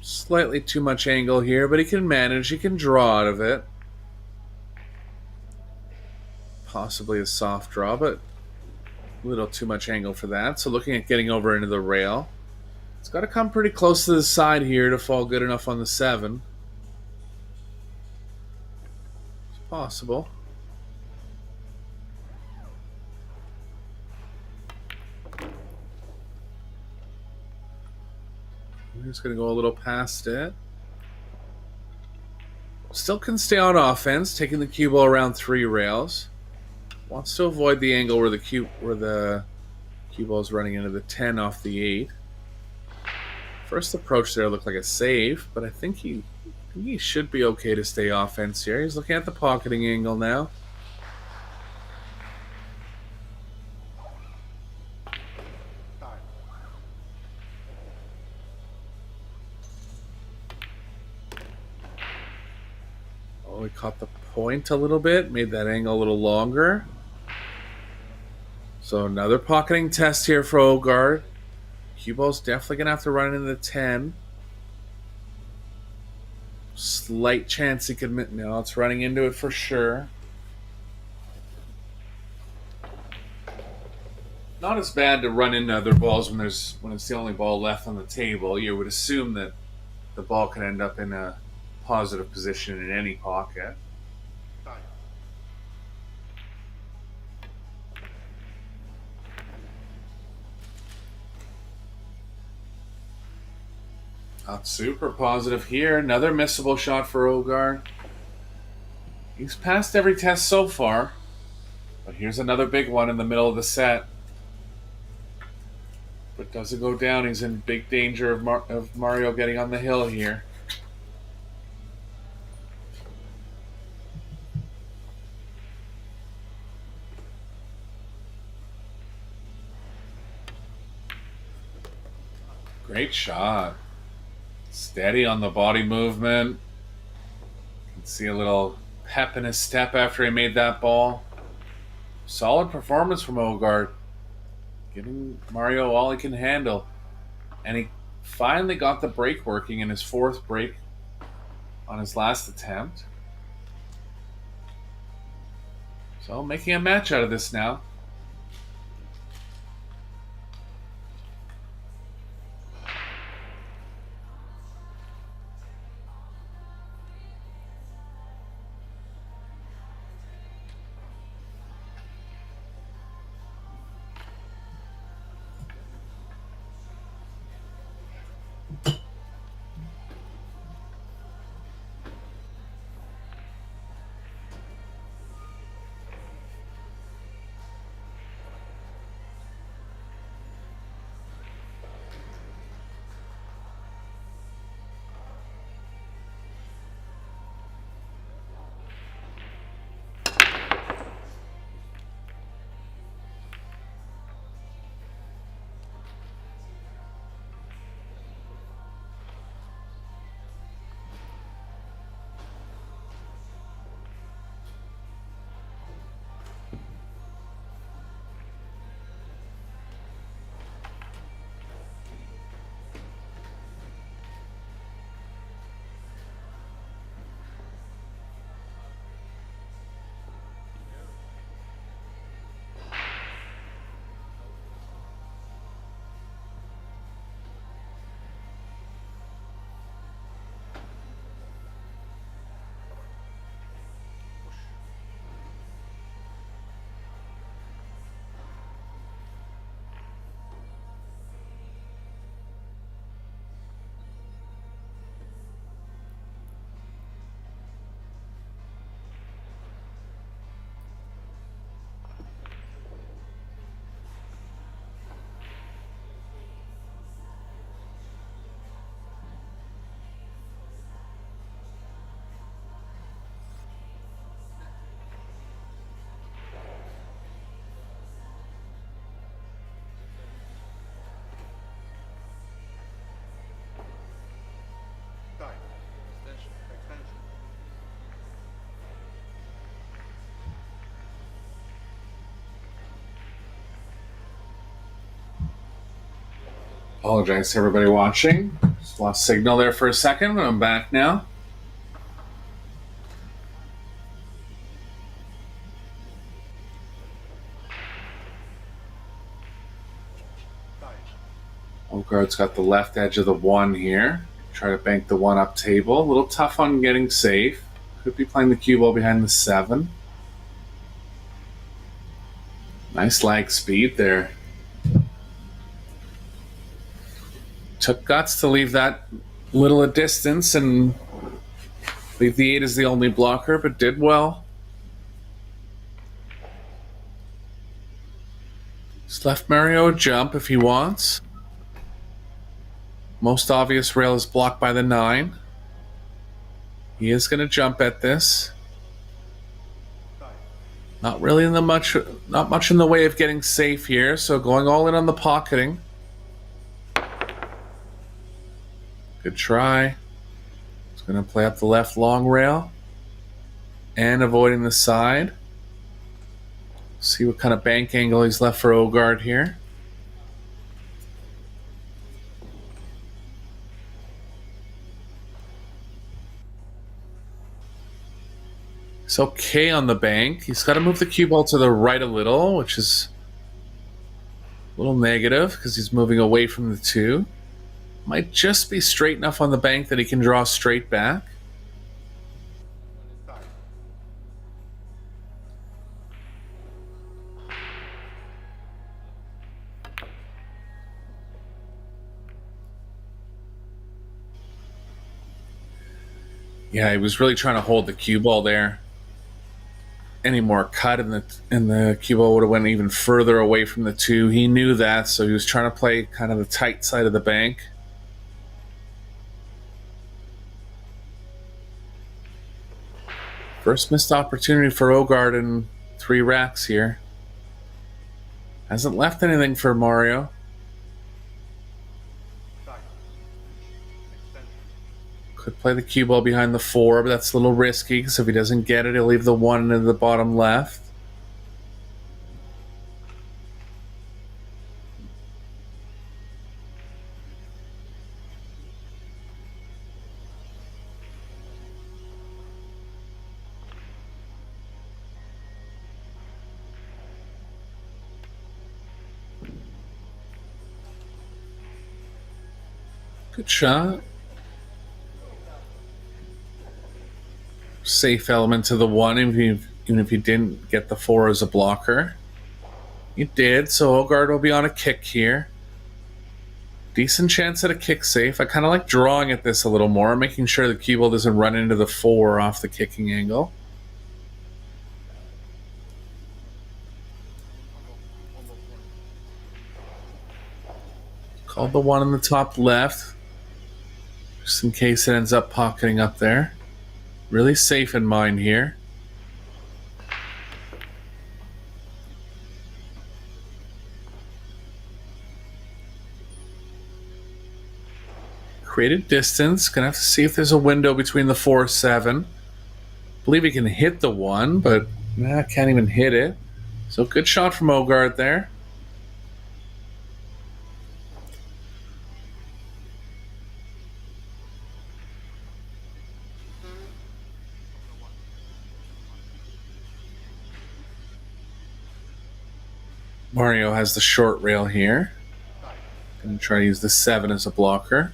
Slightly too much angle here, but he can manage. He can draw out of it. Possibly a soft draw, but a little too much angle for that. So looking at getting over into the rail. It's got to come pretty close to the side here to fall good enough on the 7. It's possible. We're just going to go a little past it. Still can stay on offense, taking the cue ball around 3 rails. Wants to avoid the angle where the cue ball is running into the 10 off the 8. First approach there looked like a save, but I think he should be okay to stay offense here. He's looking at the pocketing angle now. Oh, he caught the point a little bit, made that angle a little longer. So another pocketing test here for Ogaard. Cue ball's definitely going to have to run into the 10. Slight chance he could... No, it's running into it for sure. Not as bad to run into other balls when it's the only ball left on the table. You would assume that the ball can end up in a positive position in any pocket. Not super positive here. Another missable shot for Ogaard. He's passed every test so far. But here's another big one in the middle of the set. But doesn't go down. He's in big danger of Mario getting on the hill here. Great shot. Steady on the body movement. You can see a little pep in his step after he made that ball. Solid performance from Ogaard. Giving Mario all he can handle. And he finally got the break working in his 4th break on his last attempt. So making a match out of this now. Apologize to everybody watching. Just lost signal there for a second, but I'm back now. Ogaard's got the left edge of the 1 here. Try to bank the 1 up table. A little tough on getting safe. Could be playing the cue ball behind the 7. Nice lag speed there. Took guts to leave that little a distance and leave the 8 as the only blocker, but did well. Just left Mario a jump if he wants. Most obvious rail is blocked by the 9. He is going to jump at this. Not really in the not much in the way of getting safe here, so going all in on the pocketing. Good try. He's going to play up the left long rail and avoiding the side. See what kind of bank angle he's left for Ogaard here. He's okay on the bank. He's got to move the cue ball to the right a little, which is a little negative because he's moving away from the 2. Might just be straight enough on the bank that he can draw straight back. Yeah, he was really trying to hold the cue ball there. Any more cut and the cue ball would have went even further away from the 2. He knew that, so he was trying to play kind of the tight side of the bank. First missed opportunity for Ogaard in 3 racks here. Hasn't left anything for Mario. Could play the cue ball behind the 4, but that's a little risky because if he doesn't get it, he'll leave the 1 in the bottom left. Good shot. Safe element to the 1, even if you didn't get the 4 as a blocker. You did, so Ogaard will be on a kick here. Decent chance at a kick safe. I kind of like drawing at this a little more, making sure the cue ball doesn't run into the 4 off the kicking angle. Called the 1 in the top left, just in case it ends up pocketing up there. Really safe in mind here. Created distance. Gonna have to see if there's a window between the 4-7. Believe he can hit the 1, but can't even hit it. So good shot from Ogaard there. Mario has the short rail here. Gonna try to use the 7 as a blocker.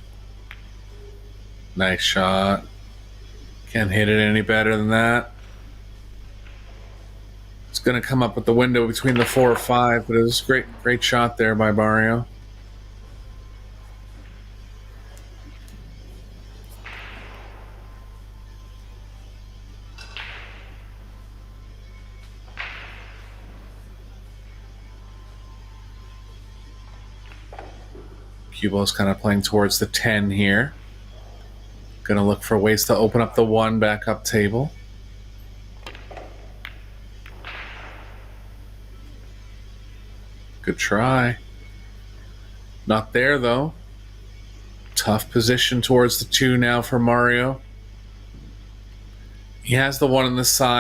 Nice shot. Can't hit it any better than that. It's gonna come up with the window between the 4 or 5, but it was a great shot there by Mario. Cue ball's kind of playing towards the 10 here. Gonna look for ways to open up the 1 back up table. Good try. Not there though. Tough position towards the 2 now for Mario. He has the 1 on the side.